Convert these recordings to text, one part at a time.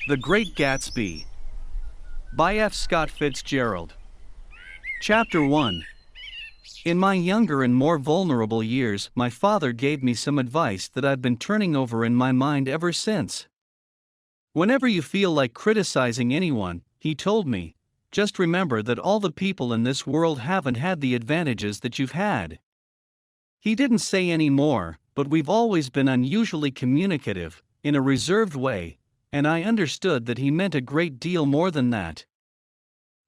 The Great Gatsby by F. Scott Fitzgerald. Chapter 1. In my younger and more vulnerable years, my father gave me some advice that I've been turning over in my mind ever since. Whenever you feel like criticizing anyone, he told me, just remember that all the people in this world haven't had the advantages that you've had. He didn't say any more, but we've always been unusually communicative, in a reserved way, and I understood that he meant a great deal more than that.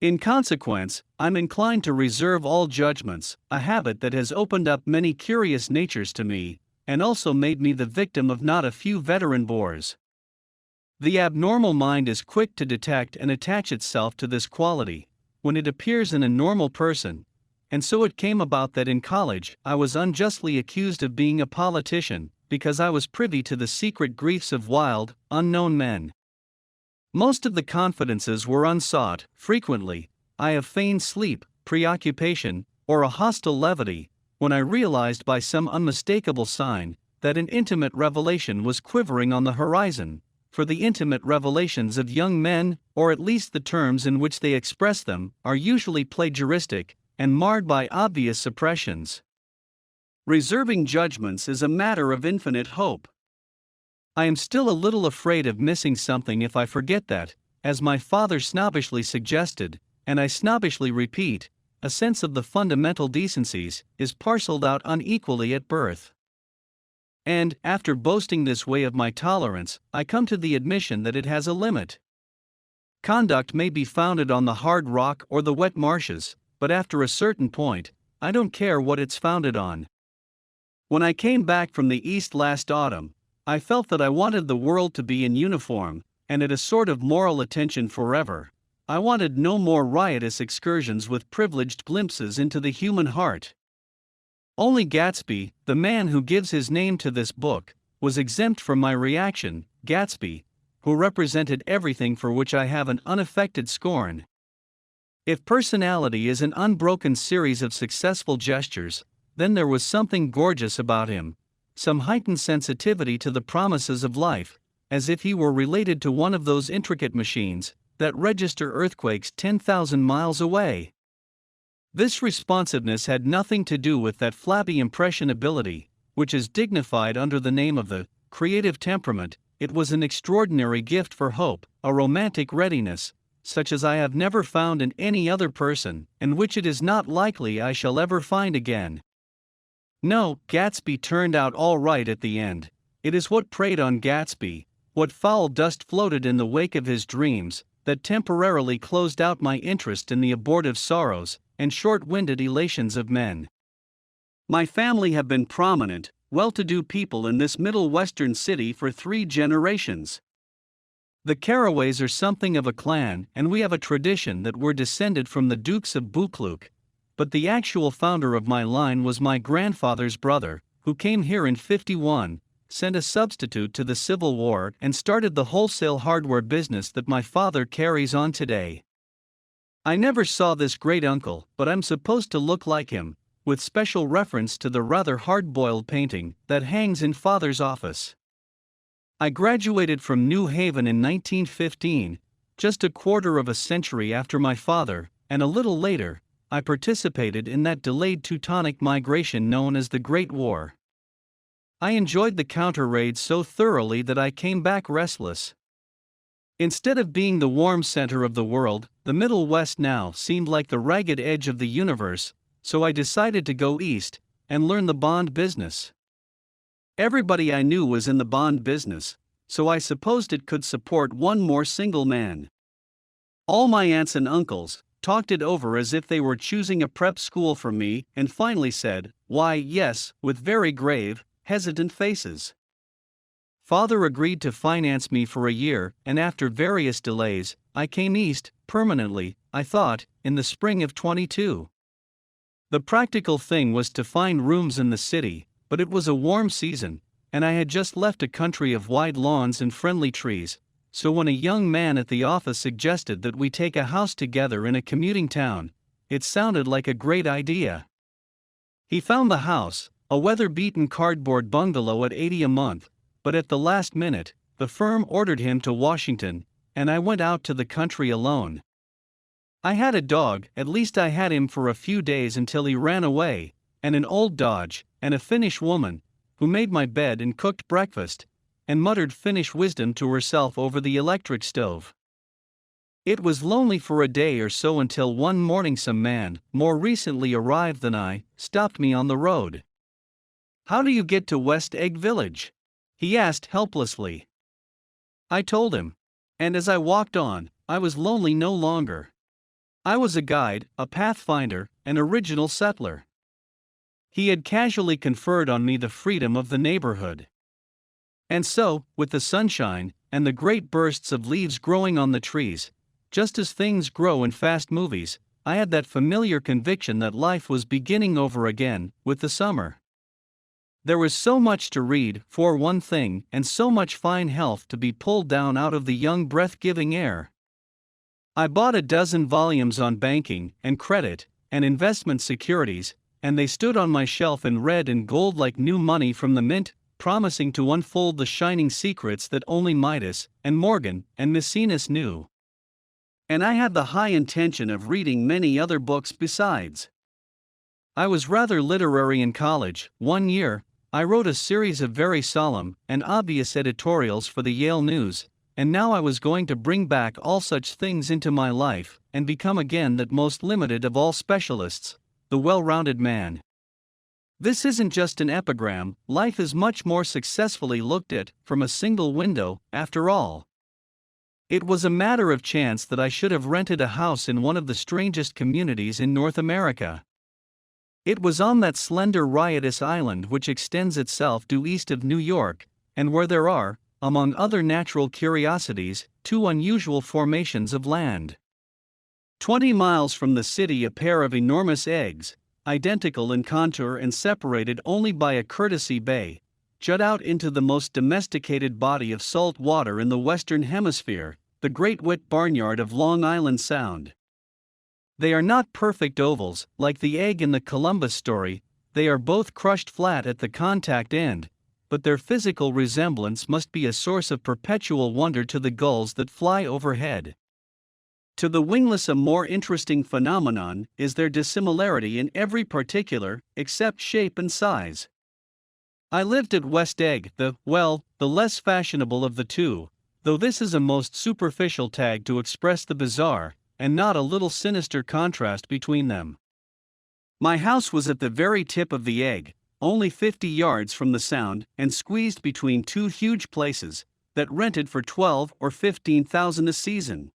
In consequence, I'm inclined to reserve all judgments, a habit that has opened up many curious natures to me, and also made me the victim of not a few veteran bores. The abnormal mind is quick to detect and attach itself to this quality, when it appears in a normal person, and so it came about that in college I was unjustly accused of being a politician, because I was privy to the secret griefs of wild, unknown men. Most of the confidences were unsought. Frequently, I have feigned sleep, preoccupation, or a hostile levity, when I realized by some unmistakable sign that an intimate revelation was quivering on the horizon, for the intimate revelations of young men, or at least the terms in which they express them, are usually plagiaristic, and marred by obvious suppressions. Reserving judgments is a matter of infinite hope. I am still a little afraid of missing something if I forget that, as my father snobbishly suggested, and I snobbishly repeat, a sense of the fundamental decencies is parceled out unequally at birth. And, after boasting this way of my tolerance, I come to the admission that it has a limit. Conduct may be founded on the hard rock or the wet marshes, but after a certain point, I don't care what it's founded on. When I came back from the East last autumn, I felt that I wanted the world to be in uniform, and at a sort of moral attention forever. I wanted no more riotous excursions with privileged glimpses into the human heart. Only Gatsby, the man who gives his name to this book, was exempt from my reaction. Gatsby, who represented everything for which I have an unaffected scorn. If personality is an unbroken series of successful gestures, then there was something gorgeous about him, some heightened sensitivity to the promises of life, as if he were related to one of those intricate machines that register earthquakes 10,000 miles away. This responsiveness had nothing to do with that flabby impressionability, which is dignified under the name of the creative temperament. It was an extraordinary gift for hope, a romantic readiness, such as I have never found in any other person, and which it is not likely I shall ever find again. No, Gatsby turned out all right at the end. It is what preyed on Gatsby, what foul dust floated in the wake of his dreams, that temporarily closed out my interest in the abortive sorrows and short-winded elations of men. My family have been prominent, well-to-do people in this Middle Western city for 3 generations. The Carraways are something of a clan, and we have a tradition that we're descended from the Dukes of Buccleuch. But the actual founder of my line was my grandfather's brother, who came here in '51, sent a substitute to the Civil War, and started the wholesale hardware business that my father carries on today. I never saw this great uncle, but I'm supposed to look like him, with special reference to the rather hard-boiled painting that hangs in father's office. I graduated from New Haven in 1915, just a quarter of a century after my father, and a little later, I participated in that delayed Teutonic migration known as the Great War. I enjoyed the counter-raid so thoroughly that I came back restless. Instead of being the warm center of the world, the Middle West now seemed like the ragged edge of the universe, so I decided to go east and learn the bond business. Everybody I knew was in the bond business, so I supposed it could support one more single man. All my aunts and uncles talked it over as if they were choosing a prep school for me, and finally said, "Why, yes," with very grave, hesitant faces. Father agreed to finance me for a year, and after various delays, I came east, permanently, I thought, in the spring of '22. The practical thing was to find rooms in the city, but it was a warm season, and I had just left a country of wide lawns and friendly trees, so when a young man at the office suggested that we take a house together in a commuting town, it sounded like a great idea. He found the house, a weather-beaten cardboard bungalow at $80 a month, but at the last minute, the firm ordered him to Washington, and I went out to the country alone. I had a dog, at least I had him for a few days until he ran away, and an old Dodge, and a Finnish woman, who made my bed and cooked breakfast, and muttered Finnish wisdom to herself over the electric stove. It was lonely for a day or so until one morning some man, more recently arrived than I, stopped me on the road. "How do you get to West Egg Village?" he asked helplessly. I told him. And as I walked on, I was lonely no longer. I was a guide, a pathfinder, an original settler. He had casually conferred on me the freedom of the neighborhood. And so, with the sunshine, and the great bursts of leaves growing on the trees, just as things grow in fast movies, I had that familiar conviction that life was beginning over again, with the summer. There was so much to read, for one thing, and so much fine health to be pulled down out of the young breath-giving air. I bought a dozen volumes on banking, and credit, and investment securities, and they stood on my shelf in red and gold like new money from the mint, promising to unfold the shining secrets that only Midas, and Morgan, and Maecenas knew. And I had the high intention of reading many other books besides. I was rather literary in college. One year, I wrote a series of very solemn and obvious editorials for the Yale News, and now I was going to bring back all such things into my life, and become again that most limited of all specialists, the well-rounded man. This isn't just an epigram, life is much more successfully looked at, from a single window, after all. It was a matter of chance that I should have rented a house in one of the strangest communities in North America. It was on that slender riotous island which extends itself due east of New York, and where there are, among other natural curiosities, two unusual formations of land. 20 miles from the city a pair of enormous eggs, identical in contour and separated only by a courtesy bay, jut out into the most domesticated body of salt water in the Western Hemisphere, the Great Wit Barnyard of Long Island Sound. They are not perfect ovals, like the egg in the Columbus story, they are both crushed flat at the contact end, but their physical resemblance must be a source of perpetual wonder to the gulls that fly overhead. To the wingless a more interesting phenomenon is their dissimilarity in every particular, except shape and size. I lived at West Egg, the less fashionable of the two, though this is a most superficial tag to express the bizarre, and not a little sinister contrast between them. My house was at the very tip of the egg, only 50 yards from the Sound, and squeezed between two huge places that rented for $12,000 or $15,000 a season.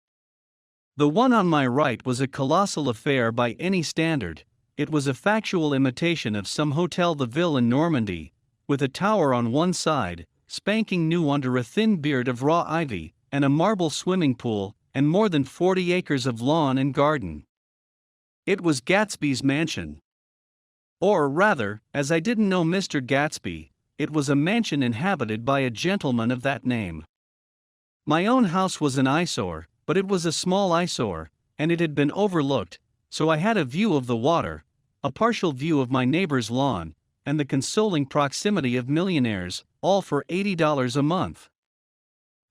The one on my right was a colossal affair by any standard. It was a factual imitation of some Hotel de Ville in Normandy, with a tower on one side, spanking new under a thin beard of raw ivy, and a marble swimming pool, and more than 40 acres of lawn and garden. It was Gatsby's mansion. Or rather, as I didn't know Mr. Gatsby, it was a mansion inhabited by a gentleman of that name. My own house was an eyesore, but it was a small eyesore, and it had been overlooked, so I had a view of the water, a partial view of my neighbor's lawn, and the consoling proximity of millionaires, all for $80 a month.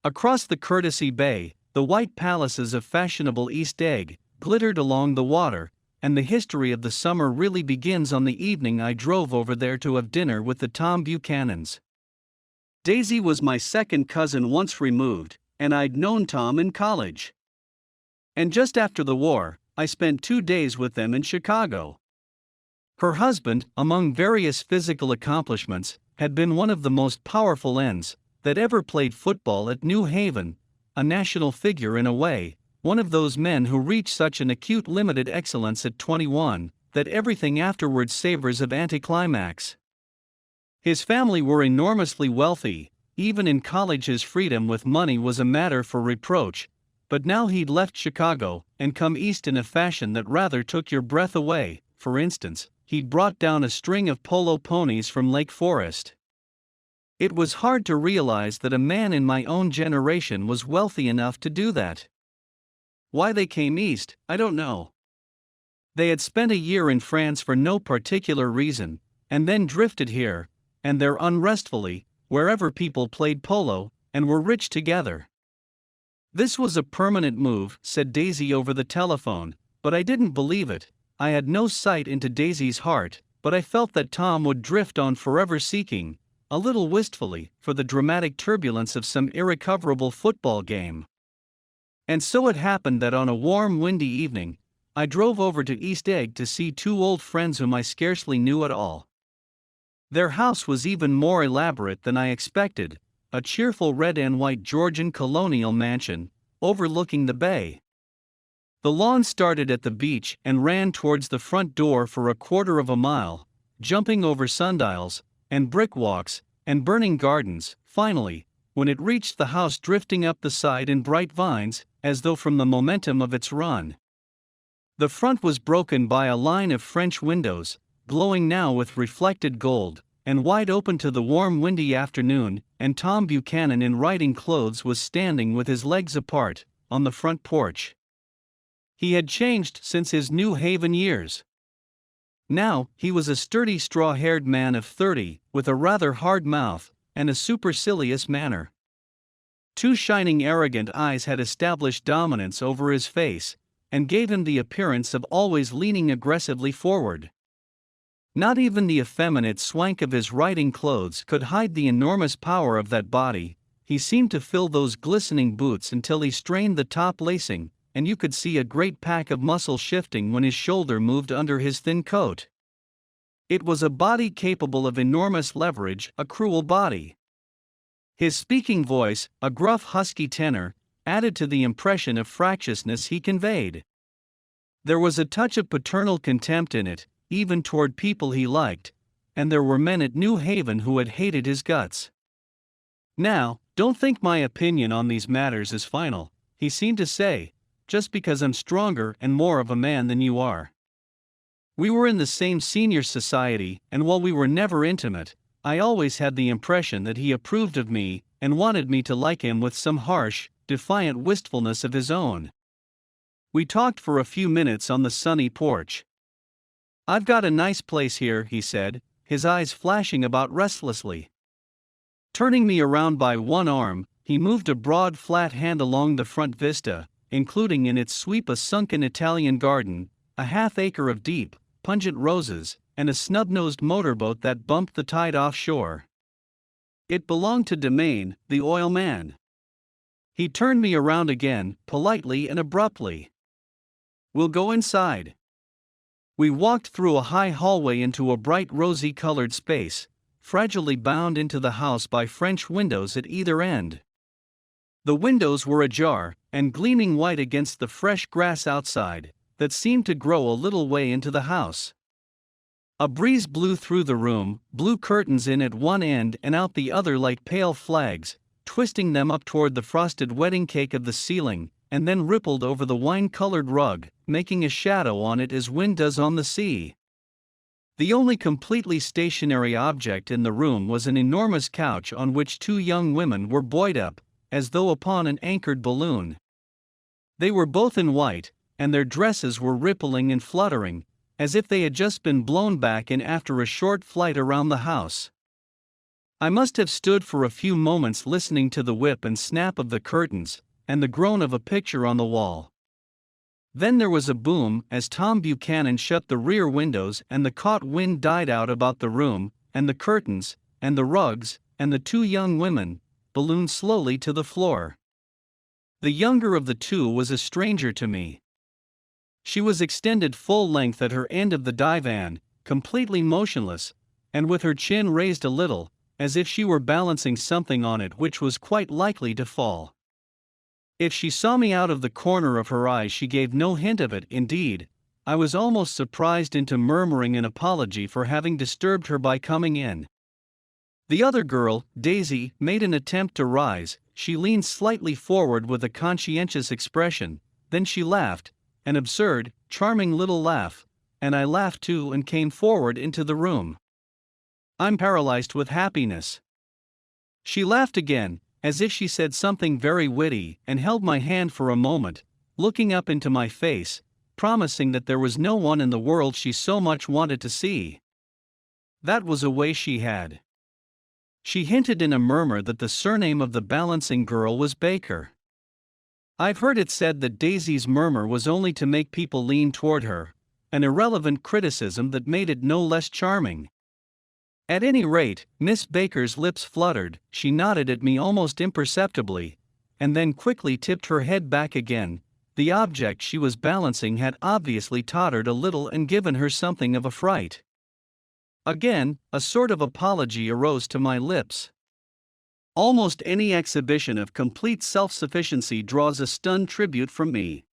Across the Courtesy Bay, the white palaces of fashionable East Egg glittered along the water, and the history of the summer really begins on the evening I drove over there to have dinner with the Tom Buchanans. Daisy was my second cousin once removed, and I'd known Tom in college. And just after the war, I spent 2 days with them in Chicago. Her husband, among various physical accomplishments, had been one of the most powerful ends that ever played football at New Haven, a national figure in a way, one of those men who reach such an acute limited excellence at 21 that everything afterwards savors of anticlimax. His family were enormously wealthy. Even in college his freedom with money was a matter for reproach, but now he'd left Chicago and come east in a fashion that rather took your breath away. For instance, he'd brought down a string of polo ponies from Lake Forest. It was hard to realize that a man in my own generation was wealthy enough to do that. Why they came east, I don't know. They had spent a year in France for no particular reason, and then drifted here, and there unrestfully, wherever people played polo, and were rich together. "This was a permanent move," said Daisy over the telephone, but I didn't believe it. I had no sight into Daisy's heart, but I felt that Tom would drift on forever seeking, a little wistfully, for the dramatic turbulence of some irrecoverable football game. And so it happened that on a warm, windy evening, I drove over to East Egg to see two old friends whom I scarcely knew at all. Their house was even more elaborate than I expected, a cheerful red and white Georgian colonial mansion, overlooking the bay. The lawn started at the beach and ran towards the front door for a quarter of a mile, jumping over sundials, and brick walks, and burning gardens, finally, when it reached the house drifting up the side in bright vines, as though from the momentum of its run. The front was broken by a line of French windows, glowing now with reflected gold, and wide open to the warm windy afternoon, and Tom Buchanan in riding clothes was standing with his legs apart, on the front porch. He had changed since his New Haven years. Now, he was a sturdy straw-haired man of 30, with a rather hard mouth, and a supercilious manner. Two shining arrogant eyes had established dominance over his face, and gave him the appearance of always leaning aggressively forward. Not even the effeminate swank of his riding clothes could hide the enormous power of that body. He seemed to fill those glistening boots until he strained the top lacing, and you could see a great pack of muscle shifting when his shoulder moved under his thin coat. It was a body capable of enormous leverage, a cruel body. His speaking voice, a gruff husky tenor, added to the impression of fractiousness he conveyed. There was a touch of paternal contempt in it, even toward people he liked, and there were men at New Haven who had hated his guts. "Now, don't think my opinion on these matters is final," he seemed to say, "just because I'm stronger and more of a man than you are." We were in the same senior society, and while we were never intimate, I always had the impression that he approved of me and wanted me to like him with some harsh, defiant wistfulness of his own. We talked for a few minutes on the sunny porch. "I've got a nice place here," he said, his eyes flashing about restlessly. Turning me around by one arm, he moved a broad flat hand along the front vista, including in its sweep a sunken Italian garden, a half-acre of deep, pungent roses, and a snub-nosed motorboat that bumped the tide offshore. It belonged to Demain, the oil man. He turned me around again, politely and abruptly. "We'll go inside." We walked through a high hallway into a bright rosy-colored space, fragilely bound into the house by French windows at either end. The windows were ajar, and gleaming white against the fresh grass outside, that seemed to grow a little way into the house. A breeze blew through the room, blew curtains in at one end and out the other like pale flags, twisting them up toward the frosted wedding cake of the ceiling, and then rippled over the wine-colored rug, making a shadow on it as wind does on the sea. The only completely stationary object in the room was an enormous couch on which two young women were buoyed up, as though upon an anchored balloon. They were both in white, and their dresses were rippling and fluttering, as if they had just been blown back in after a short flight around the house. I must have stood for a few moments listening to the whip and snap of the curtains, and the groan of a picture on the wall. Then there was a boom as Tom Buchanan shut the rear windows and the caught wind died out about the room, and the curtains, and the rugs, and the two young women, ballooned slowly to the floor. The younger of the two was a stranger to me. She was extended full length at her end of the divan, completely motionless, and with her chin raised a little, as if she were balancing something on it which was quite likely to fall. If she saw me out of the corner of her eye she gave no hint of it. Indeed, I was almost surprised into murmuring an apology for having disturbed her by coming in. The other girl, Daisy, made an attempt to rise. She leaned slightly forward with a conscientious expression, then she laughed, an absurd, charming little laugh, and I laughed too and came forward into the room. "I'm paralyzed with happiness." She laughed again, as if she said something very witty, and held my hand for a moment, looking up into my face, promising that there was no one in the world she so much wanted to see. That was a way she had. She hinted in a murmur that the surname of the balancing girl was Baker. I've heard it said that Daisy's murmur was only to make people lean toward her, an irrelevant criticism that made it no less charming. At any rate, Miss Baker's lips fluttered, she nodded at me almost imperceptibly, and then quickly tipped her head back again. The object she was balancing had obviously tottered a little and given her something of a fright. Again, a sort of apology arose to my lips. Almost any exhibition of complete self-sufficiency draws a stunned tribute from me.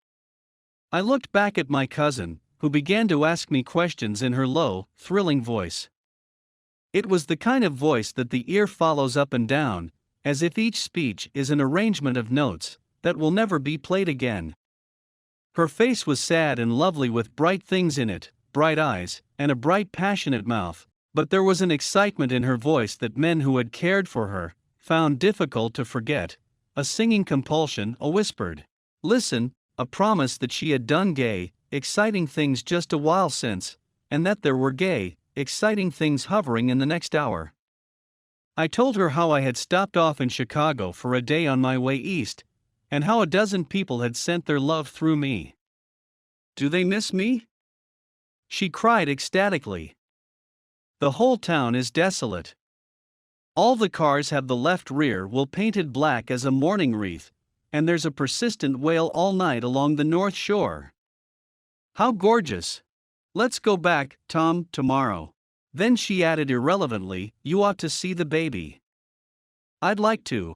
I looked back at my cousin, who began to ask me questions in her low, thrilling voice. It was the kind of voice that the ear follows up and down, as if each speech is an arrangement of notes that will never be played again. Her face was sad and lovely with bright things in it, bright eyes, and a bright passionate mouth, but there was an excitement in her voice that men who had cared for her found difficult to forget, a singing compulsion, a whispered listen, a promise that she had done gay, exciting things just a while since, and that there were gay, exciting things hovering in the next hour. I told her how I had stopped off in Chicago for a day on my way east, and how a dozen people had sent their love through me. Do they miss me? She cried ecstatically. The whole town is desolate. All the cars have the left rear wheel painted black as a mourning wreath, and there's a persistent wail all night along the North Shore. How gorgeous! Let's go back, Tom, tomorrow. Then she added irrelevantly, you ought to see the baby. I'd like to.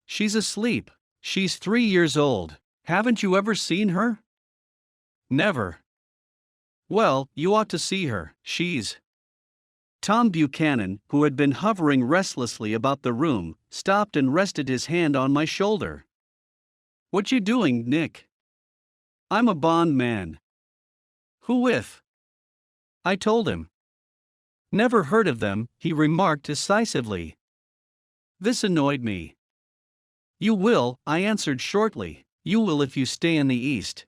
She's asleep. She's 3 years old. Haven't you ever seen her? Never. Well, you ought to see her. She's. Tom Buchanan, who had been hovering restlessly about the room, stopped and rested his hand on my shoulder. What you doing, Nick? I'm a bond man. Who with? I told him. Never heard of them, he remarked decisively. This annoyed me. You will, I answered shortly. You will if you stay in the East.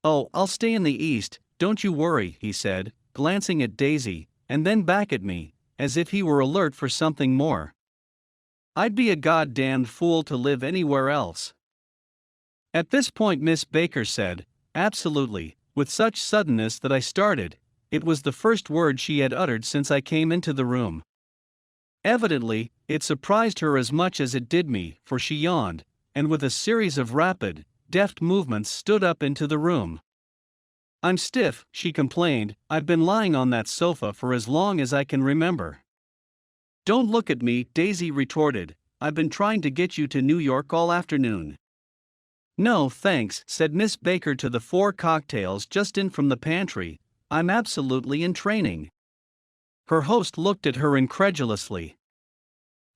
Oh, I'll stay in the East, don't you worry, he said, glancing at Daisy, and then back at me, as if he were alert for something more. I'd be a goddamned fool to live anywhere else. At this point Miss Baker said, absolutely, with such suddenness that I started. It was the first word she had uttered since I came into the room. Evidently, it surprised her as much as it did me, for she yawned, and with a series of rapid, deft movements stood up into the room. I'm stiff, she complained, I've been lying on that sofa for as long as I can remember. Don't look at me, Daisy retorted, I've been trying to get you to New York all afternoon. No, thanks, said Miss Baker to the 4 cocktails just in from the pantry, I'm absolutely in training. Her host looked at her incredulously.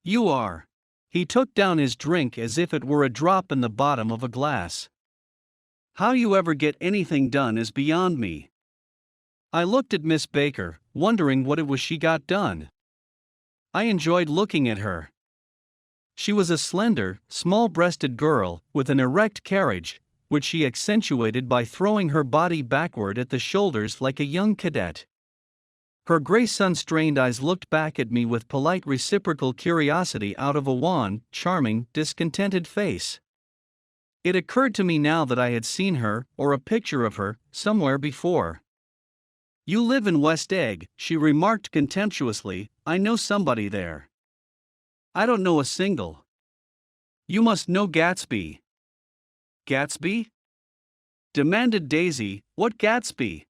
You are. He took down his drink as if it were a drop in the bottom of a glass. How you ever get anything done is beyond me. I looked at Miss Baker, wondering what it was she got done. I enjoyed looking at her. She was a slender, small-breasted girl, with an erect carriage, which she accentuated by throwing her body backward at the shoulders like a young cadet. Her gray sun-strained eyes looked back at me with polite reciprocal curiosity out of a wan, charming, discontented face. It occurred to me now that I had seen her, or a picture of her, somewhere before. You live in West Egg, she remarked contemptuously, I know somebody there. I don't know a single. You must know Gatsby. Gatsby? Demanded Daisy, what Gatsby?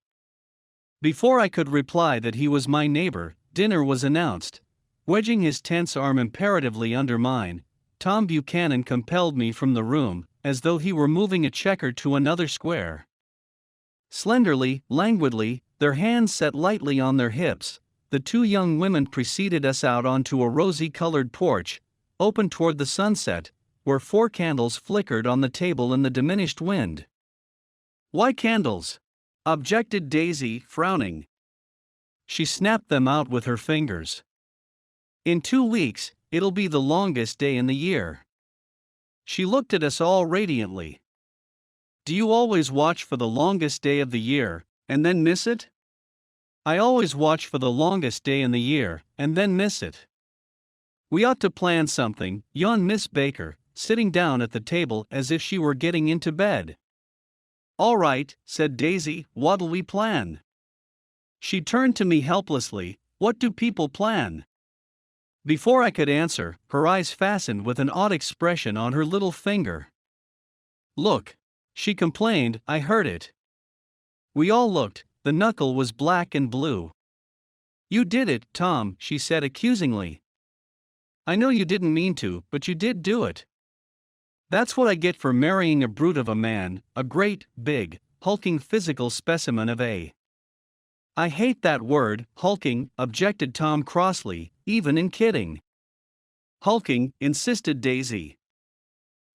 Before I could reply that he was my neighbor, dinner was announced. Wedging his tense arm imperatively under mine, Tom Buchanan compelled me from the room, as though he were moving a checker to another square. Slenderly, languidly, their hands set lightly on their hips, the 2 young women preceded us out onto a rosy-colored porch, open toward the sunset, where 4 candles flickered on the table in the diminished wind. Why candles? Objected Daisy, frowning. She snapped them out with her fingers. In 2 weeks, it'll be the longest day in the year. She looked at us all radiantly. Do you always watch for the longest day of the year, and then miss it? I always watch for the longest day in the year, and then miss it. We ought to plan something, yawned Miss Baker, sitting down at the table as if she were getting into bed. "All right," said Daisy, "what'll we plan?" She turned to me helplessly. "What do people plan?" Before I could answer, her eyes fastened with an odd expression on her little finger. "Look," she complained, "I hurt it." We all looked. The knuckle was black and blue. "You did it, Tom," she said accusingly. "I know you didn't mean to, but you did do it. That's what I get for marrying a brute of a man, a great, big, hulking physical specimen of a—" "I hate that word, hulking," objected Tom crossly, "even in kidding." "Hulking," insisted Daisy.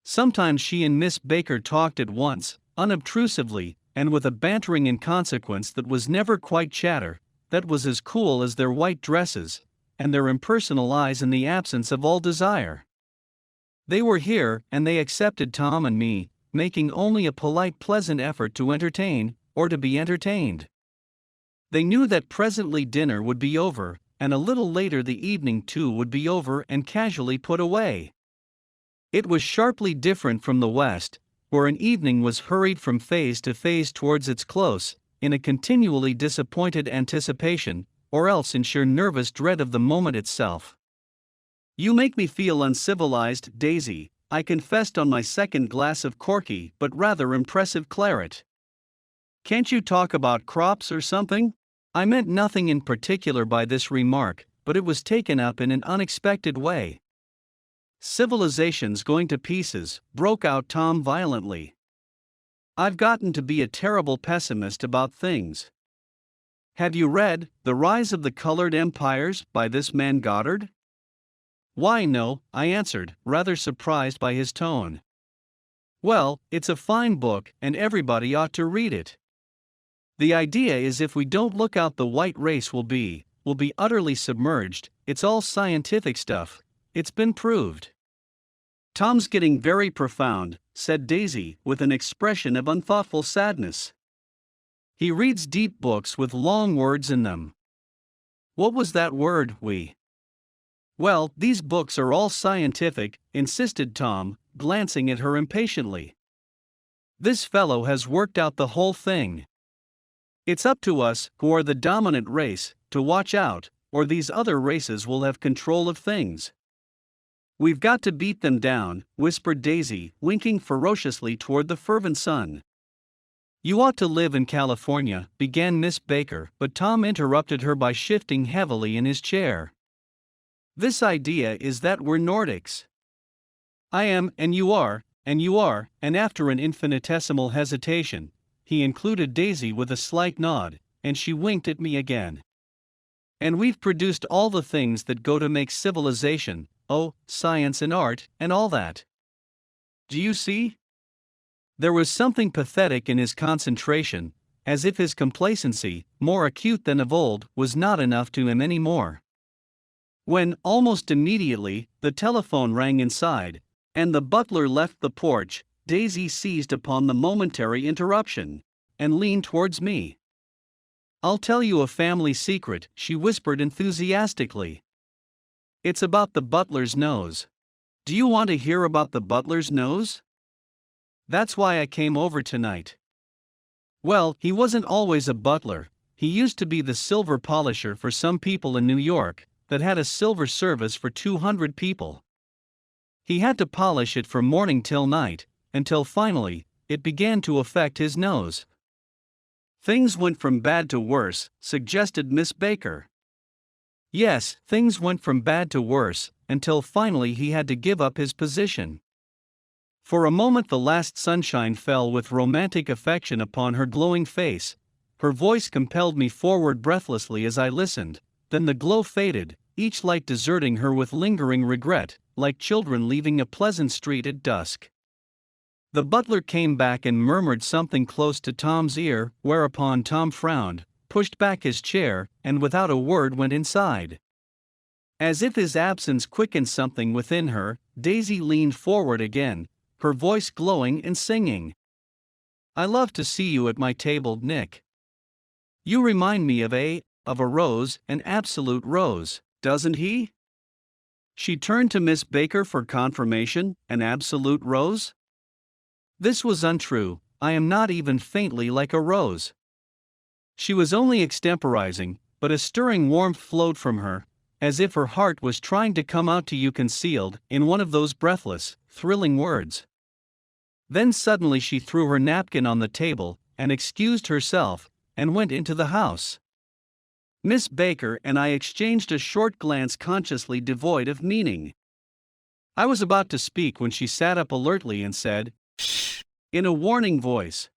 Sometimes she and Miss Baker talked at once, unobtrusively, and with a bantering inconsequence that was never quite chatter, that was as cool as their white dresses, and their impersonal eyes in the absence of all desire. They were here, and they accepted Tom and me, making only a polite, pleasant effort to entertain, or to be entertained. They knew that presently dinner would be over, and a little later the evening too would be over and casually put away. It was sharply different from the West, where an evening was hurried from phase to phase towards its close, in a continually disappointed anticipation, or else in sheer nervous dread of the moment itself. "You make me feel uncivilized, Daisy," I confessed on my second glass of corky but rather impressive claret. "Can't you talk about crops or something?" I meant nothing in particular by this remark, but it was taken up in an unexpected way. "Civilization's going to pieces," broke out Tom violently. "I've gotten to be a terrible pessimist about things. Have you read The Rise of the Colored Empires by this man Goddard?" "Why, no," I answered, rather surprised by his tone. "Well, it's a fine book, and everybody ought to read it. The idea is if we don't look out the white race will be utterly submerged. It's all scientific stuff, it's been proved." "Tom's getting very profound," said Daisy, with an expression of unthoughtful sadness. "He reads deep books with long words in them." "What was that word, we?" "Well, these books are all scientific," insisted Tom, glancing at her impatiently. "This fellow has worked out the whole thing. It's up to us, who are the dominant race, to watch out, or these other races will have control of things. We've got to beat them down," whispered Daisy, winking ferociously toward the fervent sun. "You ought to live in California," began Miss Baker, but Tom interrupted her by shifting heavily in his chair. "This idea is that we're Nordics. I am, and you are, and after an infinitesimal hesitation, he included Daisy with a slight nod, and she winked at me again. "And we've produced all the things that go to make civilization, science and art, and all that. Do you see?" There was something pathetic in his concentration, as if his complacency, more acute than of old, was not enough to him any more. When, almost immediately, the telephone rang inside, and the butler left the porch, Daisy seized upon the momentary interruption, and leaned towards me. "I'll tell you a family secret," she whispered enthusiastically. "It's about the butler's nose. Do you want to hear about the butler's nose? That's why I came over tonight. Well, he wasn't always a butler. He used to be the silver polisher for some people in New York, that had a silver service for 200 people. He had to polish it from morning till night, until finally, it began to affect his nose." "Things went from bad to worse," suggested Miss Baker. "Yes, things went from bad to worse, until finally he had to give up his position." For a moment the last sunshine fell with romantic affection upon her glowing face. Her voice compelled me forward breathlessly as I listened, then the glow faded, each light deserting her with lingering regret, like children leaving a pleasant street at dusk. The butler came back and murmured something close to Tom's ear, whereupon Tom frowned, pushed back his chair, and without a word went inside. As if his absence quickened something within her, Daisy leaned forward again, her voice glowing and singing. "I love to see you at my table, Nick. You remind me of a rose, an absolute rose, doesn't he?" She turned to Miss Baker for confirmation, an absolute rose? This was untrue. I am not even faintly like a rose. She was only extemporizing, but a stirring warmth flowed from her, as if her heart was trying to come out to you concealed in one of those breathless, thrilling words. Then suddenly she threw her napkin on the table, and excused herself, and went into the house. Miss Baker and I exchanged a short glance consciously devoid of meaning. I was about to speak when she sat up alertly and said, "Shh," in a warning voice.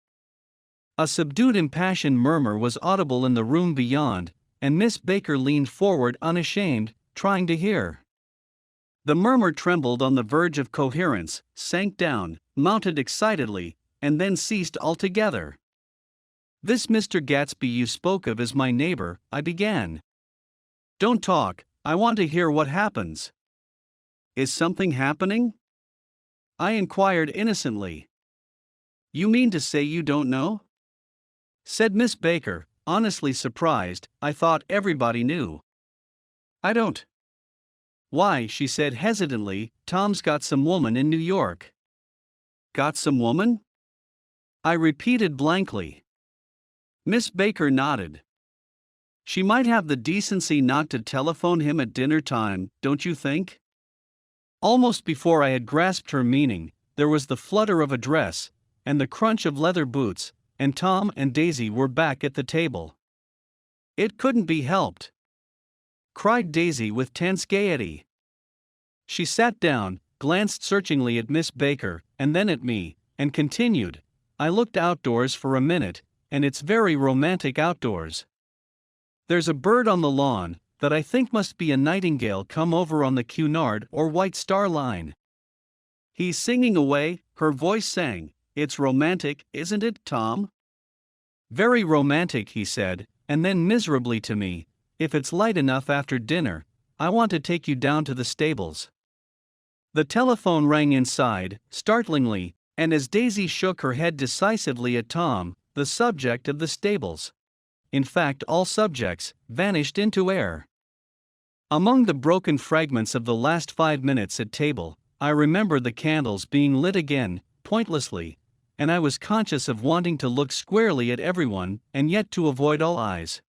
A subdued impassioned murmur was audible in the room beyond, and Miss Baker leaned forward unashamed, trying to hear. The murmur trembled on the verge of coherence, sank down, mounted excitedly, and then ceased altogether. "This Mr. Gatsby you spoke of is my neighbor," I began. "Don't talk, I want to hear what happens." "Is something happening?" I inquired innocently. "You mean to say you don't know?" said Miss Baker, honestly surprised. I thought everybody knew. "I don't." "Why," she said hesitantly, "Tom's got some woman in New York." "Got some woman?" I repeated blankly. Miss Baker nodded. "She might have the decency not to telephone him at dinner time, don't you think?" Almost before I had grasped her meaning, there was the flutter of a dress, and the crunch of leather boots, and Tom and Daisy were back at the table. "It couldn't be helped," cried Daisy with tense gaiety. She sat down, glanced searchingly at Miss Baker, and then at me, and continued, "I looked outdoors for a minute, and it's very romantic outdoors. There's a bird on the lawn, that I think must be a nightingale come over on the Cunard or White Star Line. He's singing away," her voice sang. "It's romantic, isn't it, Tom?" "Very romantic," he said, and then miserably to me, "If it's light enough after dinner, I want to take you down to the stables." The telephone rang inside, startlingly, and as Daisy shook her head decisively at Tom, the subject of the stables, in fact all subjects, vanished into air. Among the broken fragments of the last 5 minutes at table, I remember the candles being lit again, pointlessly, and I was conscious of wanting to look squarely at everyone, and yet to avoid all eyes.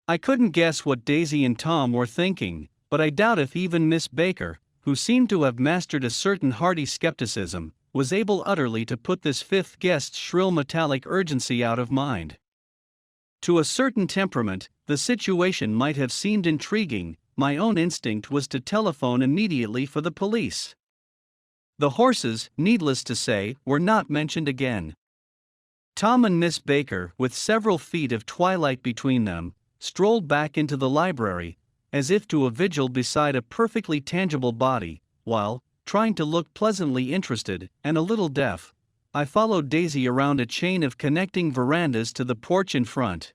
I couldn't guess what Daisy and Tom were thinking, but I doubt if even Miss Baker, who seemed to have mastered a certain hearty skepticism, was able utterly to put this fifth guest's shrill metallic urgency out of mind. To a certain temperament, the situation might have seemed intriguing. My own instinct was to telephone immediately for the police. The horses, needless to say, were not mentioned again. Tom and Miss Baker, with several feet of twilight between them, strolled back into the library, as if to a vigil beside a perfectly tangible body, while, trying to look pleasantly interested and a little deaf, I followed Daisy around a chain of connecting verandas to the porch in front.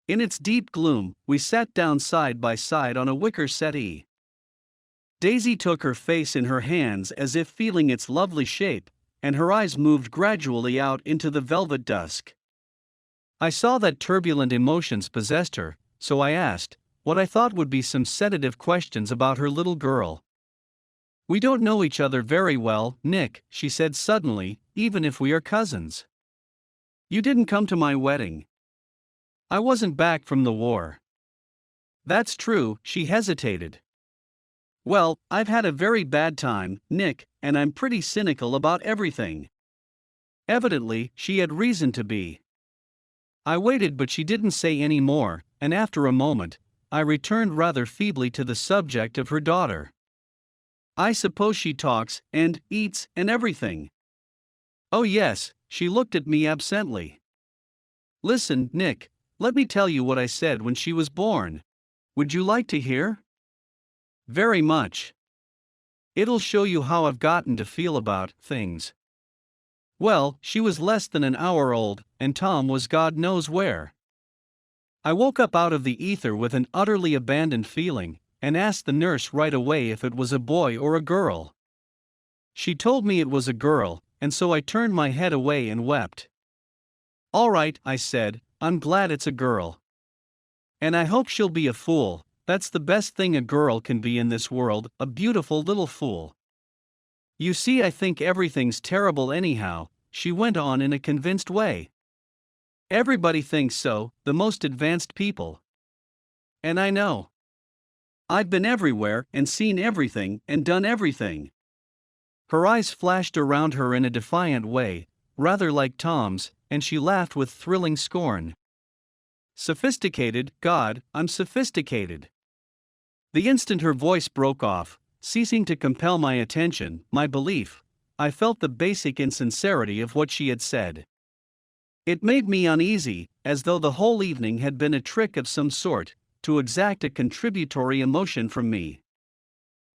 In its deep gloom, we sat down side by side on a wicker settee. Daisy took her face in her hands as if feeling its lovely shape, and her eyes moved gradually out into the velvet dusk. I saw that turbulent emotions possessed her, so I asked what I thought would be some sedative questions about her little girl. "We don't know each other very well, Nick," she said suddenly, "even if we are cousins. You didn't come to my wedding. I wasn't back from the war." "That's true," she hesitated. "Well, I've had a very bad time, Nick, and I'm pretty cynical about everything." Evidently, she had reason to be. I waited, but she didn't say any more, and after a moment, I returned rather feebly to the subject of her daughter. "I suppose she talks, and eats, and everything." "Oh yes," she looked at me absently. "Listen, Nick, let me tell you what I said when she was born. Would you like to hear?" "Very much. It'll show you how I've gotten to feel about things." Well, she was less than an hour old, and Tom was God knows where. I woke up out of the ether with an utterly abandoned feeling, and asked the nurse right away if it was a boy or a girl. She told me it was a girl, and so I turned my head away and wept. "All right," I said, "I'm glad it's a girl. And I hope she'll be a fool, That's the best thing a girl can be in this world, a beautiful little fool. You see, I think everything's terrible anyhow, she went on in a convinced way. Everybody thinks so, the most advanced people. And I know. I've been everywhere and seen everything and done everything. Her eyes flashed around her in a defiant way, rather like Tom's, and she laughed with thrilling scorn. Sophisticated, God, I'm sophisticated. The instant her voice broke off, ceasing to compel my attention, my belief, I felt the basic insincerity of what she had said. It made me uneasy, as though the whole evening had been a trick of some sort, to exact a contributory emotion from me.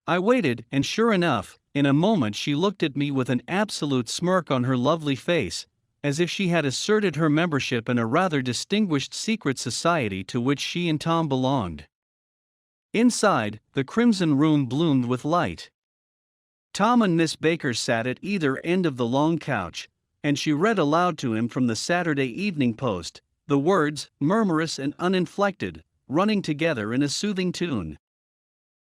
I waited, and sure enough, in a moment she looked at me with an absolute smirk on her lovely face, as if she had asserted her membership in a rather distinguished secret society to which she and Tom belonged. Inside, the crimson room bloomed with light. Tom and Miss Baker sat at either end of the long couch, and she read aloud to him from the Saturday Evening Post, the words, murmurous and uninflected, running together in a soothing tune.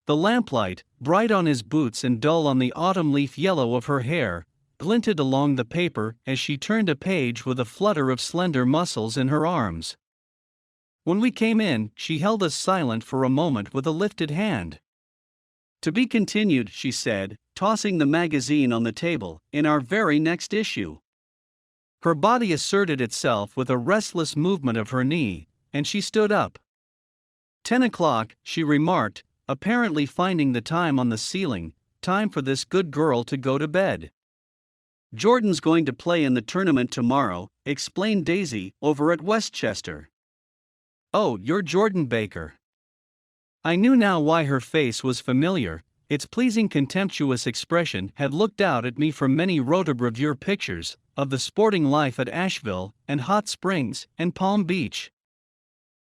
The lamplight, bright on his boots and dull on the autumn leaf yellow of her hair, glinted along the paper as she turned a page with a flutter of slender muscles in her arms. When we came in, she held us silent for a moment with a lifted hand. To be continued, she said, tossing the magazine on the table, in our very next issue. Her body asserted itself with a restless movement of her knee, and she stood up. 10 o'clock, she remarked, apparently finding the time on the ceiling, time for this good girl to go to bed. Jordan's going to play in the tournament tomorrow, explained Daisy, over at Westchester. Oh, you're Jordan Baker. I knew now why her face was familiar. Its pleasing contemptuous expression had looked out at me from many rotogravure pictures of the sporting life at Asheville and Hot Springs and Palm Beach.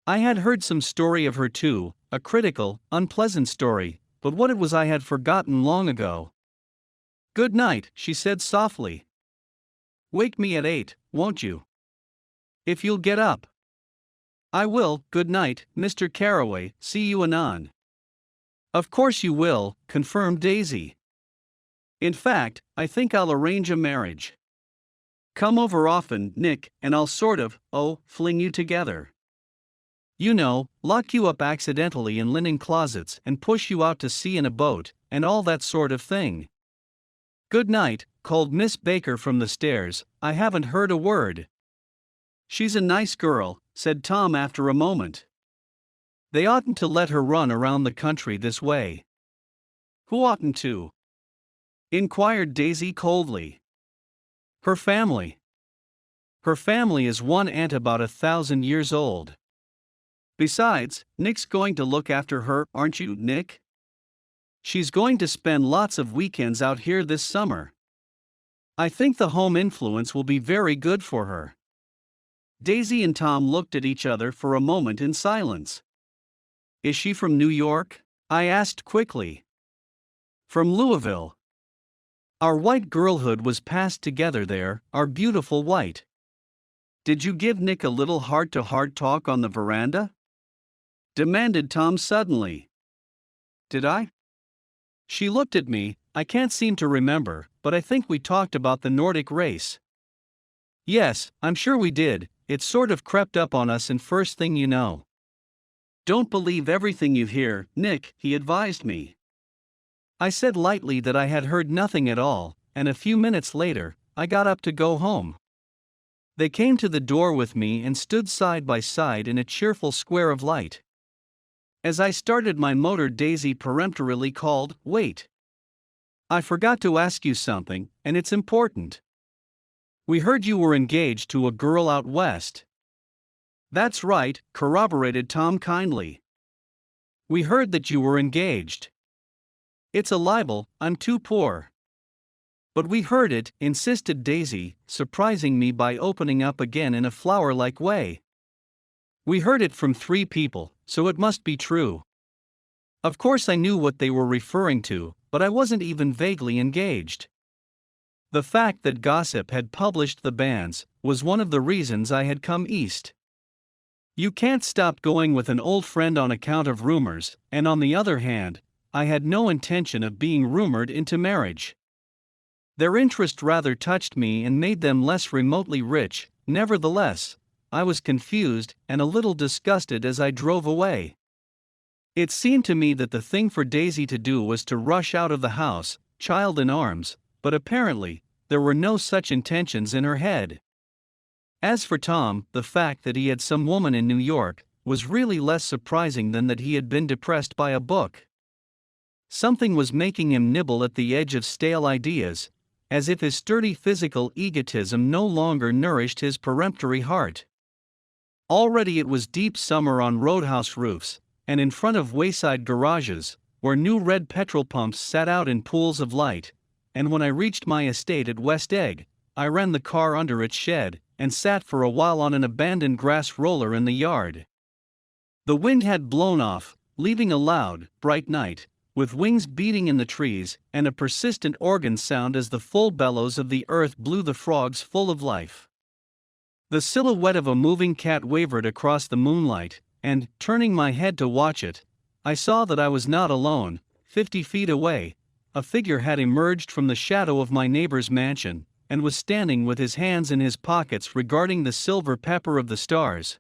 I had heard some story of her too, a critical, unpleasant story, but what it was I had forgotten long ago. Good night, she said softly. Wake me at 8, won't you? If you'll get up. I will. Good night, Mr. Carraway, see you anon. Of course you will, confirmed Daisy. In fact, I think I'll arrange a marriage. Come over often, Nick, and I'll sort of, fling you together. You know, lock you up accidentally in linen closets and push you out to sea in a boat, and all that sort of thing. Good night, called Miss Baker from the stairs. I haven't heard a word. She's a nice girl, said Tom after a moment. They oughtn't to let her run around the country this way. Who oughtn't to? Inquired Daisy coldly. Her family. Her family is one aunt about 1,000 years old. Besides, Nick's going to look after her, aren't you, Nick? She's going to spend lots of weekends out here this summer. I think the home influence will be very good for her. Daisy and Tom looked at each other for a moment in silence. Is she from New York? I asked quickly. From Louisville. Our white girlhood was passed together there, our beautiful white. Did you give Nick a little heart-to-heart talk on the veranda? Demanded Tom suddenly. Did I? She looked at me. I can't seem to remember, but I think we talked about the Nordic race. Yes, I'm sure we did. It sort of crept up on us, and first thing you know. Don't believe everything you hear, Nick, he advised me. I said lightly that I had heard nothing at all, and a few minutes later, I got up to go home. They came to the door with me and stood side by side in a cheerful square of light. As I started my motor, Daisy peremptorily called, "Wait. I forgot to ask you something, and it's important. We heard you were engaged to a girl out west." That's right, corroborated Tom kindly. We heard that you were engaged. It's a libel, I'm too poor. But we heard it, insisted Daisy, surprising me by opening up again in a flower-like way. We heard it from 3 people, so it must be true. Of course I knew what they were referring to, but I wasn't even vaguely engaged. The fact that gossip had published the banns was one of the reasons I had come east. You can't stop going with an old friend on account of rumors, and on the other hand, I had no intention of being rumored into marriage. Their interest rather touched me and made them less remotely rich. Nevertheless, I was confused and a little disgusted as I drove away. It seemed to me that the thing for Daisy to do was to rush out of the house, child in arms, but apparently, there were no such intentions in her head. As for Tom, the fact that he had some woman in New York was really less surprising than that he had been depressed by a book. Something was making him nibble at the edge of stale ideas, as if his sturdy physical egotism no longer nourished his peremptory heart. Already it was deep summer on roadhouse roofs, and in front of wayside garages, where new red petrol pumps sat out in pools of light, and when I reached my estate at West Egg, I ran the car under its shed, and sat for a while on an abandoned grass roller in the yard. The wind had blown off, leaving a loud, bright night, with wings beating in the trees, and a persistent organ sound as the full bellows of the earth blew the frogs full of life. The silhouette of a moving cat wavered across the moonlight, and, turning my head to watch it, I saw that I was not alone. 50 feet away, a figure had emerged from the shadow of my neighbor's mansion, and was standing with his hands in his pockets regarding the silver pepper of the stars.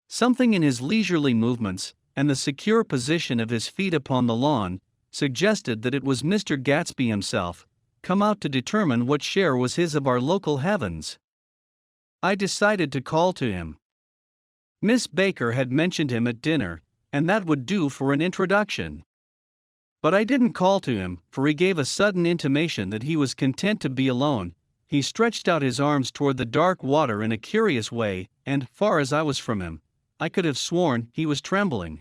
Something in his leisurely movements, and the secure position of his feet upon the lawn, suggested that it was Mr. Gatsby himself, come out to determine what share was his of our local heavens. I decided to call to him. Miss Baker had mentioned him at dinner, and that would do for an introduction. But I didn't call to him, for he gave a sudden intimation that he was content to be alone. He stretched out his arms toward the dark water in a curious way, and, far as I was from him, I could have sworn he was trembling.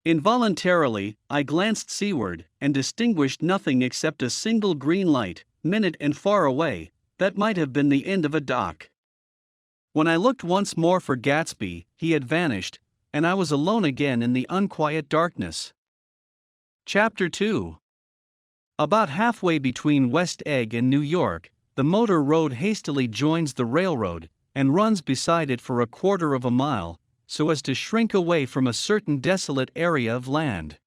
Involuntarily, I glanced seaward, and distinguished nothing except a single green light, minute and far away, that might have been the end of a dock. When I looked once more for Gatsby, he had vanished, and I was alone again in the unquiet darkness. Chapter 2. About halfway between West Egg and New York, the motor road hastily joins the railroad, and runs beside it for a quarter of a mile, so as to shrink away from a certain desolate area of land.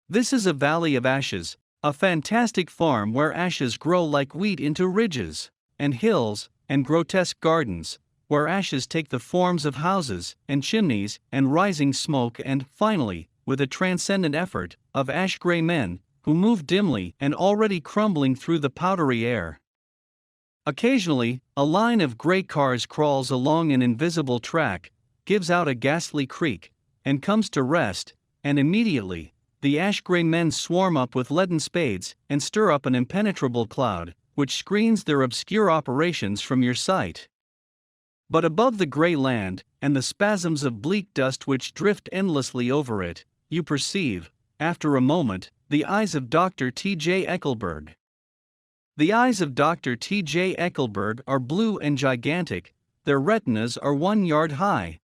This is a valley of ashes, a fantastic farm where ashes grow like wheat into ridges, and hills, and grotesque gardens, where ashes take the forms of houses, and chimneys, and rising smoke, and, finally, with a transcendent effort, of ash-gray men, who move dimly and already crumbling through the powdery air. Occasionally, a line of gray cars crawls along an invisible track, gives out a ghastly creak, and comes to rest, and immediately, the ash-gray men swarm up with leaden spades and stir up an impenetrable cloud, which screens their obscure operations from your sight. But above the gray land, and the spasms of bleak dust which drift endlessly over it, you perceive, after a moment, the eyes of Dr. T.J. Eckelberg. The eyes of Dr. T.J. Eckelberg are blue and gigantic, their retinas are 1 yard high.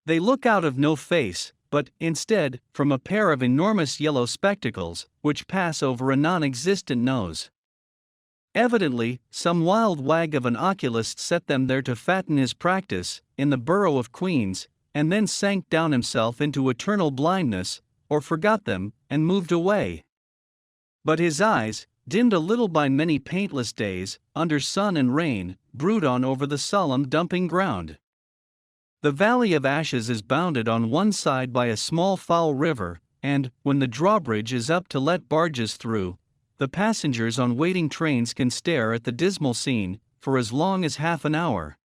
They look out of no face, but, instead, from a pair of enormous yellow spectacles, which pass over a non-existent nose. Evidently, some wild wag of an oculist set them there to fatten his practice, in the borough of Queens, and then sank down himself into eternal blindness, or forgot them, and moved away. But his eyes, dimmed a little by many paintless days, under sun and rain, brood on over the solemn dumping ground. The Valley of Ashes is bounded on one side by a small foul river, and, when the drawbridge is up to let barges through, the passengers on waiting trains can stare at the dismal scene for as long as half an hour.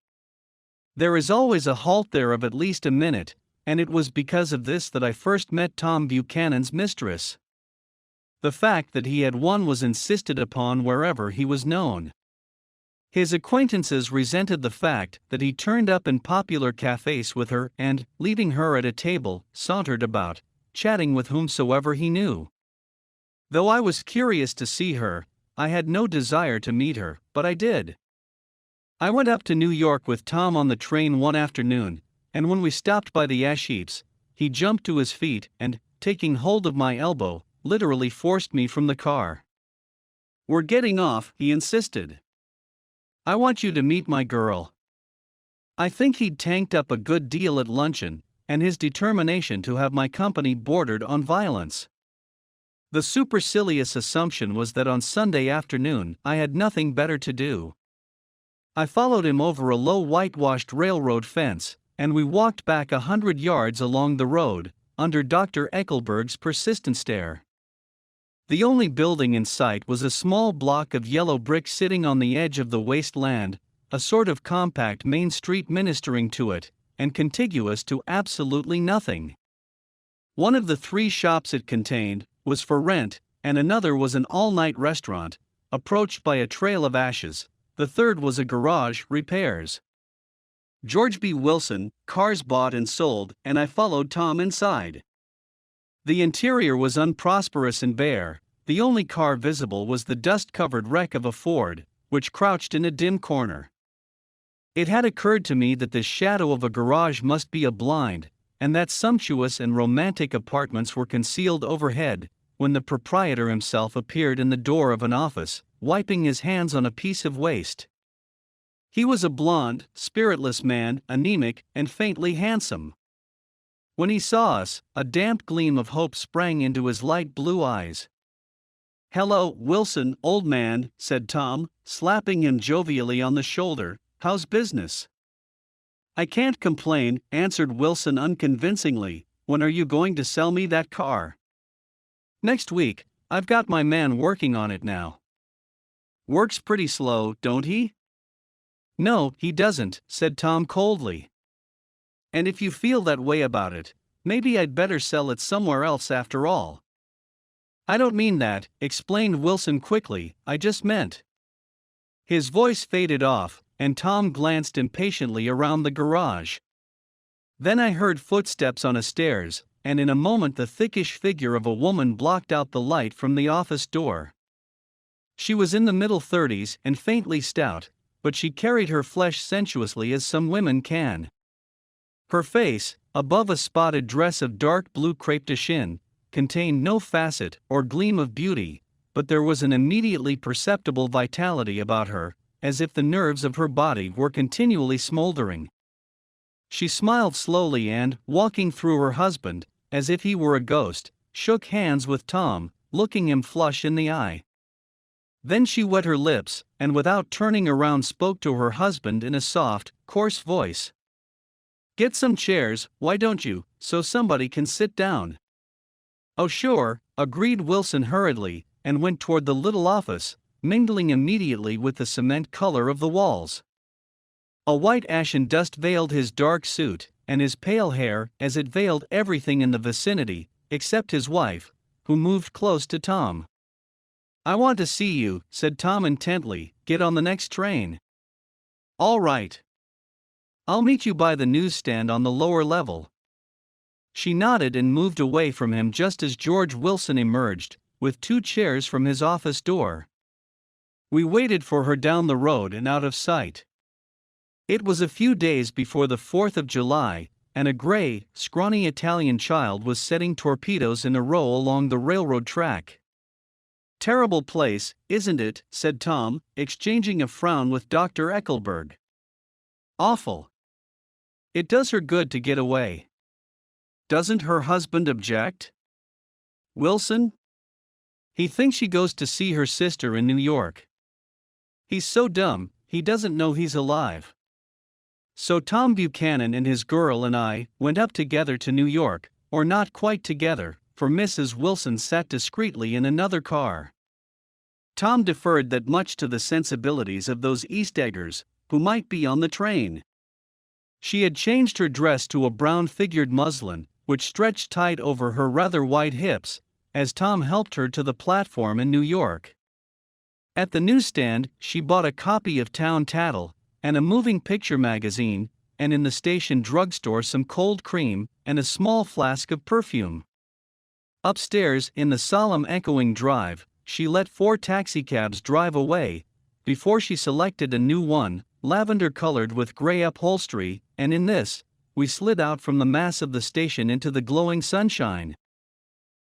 There is always a halt there of at least a minute, and it was because of this that I first met Tom Buchanan's mistress. The fact that he had one was insisted upon wherever he was known. His acquaintances resented the fact that he turned up in popular cafes with her and, leaving her at a table, sauntered about, chatting with whomsoever he knew. Though I was curious to see her, I had no desire to meet her, but I did. I went up to New York with Tom on the train one afternoon, and when we stopped by the ash heaps, he jumped to his feet and, taking hold of my elbow, literally forced me from the car. "We're getting off," he insisted. "I want you to meet my girl." I think he'd tanked up a good deal at luncheon, and his determination to have my company bordered on violence. The supercilious assumption was that on Sunday afternoon I had nothing better to do. I followed him over a low whitewashed railroad fence, and we walked back 100 yards along the road, under Dr. Eckelberg's persistent stare. The only building in sight was a small block of yellow brick sitting on the edge of the wasteland, a sort of compact main street ministering to it, and contiguous to absolutely nothing. One of the 3 shops it contained was for rent, and another was an all-night restaurant, approached by a trail of ashes. The third was a garage, repairs. George B. Wilson, cars bought and sold, and I followed Tom inside. The interior was unprosperous and bare. The only car visible was the dust-covered wreck of a Ford, which crouched in a dim corner. It had occurred to me that the shadow of a garage must be a blind, and that sumptuous and romantic apartments were concealed overhead, when the proprietor himself appeared in the door of an office, wiping his hands on a piece of waste. He was a blond, spiritless man, anemic, and faintly handsome. When he saw us, a damp gleam of hope sprang into his light blue eyes. "Hello, Wilson, old man," said Tom, slapping him jovially on the shoulder. "How's business?" "I can't complain," answered Wilson unconvincingly. "When are you going to sell me that car?" "Next week. I've got my man working on it now." "Works pretty slow, don't he?" "No, he doesn't," said Tom coldly. "And if you feel that way about it, maybe I'd better sell it somewhere else after all." "I don't mean that," explained Wilson quickly, "I just meant." His voice faded off, and Tom glanced impatiently around the garage. Then I heard footsteps on the stairs, and in a moment the thickish figure of a woman blocked out the light from the office door. She was in the middle 30s and faintly stout, but she carried her flesh sensuously as some women can. Her face, above a spotted dress of dark blue crepe de chine, contained no facet or gleam of beauty, but there was an immediately perceptible vitality about her, as if the nerves of her body were continually smoldering. She smiled slowly and, walking through her husband, as if he were a ghost, shook hands with Tom, looking him flush in the eye. Then she wet her lips, and without turning around spoke to her husband in a soft, coarse voice. "Get some chairs, why don't you, so somebody can sit down?" "Oh sure," agreed Wilson hurriedly, and went toward the little office, mingling immediately with the cement color of the walls. A white ashen dust veiled his dark suit, and his pale hair, as it veiled everything in the vicinity, except his wife, who moved close to Tom. "I want to see you," said Tom intently. "Get on the next train." "All right. I'll meet you by the newsstand on the lower level." She nodded and moved away from him just as George Wilson emerged, with 2 chairs from his office door. We waited for her down the road and out of sight. It was a few days before the 4th of July, and a gray, scrawny Italian child was setting torpedoes in a row along the railroad track. "Terrible place, isn't it?" said Tom, exchanging a frown with Dr. Eckelberg. "Awful. It does her good to get away." "Doesn't her husband object?" "Wilson? He thinks she goes to see her sister in New York. He's so dumb, he doesn't know he's alive." So Tom Buchanan and his girl and I went up together to New York, or not quite together, for Mrs. Wilson sat discreetly in another car. Tom deferred that much to the sensibilities of those East Eggers, who might be on the train. She had changed her dress to a brown-figured muslin, which stretched tight over her rather wide hips, as Tom helped her to the platform in New York. At the newsstand, she bought a copy of Town Tattle, and a moving picture magazine, and in the station drugstore some cold cream, and a small flask of perfume. Upstairs, in the solemn echoing drive, she let 4 taxicabs drive away, before she selected a new one, lavender-colored with gray upholstery, and in this, we slid out from the mass of the station into the glowing sunshine.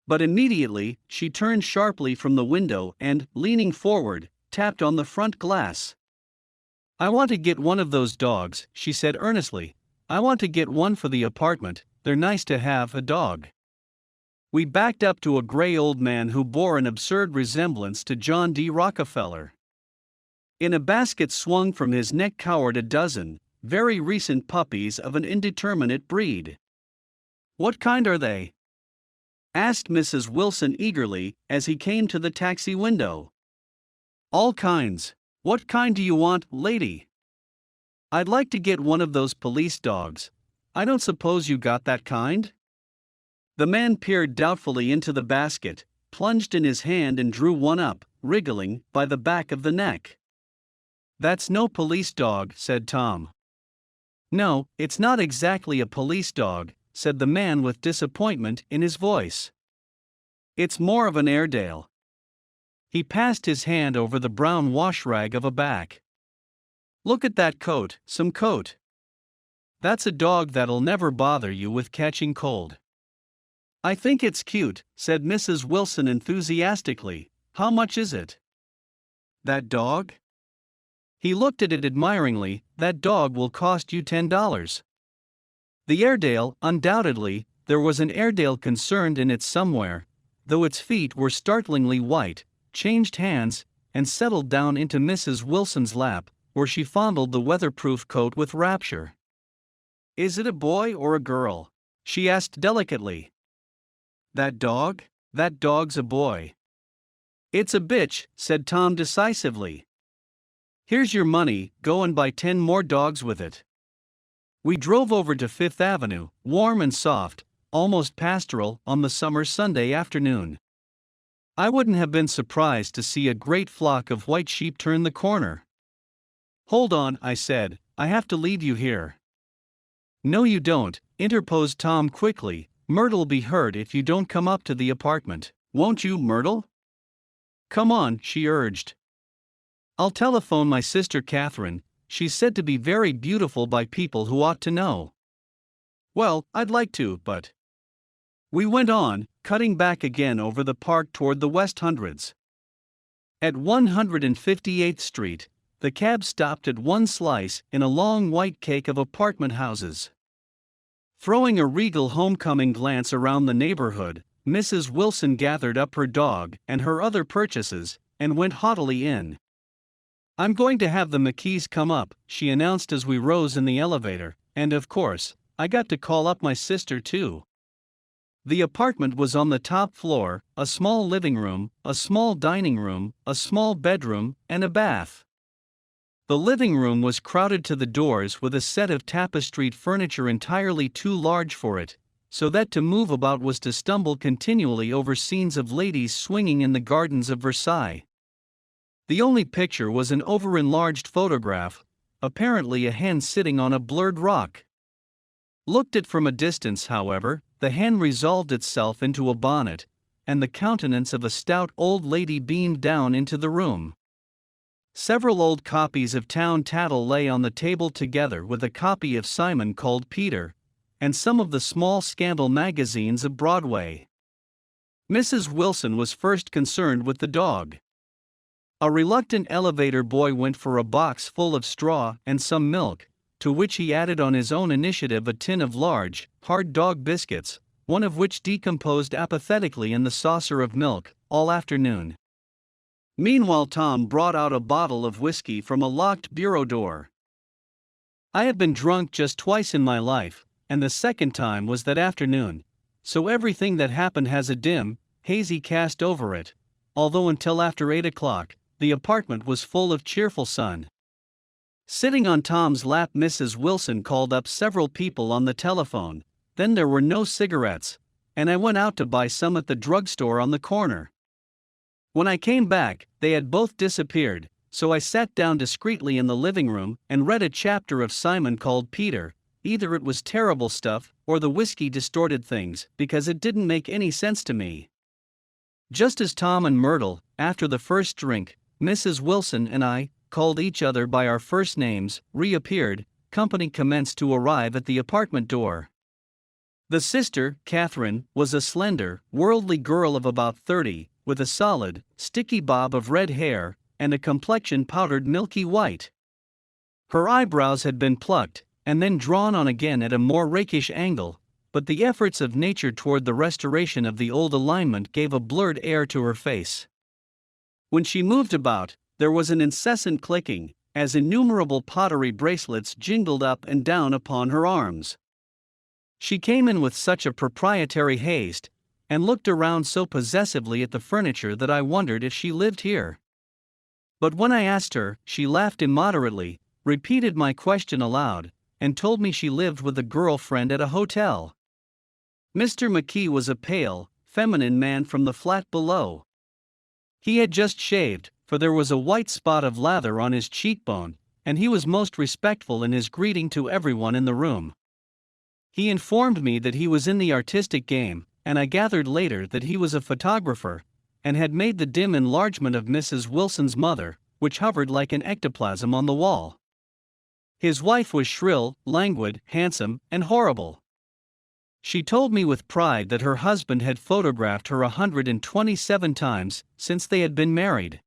But immediately, she turned sharply from the window and, leaning forward, tapped on the front glass. I want to get one of those dogs, she said earnestly. I want to get one for the apartment, they're nice to have a dog. We backed up to a gray old man who bore an absurd resemblance to John D. Rockefeller. In a basket swung from his neck cowered a dozen, very recent puppies of an indeterminate breed. What kind are they? Asked Mrs. Wilson eagerly as he came to the taxi window. All kinds. What kind do you want, lady? I'd like to get one of those police dogs. I don't suppose you got that kind? The man peered doubtfully into the basket, plunged in his hand and drew one up, wriggling, by the back of the neck. That's no police dog, said Tom. No, it's not exactly a police dog, said the man with disappointment in his voice. It's more of an Airedale. He passed his hand over the brown wash rag of a back. Look at that coat, some coat. That's a dog that'll never bother you with catching cold. I think it's cute, said Mrs. Wilson enthusiastically. How much is it? That dog? He looked at it admiringly. That dog will cost you $10. The Airedale, undoubtedly, there was an Airedale concerned in it somewhere, though its feet were startlingly white, changed hands, and settled down into Mrs. Wilson's lap, where she fondled the weatherproof coat with rapture. Is it a boy or a girl? She asked delicately. That dog? That dog's a boy. It's a bitch, said Tom decisively. Here's your money, go and buy 10 more dogs with it. We drove over to Fifth Avenue, warm and soft, almost pastoral, on the summer Sunday afternoon. I wouldn't have been surprised to see a great flock of white sheep turn the corner. Hold on, I said, I have to leave you here. No you don't, interposed Tom quickly. Myrtle'll be hurt if you don't come up to the apartment, won't you, Myrtle? Come on, she urged. I'll telephone my sister Catherine, she's said to be very beautiful by people who ought to know. Well, I'd like to, but... We went on, cutting back again over the park toward the West Hundreds. At 158th Street, the cab stopped at One Slice in a long white cake of apartment houses. Throwing a regal homecoming glance around the neighborhood, Mrs. Wilson gathered up her dog and her other purchases, and went haughtily in. I'm going to have the McKees come up, she announced as we rose in the elevator, and of course, I got to call up my sister too. The apartment was on the top floor, a small living room, a small dining room, a small bedroom, and a bath. The living room was crowded to the doors with a set of tapestried furniture entirely too large for it, so that to move about was to stumble continually over scenes of ladies swinging in the gardens of Versailles. The only picture was an over-enlarged photograph, apparently a hen sitting on a blurred rock. Looked at from a distance, however, the hen resolved itself into a bonnet, and the countenance of a stout old lady beamed down into the room. Several old copies of Town Tattle lay on the table together with a copy of Simon Called Peter, and some of the small scandal magazines of Broadway. Mrs. Wilson was first concerned with the dog. A reluctant elevator boy went for a box full of straw and some milk, to which he added on his own initiative a tin of large, hard dog biscuits, one of which decomposed apathetically in the saucer of milk, all afternoon. Meanwhile Tom brought out a bottle of whiskey from a locked bureau door. I had been drunk just twice in my life, and the second time was that afternoon, so everything that happened has a dim, hazy cast over it, although until after 8 o'clock, the apartment was full of cheerful sun. Sitting on Tom's lap, Mrs. Wilson called up several people on the telephone. Then there were no cigarettes, and I went out to buy some at the drugstore on the corner. When I came back, they had both disappeared, so I sat down discreetly in the living room and read a chapter of Simon Called Peter. Either it was terrible stuff, or the whiskey distorted things, because it didn't make any sense to me. Just as Tom and Myrtle, after the first drink, Mrs. Wilson and I, called each other by our first names, reappeared, company commenced to arrive at the apartment door. The sister, Catherine, was a slender, worldly girl of about 30, with a solid, sticky bob of red hair, and a complexion powdered milky white. Her eyebrows had been plucked, and then drawn on again at a more rakish angle, but the efforts of nature toward the restoration of the old alignment gave a blurred air to her face. When she moved about, there was an incessant clicking, as innumerable pottery bracelets jingled up and down upon her arms. She came in with such a proprietary haste, and looked around so possessively at the furniture that I wondered if she lived here. But when I asked her, she laughed immoderately, repeated my question aloud, and told me she lived with a girl-friend at a hotel. Mr. McKee was a pale, feminine man from the flat below. He had just shaved, for there was a white spot of lather on his cheekbone, and he was most respectful in his greeting to everyone in the room. He informed me that he was in the artistic game, and I gathered later that he was a photographer, and had made the dim enlargement of Mrs. Wilson's mother, which hovered like an ectoplasm on the wall. His wife was shrill, languid, handsome, and horrible. She told me with pride that her husband had photographed her 127 times since they had been married.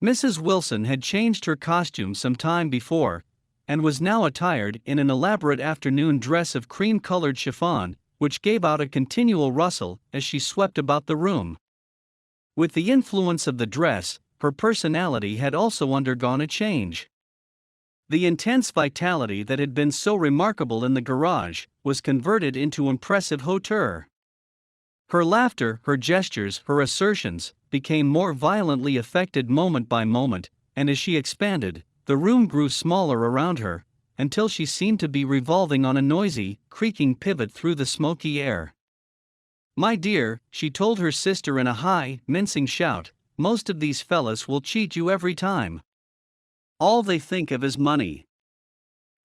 Mrs. Wilson had changed her costume some time before, and was now attired in an elaborate afternoon dress of cream-colored chiffon, which gave out a continual rustle as she swept about the room. With the influence of the dress, her personality had also undergone a change. The intense vitality that had been so remarkable in the garage was converted into impressive hauteur. Her laughter, her gestures, her assertions, became more violently affected moment by moment, and as she expanded, the room grew smaller around her, until she seemed to be revolving on a noisy, creaking pivot through the smoky air. "My dear," she told her sister in a high, mincing shout, "most of these fellas will cheat you every time. All they think of is money.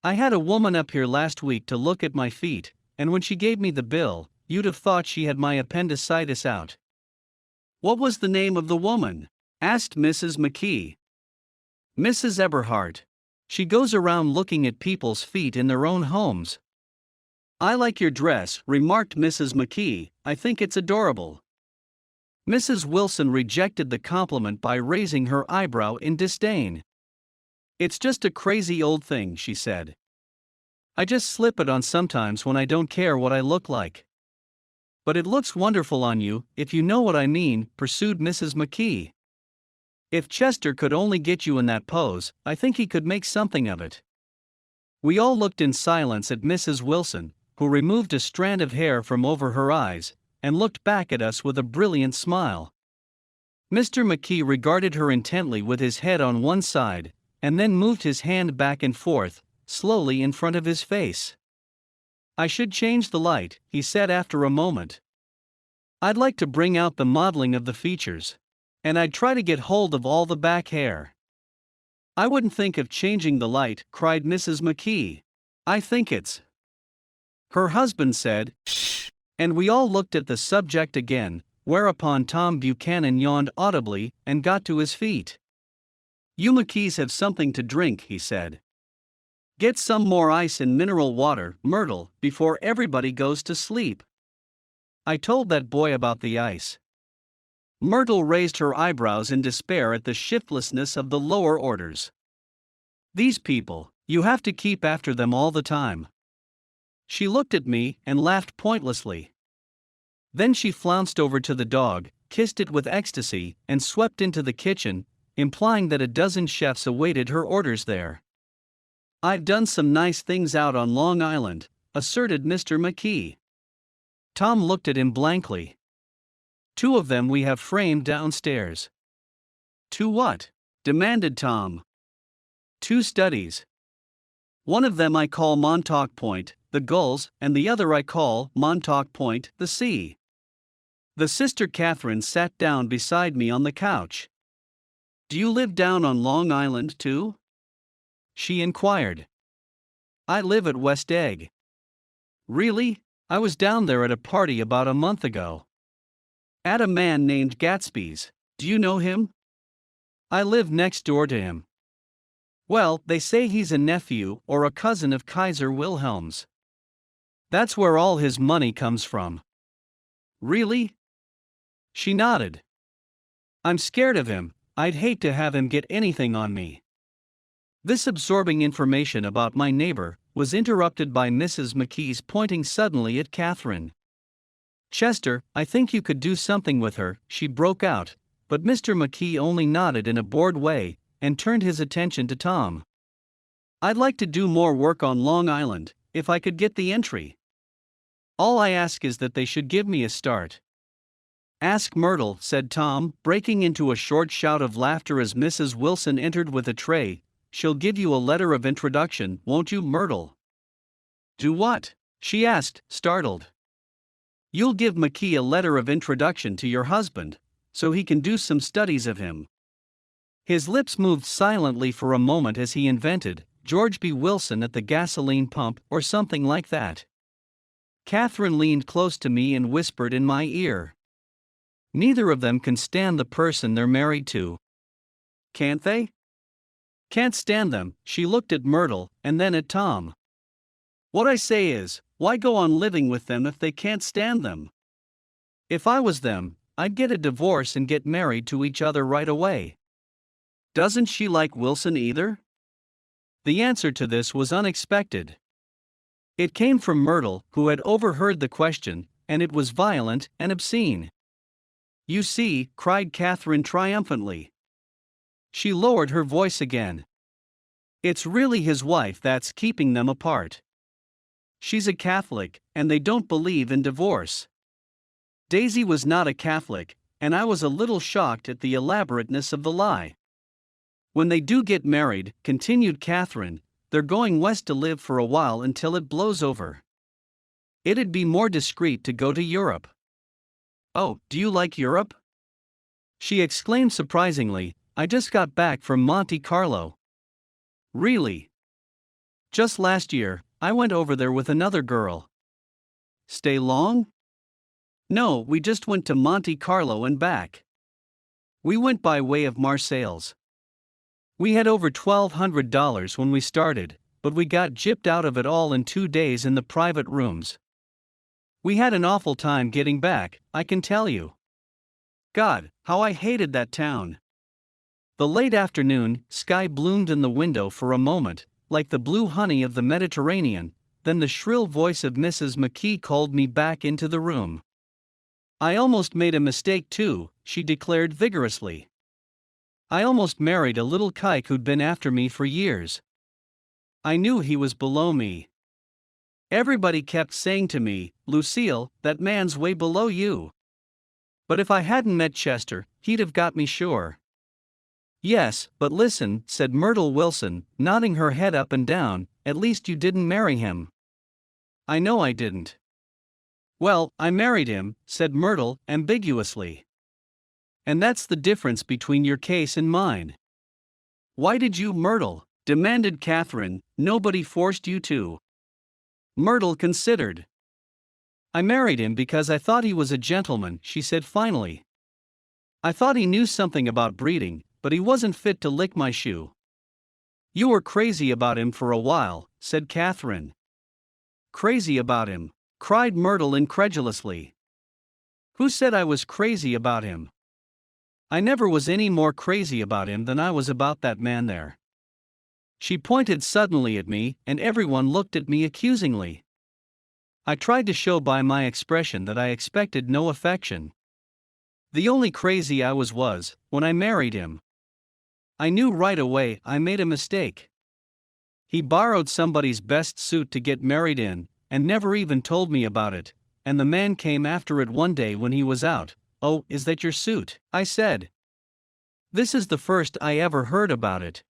I had a woman up here last week to look at my feet, and when she gave me the bill, you'd have thought she had my appendicitis out." "What was the name of the woman?" asked Mrs. McKee. "Mrs. Eberhardt. She goes around looking at people's feet in their own homes." "I like your dress," remarked Mrs. McKee, "I think it's adorable." Mrs. Wilson rejected the compliment by raising her eyebrow in disdain. "It's just a crazy old thing," she said. "I just slip it on sometimes when I don't care what I look like." "But it looks wonderful on you, if you know what I mean," pursued Mrs. McKee. "If Chester could only get you in that pose, I think he could make something of it." We all looked in silence at Mrs. Wilson, who removed a strand of hair from over her eyes, and looked back at us with a brilliant smile. Mr. McKee regarded her intently with his head on one side, and then moved his hand back and forth, slowly in front of his face. "I should change the light," he said after a moment. "I'd like to bring out the modeling of the features. And I'd try to get hold of all the back hair." "I wouldn't think of changing the light," cried Mrs. McKee. "I think it's—" Her husband said, "Shh," and we all looked at the subject again, whereupon Tom Buchanan yawned audibly and got to his feet. "You McKees have something to drink," he said. "Get some more ice and mineral water, Myrtle, before everybody goes to sleep." I told that boy about the ice. Myrtle raised her eyebrows in despair at the shiftlessness of the lower orders. "These people, you have to keep after them all the time." She looked at me and laughed pointlessly. Then she flounced over to the dog, kissed it with ecstasy, and swept into the kitchen, implying that a dozen chefs awaited her orders there. "I've done some nice things out on Long Island," asserted Mr. McKee. Tom looked at him blankly. "Two of them we have framed downstairs." "Two what?" demanded Tom. "Two studies. One of them I call Montauk Point, the gulls, and the other I call Montauk Point, the sea." The sister Catherine sat down beside me on the couch. "Do you live down on Long Island too?" she inquired. "I live at West Egg." "Really? I was down there at a party about a month ago. At a man named Gatsby's. Do you know him?" "I live next door to him." "Well, they say he's a nephew or a cousin of Kaiser Wilhelm's. That's where all his money comes from." "Really?" She nodded. "I'm scared of him. I'd hate to have him get anything on me." This absorbing information about my neighbor was interrupted by Mrs. McKee's pointing suddenly at Catherine. "Chester, I think you could do something with her," she broke out, but Mr. McKee only nodded in a bored way and turned his attention to Tom. "I'd like to do more work on Long Island, if I could get the entry. All I ask is that they should give me a start." "Ask Myrtle," said Tom, breaking into a short shout of laughter as Mrs. Wilson entered with a tray. "She'll give you a letter of introduction, won't you, Myrtle?" "Do what?" she asked, startled. "You'll give McKee a letter of introduction to your husband, so he can do some studies of him." His lips moved silently for a moment as he invented, "George B. Wilson at the gasoline pump," or something like that. Catherine leaned close to me and whispered in my ear. "Neither of them can stand the person they're married to." "Can't they?" "Can't stand them." She looked at Myrtle, and then at Tom. "What I say is, why go on living with them if they can't stand them? If I was them, I'd get a divorce and get married to each other right away." "Doesn't she like Wilson either?" The answer to this was unexpected. It came from Myrtle, who had overheard the question, and it was violent and obscene. "You see," cried Catherine triumphantly. She lowered her voice again. "It's really his wife that's keeping them apart. She's a Catholic, and they don't believe in divorce." Daisy was not a Catholic, and I was a little shocked at the elaborateness of the lie. "When they do get married," continued Catherine, "they're going west to live for a while until it blows over. It'd be more discreet to go to Europe." "Oh, do you like Europe?" she exclaimed surprisingly. "I just got back from Monte Carlo." "Really?" "Just last year, I went over there with another girl." "Stay long?" "No, we just went to Monte Carlo and back. We went by way of Marseilles. We had over $1,200 when we started, but we got gypped out of it all in 2 days in the private rooms. We had an awful time getting back, I can tell you. God, how I hated that town." The late afternoon sky bloomed in the window for a moment, like the blue honey of the Mediterranean, then the shrill voice of Mrs. McKee called me back into the room. "I almost made a mistake too," she declared vigorously. "I almost married a little kike who'd been after me for years. I knew he was below me. Everybody kept saying to me, 'Lucille, that man's way below you.' But if I hadn't met Chester, he'd have got me sure." "Yes, but listen," said Myrtle Wilson, nodding her head up and down, "at least you didn't marry him." "I know I didn't." "Well, I married him," said Myrtle, ambiguously. "And that's the difference between your case and mine." "Why did you, Myrtle?" demanded Catherine. "Nobody forced you to." Myrtle considered. "I married him because I thought he was a gentleman," she said finally. "I thought he knew something about breeding, but he wasn't fit to lick my shoe." "You were crazy about him for a while," said Catherine. "Crazy about him?" cried Myrtle incredulously. "Who said I was crazy about him? I never was any more crazy about him than I was about that man there." She pointed suddenly at me, and everyone looked at me accusingly. I tried to show by my expression that I expected no affection. The only crazy I was when I married him. I knew right away I made a mistake. He borrowed somebody's best suit to get married in, and never even told me about it, and the man came after it one day when he was out. "Oh, is that your suit?" I said. "This is the first I ever heard about it."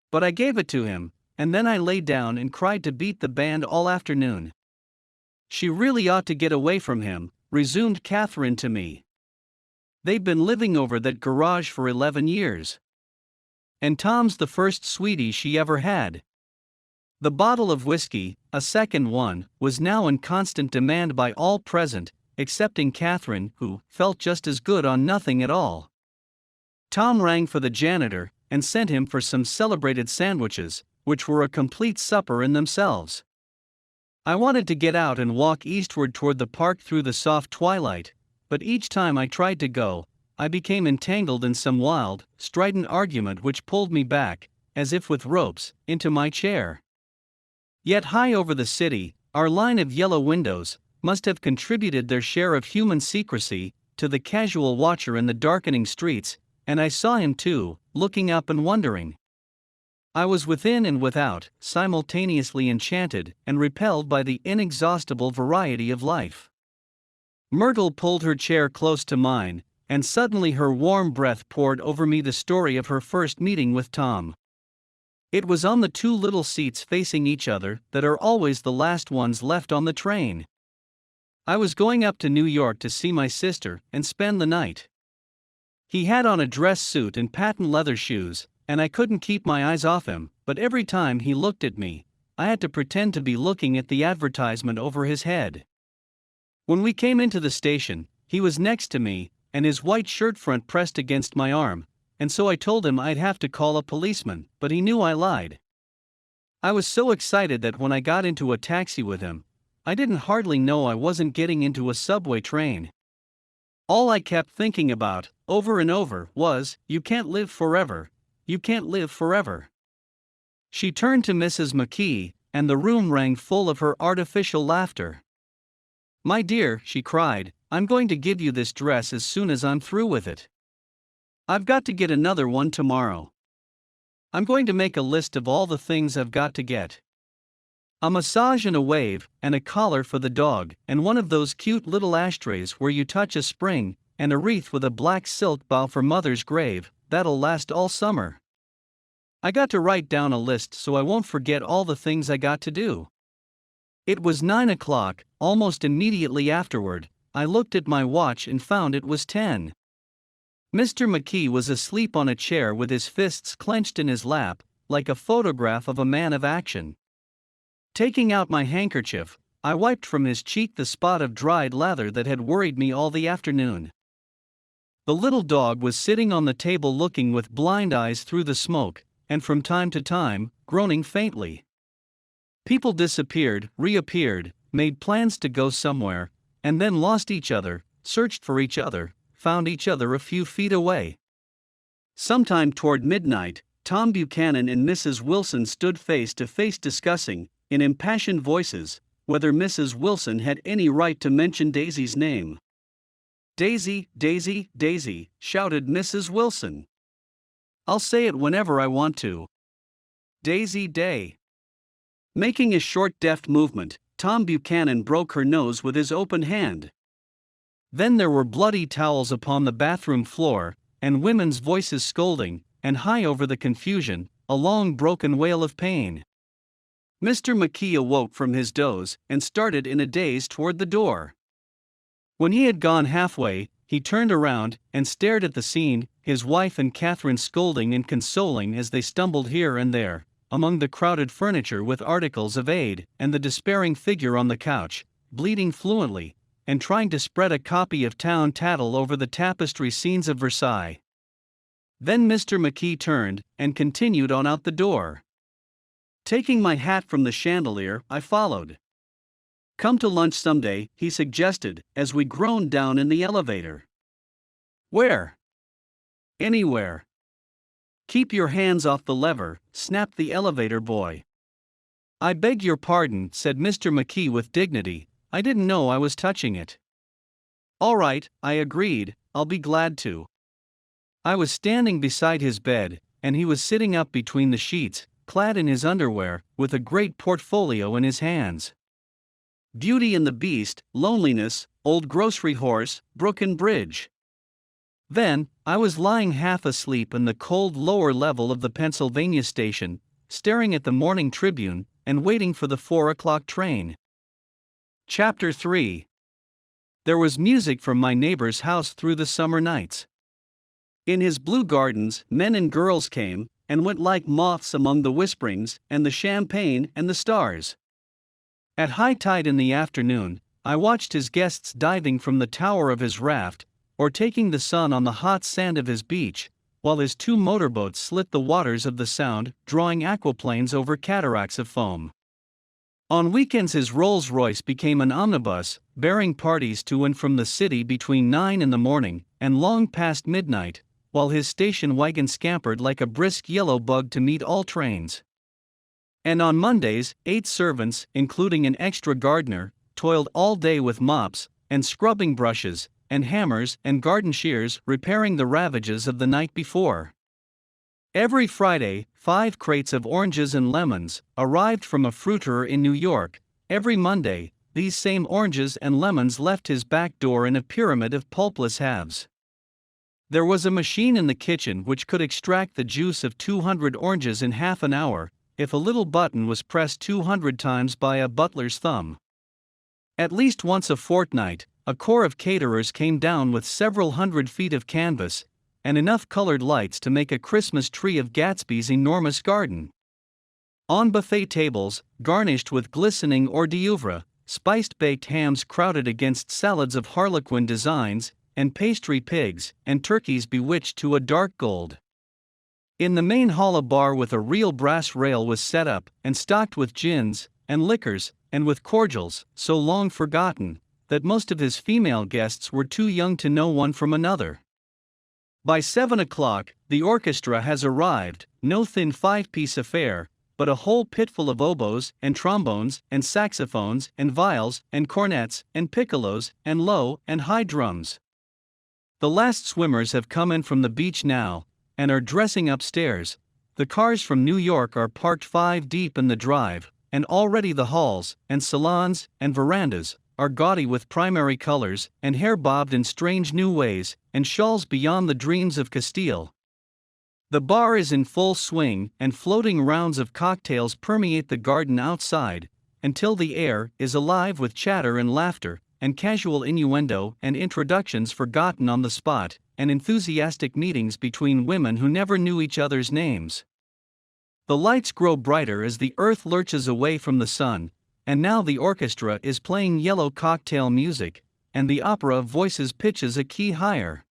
But I gave it to him, and then I lay down and cried to beat the band all afternoon. "She really ought to get away from him," resumed Catherine to me. "They've been living over that garage for 11 years. And Tom's the first sweetie she ever had." The bottle of whiskey, a second one, was now in constant demand by all present, excepting Catherine, who felt just as good on nothing at all. Tom rang for the janitor and sent him for some celebrated sandwiches, which were a complete supper in themselves. I wanted to get out and walk eastward toward the park through the soft twilight, but each time I tried to go, I became entangled in some wild, strident argument which pulled me back, as if with ropes, into my chair. Yet high over the city, our line of yellow windows must have contributed their share of human secrecy to the casual watcher in the darkening streets, and I saw him too, looking up and wondering. I was within and without, simultaneously enchanted and repelled by the inexhaustible variety of life. Myrtle pulled her chair close to mine, and suddenly her warm breath poured over me the story of her first meeting with Tom. It was on the two little seats facing each other that are always the last ones left on the train. I was going up to New York to see my sister and spend the night. He had on a dress suit and patent leather shoes, and I couldn't keep my eyes off him, but every time he looked at me, I had to pretend to be looking at the advertisement over his head. When we came into the station, he was next to me, and his white shirt front pressed against my arm, and so I told him I'd have to call a policeman, but he knew I lied. I was so excited that when I got into a taxi with him, I didn't hardly know I wasn't getting into a subway train. All I kept thinking about, over and over, was, "You can't live forever. You can't live forever." She turned to Mrs. McKee, and the room rang full of her artificial laughter. "My dear," she cried, "I'm going to give you this dress as soon as I'm through with it. I've got to get another one tomorrow. I'm going to make a list of all the things I've got to get. A massage and a wave, and a collar for the dog, and one of those cute little ashtrays where you touch a spring, and a wreath with a black silk bow for Mother's grave, that'll last all summer. I got to write down a list so I won't forget all the things I got to do." It was 9 o'clock. Almost immediately afterward, I looked at my watch and found it was 10. Mr. McKee was asleep on a chair with his fists clenched in his lap, like a photograph of a man of action. Taking out my handkerchief, I wiped from his cheek the spot of dried lather that had worried me all the afternoon. The little dog was sitting on the table looking with blind eyes through the smoke, and from time to time, groaning faintly. People disappeared, reappeared, made plans to go somewhere, and then lost each other, searched for each other, found each other a few feet away. Sometime toward midnight, Tom Buchanan and Mrs. Wilson stood face to face discussing, in impassioned voices, whether Mrs. Wilson had any right to mention Daisy's name. "Daisy, Daisy, Daisy," shouted Mrs. Wilson. "I'll say it whenever I want to. Daisy Day." Making a short deft movement, Tom Buchanan broke her nose with his open hand. Then there were bloody towels upon the bathroom floor, and women's voices scolding, and high over the confusion, a long broken wail of pain. Mr. McKee awoke from his doze and started in a daze toward the door. When he had gone halfway, he turned around and stared at the scene, his wife and Catherine scolding and consoling as they stumbled here and there, among the crowded furniture with articles of aid, and the despairing figure on the couch, bleating fluently, and trying to spread a copy of Town Tattle over the tapestry scenes of Versailles. Then Mr. McKee turned and continued on out the door. Taking my hat from the chandelier, I followed. "Come to lunch someday," he suggested, as we groaned down in the elevator. "Where?" "Anywhere." "Keep your hands off the lever," snapped the elevator boy. "I beg your pardon," said Mr. McKee with dignity, "I didn't know I was touching it." "All right," I agreed, "I'll be glad to." I was standing beside his bed, and he was sitting up between the sheets, clad in his underwear, with a great portfolio in his hands. Beauty and the Beast, Loneliness, Old Grocery Horse, Brook and Bridge. Then, I was lying half asleep in the cold lower level of the Pennsylvania station, staring at the Morning Tribune, and waiting for the 4 o'clock train. Chapter 3. There was music from my neighbor's house through the summer nights. In his blue gardens, men and girls came and went like moths among the whisperings and the champagne and the stars. At high tide in the afternoon, I watched his guests diving from the tower of his raft, or taking the sun on the hot sand of his beach, while his two motorboats slit the waters of the Sound, drawing aquaplanes over cataracts of foam. On weekends his Rolls-Royce became an omnibus, bearing parties to and from the city between 9 in the morning and long past midnight, while his station wagon scampered like a brisk yellow bug to meet all trains. And on Mondays, 8 servants, including an extra gardener, toiled all day with mops, and scrubbing brushes, and hammers and garden shears, repairing the ravages of the night before. Every Friday, 5 crates of oranges and lemons arrived from a fruiterer in New York. Every Monday, these same oranges and lemons left his back door in a pyramid of pulpless halves. There was a machine in the kitchen which could extract the juice of 200 oranges in half an hour, if a little button was pressed 200 times by a butler's thumb. At least once a fortnight, a corps of caterers came down with several hundred feet of canvas, and enough colored lights to make a Christmas tree of Gatsby's enormous garden. On buffet tables, garnished with glistening hors d'oeuvre, spiced baked hams crowded against salads of harlequin designs, and pastry pigs, and turkeys bewitched to a dark gold. In the main hall a bar with a real brass rail was set up, and stocked with gins, and liquors, and with cordials, so long forgotten, that most of his female guests were too young to know one from another. By 7 o'clock, the orchestra has arrived, no thin 5-piece affair, but a whole pitful of oboes, and trombones, and saxophones, and viols, and cornets, and piccolos, and low and high drums. The last swimmers have come in from the beach now, and are dressing upstairs. The cars from New York are parked 5 deep in the drive, and already the halls, and salons, and verandas are gaudy with primary colors, and hair bobbed in strange new ways, and shawls beyond the dreams of Castile. The bar is in full swing, and floating rounds of cocktails permeate the garden outside, until the air is alive with chatter and laughter, and casual innuendo and introductions forgotten on the spot, and enthusiastic meetings between women who never knew each other's names. The lights grow brighter as the earth lurches away from the sun, and now the orchestra is playing yellow cocktail music, and the opera of voices pitches a key higher.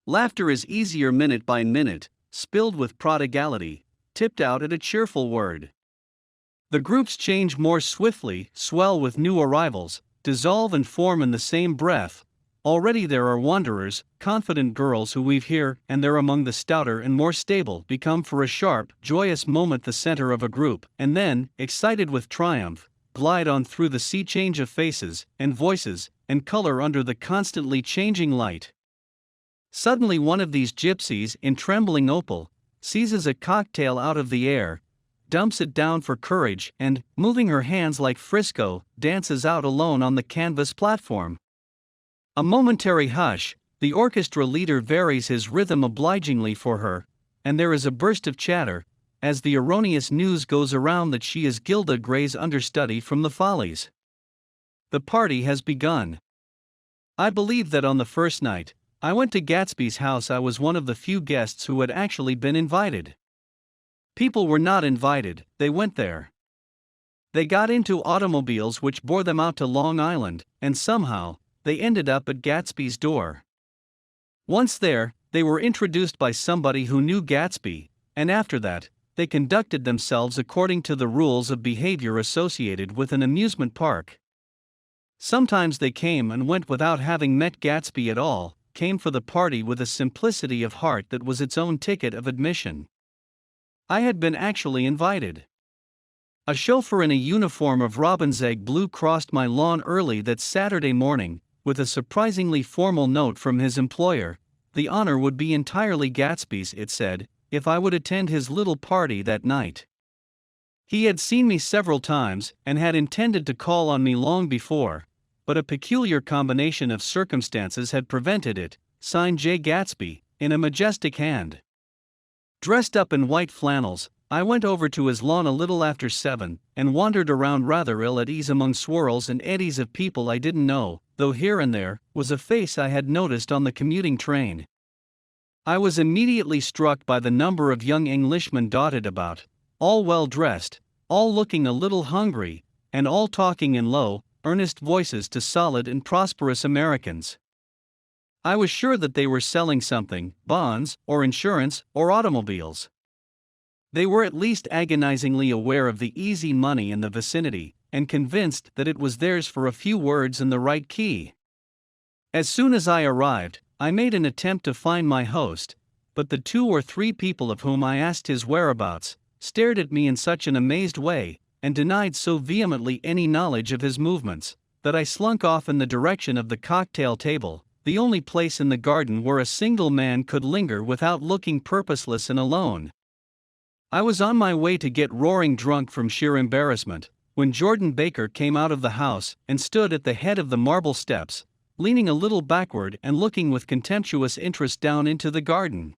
Laughter is easier minute by minute, spilled with prodigality, tipped out at a cheerful word. The groups change more swiftly, swell with new arrivals, dissolve and form in the same breath. Already there are wanderers, confident girls who weave here and there among the stouter and more stable, become for a sharp, joyous moment the center of a group, and then, excited with triumph, glide on through the sea change of faces, and voices, and color under the constantly changing light. Suddenly one of these gypsies in trembling opal seizes a cocktail out of the air, dumps it down for courage, and, moving her hands like Frisco, dances out alone on the canvas platform. A momentary hush, the orchestra leader varies his rhythm obligingly for her, and there is a burst of chatter, as the erroneous news goes around that she is Gilda Gray's understudy from the Follies. The party has begun. I believe that on the first night I went to Gatsby's house I was one of the few guests who had actually been invited. People were not invited, they went there. They got into automobiles which bore them out to Long Island, and somehow, they ended up at Gatsby's door. Once there, they were introduced by somebody who knew Gatsby, and after that, they conducted themselves according to the rules of behavior associated with an amusement park. Sometimes they came and went without having met Gatsby at all, came for the party with a simplicity of heart that was its own ticket of admission. I had been actually invited. A chauffeur in a uniform of robin's egg blue crossed my lawn early that Saturday morning, with a surprisingly formal note from his employer. The honor would be entirely Gatsby's, it said, if I would attend his little party that night. He had seen me several times and had intended to call on me long before, but a peculiar combination of circumstances had prevented it. Signed J. Gatsby, in a majestic hand. Dressed up in white flannels, I went over to his lawn a little after 7, and wandered around rather ill at ease among swirls and eddies of people I didn't know, though here and there was a face I had noticed on the commuting train. I was immediately struck by the number of young Englishmen dotted about, all well dressed, all looking a little hungry, and all talking in low, earnest voices to solid and prosperous Americans. I was sure that they were selling something, bonds, or insurance, or automobiles. They were at least agonizingly aware of the easy money in the vicinity, and convinced that it was theirs for a few words in the right key. As soon as I arrived, I made an attempt to find my host, but the 2 or 3 people of whom I asked his whereabouts stared at me in such an amazed way, and denied so vehemently any knowledge of his movements, that I slunk off in the direction of the cocktail table, the only place in the garden where a single man could linger without looking purposeless and alone. I was on my way to get roaring drunk from sheer embarrassment, when Jordan Baker came out of the house and stood at the head of the marble steps, leaning a little backward and looking with contemptuous interest down into the garden.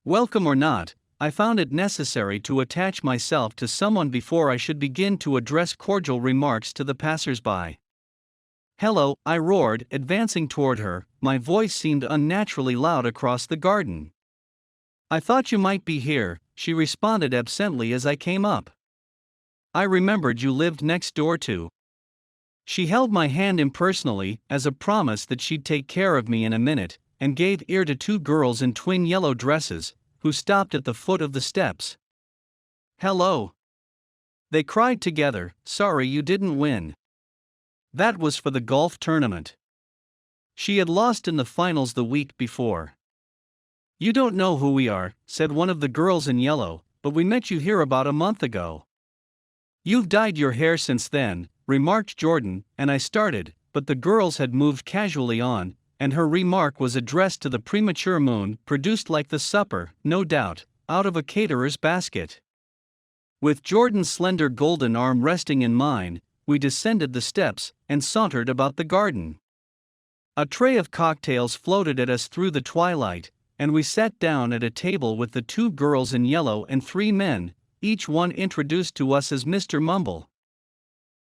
Welcome or not, I found it necessary to attach myself to someone before I should begin to address cordial remarks to the passers-by. "Hello," I roared, advancing toward her. My voice seemed unnaturally loud across the garden. "I thought you might be here," she responded absently as I came up. "I remembered you lived next door too." She held my hand impersonally, as a promise that she'd take care of me in a minute, and gave ear to 2 girls in twin yellow dresses, who stopped at the foot of the steps. "Hello," they cried together. "Sorry you didn't win." That was for the golf tournament. She had lost in the finals the week before. "You don't know who we are," said one of the girls in yellow, "but we met you here about a month ago." "You've dyed your hair since then," remarked Jordan, and I started, but the girls had moved casually on, and her remark was addressed to the premature moon, produced like the supper, no doubt, out of a caterer's basket. With Jordan's slender golden arm resting in mine, we descended the steps and sauntered about the garden. A tray of cocktails floated at us through the twilight, and we sat down at a table with the 2 girls in yellow and 3 men, each one introduced to us as Mr. Mumble.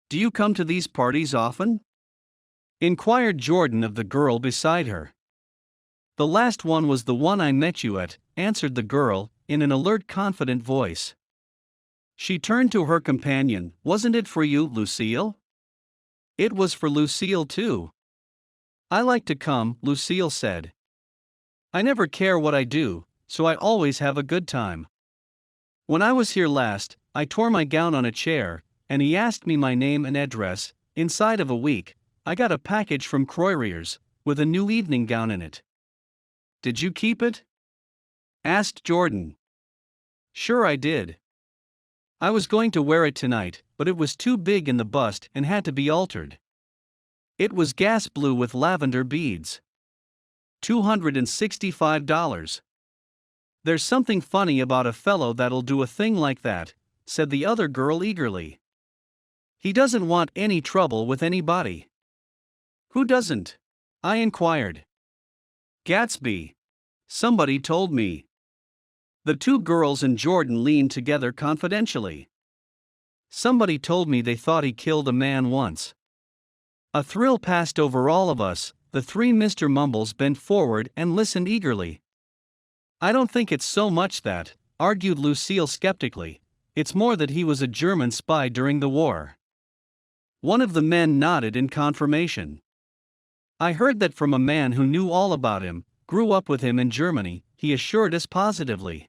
"Do you come to these parties often?" inquired Jordan of the girl beside her. "The last one was the one I met you at," answered the girl, in an alert, confident voice. She turned to her companion. "Wasn't it for you, Lucille?" "It was for Lucille too." "I like to come," Lucille said. "I never care what I do, so I always have a good time. When I was here last, I tore my gown on a chair, and he asked me my name and address. Inside of a week, I got a package from Croyrier's, with a new evening gown in it." "Did you keep it?" asked Jordan. "Sure I did. I was going to wear it tonight, but it was too big in the bust and had to be altered. It was gas blue with lavender beads. $265. "There's something funny about a fellow that'll do a thing like that," said the other girl eagerly. "He doesn't want any trouble with anybody." "Who doesn't?" I inquired. "Gatsby. Somebody told me." The 2 girls and Jordan leaned together confidentially. "Somebody told me they thought he killed a man once." A thrill passed over all of us. The 3 Mr. Mumbles bent forward and listened eagerly. "I don't think it's so much that," argued Lucille skeptically. "It's more that he was a German spy during the war." One of the men nodded in confirmation. "I heard that from a man who knew all about him, grew up with him in Germany," he assured us positively.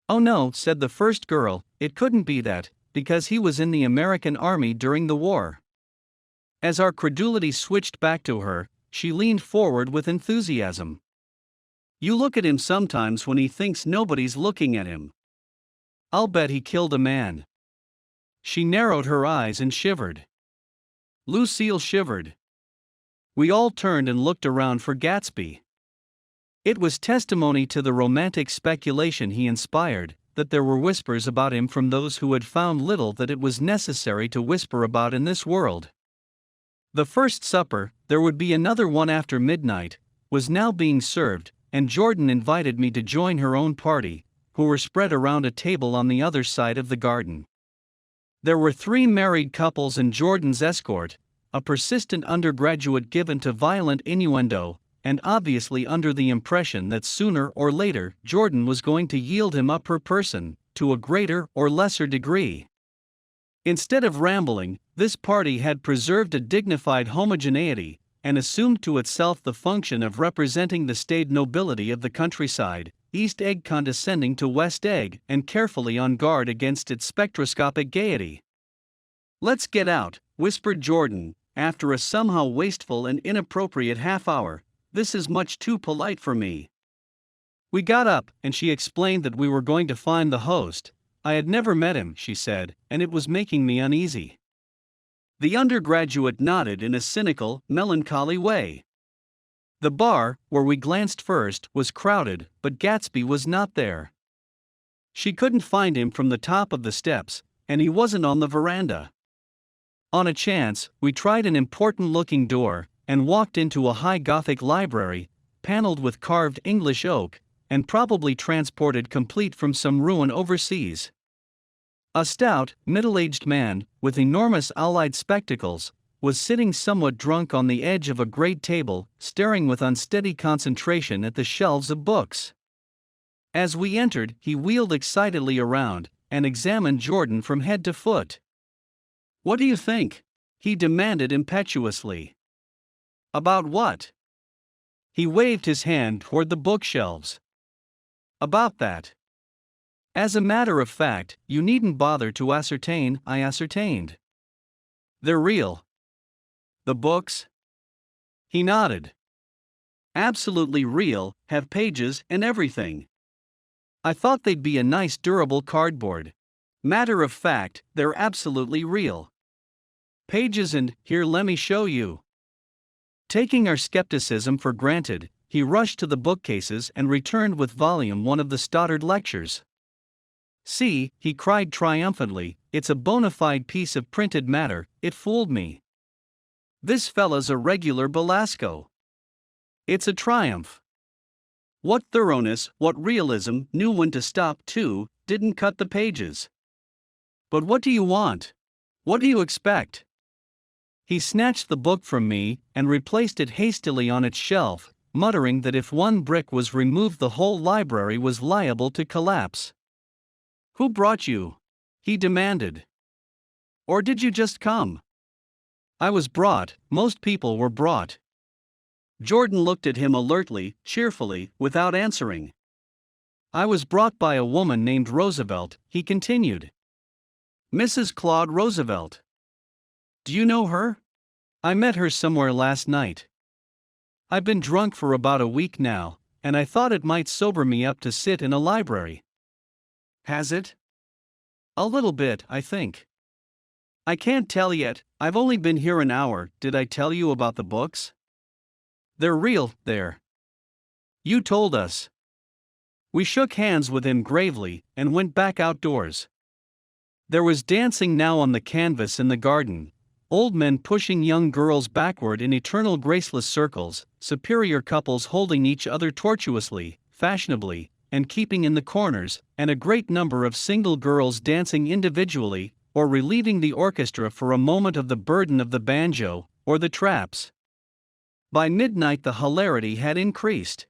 "Oh no," said the first girl, "it couldn't be that, because he was in the American Army during the war." As our credulity switched back to her, she leaned forward with enthusiasm. "You look at him sometimes when he thinks nobody's looking at him. I'll bet he killed a man." She narrowed her eyes and shivered. Lucille shivered. We all turned and looked around for Gatsby. It was testimony to the romantic speculation he inspired, that there were whispers about him from those who had found little that it was necessary to whisper about in this world. The first supper, there would be another one after midnight, was now being served, and Jordan invited me to join her own party, who were spread around a table on the other side of the garden. There were 3 married couples and Jordan's escort, a persistent undergraduate given to violent innuendo, and obviously under the impression that sooner or later Jordan was going to yield him up her person, to a greater or lesser degree. Instead of rambling, this party had preserved a dignified homogeneity, and assumed to itself the function of representing the staid nobility of the countryside, East Egg condescending to West Egg and carefully on guard against its spectroscopic gaiety. "Let's get out," whispered Jordan, after a somehow wasteful and inappropriate half-hour. "This is much too polite for me." We got up, and she explained that we were going to find the host. I had never met him, she said, and it was making me uneasy. The undergraduate nodded in a cynical, melancholy way. The bar, where we glanced first, was crowded, but Gatsby was not there. She couldn't find him from the top of the steps, and he wasn't on the veranda. On a chance, we tried an important-looking door, and walked into a high Gothic library, paneled with carved English oak, and probably transported complete from some ruin overseas. A stout, middle-aged man, with enormous owl-eyed spectacles, was sitting somewhat drunk on the edge of a great table, staring with unsteady concentration at the shelves of books. As we entered, he wheeled excitedly around, and examined Jordan from head to foot. "What do you think?" he demanded impetuously. "About what?" He waved his hand toward the bookshelves. "About that." "As a matter of fact, you needn't bother to ascertain," I ascertained. "They're real." "The books?" He nodded. "Absolutely real, have pages and everything. I thought they'd be a nice durable cardboard. Matter of fact, they're absolutely real. Pages and, here lemme show you." Taking our skepticism for granted, he rushed to the bookcases and returned with volume 1 of the Stoddard Lectures. "See," he cried triumphantly, "it's a bona fide piece of printed matter, it fooled me. This fella's a regular Belasco. It's a triumph. What thoroughness, what realism, knew when to stop too, didn't cut the pages. But what do you want? What do you expect?" He snatched the book from me, and replaced it hastily on its shelf, muttering that if one brick was removed the whole library was liable to collapse. "Who brought you?" he demanded. "Or did you just come?" "I was brought, most people were brought." Jordan looked at him alertly, cheerfully, without answering. "I was brought by a woman named Roosevelt," he continued. "Mrs. Claude Roosevelt. Do you know her? I met her somewhere last night. I've been drunk for about a week now, and I thought it might sober me up to sit in a library." "Has it?" "A little bit, I think. I can't tell yet, I've only been here an hour. Did I tell you about the books?" "They're real, there. You told us." We shook hands with him gravely, and went back outdoors. There was dancing now on the canvas in the garden, old men pushing young girls backward in eternal graceless circles, superior couples holding each other tortuously, fashionably, and keeping in the corners, and a great number of single girls dancing individually, or relieving the orchestra for a moment of the burden of the banjo, or the traps. By midnight the hilarity had increased.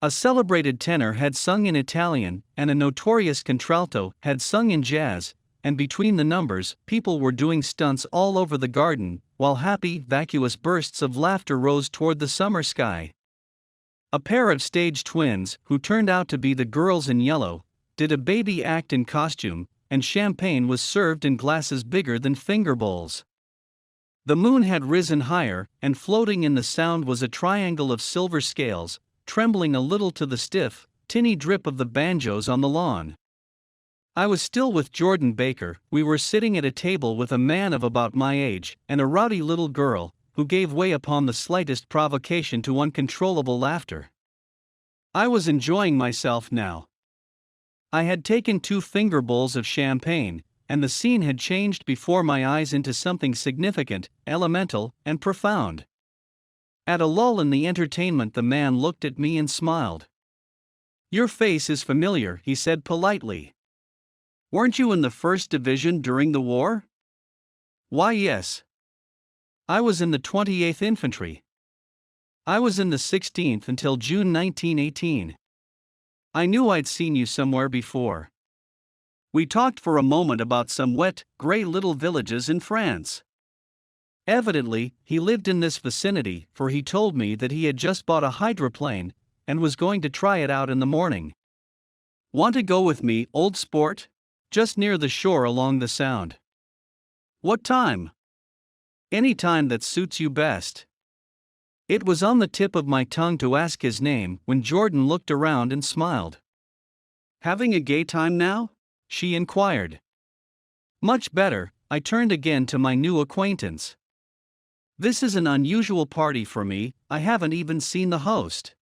A celebrated tenor had sung in Italian, and a notorious contralto had sung in jazz, and between the numbers, people were doing stunts all over the garden, while happy, vacuous bursts of laughter rose toward the summer sky. A pair of stage twins, who turned out to be the girls in yellow, did a baby act in costume, and champagne was served in glasses bigger than finger bowls. The moon had risen higher, and floating in the sound was a triangle of silver scales, trembling a little to the stiff, tinny drip of the banjos on the lawn. I was still with Jordan Baker. We were sitting at a table with a man of about my age, and a rowdy little girl, who gave way upon the slightest provocation to uncontrollable laughter. I was enjoying myself now. I had taken 2 finger bowls of champagne, and the scene had changed before my eyes into something significant, elemental, and profound. At a lull in the entertainment the man looked at me and smiled. "Your face is familiar," he said politely. "Weren't you in the 1st Division during the war?" "Why, yes. I was in the 28th Infantry. I was in the 16th until June 1918. I knew I'd seen you somewhere before." We talked for a moment about some wet, grey little villages in France. Evidently, he lived in this vicinity, for he told me that he had just bought a hydroplane, and was going to try it out in the morning. "Want to go with me, old sport? Just near the shore along the Sound." "What time?" "Any time that suits you best." It was on the tip of my tongue to ask his name when Jordan looked around and smiled. "Having a gay time now?" she inquired. Much better, I turned again to my new acquaintance. "This is an unusual party for me, I haven't even seen the host."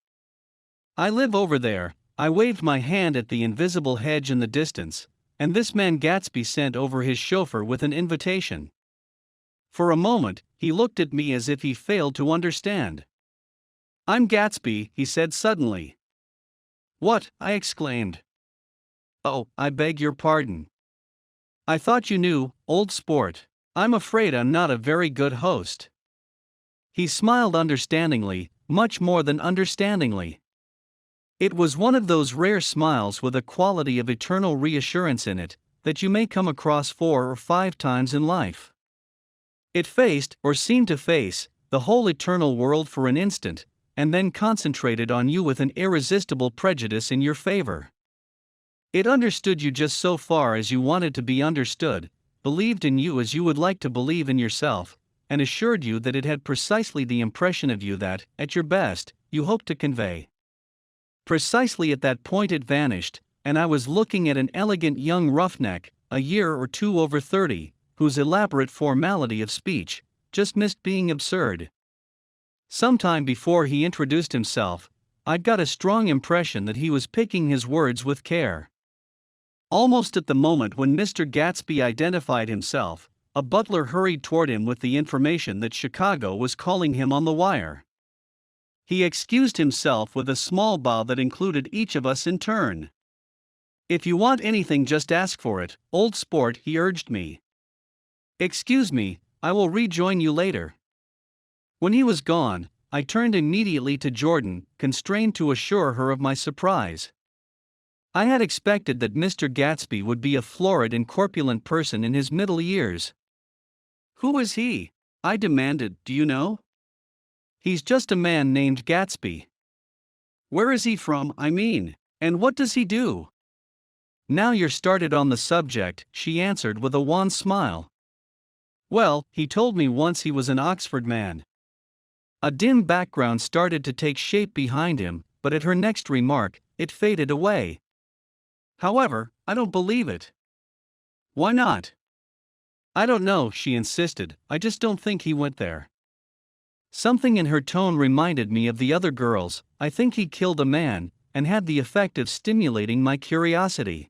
"I live over there," I waved my hand at the invisible hedge in the distance, "and this man Gatsby sent over his chauffeur with an invitation." For a moment, he looked at me as if he failed to understand. "I'm Gatsby," he said suddenly. "What?" I exclaimed. "Oh, I beg your pardon. I thought you knew, old sport. I'm afraid I'm not a very good host." He smiled understandingly, much more than understandingly. It was one of those rare smiles with a quality of eternal reassurance in it, that you may come across 4 or 5 times in life. It faced, or seemed to face, the whole eternal world for an instant, and then concentrated on you with an irresistible prejudice in your favor. It understood you just so far as you wanted to be understood, believed in you as you would like to believe in yourself, and assured you that it had precisely the impression of you that, at your best, you hoped to convey. Precisely at that point it vanished, and I was looking at an elegant young roughneck, a year or 2 over 30, whose elaborate formality of speech just missed being absurd. Sometime before he introduced himself, I'd got a strong impression that he was picking his words with care. Almost at the moment when Mr. Gatsby identified himself, a butler hurried toward him with the information that Chicago was calling him on the wire. He excused himself with a small bow that included each of us in turn. "If you want anything, just ask for it, old sport," he urged me. "Excuse me, I will rejoin you later." When he was gone, I turned immediately to Jordan, constrained to assure her of my surprise. I had expected that Mr. Gatsby would be a florid and corpulent person in his middle years. "Who is he?" I demanded, "do you know?" "He's just a man named Gatsby." "Where is he from, I mean, and what does he do?" "Now you're started on the subject," she answered with a wan smile. "Well, he told me once he was an Oxford man." A dim background started to take shape behind him, but at her next remark, it faded away. "However, I don't believe it." "Why not?" "I don't know," she insisted, "I just don't think he went there." Something in her tone reminded me of the other girls. I think he killed a man, and had the effect of stimulating my curiosity.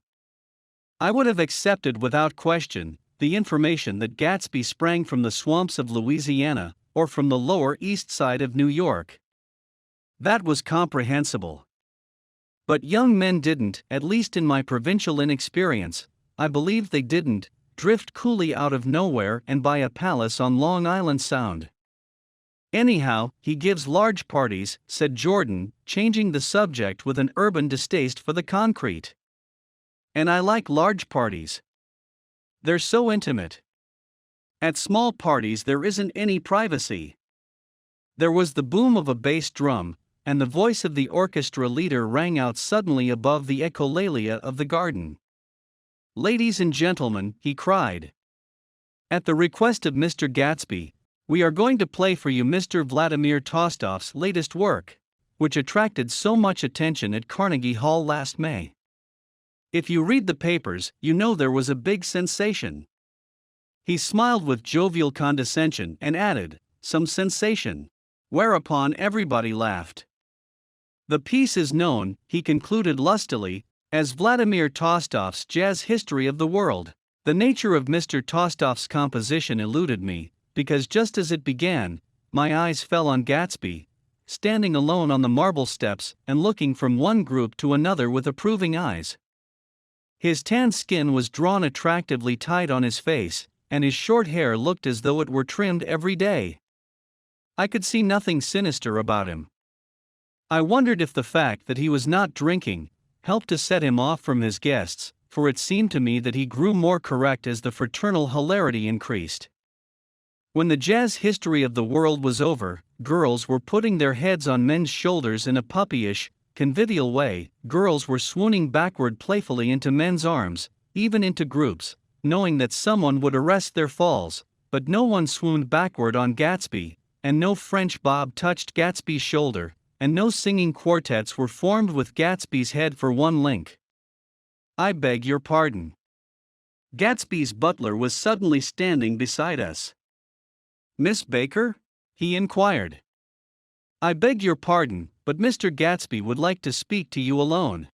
I would have accepted without question the information that Gatsby sprang from the swamps of Louisiana, or from the Lower East Side of New York. That was comprehensible. But young men didn't, at least in my provincial inexperience, I believed they didn't, drift coolly out of nowhere and buy a palace on Long Island Sound. "Anyhow, he gives large parties," said Jordan, changing the subject with an urban distaste for the concrete. "And I like large parties. They're so intimate. At small parties there isn't any privacy." There was the boom of a bass drum, and the voice of the orchestra leader rang out suddenly above the echolalia of the garden. "Ladies and gentlemen," he cried, "at the request of Mr. Gatsby, we are going to play for you Mr. Vladimir Tostof's latest work, which attracted so much attention at Carnegie Hall last May. If you read the papers, you know there was a big sensation." He smiled with jovial condescension and added, "Some sensation." Whereupon everybody laughed. "The piece is known," he concluded lustily, "as Vladimir Tostof's Jazz History of the World." The nature of Mr. Tostof's composition eluded me, because just as it began, my eyes fell on Gatsby, standing alone on the marble steps and looking from one group to another with approving eyes. His tan skin was drawn attractively tight on his face, and his short hair looked as though it were trimmed every day. I could see nothing sinister about him. I wondered if the fact that he was not drinking helped to set him off from his guests, for it seemed to me that he grew more correct as the fraternal hilarity increased. When the Jazz History of the World was over, girls were putting their heads on men's shoulders in a puppyish, convivial way. Girls were swooning backward playfully into men's arms, even into groups, knowing that someone would arrest their falls, but no one swooned backward on Gatsby, and no French bob touched Gatsby's shoulder, and no singing quartets were formed with Gatsby's head for one link. "I beg your pardon." Gatsby's butler was suddenly standing beside us. "Miss Baker?" he inquired. "I beg your pardon, but Mr. Gatsby would like to speak to you alone."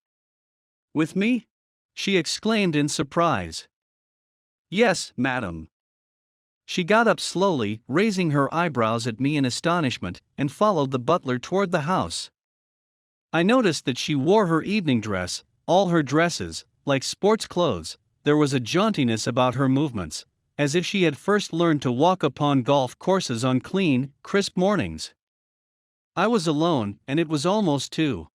"With me?" she exclaimed in surprise. "Yes, madam." She got up slowly, raising her eyebrows at me in astonishment, and followed the butler toward the house. I noticed that she wore her evening dress, all her dresses, like sports clothes. There was a jauntiness about her movements, as if she had first learned to walk upon golf courses on clean, crisp mornings. I was alone, and it was almost 2.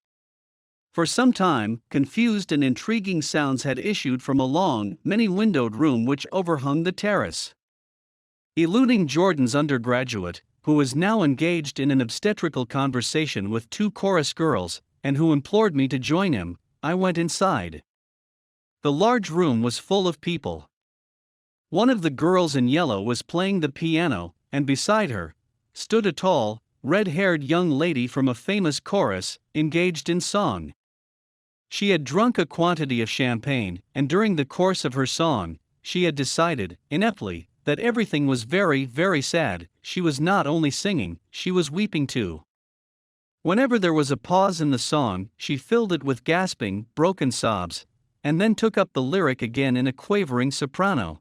For some time, confused and intriguing sounds had issued from a long, many-windowed room which overhung the terrace. Eluding Jordan's undergraduate, who was now engaged in an obstetrical conversation with 2 chorus girls, and who implored me to join him, I went inside. The large room was full of people. One of the girls in yellow was playing the piano, and beside her stood a tall, red-haired young lady from a famous chorus, engaged in song. She had drunk a quantity of champagne, and during the course of her song, she had decided, ineptly, that everything was very, very sad. She was not only singing, she was weeping too. Whenever there was a pause in the song, she filled it with gasping, broken sobs, and then took up the lyric again in a quavering soprano.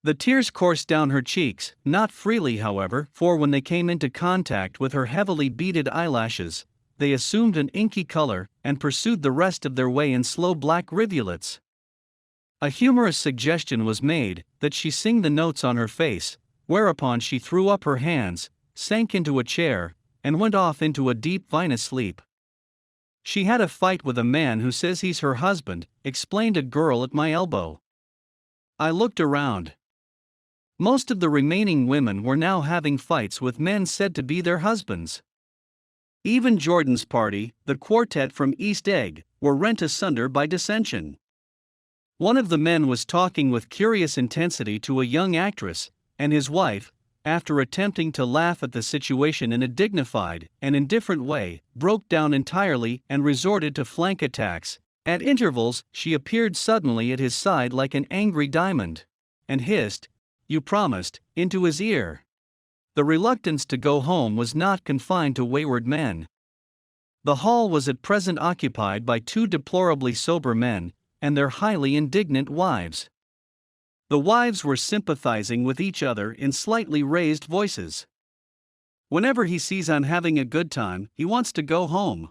The tears coursed down her cheeks, not freely however, for when they came into contact with her heavily beaded eyelashes, they assumed an inky color, and pursued the rest of their way in slow black rivulets. A humorous suggestion was made that she sing the notes on her face, whereupon she threw up her hands, sank into a chair, and went off into a deep vinous sleep. "She had a fight with a man who says he's her husband," explained a girl at my elbow. I looked around. Most of the remaining women were now having fights with men said to be their husbands. Even Jordan's party, the quartet from East Egg, were rent asunder by dissension. One of the men was talking with curious intensity to a young actress, and his wife, after attempting to laugh at the situation in a dignified and indifferent way, broke down entirely and resorted to flank attacks. At intervals, she appeared suddenly at his side like an angry diamond, and hissed, "You promised," into his ear. The reluctance to go home was not confined to wayward men. The hall was at present occupied by 2 deplorably sober men, and their highly indignant wives. The wives were sympathizing with each other in slightly raised voices. "Whenever he sees I'm having a good time, he wants to go home.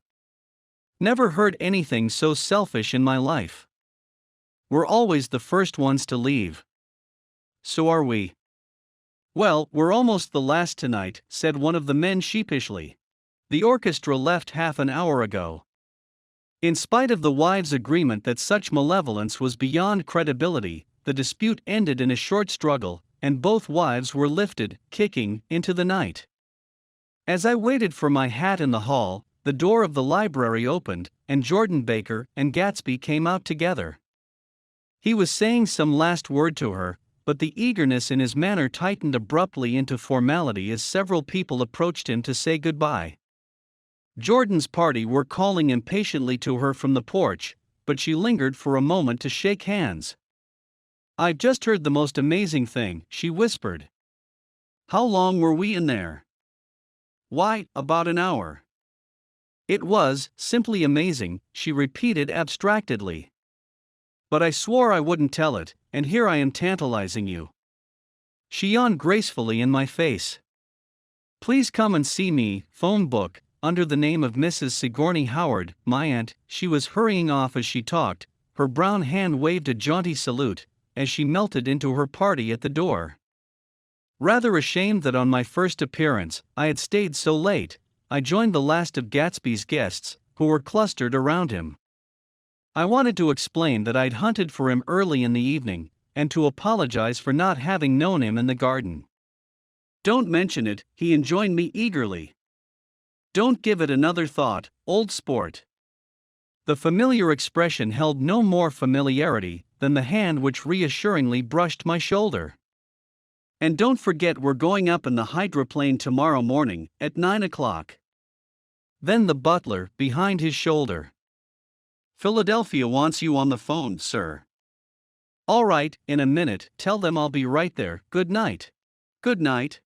Never heard anything so selfish in my life. We're always the first ones to leave." "So are we." "Well, we're almost the last tonight," said one of the men sheepishly. "The orchestra left half an hour ago." In spite of the wives' agreement that such malevolence was beyond credibility, the dispute ended in a short struggle, and both wives were lifted, kicking, into the night. As I waited for my hat in the hall, the door of the library opened, and Jordan Baker and Gatsby came out together. He was saying some last word to her, but the eagerness in his manner tightened abruptly into formality as several people approached him to say goodbye. Jordan's party were calling impatiently to her from the porch, but she lingered for a moment to shake hands. "I've just heard the most amazing thing," she whispered. "How long were we in there?" "Why, about an hour." "It was simply amazing," she repeated abstractedly. "But I swore I wouldn't tell it, and here I am tantalizing you." She yawned gracefully in my face. "Please come and see me, phone book, under the name of Mrs. Sigourney Howard, my aunt." She was hurrying off as she talked, her brown hand waved a jaunty salute, as she melted into her party at the door. Rather ashamed that on my first appearance, I had stayed so late, I joined the last of Gatsby's guests, who were clustered around him. I wanted to explain that I'd hunted for him early in the evening, and to apologize for not having known him in the garden. "Don't mention it," he enjoined me eagerly. "Don't give it another thought, old sport." The familiar expression held no more familiarity than the hand which reassuringly brushed my shoulder. And don't forget we're going up in the hydroplane tomorrow morning, at 9 o'clock. Then the butler, behind his shoulder. Philadelphia wants you on the phone, sir. All right, in a minute, tell them I'll be right there, good night. Good night.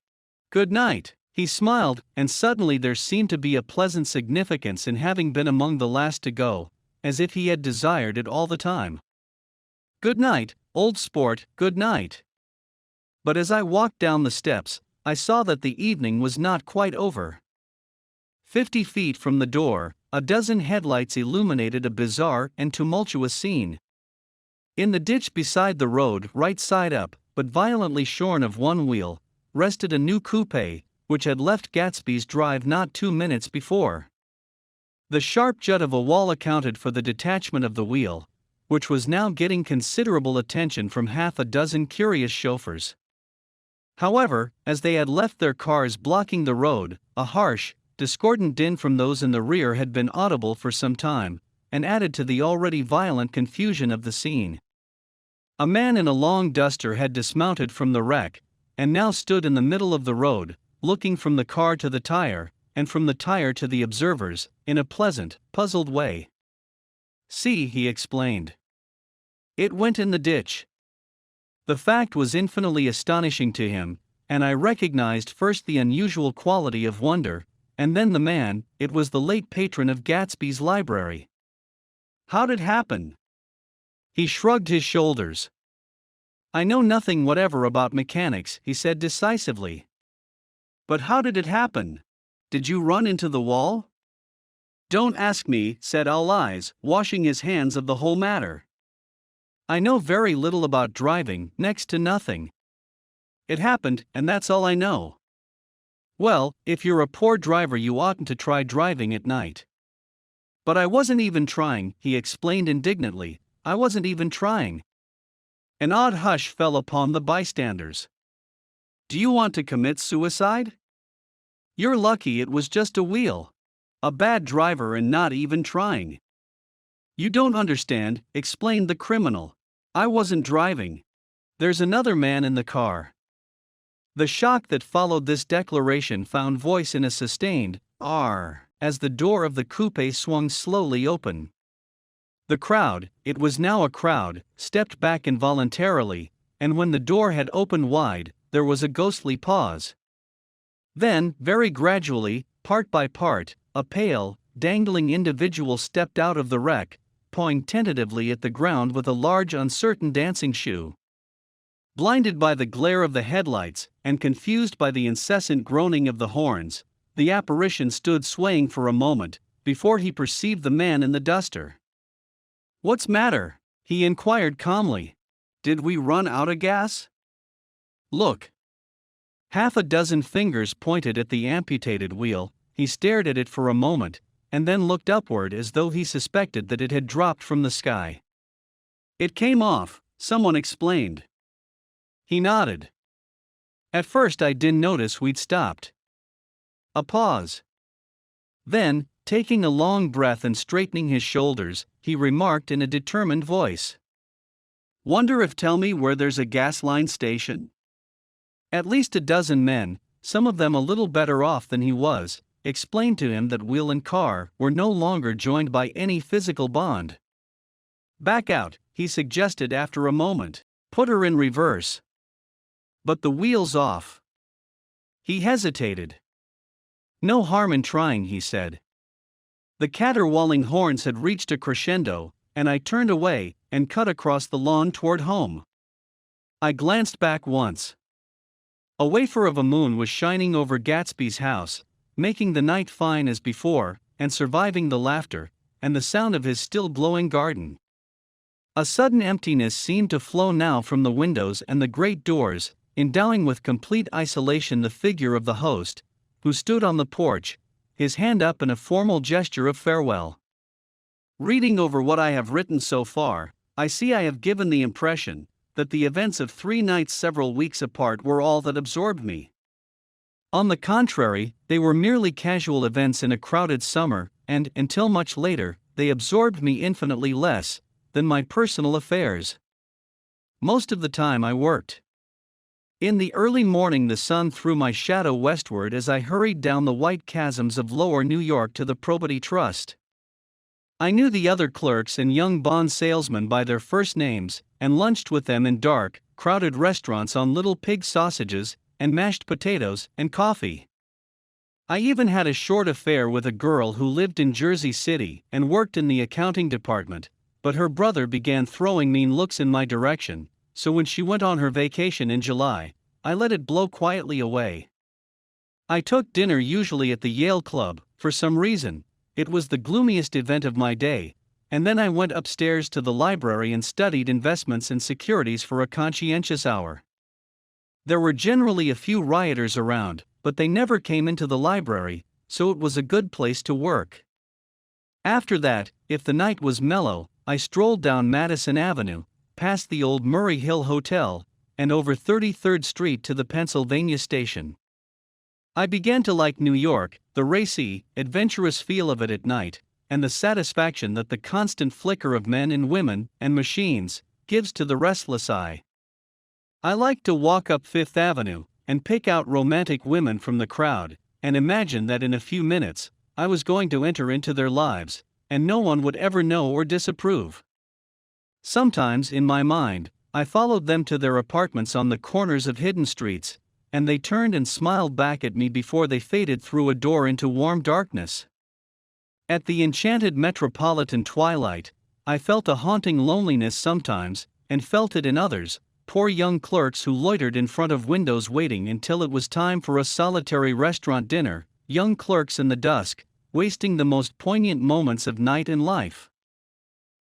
Good night. He smiled, and suddenly there seemed to be a pleasant significance in having been among the last to go, as if he had desired it all the time. Good night, old sport, good night. But as I walked down the steps, I saw that the evening was not quite over. 50 feet from the door, a dozen headlights illuminated a bizarre and tumultuous scene. In the ditch beside the road, right side up, but violently shorn of one wheel, rested a new coupe, which had left Gatsby's drive not 2 minutes before. The sharp jut of a wall accounted for the detachment of the wheel, which was now getting considerable attention from half a dozen curious chauffeurs. However, as they had left their cars blocking the road, a harsh, discordant din from those in the rear had been audible for some time, and added to the already violent confusion of the scene. A man in a long duster had dismounted from the wreck, and now stood in the middle of the road, looking from the car to the tire, and from the tire to the observers, in a pleasant, puzzled way. See, he explained. It went in the ditch. The fact was infinitely astonishing to him, and I recognized first the unusual quality of wonder, and then the man. It was the late patron of Gatsby's library. How'd it happen? He shrugged his shoulders. I know nothing whatever about mechanics, he said decisively. But how did it happen? Did you run into the wall? Don't ask me, said Allies, washing his hands of the whole matter. I know very little about driving, next to nothing. It happened, and that's all I know. Well, if you're a poor driver you oughtn't to try driving at night. But I wasn't even trying, he explained indignantly, I wasn't even trying. An odd hush fell upon the bystanders. Do you want to commit suicide? You're lucky it was just a wheel. A bad driver and not even trying. You don't understand, explained the criminal. I wasn't driving. There's another man in the car. The shock that followed this declaration found voice in a sustained "R" as the door of the coupe swung slowly open. The crowd, it was now a crowd, stepped back involuntarily, and when the door had opened wide, there was a ghostly pause. Then, very gradually, part by part, a pale, dangling individual stepped out of the wreck, pawing tentatively at the ground with a large uncertain dancing shoe. Blinded by the glare of the headlights, and confused by the incessant groaning of the horns, the apparition stood swaying for a moment, before he perceived the man in the duster. What's matter? He inquired calmly. Did we run out of gas? Look. Half a dozen fingers pointed at the amputated wheel. He stared at it for a moment, and then looked upward as though he suspected that it had dropped from the sky. It came off, someone explained. He nodded. At first I didn't notice we'd stopped. A pause. Then, taking a long breath and straightening his shoulders, he remarked in a determined voice. Wonder if tell me where there's a gas line station? At least a dozen men, some of them a little better off than he was, explained to him that wheel and car were no longer joined by any physical bond. Back out, he suggested after a moment. Put her in reverse. But the wheel's off. He hesitated. No harm in trying, he said. The caterwauling horns had reached a crescendo, and I turned away and cut across the lawn toward home. I glanced back once. A wafer of a moon was shining over Gatsby's house, making the night fine as before, and surviving the laughter and the sound of his still glowing garden. A sudden emptiness seemed to flow now from the windows and the great doors, endowing with complete isolation the figure of the host, who stood on the porch, his hand up in a formal gesture of farewell. Reading over what I have written so far, I see I have given the impression that the events of 3 nights several weeks apart were all that absorbed me. On the contrary, they were merely casual events in a crowded summer, and, until much later, they absorbed me infinitely less than my personal affairs. Most of the time I worked. In the early morning, the sun threw my shadow westward as I hurried down the white chasms of lower New York to the Probity Trust. I knew the other clerks and young bond salesmen by their first names, and lunched with them in dark, crowded restaurants on little pig sausages, and mashed potatoes, and coffee. I even had a short affair with a girl who lived in Jersey City and worked in the accounting department, but her brother began throwing mean looks in my direction, so when she went on her vacation in July, I let it blow quietly away. I took dinner usually at the Yale Club. For some reason, it was the gloomiest event of my day, and then I went upstairs to the library and studied investments and securities for a conscientious hour. There were generally a few rioters around, but they never came into the library, so it was a good place to work. After that, if the night was mellow, I strolled down Madison Avenue, past the old Murray Hill Hotel, and over 33rd Street to the Pennsylvania Station. I began to like New York, the racy, adventurous feel of it at night, and the satisfaction that the constant flicker of men and women and machines gives to the restless eye. I liked to walk up Fifth Avenue and pick out romantic women from the crowd, and imagine that in a few minutes I was going to enter into their lives, and no one would ever know or disapprove. Sometimes, in my mind, I followed them to their apartments on the corners of hidden streets, and they turned and smiled back at me before they faded through a door into warm darkness. At the enchanted metropolitan twilight, I felt a haunting loneliness sometimes, and felt it in others, poor young clerks who loitered in front of windows waiting until it was time for a solitary restaurant dinner, young clerks in the dusk, wasting the most poignant moments of night and life.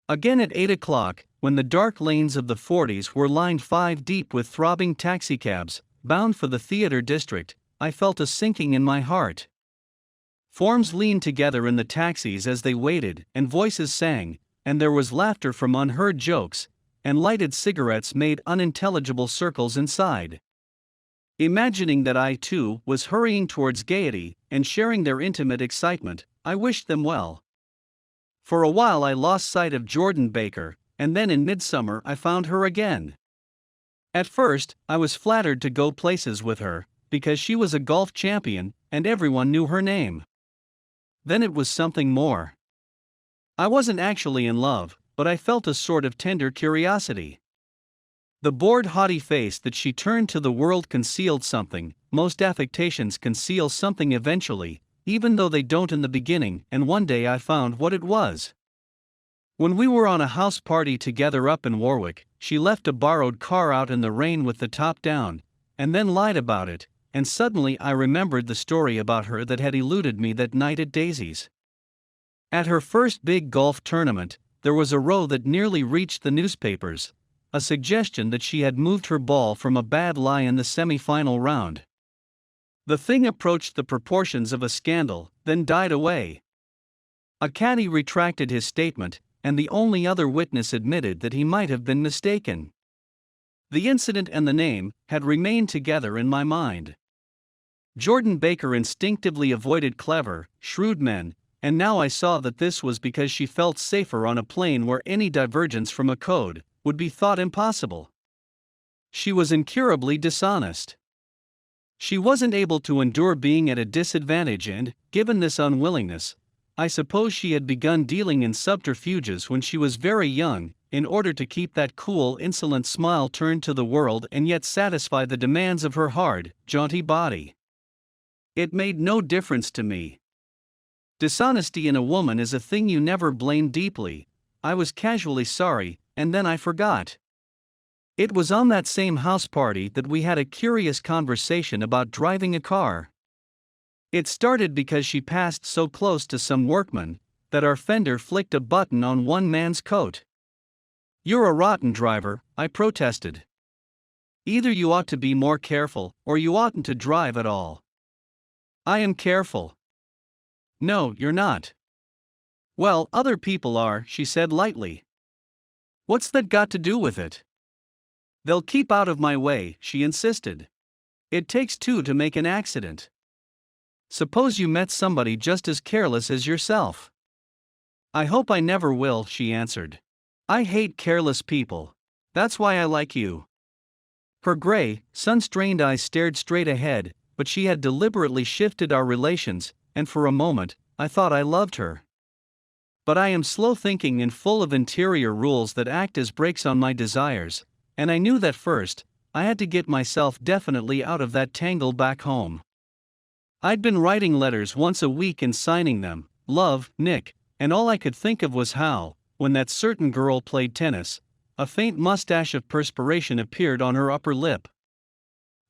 Again at 8 o'clock, when the dark lanes of the 40s were lined 5 deep with throbbing taxicabs, bound for the theater district, I felt a sinking in my heart. Forms leaned together in the taxis as they waited, and voices sang, and there was laughter from unheard jokes, and lighted cigarettes made unintelligible circles inside. Imagining that I, too, was hurrying towards gaiety, and sharing their intimate excitement, I wished them well. For a while I lost sight of Jordan Baker, and then in midsummer I found her again. At first, I was flattered to go places with her, because she was a golf champion, and everyone knew her name. Then it was something more. I wasn't actually in love, but I felt a sort of tender curiosity. The bored, haughty face that she turned to the world concealed something. Most affectations conceal something eventually, even though they don't in the beginning, and one day I found what it was. When we were on a house party together up in Warwick, she left a borrowed car out in the rain with the top down, and then lied about it, and suddenly I remembered the story about her that had eluded me that night at Daisy's. At her first big golf tournament, there was a row that nearly reached the newspapers, a suggestion that she had moved her ball from a bad lie in the semi-final round. The thing approached the proportions of a scandal, then died away. A caddy retracted his statement, and the only other witness admitted that he might have been mistaken. The incident and the name had remained together in my mind. Jordan Baker instinctively avoided clever, shrewd men, and now I saw that this was because she felt safer on a plane where any divergence from a code would be thought impossible. She was incurably dishonest. She wasn't able to endure being at a disadvantage, and, given this unwillingness, I suppose she had begun dealing in subterfuges when she was very young, in order to keep that cool, insolent smile turned to the world and yet satisfy the demands of her hard, jaunty body. It made no difference to me. Dishonesty in a woman is a thing you never blame deeply. I was casually sorry, and then I forgot. It was on that same house party that we had a curious conversation about driving a car. It started because she passed so close to some workman that our fender flicked a button on one man's coat. "You're a rotten driver," I protested. "Either you ought to be more careful, or you oughtn't to drive at all." "I am careful." "No, you're not." "Well, other people are," she said lightly. "What's that got to do with it?" "They'll keep out of my way," she insisted. "It takes two to make an accident. Suppose you met somebody just as careless as yourself." "I hope I never will," she answered. "I hate careless people. That's why I like you." Her gray, sun-strained eyes stared straight ahead, but she had deliberately shifted our relations, and for a moment, I thought I loved her. But I am slow-thinking and full of interior rules that act as brakes on my desires, and I knew that first, I had to get myself definitely out of that tangle back home. I'd been writing letters once a week and signing them, "Love, Nick," and all I could think of was how, when that certain girl played tennis, a faint mustache of perspiration appeared on her upper lip.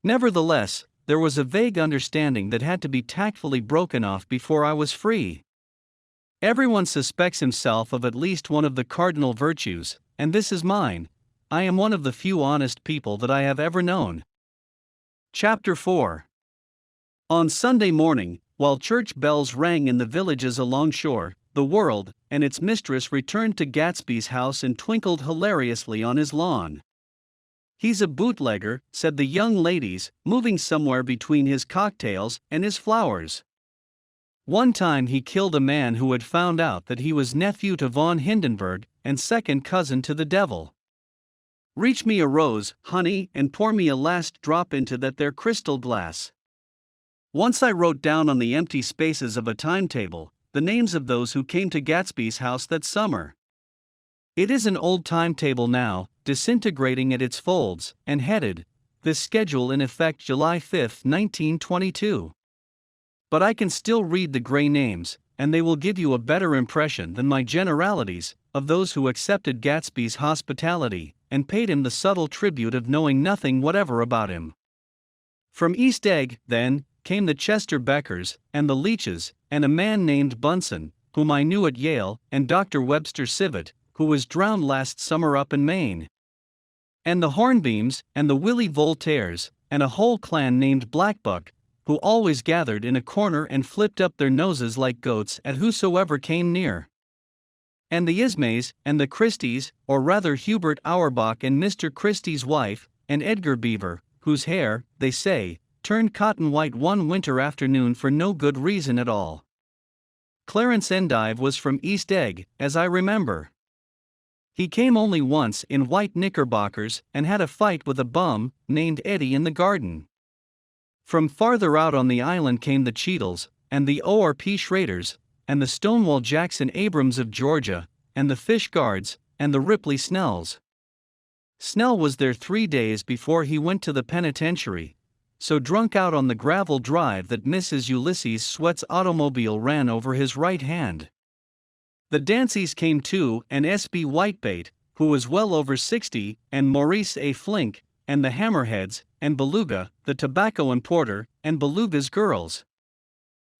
Nevertheless, there was a vague understanding that had to be tactfully broken off before I was free. Everyone suspects himself of at least one of the cardinal virtues, and this is mine. I am one of the few honest people that I have ever known. Chapter 4. On Sunday morning, while church bells rang in the villages along shore, the world and its mistress returned to Gatsby's house and twinkled hilariously on his lawn. "He's a bootlegger," said the young ladies, moving somewhere between his cocktails and his flowers. "One time he killed a man who had found out that he was nephew to von Hindenburg and second cousin to the devil. Reach me a rose, honey, and pour me a last drop into that there crystal glass." Once I wrote down on the empty spaces of a timetable the names of those who came to Gatsby's house that summer. It is an old timetable now, disintegrating at its folds, and headed, "This schedule in effect July 5, 1922. But I can still read the gray names, and they will give you a better impression than my generalities of those who accepted Gatsby's hospitality and paid him the subtle tribute of knowing nothing whatever about him. From East Egg, then, came the Chester Beckers, and the Leaches, and a man named Bunsen, whom I knew at Yale, and Dr. Webster Civet, who was drowned last summer up in Maine. And the Hornbeams, and the Willie Voltaires, and a whole clan named Blackbuck, who always gathered in a corner and flipped up their noses like goats at whosoever came near. And the Ismays, and the Christies, or rather Hubert Auerbach and Mr. Christie's wife, and Edgar Beaver, whose hair, they say, turned cotton white one winter afternoon for no good reason at all. Clarence Endive was from East Egg, as I remember. He came only once in white knickerbockers and had a fight with a bum named Eddie in the garden. From farther out on the island came the Cheadles, and the O.R.P. Schraders, and the Stonewall Jackson Abrams of Georgia, and the Fish Guards, and the Ripley Snells. Snell was there 3 days before he went to the penitentiary, so drunk out on the gravel drive that Mrs. Ulysses Sweat's automobile ran over his right hand. The Danceys came too, and S.B. Whitebait, who was well over 60, and Maurice A. Flink, and the Hammerheads, and Beluga, the tobacco importer, and Beluga's girls.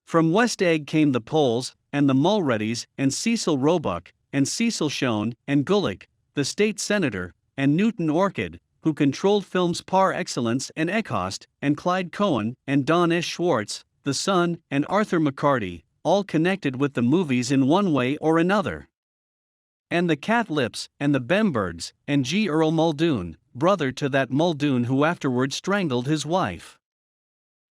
From West Egg came the Poles, and the Mulreadys, and Cecil Roebuck, and Cecil Schoen, and Gulick, the state senator, and Newton Orchid, who controlled films par excellence, and Eckhost, and Clyde Cohen, and Don S. Schwartz, the son, and Arthur McCarty, all connected with the movies in one way or another. And the Catlips, and the Bembergs, and G. Earl Muldoon, brother to that Muldoon who afterward strangled his wife.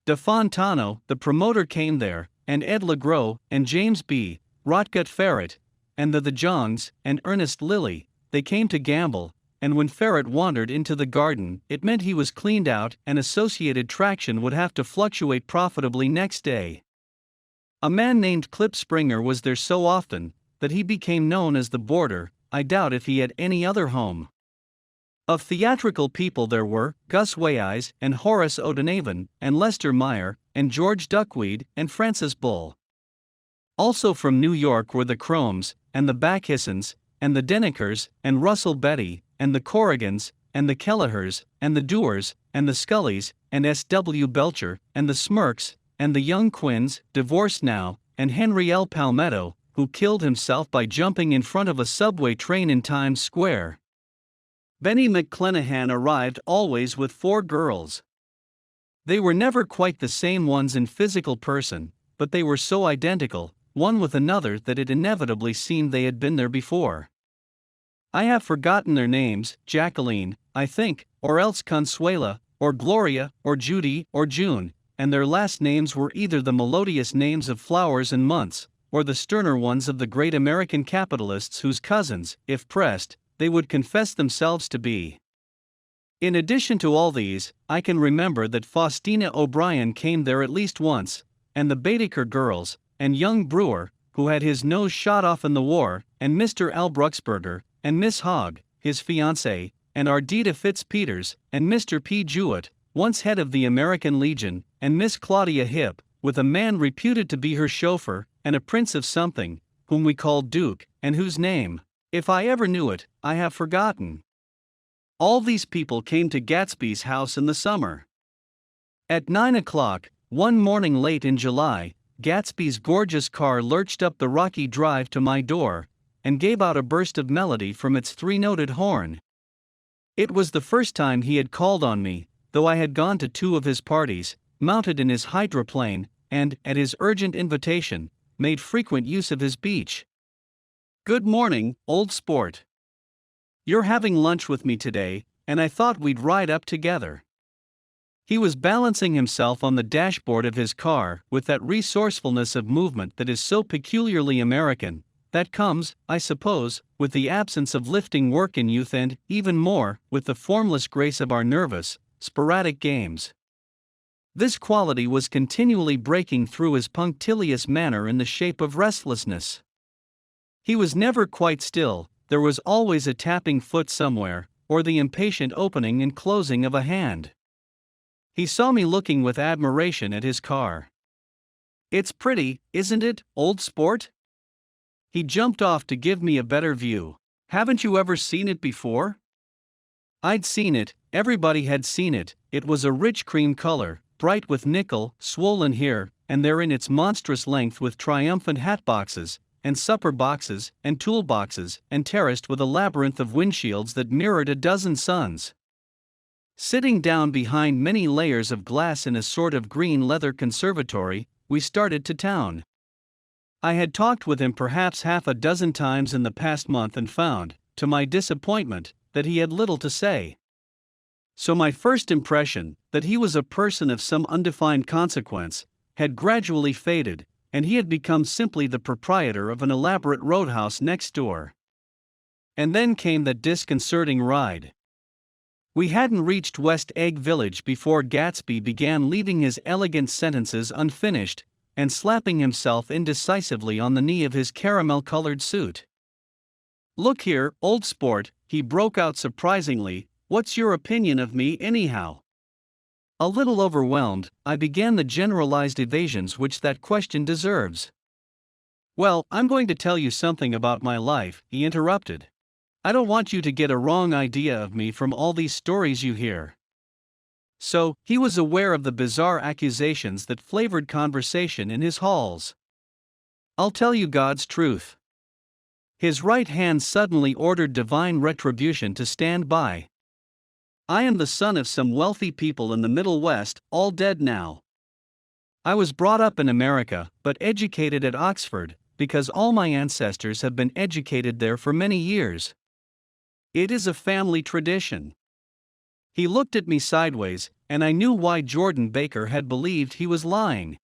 De Fontano, the promoter, came there, and Ed LeGros, and James B. Rotgut Ferret, and the Jongs, and Ernest Lilly. They came to gamble, and when Ferret wandered into the garden, it meant he was cleaned out and Associated Traction would have to fluctuate profitably next day. A man named Clip Springer was there so often that he became known as the Boarder. I doubt if he had any other home. Of theatrical people there were Gus Weyes, and Horace O'Donovan, and Lester Meyer, and George Duckweed, and Francis Bull. Also from New York were the Cromes, and the Backhissens, and the Denekers, and Russell Betty, and the Corrigans, and the Kellohers, and the Dewars, and the Scullys, and S.W. Belcher, and the Smirks, and the young Quinns, divorced now, and Henry L. Palmetto, who killed himself by jumping in front of a subway train in Times Square. Benny McClenahan arrived always with 4 girls. They were never quite the same ones in physical person, but they were so identical, one with another, that it inevitably seemed they had been there before. I have forgotten their names, Jacqueline, I think, or else Consuela, or Gloria, or Judy, or June, and their last names were either the melodious names of flowers and months, or the sterner ones of the great American capitalists whose cousins, if pressed, they would confess themselves to be. In addition to all these, I can remember that Faustina O'Brien came there at least once, and the Baedeker girls, and young Brewer, who had his nose shot off in the war, and Mr. Al Bruxberger, and Miss Hogg, his fiancée, and Ardita Fitzpeters, and Mr. P. Jewett, once head of the American Legion, and Miss Claudia Hipp, with a man reputed to be her chauffeur, and a prince of something, whom we called Duke, and whose name, if I ever knew it, I have forgotten. All these people came to Gatsby's house in the summer. At 9 o'clock, one morning late in July, Gatsby's gorgeous car lurched up the rocky drive to my door, and gave out a burst of melody from its three-noted horn. It was the first time he had called on me, though I had gone to 2 of his parties, mounted in his hydroplane, and, at his urgent invitation, made frequent use of his beach. "Good morning, old sport. You're having lunch with me today, and I thought we'd ride up together." He was balancing himself on the dashboard of his car with that resourcefulness of movement that is so peculiarly American, that comes, I suppose, with the absence of lifting work in youth and, even more, with the formless grace of our nervous, sporadic games. This quality was continually breaking through his punctilious manner in the shape of restlessness. He was never quite still. There was always a tapping foot somewhere, or the impatient opening and closing of a hand. He saw me looking with admiration at his car. "It's pretty, isn't it, old sport?" He jumped off to give me a better view. "Haven't you ever seen it before?" I'd seen it, everybody had seen it. It was a rich cream color, bright with nickel, swollen here, and there in its monstrous length with triumphant hat boxes, and supper boxes, and tool boxes, and terraced with a labyrinth of windshields that mirrored a dozen suns. Sitting down behind many layers of glass in a sort of green leather conservatory, we started to town. I had talked with him perhaps half a dozen times in the past month and found, to my disappointment, that he had little to say. So my first impression, that he was a person of some undefined consequence, had gradually faded, and he had become simply the proprietor of an elaborate roadhouse next door. And then came that disconcerting ride. We hadn't reached West Egg Village before Gatsby began leaving his elegant sentences unfinished, and slapping himself indecisively on the knee of his caramel-colored suit. "Look here, old sport," he broke out surprisingly, "what's your opinion of me anyhow?" A little overwhelmed, I began the generalized evasions which that question deserves. "Well, I'm going to tell you something about my life," he interrupted. "I don't want you to get a wrong idea of me from all these stories you hear." So, he was aware of the bizarre accusations that flavored conversation in his halls. "I'll tell you God's truth." His right hand suddenly ordered divine retribution to stand by. "I am the son of some wealthy people in the Middle West, all dead now. I was brought up in America, but educated at Oxford, because all my ancestors have been educated there for many years. It is a family tradition." He looked at me sideways, and I knew why Jordan Baker had believed he was lying.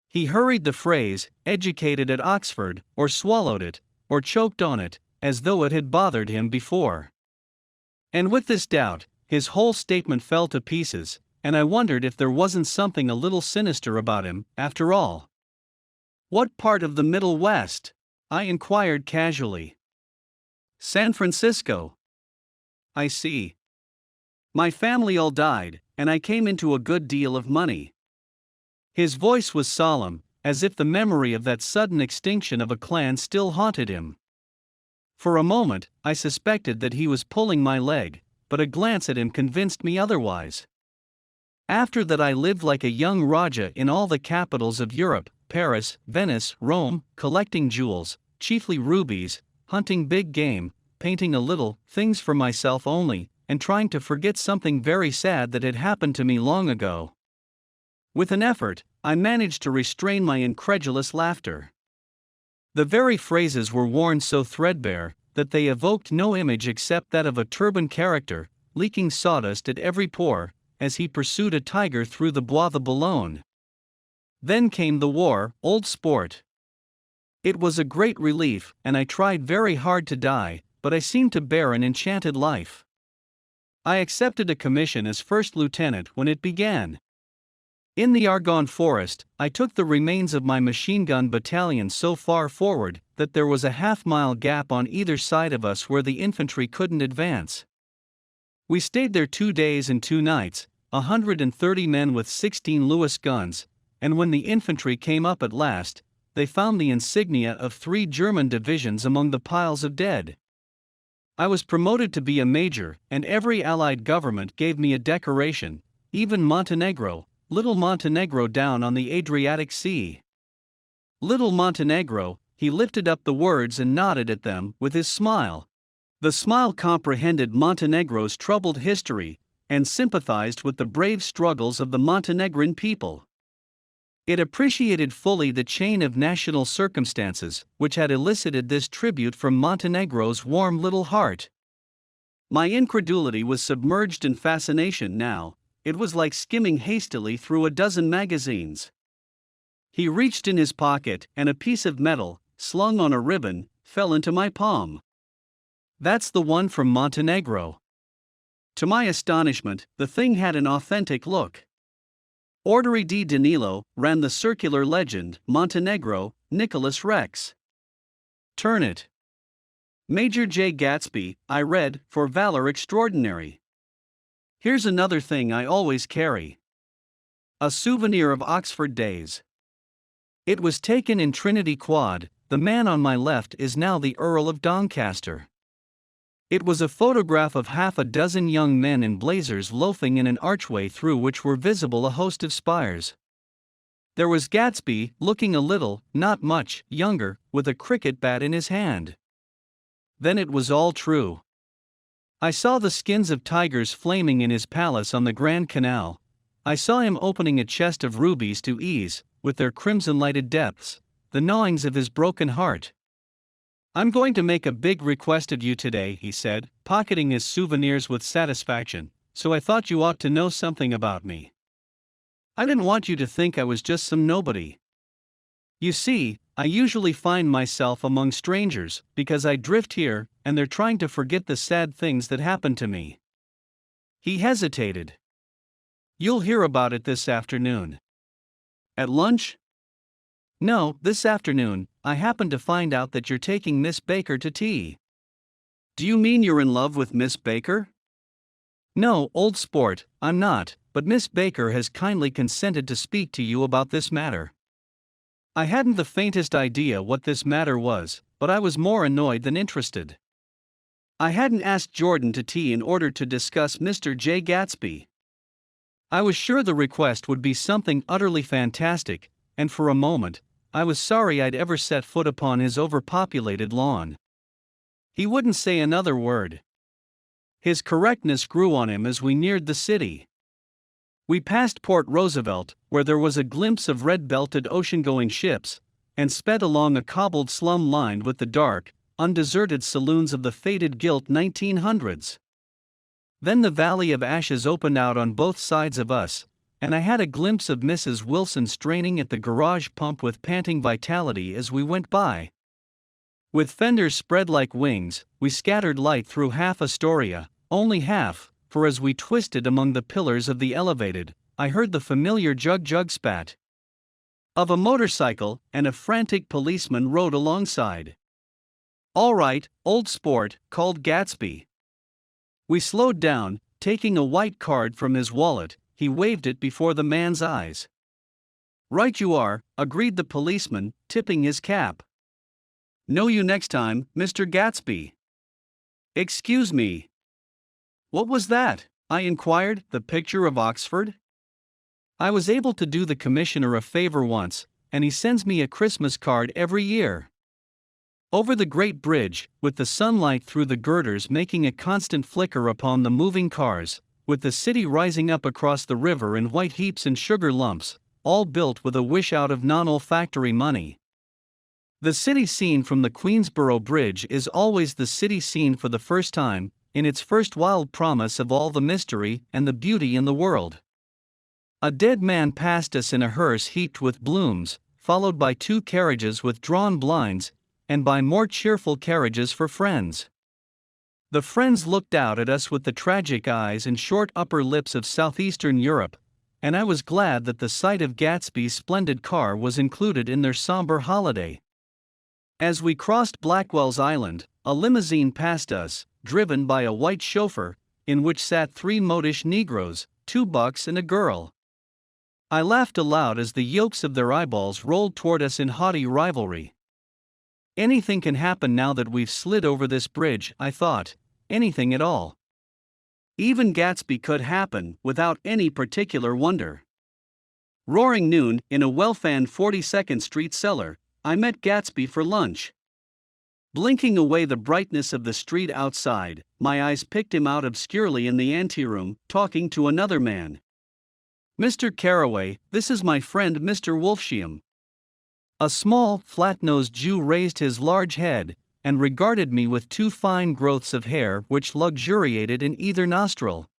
He hurried the phrase, "educated at Oxford," or swallowed it, or choked on it, as though it had bothered him before. And with this doubt, his whole statement fell to pieces, and I wondered if there wasn't something a little sinister about him, after all. "What part of the Middle West?" I inquired casually. "San Francisco." "I see. My family all died, and I came into a good deal of money." His voice was solemn, as if the memory of that sudden extinction of a clan still haunted him. For a moment, I suspected that he was pulling my leg, but a glance at him convinced me otherwise. "After that I lived like a young Raja in all the capitals of Europe, Paris, Venice, Rome, collecting jewels, chiefly rubies, hunting big game, painting a little, things for myself only, and trying to forget something very sad that had happened to me long ago." With an effort, I managed to restrain my incredulous laughter. The very phrases were worn so threadbare that they evoked no image except that of a turbaned character, leaking sawdust at every pore, as he pursued a tiger through the Bois de Boulogne. Then came the war, old sport. It was a great relief, and I tried very hard to die, but I seemed to bear an enchanted life. I accepted a commission as first lieutenant when it began. In the Argonne Forest, I took the remains of my machine gun battalion so far forward that there was a half-mile gap on either side of us where the infantry couldn't advance. We stayed there 2 days and 2 nights, 130 men with 16 Lewis guns, and when the infantry came up at last, they found the insignia of 3 German divisions among the piles of dead. I was promoted to be a major, and every Allied government gave me a decoration, even Montenegro, little Montenegro down on the Adriatic Sea. Little Montenegro, he lifted up the words and nodded at them with his smile. The smile comprehended Montenegro's troubled history, and sympathized with the brave struggles of the Montenegrin people. It appreciated fully the chain of national circumstances which had elicited this tribute from Montenegro's warm little heart. My incredulity was submerged in fascination now. It was like skimming hastily through a dozen magazines. He reached in his pocket, and a piece of metal, slung on a ribbon, fell into my palm. "That's the one from Montenegro." To my astonishment, the thing had an authentic look. Ordinary di Danilo ran the circular legend, Montenegro, Nicholas Rex. Turn it. Major J. Gatsby, I read, for valor extraordinary. Here's another thing I always carry. A souvenir of Oxford days. It was taken in Trinity Quad. The man on my left is now the Earl of Doncaster. It was a photograph of half a dozen young men in blazers loafing in an archway through which were visible a host of spires. There was Gatsby, looking a little, not much, younger, with a cricket bat in his hand. Then it was all true. I saw the skins of tigers flaming in his palace on the Grand Canal. I saw him opening a chest of rubies to ease, with their crimson-lighted depths, the gnawings of his broken heart. "I'm going to make a big request of you today," he said, pocketing his souvenirs with satisfaction, "so I thought you ought to know something about me. I didn't want you to think I was just some nobody. You see, I usually find myself among strangers, because I drift here, and they're trying to forget the sad things that happened to me." He hesitated. "You'll hear about it this afternoon." "At lunch?" "No, this afternoon. I happened to find out that you're taking Miss Baker to tea." "Do you mean you're in love with Miss Baker?" "No, old sport, I'm not, but Miss Baker has kindly consented to speak to you about this matter." I hadn't the faintest idea what this matter was, but I was more annoyed than interested. I hadn't asked Jordan to tea in order to discuss Mr. J. Gatsby. I was sure the request would be something utterly fantastic, and for a moment, I was sorry I'd ever set foot upon his overpopulated lawn. He wouldn't say another word. His correctness grew on him as we neared the city. We passed Port Roosevelt, where there was a glimpse of red-belted ocean-going ships, and sped along a cobbled slum lined with the dark, undeserted saloons of the faded gilt 1900s. Then the Valley of Ashes opened out on both sides of us, and I had a glimpse of Mrs. Wilson straining at the garage pump with panting vitality as we went by. With fenders spread like wings, we scattered light through half Astoria, only half, for as we twisted among the pillars of the elevated, I heard the familiar jug-jug spat of a motorcycle, and a frantic policeman rode alongside. "All right, old sport," called Gatsby. We slowed down. Taking a white card from his wallet, he waved it before the man's eyes. "Right you are," agreed the policeman, tipping his cap. "Know you next time, Mr. Gatsby." "Excuse me." "What was that?" I inquired. "The picture of Oxford?" I was able to do the commissioner a favor once, and he sends me a Christmas card every year. Over the Great Bridge, with the sunlight through the girders making a constant flicker upon the moving cars, with the city rising up across the river in white heaps and sugar lumps, all built with a wish out of non-olfactory money. The city scene from the Queensboro Bridge is always the city scene for the first time, in its first wild promise of all the mystery and the beauty in the world. A dead man passed us in a hearse heaped with blooms, followed by 2 carriages with drawn blinds, and by more cheerful carriages for friends. The friends looked out at us with the tragic eyes and short upper lips of southeastern Europe, and I was glad that the sight of Gatsby's splendid car was included in their somber holiday. As we crossed Blackwell's Island, a limousine passed us, driven by a white chauffeur, in which sat 3 modish Negroes, 2 bucks and a girl. I laughed aloud as the yolks of their eyeballs rolled toward us in haughty rivalry. Anything can happen now that we've slid over this bridge, I thought, anything at all. Even Gatsby could happen, without any particular wonder. Roaring noon, in a well-fanned 42nd Street cellar, I met Gatsby for lunch. Blinking away the brightness of the street outside, my eyes picked him out obscurely in the anteroom, talking to another man. "Mr. Carraway, this is my friend Mr. Wolfsheim." A small, flat-nosed Jew raised his large head, and regarded me with 2 fine growths of hair which luxuriated in either nostril.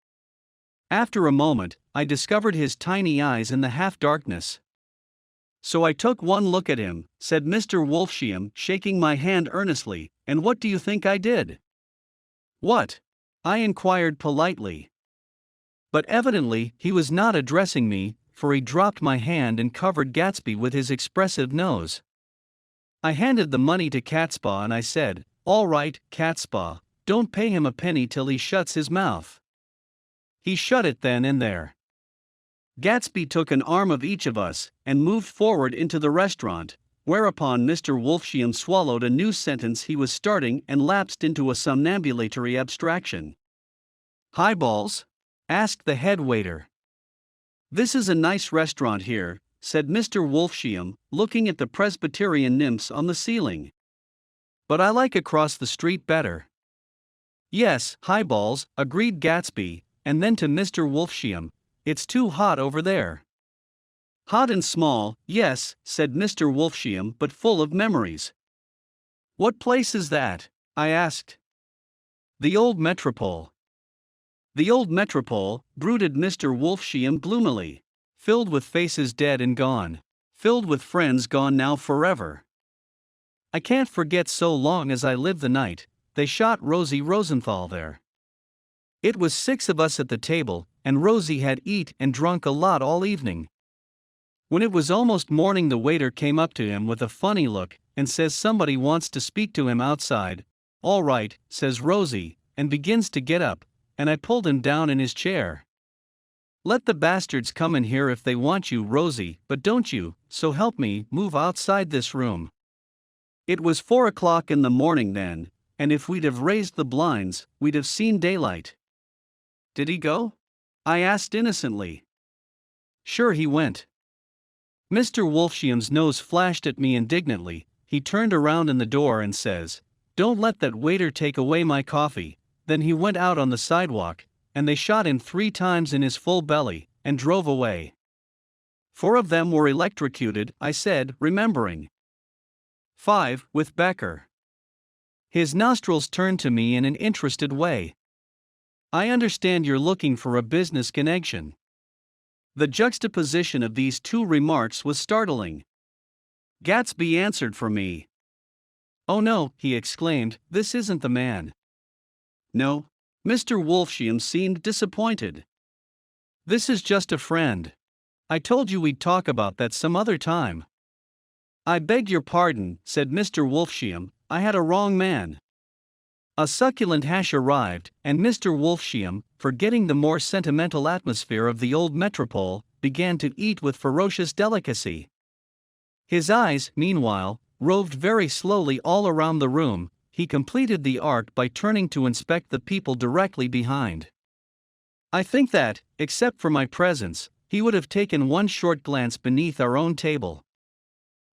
After a moment, I discovered his tiny eyes in the half-darkness. "So I took one look at him," said Mr. Wolfsheim, shaking my hand earnestly, "and what do you think I did?" "What?" I inquired politely. But evidently, he was not addressing me, for he dropped my hand and covered Gatsby with his expressive nose. I handed the money to Catspaw and I said, "All right, Catspaw, don't pay him a penny till he shuts his mouth." He shut it then and there. Gatsby took an arm of each of us, and moved forward into the restaurant, whereupon Mr. Wolfsheim swallowed a new sentence he was starting and lapsed into a somnambulatory abstraction. "Highballs?" asked the head waiter. "This is a nice restaurant here," said Mr. Wolfsheim, looking at the Presbyterian nymphs on the ceiling. "But I like across the street better." "Yes, highballs," agreed Gatsby, and then to Mr. Wolfsheim, "It's too hot over there." "Hot and small, yes," said Mr. Wolfsheim, "but full of memories." "What place is that?" I asked. "The Old Metropole." "The Old Metropole," brooded Mr. Wolfsheim gloomily. "Filled with faces dead and gone. Filled with friends gone now forever. I can't forget so long as I live the night they shot Rosie Rosenthal there. It was 6 of us at the table, and Rosie had eat and drunk a lot all evening. When it was almost morning the waiter came up to him with a funny look, and says somebody wants to speak to him outside. 'All right,' says Rosie, and begins to get up, and I pulled him down in his chair. 'Let the bastards come in here if they want you, Rosie, but don't you, so help me, move outside this room.' It was 4 o'clock in the morning then, and if we'd have raised the blinds, we'd have seen daylight." "Did he go?" I asked innocently. "Sure he went." Mr. Wolfsheim's nose flashed at me indignantly. He turned around in the door and says, "Don't let that waiter take away my coffee." Then he went out on the sidewalk, and they shot him 3 times in his full belly, and drove away. 4 of them were electrocuted, I said, remembering. 5, with Becker. His nostrils turned to me in an interested way. "I understand you're looking for a business connection." The juxtaposition of these 2 remarks was startling. Gatsby answered for me. "Oh no," he exclaimed, "this isn't the man." "No?" Mr. Wolfsheim seemed disappointed. "This is just a friend. I told you we'd talk about that some other time." "I beg your pardon," said Mr. Wolfsheim, "I had a wrong man." A succulent hash arrived, and Mr. Wolfsheim, forgetting the more sentimental atmosphere of the Old Metropole, began to eat with ferocious delicacy. His eyes, meanwhile, roved very slowly all around the room. He completed the art by turning to inspect the people directly behind. I think that, except for my presence, he would have taken one short glance beneath our own table.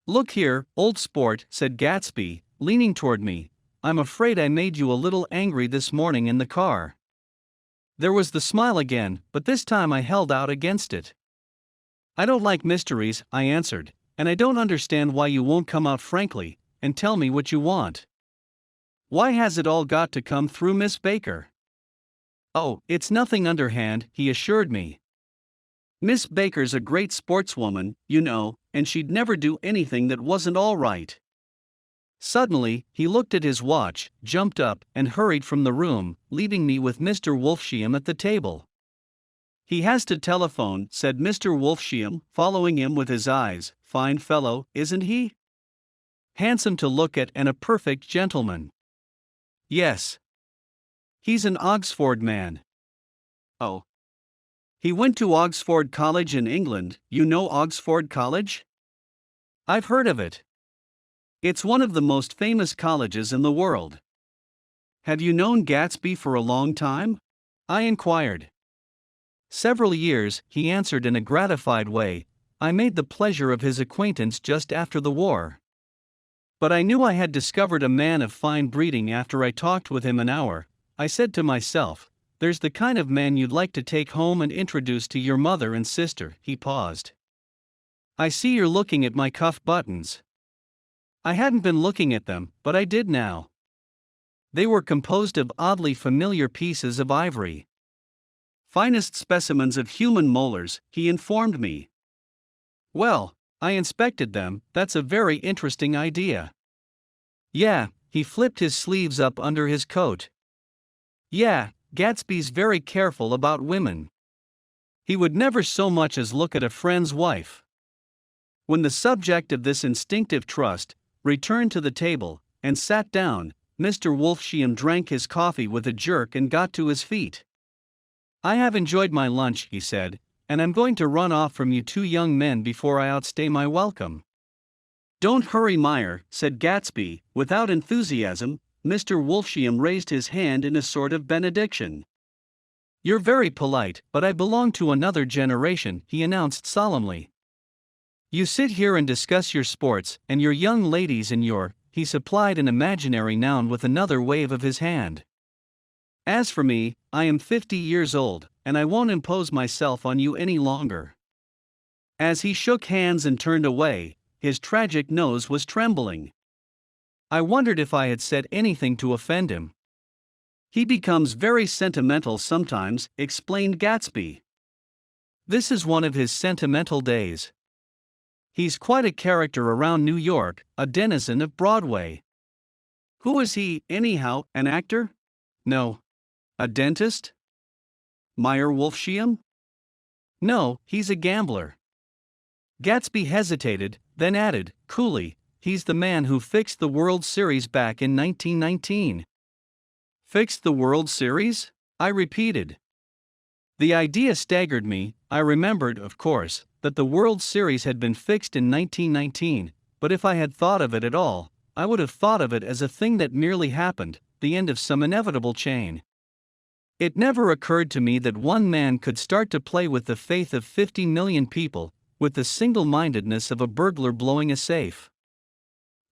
"Look here, old sport," said Gatsby, leaning toward me, "I'm afraid I made you a little angry this morning in the car." There was the smile again, but this time I held out against it. "I don't like mysteries," I answered, "and I don't understand why you won't come out frankly and tell me what you want. Why has it all got to come through Miss Baker?" "Oh, it's nothing underhand," he assured me. "Miss Baker's a great sportswoman, you know, and she'd never do anything that wasn't all right." Suddenly, he looked at his watch, jumped up, and hurried from the room, leaving me with Mr. Wolfsheim at the table. "He has to telephone," said Mr. Wolfsheim, following him with his eyes. "Fine fellow, isn't he? Handsome to look at and a perfect gentleman." "Yes. He's an Oxford man." "Oh. He went to Oxford College in England. You know Oxford College?" "I've heard of it. It's one of the most famous colleges in the world." "Have you known Gatsby for a long time?" I inquired. "Several years," he answered in a gratified way. "I made the pleasure of his acquaintance just after the war. But I knew I had discovered a man of fine breeding after I talked with him an hour. I said to myself, there's the kind of man you'd like to take home and introduce to your mother and sister." He paused. "I see you're looking at my cuff buttons." I hadn't been looking at them, but I did now. They were composed of oddly familiar pieces of ivory. "Finest specimens of human molars," he informed me. "Well," I inspected them, "that's a very interesting idea." "Yeah," he flipped his sleeves up under his coat. "Yeah, Gatsby's very careful about women. He would never so much as look at a friend's wife." When the subject of this instinctive trust returned to the table and sat down, Mr. Wolfsheim drank his coffee with a jerk and got to his feet. "I have enjoyed my lunch," he said, "and I'm going to run off from you two young men before I outstay my welcome." "Don't hurry, Meyer," said Gatsby, without enthusiasm. Mr. Wolfsheim raised his hand in a sort of benediction. "You're very polite, but I belong to another generation," he announced solemnly. "You sit here and discuss your sports and your young ladies and your—" he supplied an imaginary noun with another wave of his hand. "As for me, I am 50 years old, and I won't impose myself on you any longer." As he shook hands and turned away, his tragic nose was trembling. I wondered if I had said anything to offend him. "He becomes very sentimental sometimes," explained Gatsby. "This is one of his sentimental days. He's quite a character around New York, a denizen of Broadway." "Who is he, anyhow, an actor?" "No." "A dentist?" "Meyer Wolfsheim?" "No, he's a gambler." Gatsby hesitated, then added, coolly, "He's the man who fixed the World Series back in 1919. "Fixed the World Series?" I repeated. The idea staggered me. I remembered, of course, that the World Series had been fixed in 1919, but if I had thought of it at all, I would have thought of it as a thing that merely happened, the end of some inevitable chain. It never occurred to me that one man could start to play with the faith of 50 million people, with the single-mindedness of a burglar blowing a safe.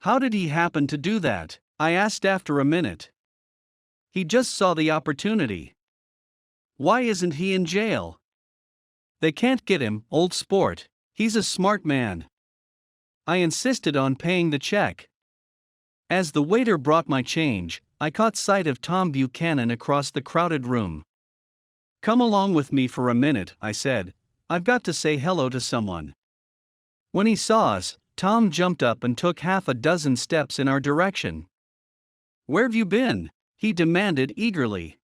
"How did he happen to do that?" I asked after a minute. "He just saw the opportunity." "Why isn't he in jail?" "They can't get him, old sport. He's a smart man." I insisted on paying the check. As the waiter brought my change, I caught sight of Tom Buchanan across the crowded room. "Come along with me for a minute," I said. "I've got to say hello to someone." When he saw us, Tom jumped up and took half a dozen steps in our direction. "Where've you been?" he demanded eagerly.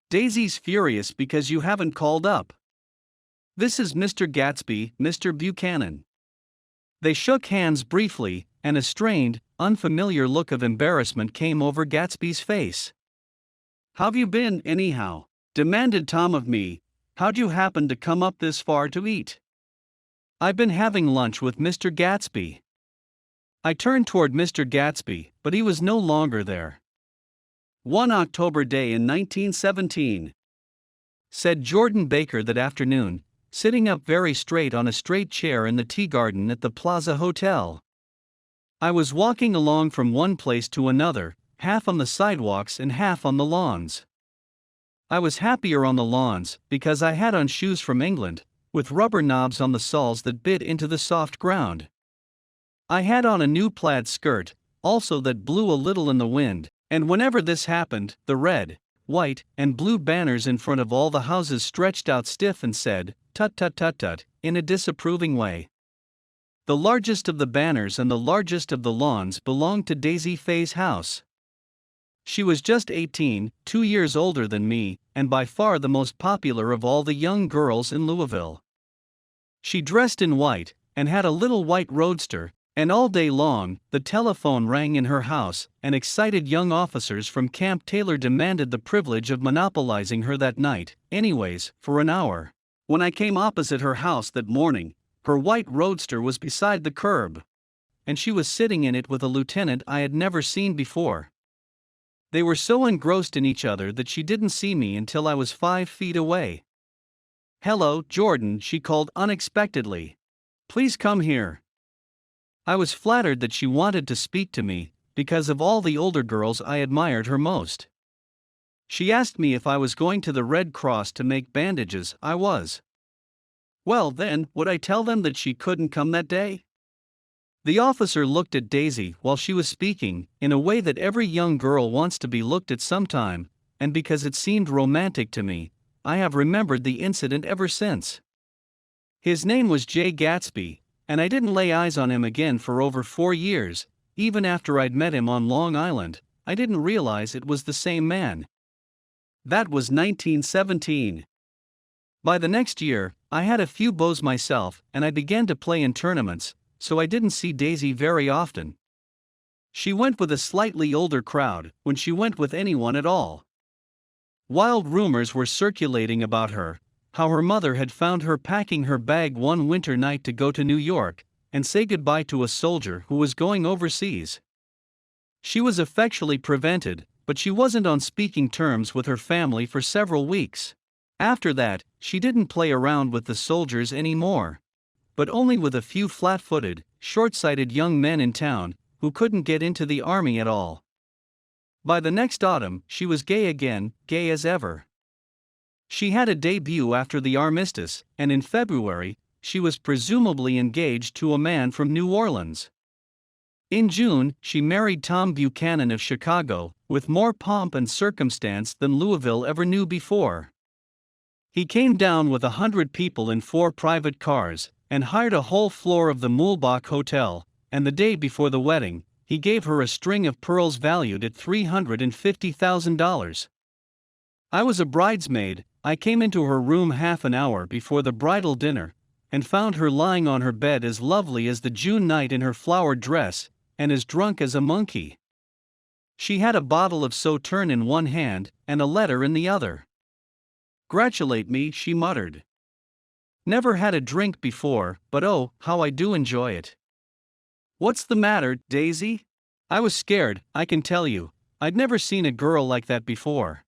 "Daisy's furious because you haven't called up. This is Mr. Gatsby, Mr. Buchanan." They shook hands briefly, and a strained, unfamiliar look of embarrassment came over Gatsby's face. "How've you been, anyhow?" demanded Tom of me. "How'd you happen to come up this far to eat?" "I've been having lunch with Mr. Gatsby." I turned toward Mr. Gatsby, but he was no longer there. "One October day in 1917. Said Jordan Baker that afternoon, sitting up very straight on a straight chair in the tea garden at the Plaza Hotel. I was walking along from one place to another, half on the sidewalks and half on the lawns. I was happier on the lawns, because I had on shoes from England, with rubber knobs on the soles that bit into the soft ground. I had on a new plaid skirt, also that blew a little in the wind, and whenever this happened, the red, white, and blue banners in front of all the houses stretched out stiff and said, "Tut tut tut tut," in a disapproving way. The largest of the banners and the largest of the lawns belonged to Daisy Faye's house. She was just 18, 2 years older than me, and by far the most popular of all the young girls in Louisville. She dressed in white, and had a little white roadster, and all day long, the telephone rang in her house, and excited young officers from Camp Taylor demanded the privilege of monopolizing her that night, anyways, for an hour. When I came opposite her house that morning, her white roadster was beside the curb, and she was sitting in it with a lieutenant I had never seen before. They were so engrossed in each other that she didn't see me until I was 5 feet away. "Hello, Jordan," she called unexpectedly. "Please come here." I was flattered that she wanted to speak to me, because of all the older girls I admired her most. She asked me if I was going to the Red Cross to make bandages. I was. Well then, would I tell them that she couldn't come that day? The officer looked at Daisy while she was speaking, in a way that every young girl wants to be looked at sometime, and because it seemed romantic to me, I have remembered the incident ever since. His name was Great Gatsby, and I didn't lay eyes on him again for over 4 years. Even after I'd met him on Long Island, I didn't realize it was the same man. That was 1917. By the next year, I had a few beaux myself, and I began to play in tournaments, so I didn't see Daisy very often. She went with a slightly older crowd, when she went with anyone at all. Wild rumors were circulating about her, how her mother had found her packing her bag one winter night to go to New York, and say goodbye to a soldier who was going overseas. She was effectually prevented, but she wasn't on speaking terms with her family for several weeks. After that, she didn't play around with the soldiers anymore. But only with a few flat-footed, short-sighted young men in town, who couldn't get into the army at all. By the next autumn, she was gay again, gay as ever. She had a debut after the armistice, and in February, she was presumably engaged to a man from New Orleans. In June, she married Tom Buchanan of Chicago, with more pomp and circumstance than Louisville ever knew before. He came down with 100 people in 4 private cars, and hired a whole floor of the Muhlbach Hotel, and the day before the wedding, he gave her a string of pearls valued at $350,000. I was a bridesmaid. I came into her room half an hour before the bridal dinner, and found her lying on her bed as lovely as the June night in her flowered dress, and as drunk as a monkey. She had a bottle of Sauterne in one hand, and a letter in the other. "Gratulate me," she muttered. "Never had a drink before, but oh, how I do enjoy it." "What's the matter, Daisy?" I was scared, I can tell you. I'd never seen a girl like that before.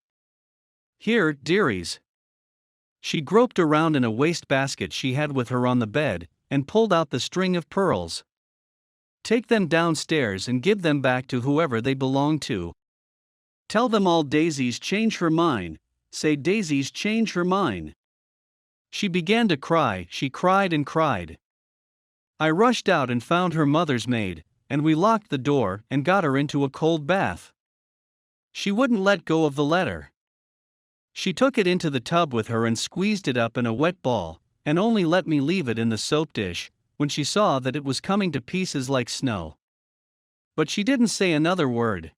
"Here, dearies." She groped around in a wastebasket she had with her on the bed, and pulled out the string of pearls. "Take them downstairs and give them back to whoever they belong to. Tell them all Daisy's changed her mind. Say Daisy's changed her mind." She began to cry. She cried and cried. I rushed out and found her mother's maid, and we locked the door and got her into a cold bath. She wouldn't let go of the letter. She took it into the tub with her and squeezed it up in a wet ball, and only let me leave it in the soap dish, when she saw that it was coming to pieces like snow. But she didn't say another word.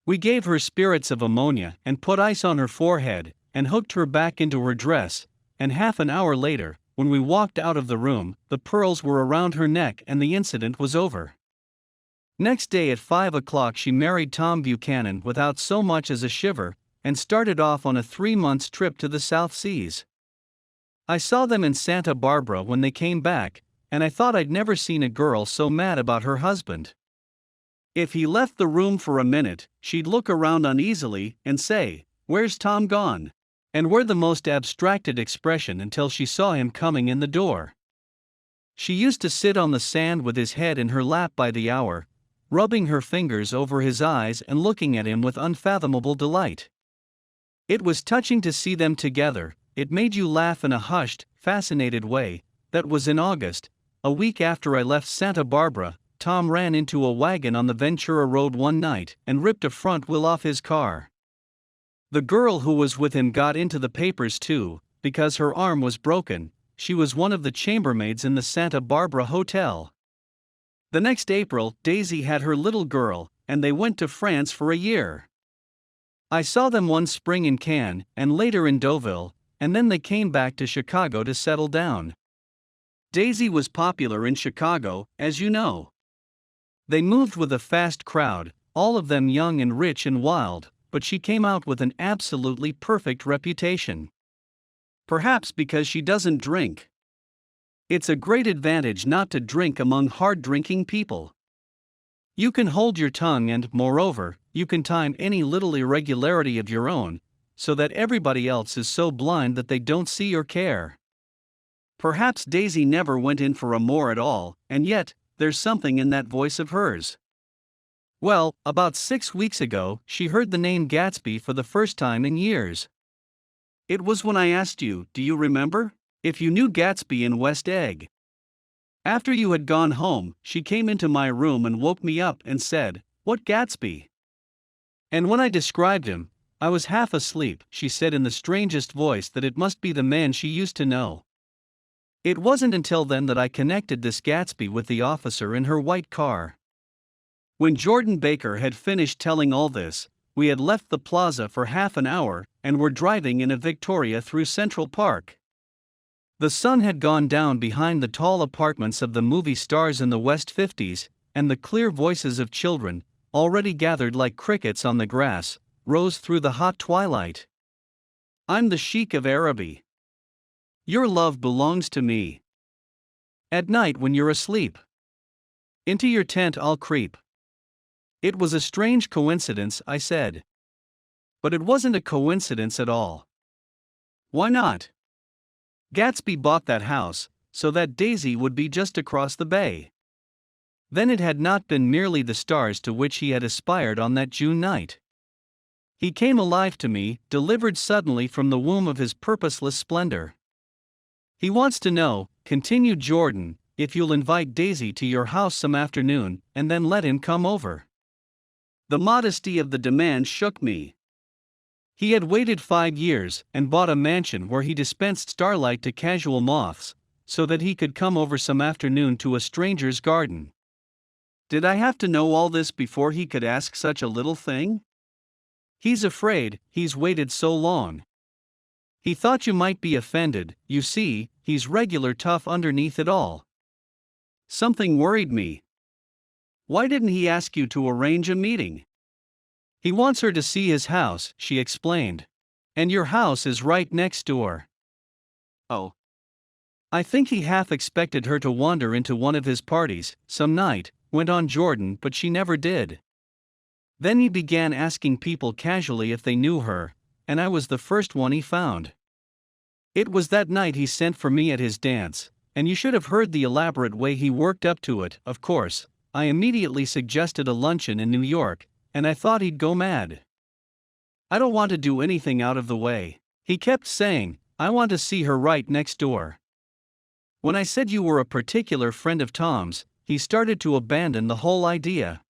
We gave her spirits of ammonia and put ice on her forehead, and hooked her back into her dress, and half an hour later, when we walked out of the room, the pearls were around her neck and the incident was over. Next day at 5 o'clock she married Tom Buchanan without so much as a shiver, and started off on a 3-month trip to the South Seas. I saw them in Santa Barbara when they came back, and I thought I'd never seen a girl so mad about her husband. If he left the room for a minute, she'd look around uneasily and say, "Where's Tom gone?" and wear the most abstracted expression until she saw him coming in the door. She used to sit on the sand with his head in her lap by the hour, rubbing her fingers over his eyes and looking at him with unfathomable delight. It was touching to see them together. It made you laugh in a hushed, fascinated way. That was in August. A week after I left Santa Barbara, Tom ran into a wagon on the Ventura Road one night and ripped a front wheel off his car. The girl who was with him got into the papers too, because her arm was broken. she was one of the chambermaids in the Santa Barbara Hotel. The next April, Daisy had her little girl, and they went to France for a year. I saw them one spring in Cannes, and later in Deauville, and then they came back to Chicago to settle down. Daisy was popular in Chicago, as you know. They moved with a fast crowd, all of them young and rich and wild, but she came out with an absolutely perfect reputation. Perhaps because she doesn't drink. It's a great advantage not to drink among hard-drinking people. You can hold your tongue and, moreover, you can time any little irregularity of your own, so that everybody else is so blind that they don't see or care. Perhaps Daisy never went in for amour at all, and yet, there's something in that voice of hers. Well, about 6 weeks ago, she heard the name Gatsby for the first time in years. It was when I asked you, do you remember, if you knew Gatsby in West Egg. After you had gone home, she came into my room and woke me up and said, "What Gatsby?" And when I described him, "I was half asleep," she said in the strangest voice that it must be the man she used to know. It wasn't until then that I connected this Gatsby with the officer in her white car. When Jordan Baker had finished telling all this, we had left the plaza for half an hour and were driving in a Victoria through Central Park. The sun had gone down behind the tall apartments of the movie stars in the West 50s, and the clear voices of children, already gathered like crickets on the grass, rose through the hot twilight. I'm the Sheik of Araby. Your love belongs to me. At night when you're asleep, into your tent I'll creep. It was a strange coincidence, I said. But it wasn't a coincidence at all. Why not? Gatsby bought that house, so that Daisy would be just across the bay. Then it had not been merely the stars to which he had aspired on that June night. He came alive to me, delivered suddenly from the womb of his purposeless splendor. He wants to know, continued Jordan, if you'll invite Daisy to your house some afternoon, and then let him come over. The modesty of the demand shook me. He had waited 5 years and bought a mansion where he dispensed starlight to casual moths, so that he could come over some afternoon to a stranger's garden. Did I have to know all this before he could ask such a little thing? He's afraid, he's waited so long. He thought you might be offended, you see, he's regular tough underneath it all. Something worried me. Why didn't he ask you to arrange a meeting? He wants her to see his house, she explained. And your house is right next door. Oh. I think he half expected her to wander into one of his parties, some night, went on Jordan, but she never did. Then he began asking people casually if they knew her, and I was the first one he found. It was that night he sent for me at his dance, and you should have heard the elaborate way he worked up to it. Of course, I immediately suggested a luncheon in New York, and I thought he'd go mad. I don't want to do anything out of the way, he kept saying, I want to see her right next door. When I said you were a particular friend of Tom's, he started to abandon the whole idea.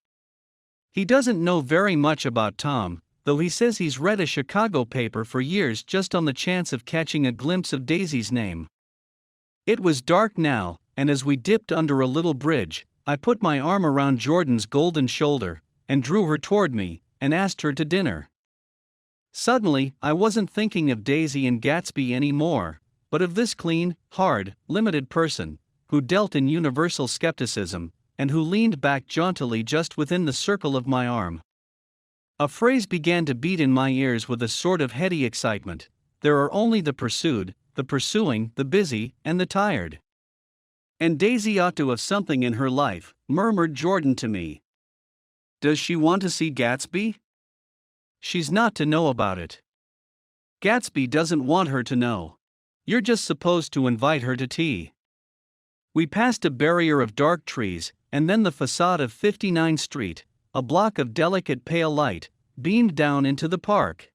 He doesn't know very much about Tom, though he says he's read a Chicago paper for years just on the chance of catching a glimpse of Daisy's name. It was dark now, and as we dipped under a little bridge, I put my arm around Jordan's golden shoulder, and drew her toward me, and asked her to dinner. Suddenly, I wasn't thinking of Daisy and Gatsby anymore, but of this clean, hard, limited person, who dealt in universal skepticism, and who leaned back jauntily just within the circle of my arm. A phrase began to beat in my ears with a sort of heady excitement: there are only the pursued, the pursuing, the busy, and the tired. And Daisy ought to have something in her life, murmured Jordan to me. Does she want to see Gatsby? She's not to know about it. Gatsby doesn't want her to know. You're just supposed to invite her to tea. We passed a barrier of dark trees, and then the facade of 59th Street, a block of delicate pale light, beamed down into the park.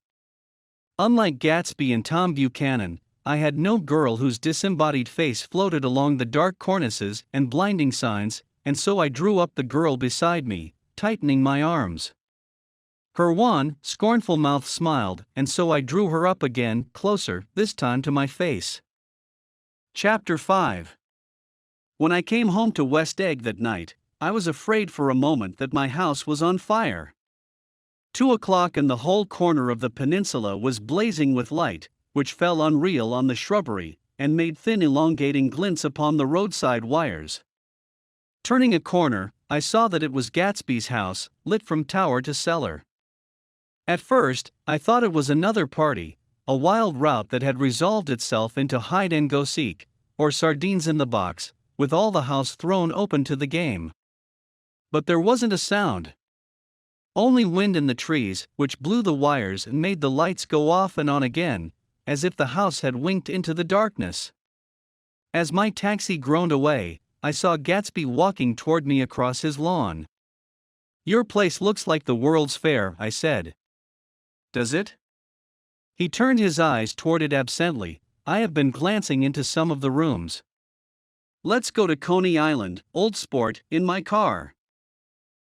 Unlike Gatsby and Tom Buchanan, I had no girl whose disembodied face floated along the dark cornices and blinding signs, and so I drew up the girl beside me, tightening my arms. Her wan, scornful mouth smiled, and so I drew her up again, closer, this time to my face. Chapter 5. When I came home to West Egg that night, I was afraid for a moment that my house was on fire. 2 o'clock and the whole corner of the peninsula was blazing with light, which fell unreal on the shrubbery, and made thin elongating glints upon the roadside wires. Turning a corner, I saw that it was Gatsby's house, lit from tower to cellar. At first, I thought it was another party, a wild rout that had resolved itself into hide-and-go-seek, or sardines in the box, with all the house thrown open to the game. But there wasn't a sound. Only wind in the trees, which blew the wires and made the lights go off and on again, as if the house had winked into the darkness. As my taxi groaned away, I saw Gatsby walking toward me across his lawn. "Your place looks like the World's Fair," I said. "Does it?" He turned his eyes toward it absently. "I have been glancing into some of the rooms." "Let's go to Coney Island, old sport, in my car."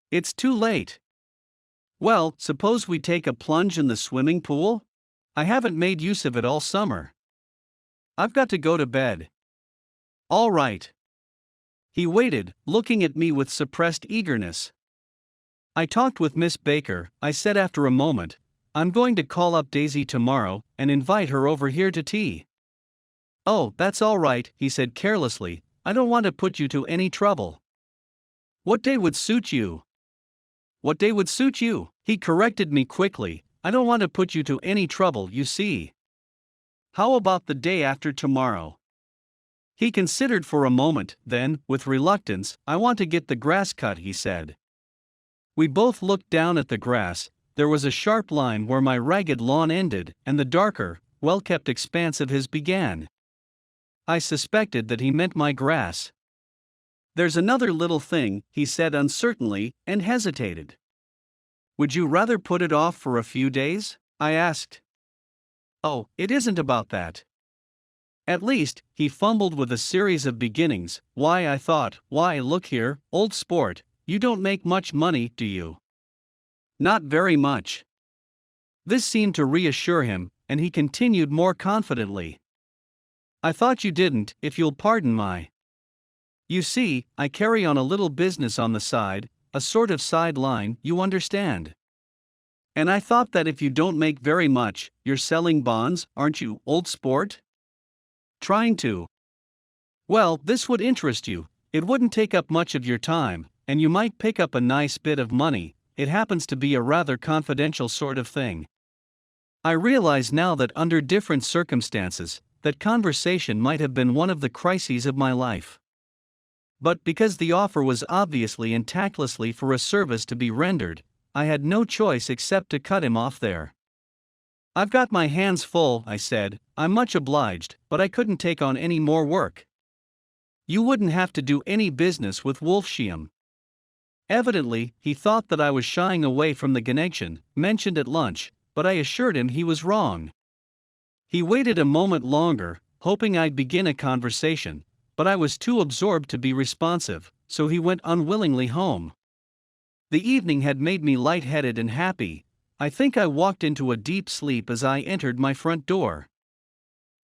"It's too late." "Well, suppose we take a plunge in the swimming pool? I haven't made use of it all summer." "I've got to go to bed." "All right." He waited, looking at me with suppressed eagerness. "I talked with Miss Baker," I said after a moment. "I'm going to call up Daisy tomorrow and invite her over here to tea." "Oh, that's all right," he said carelessly. "I don't want to put you to any trouble." "What day would suit you?" "What day would suit you?" He corrected me quickly. "I don't want to put you to any trouble, you see." "How about the day after tomorrow?" He considered for a moment, then, with reluctance, "I want to get the grass cut," he said. We both looked down at the grass. There was a sharp line where my ragged lawn ended, and the darker, well-kept expanse of his began. I suspected that he meant my grass. "There's another little thing," he said uncertainly, and hesitated. "Would you rather put it off for a few days?" I asked. "Oh, it isn't about that." "At least," he fumbled with a series of beginnings. "Why," I thought, "why, look here, old sport, you don't make much money, do you?" "Not very much." This seemed to reassure him, and he continued more confidently. "I thought you didn't, if you'll pardon my. You see, I carry on a little business on the side, a sort of side line, you understand. And I thought that if you don't make very much, you're selling bonds, aren't you, old sport?" "Trying to." "Well, this would interest you. It wouldn't take up much of your time, and you might pick up a nice bit of money. It happens to be a rather confidential sort of thing." I realize now that under different circumstances, that conversation might have been one of the crises of my life. But because the offer was obviously and tactlessly for a service to be rendered, I had no choice except to cut him off there. "I've got my hands full," I said. "I'm much obliged, but I couldn't take on any more work." "You wouldn't have to do any business with Wolfsheim." Evidently, he thought that I was shying away from the connection mentioned at lunch, but I assured him he was wrong. He waited a moment longer, hoping I'd begin a conversation, but I was too absorbed to be responsive, so he went unwillingly home. The evening had made me light-headed and happy. I think I walked into a deep sleep as I entered my front door.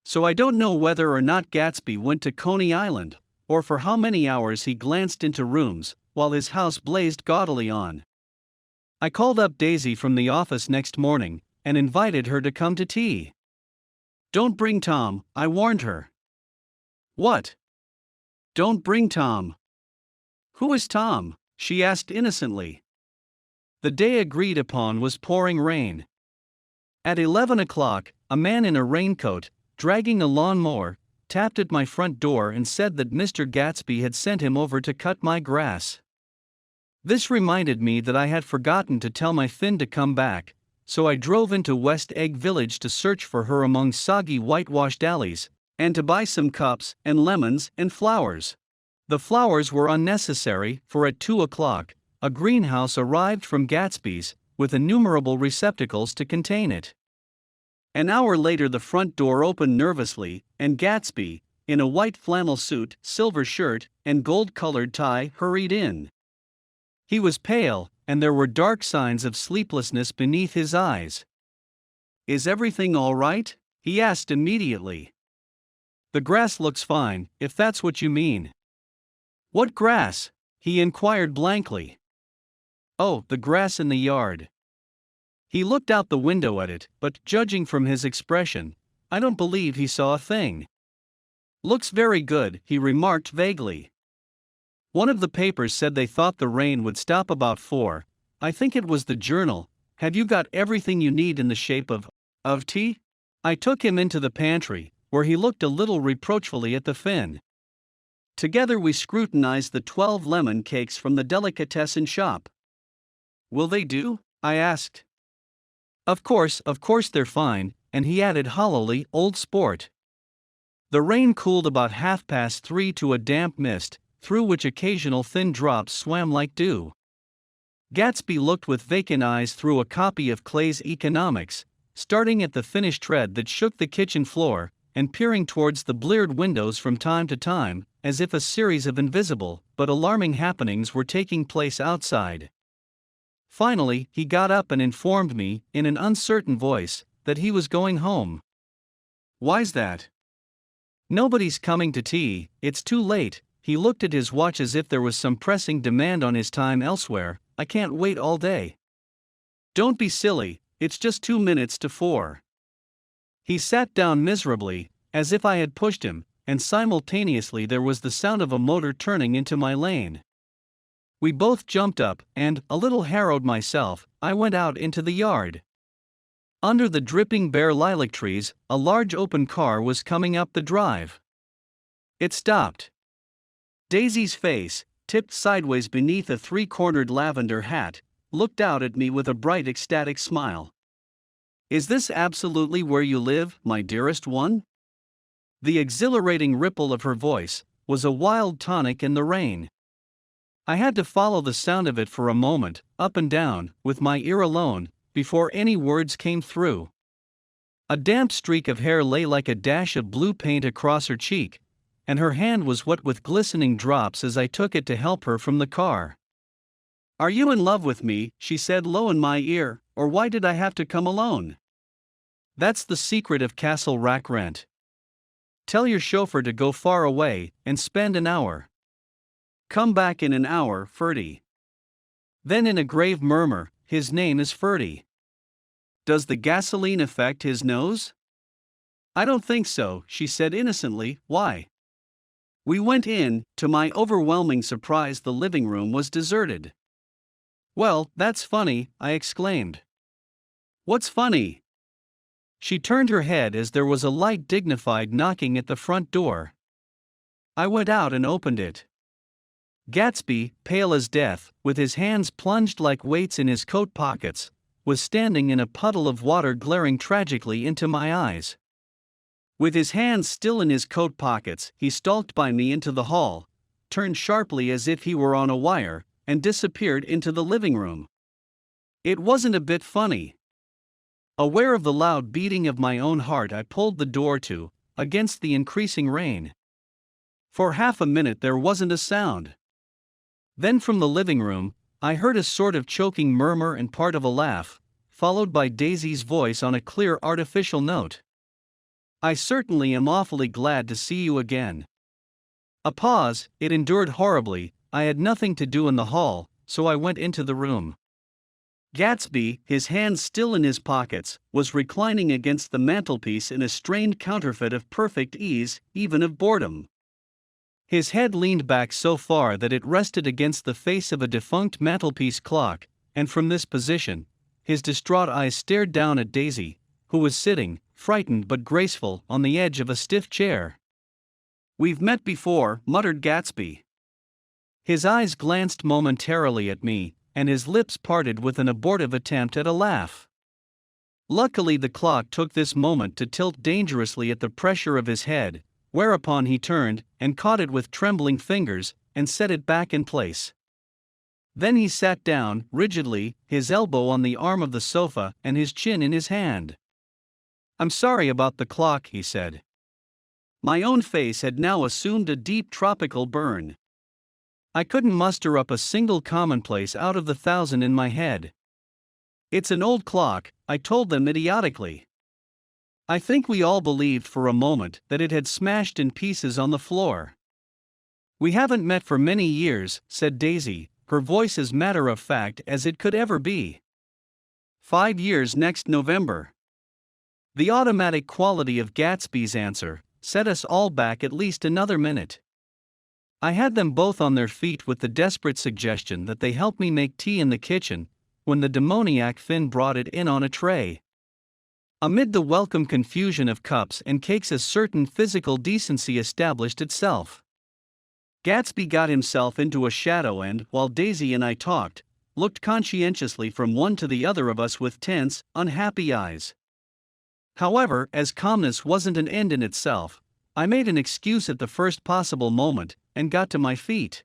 So I don't know whether or not Gatsby went to Coney Island, or for how many hours he glanced into rooms, while his house blazed gaudily on. I called up Daisy from the office next morning, and invited her to come to tea. "Don't bring Tom," I warned her. "What?" "Don't bring Tom." "Who is Tom?" she asked innocently. The day agreed upon was pouring rain. At 11 o'clock, a man in a raincoat, dragging a lawnmower, tapped at my front door and said that Mr. Gatsby had sent him over to cut my grass. This reminded me that I had forgotten to tell my Finn to come back, so I drove into West Egg Village to search for her among soggy whitewashed alleys, and to buy some cups and lemons and flowers. The flowers were unnecessary, for at 2 o'clock, a greenhouse arrived from Gatsby's, with innumerable receptacles to contain it. An hour later the front door opened nervously, and Gatsby, in a white flannel suit, silver shirt, and gold-colored tie, hurried in. He was pale, and there were dark signs of sleeplessness beneath his eyes. "Is everything all right?" he asked immediately. The grass looks fine, if that's what you mean. What grass? He inquired blankly. Oh, the grass in the yard. He looked out the window at it, but, judging from his expression, I don't believe he saw a thing. Looks very good, he remarked vaguely. One of the papers said they thought the rain would stop about 4. I think it was the Journal. Have you got everything you need in the shape of tea? I took him into the pantry, where he looked a little reproachfully at the fin. Together we scrutinized the 12 lemon cakes from the delicatessen shop. Will they do? I asked. Of course they're fine, and he added hollowly, old sport. The rain cooled about 3:30 to a damp mist, through which occasional thin drops swam like dew. Gatsby looked with vacant eyes through a copy of Clay's Economics, starting at the finished tread that shook the kitchen floor, and peering towards the bleared windows from time to time, as if a series of invisible but alarming happenings were taking place outside. Finally, he got up and informed me, in an uncertain voice, that he was going home. Why's that? Nobody's coming to tea, it's too late. He looked at his watch as if there was some pressing demand on his time elsewhere. I can't wait all day. Don't be silly, it's just 2 minutes to 4. He sat down miserably, as if I had pushed him, and simultaneously there was the sound of a motor turning into my lane. We both jumped up, and, a little harrowed myself, I went out into the yard. Under the dripping bare lilac trees, a large open car was coming up the drive. It stopped. Daisy's face, tipped sideways beneath a 3-cornered lavender hat, looked out at me with a bright ecstatic smile. Is this absolutely where you live, my dearest one? The exhilarating ripple of her voice was a wild tonic in the rain. I had to follow the sound of it for a moment, up and down, with my ear alone, before any words came through. A damp streak of hair lay like a dash of blue paint across her cheek, and her hand was wet with glistening drops as I took it to help her from the car. Are you in love with me? She said low in my ear, or why did I have to come alone? That's the secret of Castle Rack Rent. Tell your chauffeur to go far away, and spend an hour. Come back in an hour, Ferdy. Then in a grave murmur, his name is Ferdy. Does the gasoline affect his nose? I don't think so, she said innocently. Why? We went in. To my overwhelming surprise, the living room was deserted. Well, that's funny, I exclaimed. What's funny? She turned her head as there was a light, dignified knocking at the front door. I went out and opened it. Gatsby, pale as death, with his hands plunged like weights in his coat pockets, was standing in a puddle of water, glaring tragically into my eyes. With his hands still in his coat pockets, he stalked by me into the hall, turned sharply as if he were on a wire, and disappeared into the living room. It wasn't a bit funny. Aware of the loud beating of my own heart, I pulled the door to, against the increasing rain. For half a minute there wasn't a sound. Then from the living room, I heard a sort of choking murmur and part of a laugh, followed by Daisy's voice on a clear artificial note. I certainly am awfully glad to see you again. A pause, it endured horribly. I had nothing to do in the hall, so I went into the room. Gatsby, his hands still in his pockets, was reclining against the mantelpiece in a strained counterfeit of perfect ease, even of boredom. His head leaned back so far that it rested against the face of a defunct mantelpiece clock, and from this position, his distraught eyes stared down at Daisy, who was sitting, frightened but graceful, on the edge of a stiff chair. We've met before, muttered Gatsby. His eyes glanced momentarily at me, and his lips parted with an abortive attempt at a laugh. Luckily the clock took this moment to tilt dangerously at the pressure of his head, whereupon he turned, and caught it with trembling fingers, and set it back in place. Then he sat down, rigidly, his elbow on the arm of the sofa and his chin in his hand. I'm sorry about the clock, he said. My own face had now assumed a deep tropical burn. I couldn't muster up a single commonplace out of the 1,000 in my head. It's an old clock, I told them idiotically. I think we all believed for a moment that it had smashed in pieces on the floor. "We haven't met for many years," said Daisy, her voice as matter of fact as it could ever be. "5 years next November." The automatic quality of Gatsby's answer set us all back at least another minute. I had them both on their feet with the desperate suggestion that they help me make tea in the kitchen, when the demoniac Finn brought it in on a tray. Amid the welcome confusion of cups and cakes, a certain physical decency established itself. Gatsby got himself into a shadow and, while Daisy and I talked, looked conscientiously from one to the other of us with tense, unhappy eyes. However, as calmness wasn't an end in itself, I made an excuse at the first possible moment and got to my feet.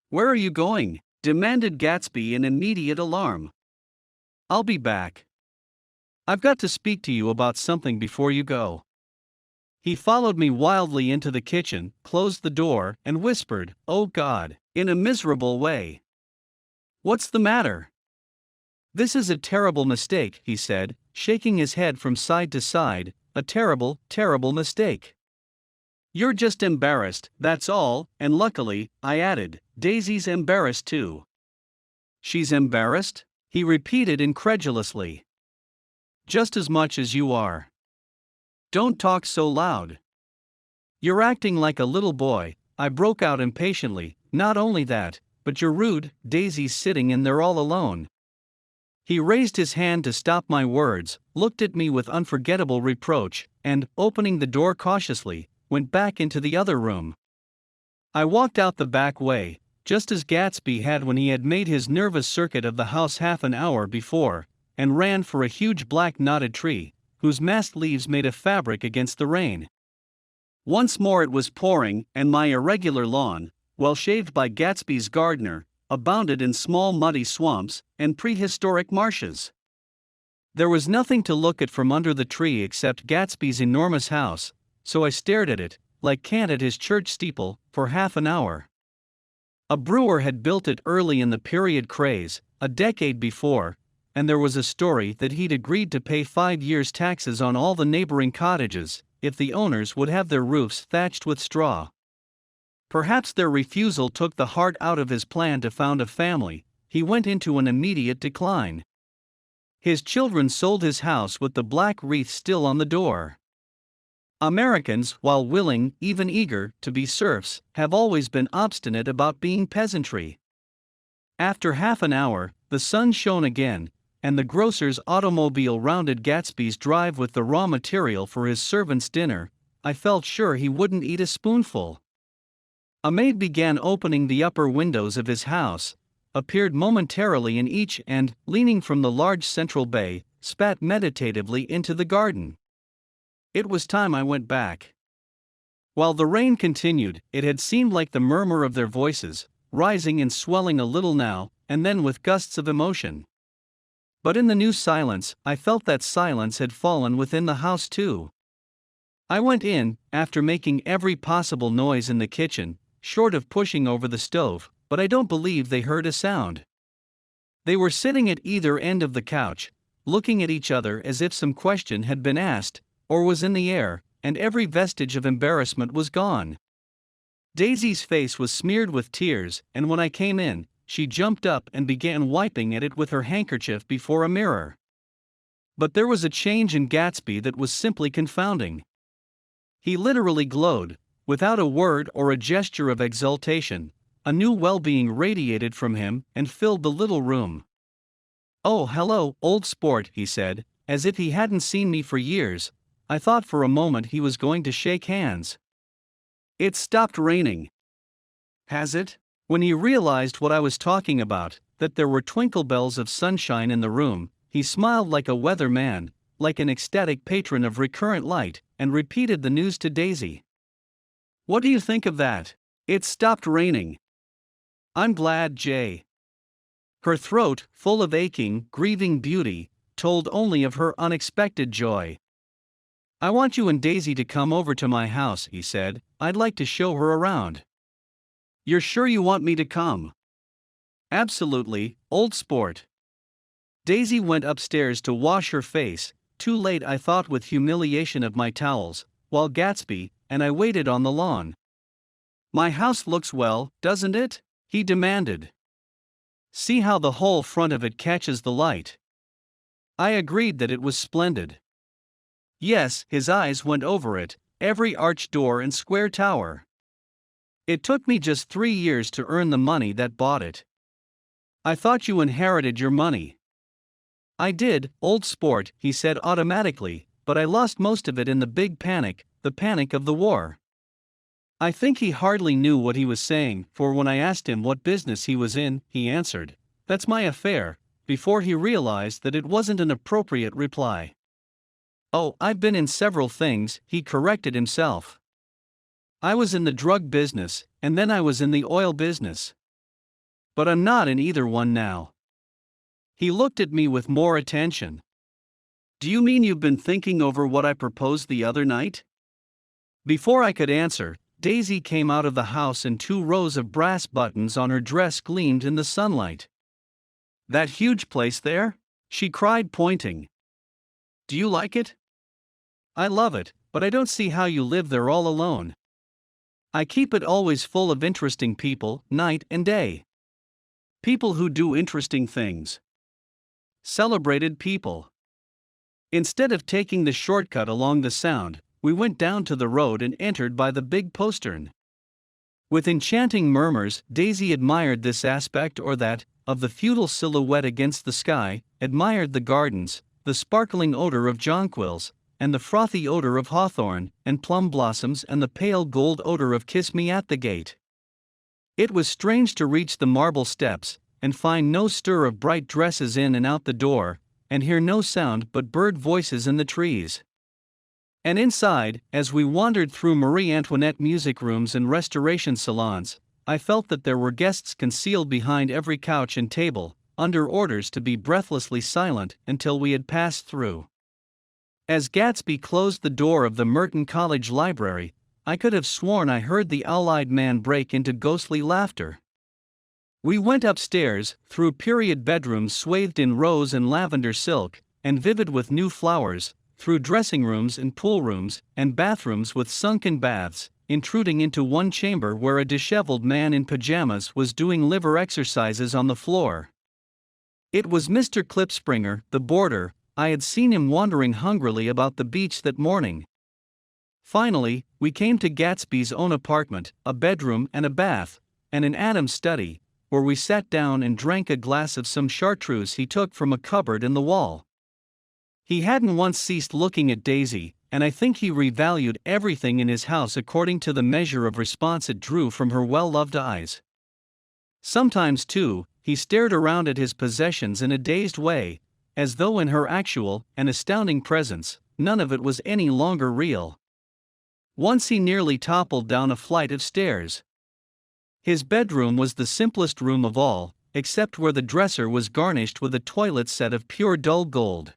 "Where are you going?" demanded Gatsby in immediate alarm. "I'll be back. I've got to speak to you about something before you go." He followed me wildly into the kitchen, closed the door, and whispered, "Oh God," in a miserable way. "What's the matter?" "This is a terrible mistake," he said, shaking his head from side to side, "a terrible, terrible mistake. You're just embarrassed, that's all, and luckily," I added, "Daisy's embarrassed too." "She's embarrassed?" he repeated incredulously. "Just as much as you are." "Don't talk so loud. You're acting like a little boy," I broke out impatiently. "Not only that, but you're rude. Daisy's sitting in there all alone." He raised his hand to stop my words, looked at me with unforgettable reproach, and, opening the door cautiously, went back into the other room. I walked out the back way, just as Gatsby had when he had made his nervous circuit of the house half an hour before, and ran for a huge black knotted tree, whose massed leaves made a fabric against the rain. Once more it was pouring, and my irregular lawn, well shaved by Gatsby's gardener, abounded in small muddy swamps and prehistoric marshes. There was nothing to look at from under the tree except Gatsby's enormous house, so I stared at it, like Kant at his church steeple, for half an hour. A brewer had built it early in the period craze, a decade before, and there was a story that he'd agreed to pay 5 years' taxes on all the neighboring cottages, if the owners would have their roofs thatched with straw. Perhaps their refusal took the heart out of his plan to found a family. He went into an immediate decline. His children sold his house with the black wreath still on the door. Americans, while willing, even eager, to be serfs, have always been obstinate about being peasantry. After half an hour, the sun shone again, and the grocer's automobile rounded Gatsby's drive with the raw material for his servants' dinner. I felt sure he wouldn't eat a spoonful. A maid began opening the upper windows of his house, appeared momentarily in each and, leaning from the large central bay, spat meditatively into the garden. It was time I went back. While the rain continued, it had seemed like the murmur of their voices, rising and swelling a little now and then with gusts of emotion. But in the new silence, I felt that silence had fallen within the house too. I went in, after making every possible noise in the kitchen, short of pushing over the stove, but I don't believe they heard a sound. They were sitting at either end of the couch, looking at each other as if some question had been asked, or was in the air, and every vestige of embarrassment was gone. Daisy's face was smeared with tears, and when I came in, she jumped up and began wiping at it with her handkerchief before a mirror. But there was a change in Gatsby that was simply confounding. He literally glowed. Without a word or a gesture of exultation, a new well-being radiated from him and filled the little room. "Oh, hello, old sport," he said, as if he hadn't seen me for years. I thought for a moment he was going to shake hands. "It's stopped raining." "Has it?" When he realized what I was talking about, that there were twinkle bells of sunshine in the room, he smiled like a weather man, like an ecstatic patron of recurrent light, and repeated the news to Daisy. "What do you think of that? It's stopped raining." "I'm glad, Jay." Her throat, full of aching, grieving beauty, told only of her unexpected joy. "I want you and Daisy to come over to my house," he said. "I'd like to show her around." "You're sure you want me to come?" "Absolutely, old sport." Daisy went upstairs to wash her face, too late I thought with humiliation of my towels, while Gatsby and I waited on the lawn. "My house looks well, doesn't it?" he demanded. "See how the whole front of it catches the light." I agreed that it was splendid. Yes, his eyes went over it, every arched door and square tower. "It took me just 3 years to earn the money that bought it." "I thought you inherited your money." "I did, old sport," he said automatically, "but I lost most of it in the big panic, the panic of the war." I think he hardly knew what he was saying, for when I asked him what business he was in, he answered, "That's my affair," before he realized that it wasn't an appropriate reply. "Oh, I've been in several things," he corrected himself. "I was in the drug business, and then I was in the oil business. But I'm not in either one now." He looked at me with more attention. "Do you mean you've been thinking over what I proposed the other night?" Before I could answer, Daisy came out of the house and 2 rows of brass buttons on her dress gleamed in the sunlight. "That huge place there?" she cried, pointing. "Do you like it?" "I love it, but I don't see how you live there all alone." "I keep it always full of interesting people, night and day. People who do interesting things. Celebrated people." Instead of taking the shortcut along the Sound, we went down to the road and entered by the big postern. With enchanting murmurs, Daisy admired this aspect or that, of the feudal silhouette against the sky, admired the gardens, the sparkling odor of jonquils, and the frothy odor of hawthorn and plum blossoms and the pale gold odor of kiss me at the gate. It was strange to reach the marble steps, and find no stir of bright dresses in and out the door, and hear no sound but bird voices in the trees. And inside, as we wandered through Marie Antoinette music rooms and restoration salons, I felt that there were guests concealed behind every couch and table, under orders to be breathlessly silent until we had passed through. As Gatsby closed the door of the Merton College Library, I could have sworn I heard the owl-eyed man break into ghostly laughter. We went upstairs, through period bedrooms swathed in rose and lavender silk, and vivid with new flowers, through dressing rooms and pool rooms, and bathrooms with sunken baths, intruding into one chamber where a disheveled man in pajamas was doing liver exercises on the floor. It was Mr. Klipspringer, the boarder. I had seen him wandering hungrily about the beach that morning. Finally, we came to Gatsby's own apartment, a bedroom and a bath, and an Adam's study, where we sat down and drank a glass of some chartreuse he took from a cupboard in the wall. He hadn't once ceased looking at Daisy, and I think he revalued everything in his house according to the measure of response it drew from her well-loved eyes. Sometimes, too, he stared around at his possessions in a dazed way, as though in her actual and astounding presence, none of it was any longer real. Once he nearly toppled down a flight of stairs. His bedroom was the simplest room of all, except where the dresser was garnished with a toilet set of pure dull gold.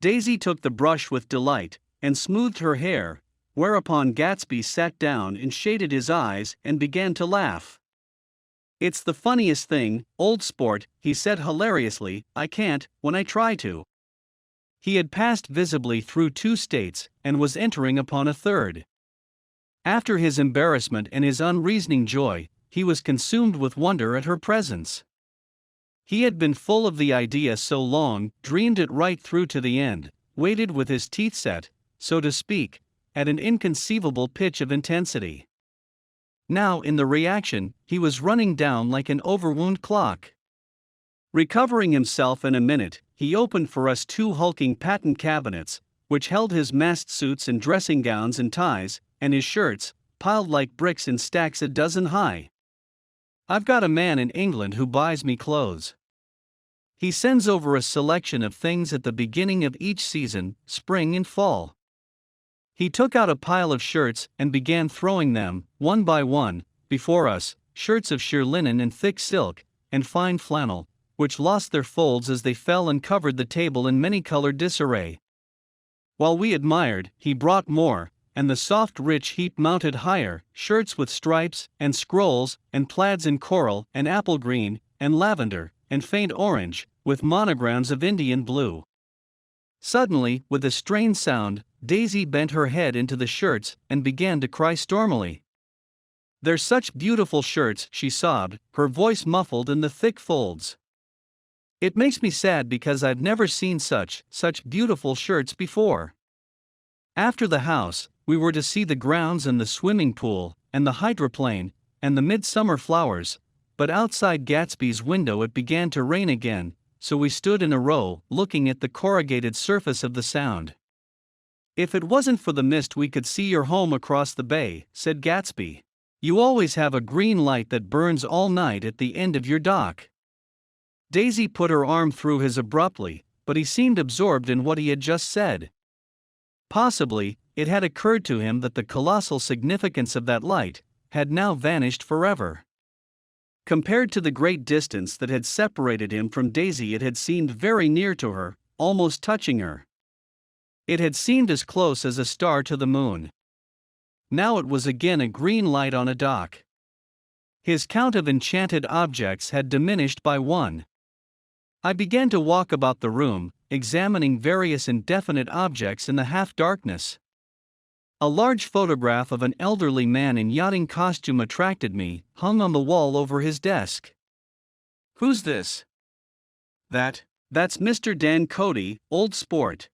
Daisy took the brush with delight, and smoothed her hair, whereupon Gatsby sat down and shaded his eyes and began to laugh. "It's the funniest thing, old sport," he said hilariously, "I can't, when I try to." He had passed visibly through 2 states, and was entering upon a third. After his embarrassment and his unreasoning joy, he was consumed with wonder at her presence. He had been full of the idea so long, dreamed it right through to the end, waited with his teeth set, so to speak, at an inconceivable pitch of intensity. Now in the reaction, he was running down like an overwound clock. Recovering himself in a minute, he opened for us 2 hulking patent cabinets, which held his mast suits and dressing gowns and ties, and his shirts, piled like bricks in stacks a dozen high. "I've got a man in England who buys me clothes. He sends over a selection of things at the beginning of each season, spring and fall." He took out a pile of shirts and began throwing them, one by one, before us, shirts of sheer linen and thick silk, and fine flannel, which lost their folds as they fell and covered the table in many-colored disarray. While we admired, he brought more, and the soft rich heap mounted higher, shirts with stripes, and scrolls, and plaids in coral, and apple green, and lavender, and faint orange, with monograms of Indian blue. Suddenly, with a strained sound, Daisy bent her head into the shirts and began to cry stormily. "They're such beautiful shirts," she sobbed, her voice muffled in the thick folds. "It makes me sad because I've never seen such beautiful shirts before." After the house, we were to see the grounds and the swimming pool, and the hydroplane, and the midsummer flowers, but outside Gatsby's window it began to rain again, so we stood in a row, looking at the corrugated surface of the Sound. "If it wasn't for the mist we could see your home across the bay," said Gatsby. "You always have a green light that burns all night at the end of your dock." Daisy put her arm through his abruptly, but he seemed absorbed in what he had just said. Possibly, it had occurred to him that the colossal significance of that light had now vanished forever. Compared to the great distance that had separated him from Daisy, it had seemed very near to her, almost touching her. It had seemed as close as a star to the moon. Now it was again a green light on a dock. His count of enchanted objects had diminished by one. I began to walk about the room, examining various indefinite objects in the half-darkness. A large photograph of an elderly man in yachting costume attracted me, hung on the wall over his desk. "Who's this?" That's Mr. Dan Cody, old sport."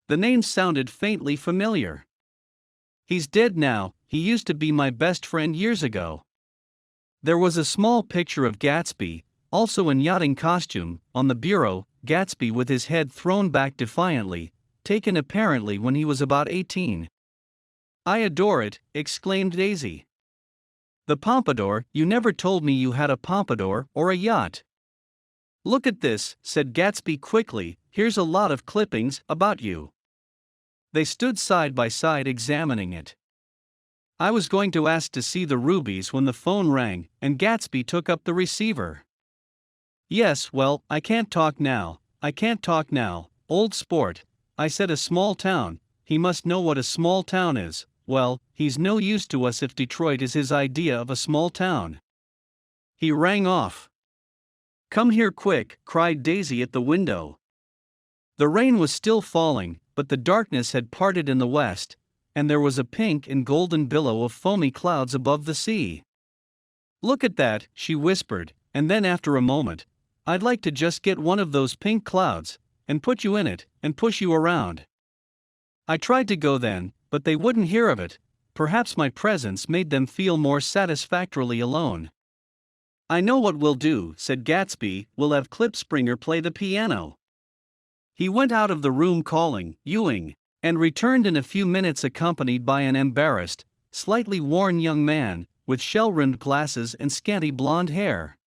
The name sounded faintly familiar. "He's dead now, he used to be my best friend years ago." There was a small picture of Gatsby, also in yachting costume, on the bureau, Gatsby with his head thrown back defiantly, taken apparently when he was about 18. "I adore it," exclaimed Daisy. "The pompadour, you never told me you had a pompadour or a yacht." "Look at this," said Gatsby quickly, "here's a lot of clippings about you." They stood side by side examining it. I was going to ask to see the rubies when the phone rang, and Gatsby took up the receiver. "Yes, well, I can't talk now, old sport. I said a small town, he must know what a small town is. Well, he's no use to us if Detroit is his idea of a small town." He rang off. "Come here quick," cried Daisy at the window. The rain was still falling, but the darkness had parted in the west, and there was a pink and golden billow of foamy clouds above the sea. "Look at that," she whispered, and then after a moment, "I'd like to just get one of those pink clouds, and put you in it, and push you around." I tried to go then, but they wouldn't hear of it. Perhaps my presence made them feel more satisfactorily alone. "I know what we'll do," said Gatsby, "we'll have Klipspringer play the piano." He went out of the room calling, "Ewing," and returned in a few minutes accompanied by an embarrassed, slightly worn young man, with shell-rimmed glasses and scanty blonde hair.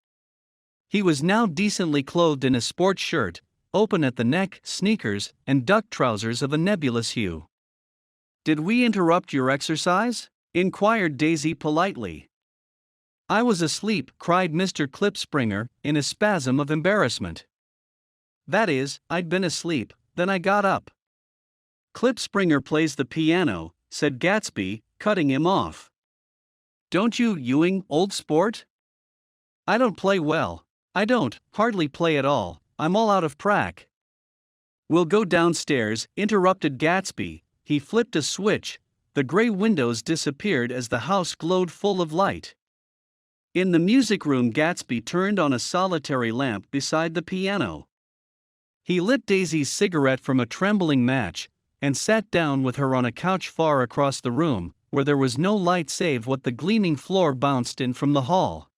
He was now decently clothed in a sports shirt, open at the neck, sneakers, and duck trousers of a nebulous hue. "Did we interrupt your exercise?" inquired Daisy politely. "I was asleep," cried Mr. Klipspringer, in a spasm of embarrassment. "That is, I'd been asleep, then I got up." "Klipspringer plays the piano," said Gatsby, cutting him off. "Don't you, Ewing, old sport?" "I don't play well. I don't hardly play at all, I'm all out of prac." "We'll go downstairs," interrupted Gatsby. He flipped a switch, the gray windows disappeared as the house glowed full of light. In the music room, Gatsby turned on a solitary lamp beside the piano. He lit Daisy's cigarette from a trembling match, and sat down with her on a couch far across the room, where there was no light save what the gleaming floor bounced in from the hall.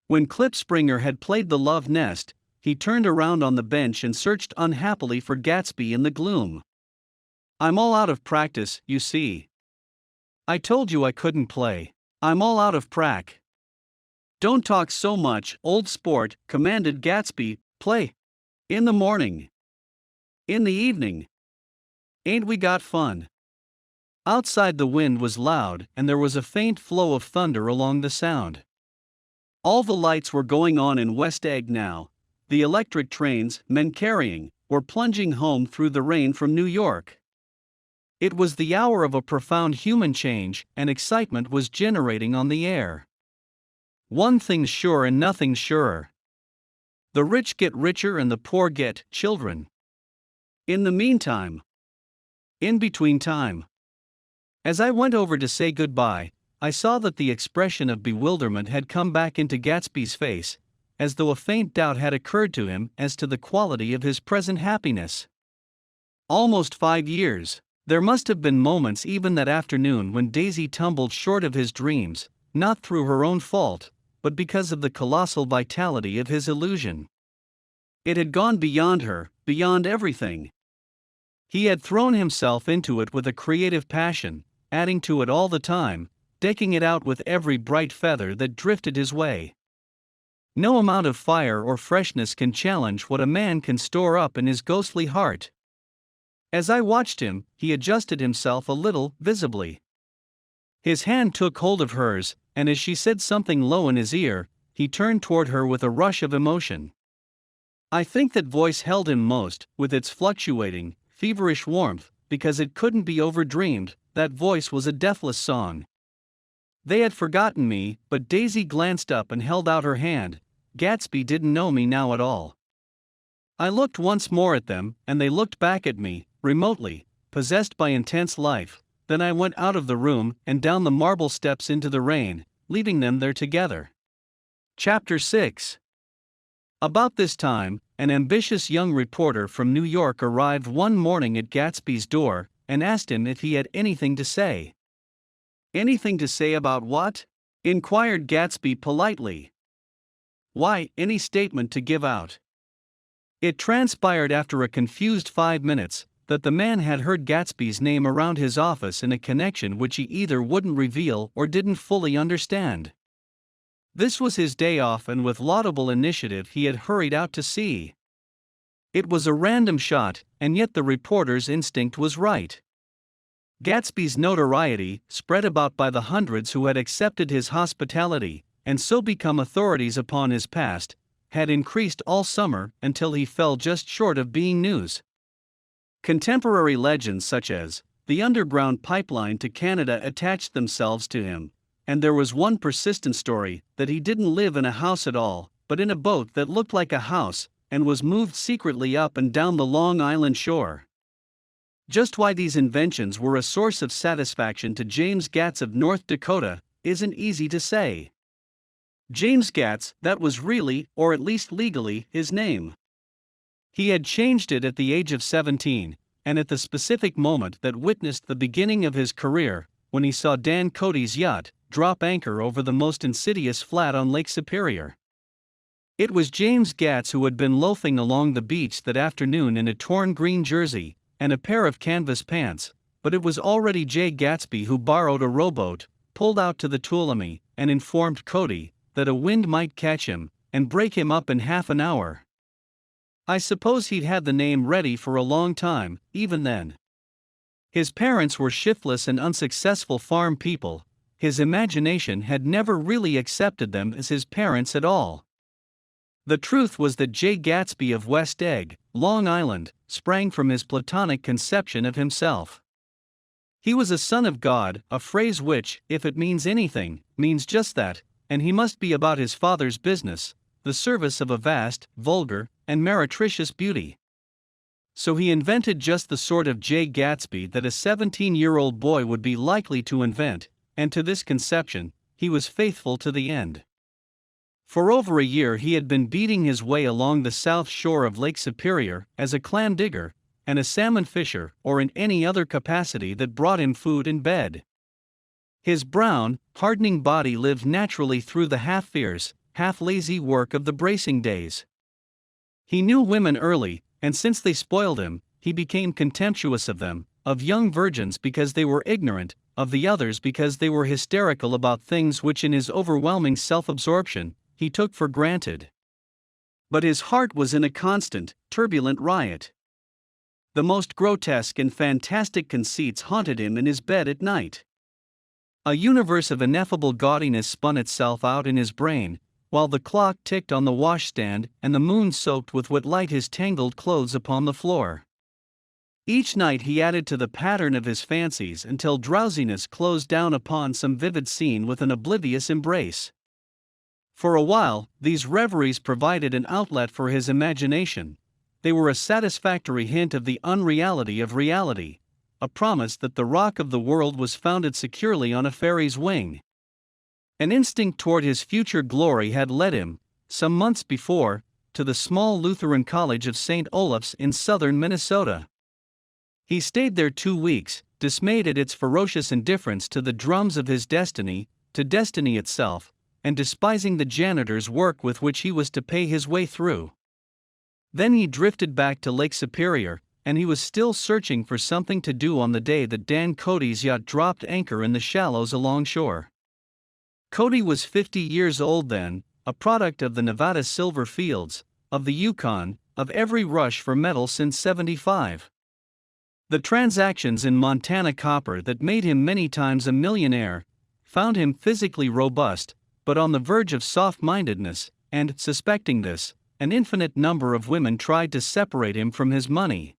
When Klipspringer had played the Love Nest, he turned around on the bench and searched unhappily for Gatsby in the gloom. "I'm all out of practice, you see." "I told you I couldn't play. I'm all out of prac." "Don't talk so much, old sport," commanded Gatsby. "Play. In the morning. In the evening. Ain't we got fun?" Outside the wind was loud and there was a faint flow of thunder along the Sound. All the lights were going on in West Egg now. The electric trains, men carrying, were plunging home through the rain from New York. It was the hour of a profound human change, and excitement was generating on the air. One thing's sure and nothing's surer. The rich get richer and the poor get children. In the meantime. In between time. As I went over to say goodbye, I saw that the expression of bewilderment had come back into Gatsby's face, as though a faint doubt had occurred to him as to the quality of his present happiness. Almost 5 years. There must have been moments even that afternoon when Daisy tumbled short of his dreams, not through her own fault, but because of the colossal vitality of his illusion. It had gone beyond her, beyond everything. He had thrown himself into it with a creative passion, adding to it all the time, decking it out with every bright feather that drifted his way. No amount of fire or freshness can challenge what a man can store up in his ghostly heart. As I watched him, he adjusted himself a little, visibly. His hand took hold of hers, and as she said something low in his ear, he turned toward her with a rush of emotion. I think that voice held him most, with its fluctuating, feverish warmth, because it couldn't be overdreamed. That voice was a deathless song. They had forgotten me, but Daisy glanced up and held out her hand. Gatsby didn't know me now at all. I looked once more at them, and they looked back at me, remotely, possessed by intense life. Then I went out of the room and down the marble steps into the rain, leaving them there together. Chapter 6. About this time, an ambitious young reporter from New York arrived one morning at Gatsby's door and asked him if he had anything to say. Anything to say about what? Inquired Gatsby politely. Why, any statement to give out. It transpired after a confused 5 minutes that the man had heard Gatsby's name around his office in a connection which he either wouldn't reveal or didn't fully understand. This was his day off, and with laudable initiative he had hurried out to see. It was a random shot, and yet the reporter's instinct was right. Gatsby's notoriety, spread about by the hundreds who had accepted his hospitality, and so become authorities upon his past, had increased all summer until he fell just short of being news. Contemporary legends such as the underground pipeline to Canada attached themselves to him, and there was one persistent story that he didn't live in a house at all, but in a boat that looked like a house, and was moved secretly up and down the Long Island shore. Just why these inventions were a source of satisfaction to James Gatz of North Dakota isn't easy to say. James Gatz, that was really, or at least legally, his name. He had changed it at the age of 17, and at the specific moment that witnessed the beginning of his career, when he saw Dan Cody's yacht drop anchor over the most insidious flat on Lake Superior. It was James Gatz who had been loafing along the beach that afternoon in a torn green jersey and a pair of canvas pants, but it was already Jay Gatsby who borrowed a rowboat, pulled out to the Tuolumne, and informed Cody that a wind might catch him and break him up in half an hour. I suppose he'd had the name ready for a long time, even then. His parents were shiftless and unsuccessful farm people. His imagination had never really accepted them as his parents at all. The truth was that Jay Gatsby of West Egg, Long Island, sprang from his platonic conception of himself. He was a son of God, a phrase which, if it means anything, means just that, and he must be about his father's business, the service of a vast, vulgar, and meretricious beauty. So he invented just the sort of Jay Gatsby that a 17-year-old boy would be likely to invent, and to this conception, he was faithful to the end. For over a year he had been beating his way along the south shore of Lake Superior as a clam digger, and a salmon fisher, or in any other capacity that brought him food and bed. His brown, hardening body lived naturally through the half-fierce, half-lazy work of the bracing days. He knew women early, and since they spoiled him, he became contemptuous of them, of young virgins because they were ignorant, of the others because they were hysterical about things which in his overwhelming self-absorption, he took for granted. But his heart was in a constant, turbulent riot. The most grotesque and fantastic conceits haunted him in his bed at night. A universe of ineffable gaudiness spun itself out in his brain, while the clock ticked on the washstand and the moon soaked with what light his tangled clothes upon the floor. Each night he added to the pattern of his fancies until drowsiness closed down upon some vivid scene with an oblivious embrace. For a while, these reveries provided an outlet for his imagination, they were a satisfactory hint of the unreality of reality, a promise that the rock of the world was founded securely on a fairy's wing. An instinct toward his future glory had led him, some months before, to the small Lutheran college of St. Olaf's in southern Minnesota. He stayed there 2 weeks, dismayed at its ferocious indifference to the drums of his destiny, to destiny itself, and despising the janitor's work with which he was to pay his way through. Then he drifted back to Lake Superior, and he was still searching for something to do on the day that Dan Cody's yacht dropped anchor in the shallows alongshore. Cody was 50 years old then, a product of the Nevada silver fields, of the Yukon, of every rush for metal since '75. The transactions in Montana copper that made him many times a millionaire found him physically robust, but on the verge of soft-mindedness, and, suspecting this, an infinite number of women tried to separate him from his money.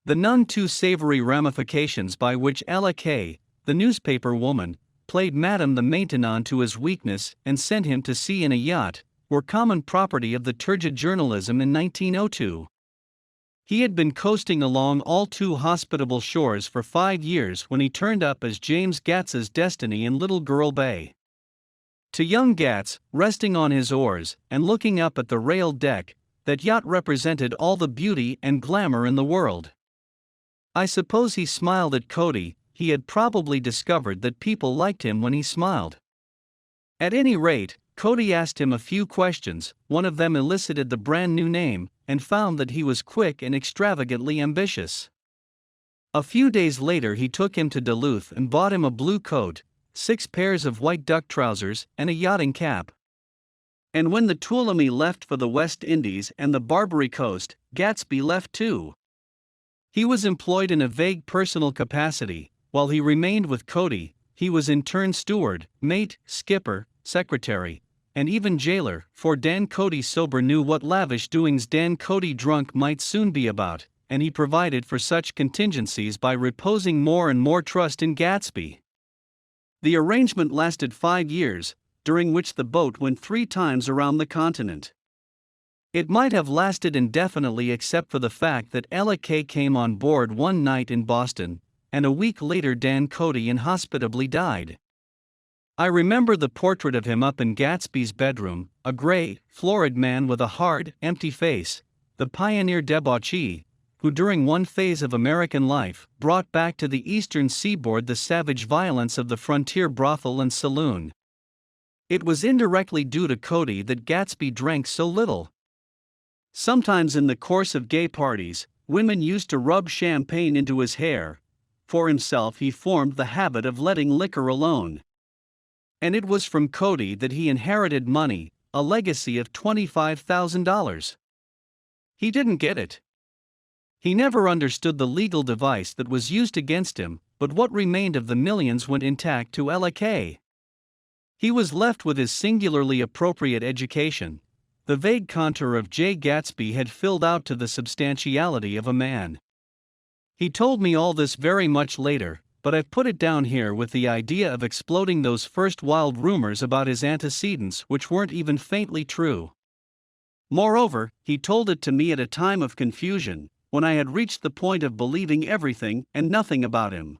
The none too savory ramifications by which Ella Kay, the newspaper woman, played Madame the Maintenon to his weakness and sent him to sea in a yacht, were common property of the turgid journalism in 1902. He had been coasting along all too hospitable shores for 5 years when he turned up as James Gats's destiny in Little Girl Bay. To young Gats, resting on his oars and looking up at the railed deck, that yacht represented all the beauty and glamour in the world. I suppose he smiled at Cody. He had probably discovered that people liked him when he smiled. At any rate, Cody asked him a few questions, one of them elicited the brand new name, and found that he was quick and extravagantly ambitious. A few days later he took him to Duluth and bought him a blue coat, 6 pairs of white duck trousers, and a yachting cap. And when the Tuolumne left for the West Indies and the Barbary Coast, Gatsby left too. He was employed in a vague personal capacity. While he remained with Cody, he was in turn steward, mate, skipper, secretary, and even jailer, for Dan Cody sober knew what lavish doings Dan Cody drunk might soon be about, and he provided for such contingencies by reposing more and more trust in Gatsby. The arrangement lasted 5 years, during which the boat went 3 times around the continent. It might have lasted indefinitely except for the fact that Ella Kay came on board one night in Boston, and a week later Dan Cody inhospitably died. I remember the portrait of him up in Gatsby's bedroom, a gray, florid man with a hard, empty face, the pioneer debauchee, who during one phase of American life brought back to the eastern seaboard the savage violence of the frontier brothel and saloon. It was indirectly due to Cody that Gatsby drank so little. Sometimes in the course of gay parties, women used to rub champagne into his hair. For himself he formed the habit of letting liquor alone. And it was from Cody that he inherited money, a legacy of $25,000. He didn't get it. He never understood the legal device that was used against him, but what remained of the millions went intact to Ella Kay. He was left with his singularly appropriate education. The vague contour of J. Gatsby had filled out to the substantiality of a man. He told me all this very much later, but I've put it down here with the idea of exploding those first wild rumors about his antecedents which weren't even faintly true. Moreover, he told it to me at a time of confusion, when I had reached the point of believing everything and nothing about him.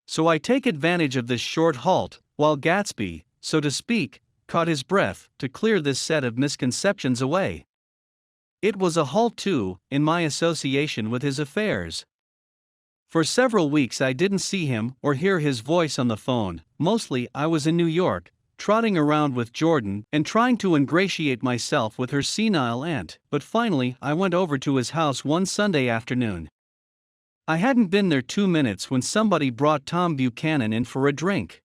So I take advantage of this short halt, while Gatsby, so to speak, caught his breath, to clear this set of misconceptions away. It was a halt too, in my association with his affairs. For several weeks I didn't see him or hear his voice on the phone. Mostly I was in New York, trotting around with Jordan and trying to ingratiate myself with her senile aunt, but finally I went over to his house one Sunday afternoon. I hadn't been there 2 minutes when somebody brought Tom Buchanan in for a drink.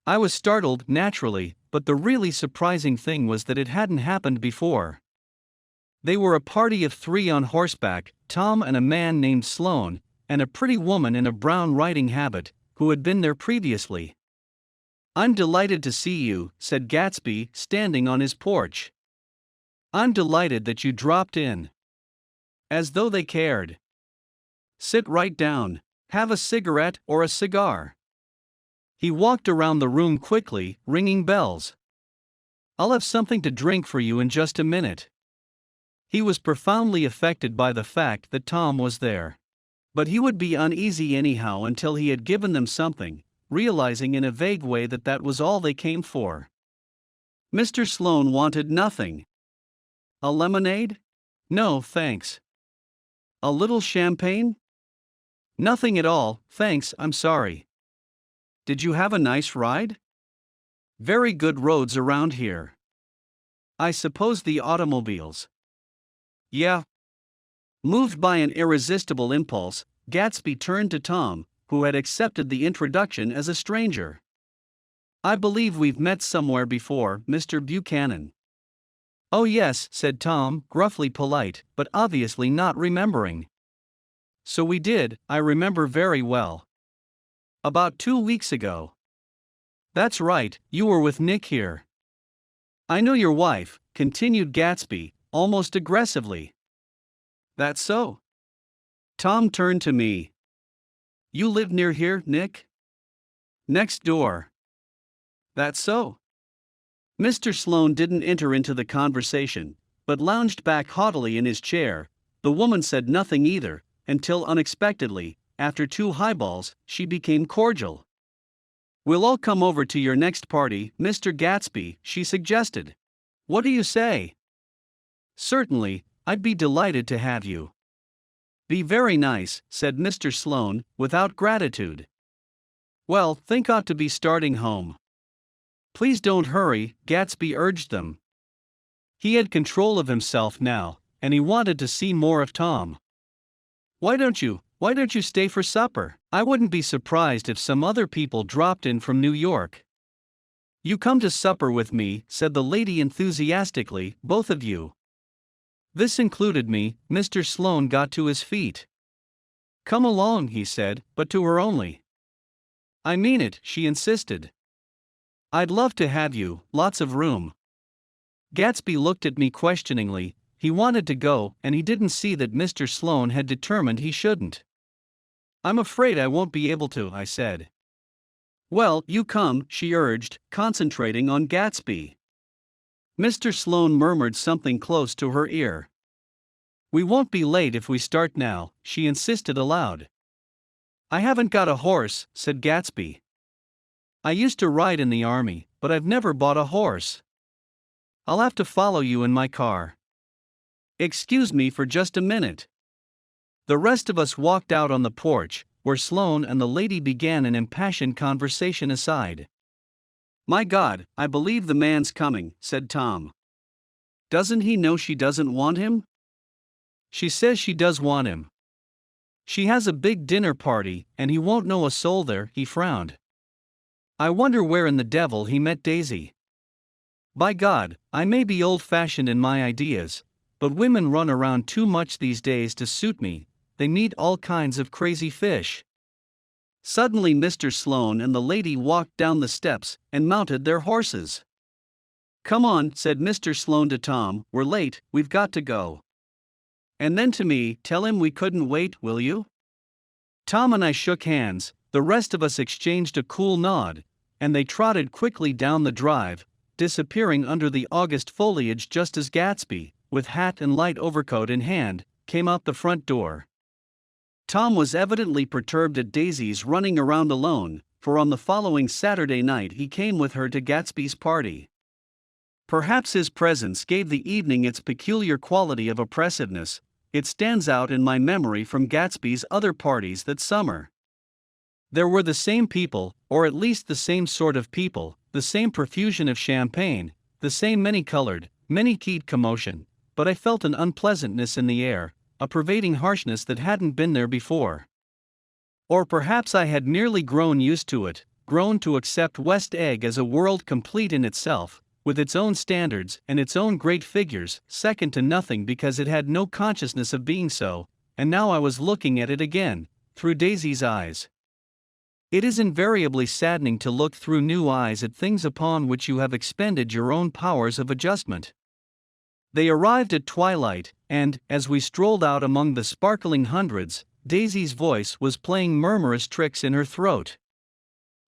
I was startled, naturally, but the really surprising thing was that it hadn't happened before. They were a party of 3 on horseback, Tom and a man named Sloan, and a pretty woman in a brown riding habit, who had been there previously. "I'm delighted to see you," said Gatsby, standing on his porch. "I'm delighted that you dropped in." As though they cared. "Sit right down. Have a cigarette or a cigar." He walked around the room quickly, ringing bells. "I'll have something to drink for you in just a minute." He was profoundly affected by the fact that Tom was there. But he would be uneasy anyhow until he had given them something, realizing in a vague way that that was all they came for. Mr. Sloane wanted nothing. A lemonade? No, thanks. A little champagne? Nothing at all, thanks, I'm sorry. Did you have a nice ride? Very good roads around here. I suppose the automobiles. Yeah. Moved by an irresistible impulse, Gatsby turned to Tom, who had accepted the introduction as a stranger. I believe we've met somewhere before, Mr. Buchanan. Oh yes, said Tom, gruffly polite, but obviously not remembering. So we did, I remember very well. About 2 weeks ago. That's right, you were with Nick here. I know your wife, continued Gatsby, almost aggressively. That's so? Tom turned to me. You live near here, Nick? Next door. That's so? Mr. Sloane didn't enter into the conversation, but lounged back haughtily in his chair. The woman said nothing either, until unexpectedly, after 2 highballs, she became cordial. We'll all come over to your next party, Mr. Gatsby, she suggested. What do you say? Certainly, I'd be delighted to have you. Be very nice, said Mr. Sloane, without gratitude. Well, think ought to be starting home. Please don't hurry, Gatsby urged them. He had control of himself now, and he wanted to see more of Tom. Why don't you stay for supper? I wouldn't be surprised if some other people dropped in from New York. You come to supper with me, said the lady enthusiastically, both of you. This included me. Mr. Sloane got to his feet. Come along, he said, but to her only. I mean it, she insisted. I'd love to have you, lots of room. Gatsby looked at me questioningly. He wanted to go, and he didn't see that Mr. Sloane had determined he shouldn't. I'm afraid I won't be able to, I said. Well, you come, she urged, concentrating on Gatsby. Mr. Sloane murmured something close to her ear. We won't be late if we start now, she insisted aloud. I haven't got a horse, said Gatsby. I used to ride in the army, but I've never bought a horse. I'll have to follow you in my car. Excuse me for just a minute. The rest of us walked out on the porch, where Sloane and the lady began an impassioned conversation aside. My God, I believe the man's coming, said Tom. Doesn't he know she doesn't want him? She says she does want him. She has a big dinner party, and he won't know a soul there, he frowned. I wonder where in the devil he met Daisy. By God, I may be old-fashioned in my ideas, but women run around too much these days to suit me. They meet all kinds of crazy fish. Suddenly Mr. Sloane and the lady walked down the steps and mounted their horses. Come on, said Mr. Sloane to Tom, we're late, we've got to go. And then to me, tell him we couldn't wait, will you? Tom and I shook hands, the rest of us exchanged a cool nod, and they trotted quickly down the drive, disappearing under the August foliage just as Gatsby, with hat and light overcoat in hand, came out the front door. Tom was evidently perturbed at Daisy's running around alone, for on the following Saturday night he came with her to Gatsby's party. Perhaps his presence gave the evening its peculiar quality of oppressiveness. It stands out in my memory from Gatsby's other parties that summer. There were the same people, or at least the same sort of people, the same profusion of champagne, the same many-colored, many-keyed commotion, but I felt an unpleasantness in the air, a pervading harshness that hadn't been there before. Or perhaps I had merely grown used to it, grown to accept West Egg as a world complete in itself, with its own standards and its own great figures, second to nothing because it had no consciousness of being so, and now I was looking at it again, through Daisy's eyes. It is invariably saddening to look through new eyes at things upon which you have expended your own powers of adjustment. They arrived at twilight, and, as we strolled out among the sparkling hundreds, Daisy's voice was playing murmurous tricks in her throat.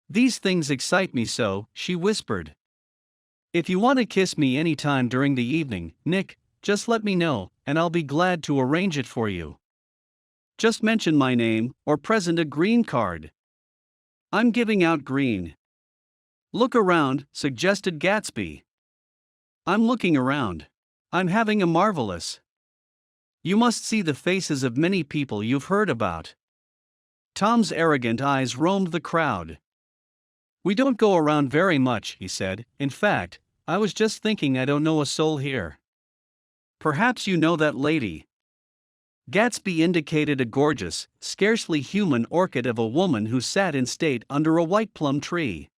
These things excite me so, she whispered. If you want to kiss me any time during the evening, Nick, just let me know, and I'll be glad to arrange it for you. Just mention my name, or present a green card. I'm giving out green. Look around, suggested Gatsby. I'm looking around. I'm having a marvelous. You must see the faces of many people you've heard about. Tom's arrogant eyes roamed the crowd. We don't go around very much, he said. In fact, I was just thinking I don't know a soul here. Perhaps you know that lady. Gatsby indicated a gorgeous, scarcely human orchid of a woman who sat in state under a white plum tree.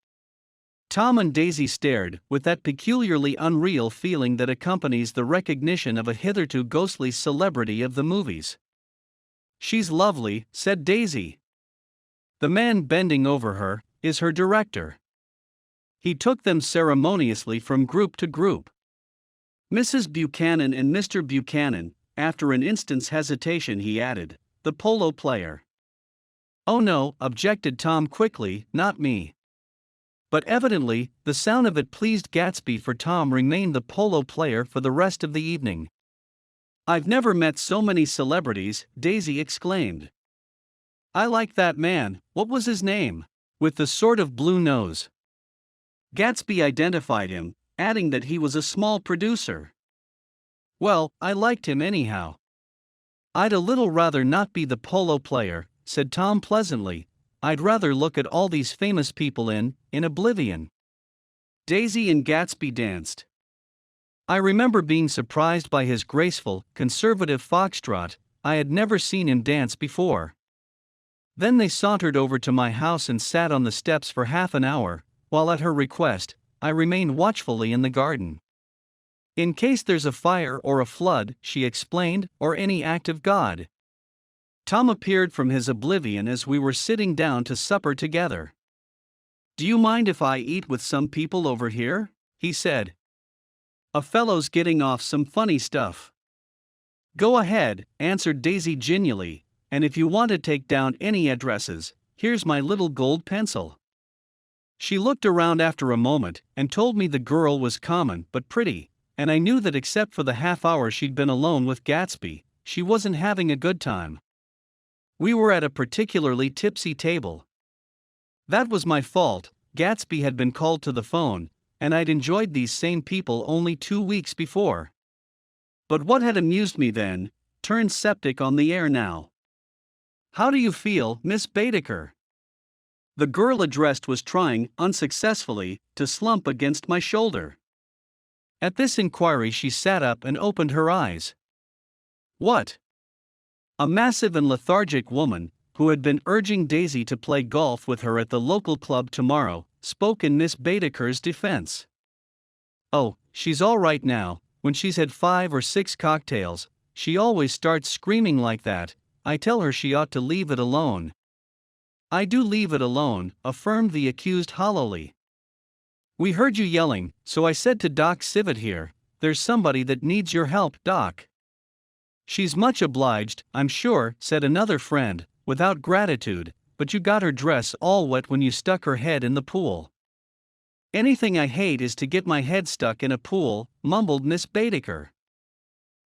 Tom and Daisy stared, with that peculiarly unreal feeling that accompanies the recognition of a hitherto ghostly celebrity of the movies. She's lovely, said Daisy. The man bending over her is her director. He took them ceremoniously from group to group. Mrs. Buchanan and Mr. Buchanan. After an instant's hesitation, he added, the polo player. Oh no, objected Tom quickly, not me. But evidently, the sound of it pleased Gatsby, for Tom remained the polo player for the rest of the evening. I've never met so many celebrities, Daisy exclaimed. I like that man, what was his name? With the sort of blue nose. Gatsby identified him, adding that he was a small producer. Well, I liked him anyhow. I'd a little rather not be the polo player, said Tom pleasantly. I'd rather look at all these famous people in oblivion. Daisy and Gatsby danced. I remember being surprised by his graceful, conservative foxtrot. I had never seen him dance before. Then they sauntered over to my house and sat on the steps for half an hour, while at her request, I remained watchfully in the garden. In case there's a fire or a flood, she explained, or any act of God. Tom appeared from his oblivion as we were sitting down to supper together. Do you mind if I eat with some people over here? He said. A fellow's getting off some funny stuff. Go ahead, answered Daisy genially, and if you want to take down any addresses, here's my little gold pencil. She looked around after a moment and told me the girl was common but pretty, and I knew that except for the half hour she'd been alone with Gatsby, she wasn't having a good time. We were at a particularly tipsy table. That was my fault. Gatsby had been called to the phone, and I'd enjoyed these same people only 2 weeks before. But what had amused me then, turned septic on the air now. How do you feel, Miss Baedeker? The girl addressed was trying, unsuccessfully, to slump against my shoulder. At this inquiry she sat up and opened her eyes. What? A massive and lethargic woman, who had been urging Daisy to play golf with her at the local club tomorrow, spoke in Miss Baedeker's defense. Oh, she's all right now. When she's had 5 or 6 cocktails, she always starts screaming like that. I tell her she ought to leave it alone. I do leave it alone, affirmed the accused hollowly. We heard you yelling, so I said to Doc Civet here, there's somebody that needs your help, Doc. She's much obliged, I'm sure, said another friend, without gratitude, but you got her dress all wet when you stuck her head in the pool. Anything I hate is to get my head stuck in a pool, mumbled Miss Baedeker.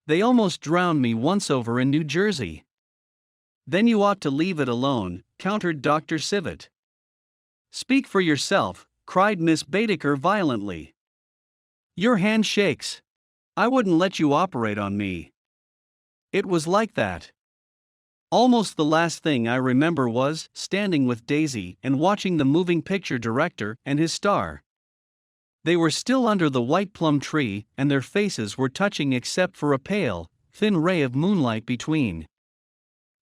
They almost drowned me once over in New Jersey. Then you ought to leave it alone, countered Dr. Civet. Speak for yourself, cried Miss Baedeker violently. Your hand shakes. I wouldn't let you operate on me. It was like that. Almost the last thing I remember was standing with Daisy and watching the moving picture director and his star. They were still under the white plum tree, and their faces were touching except for a pale, thin ray of moonlight between.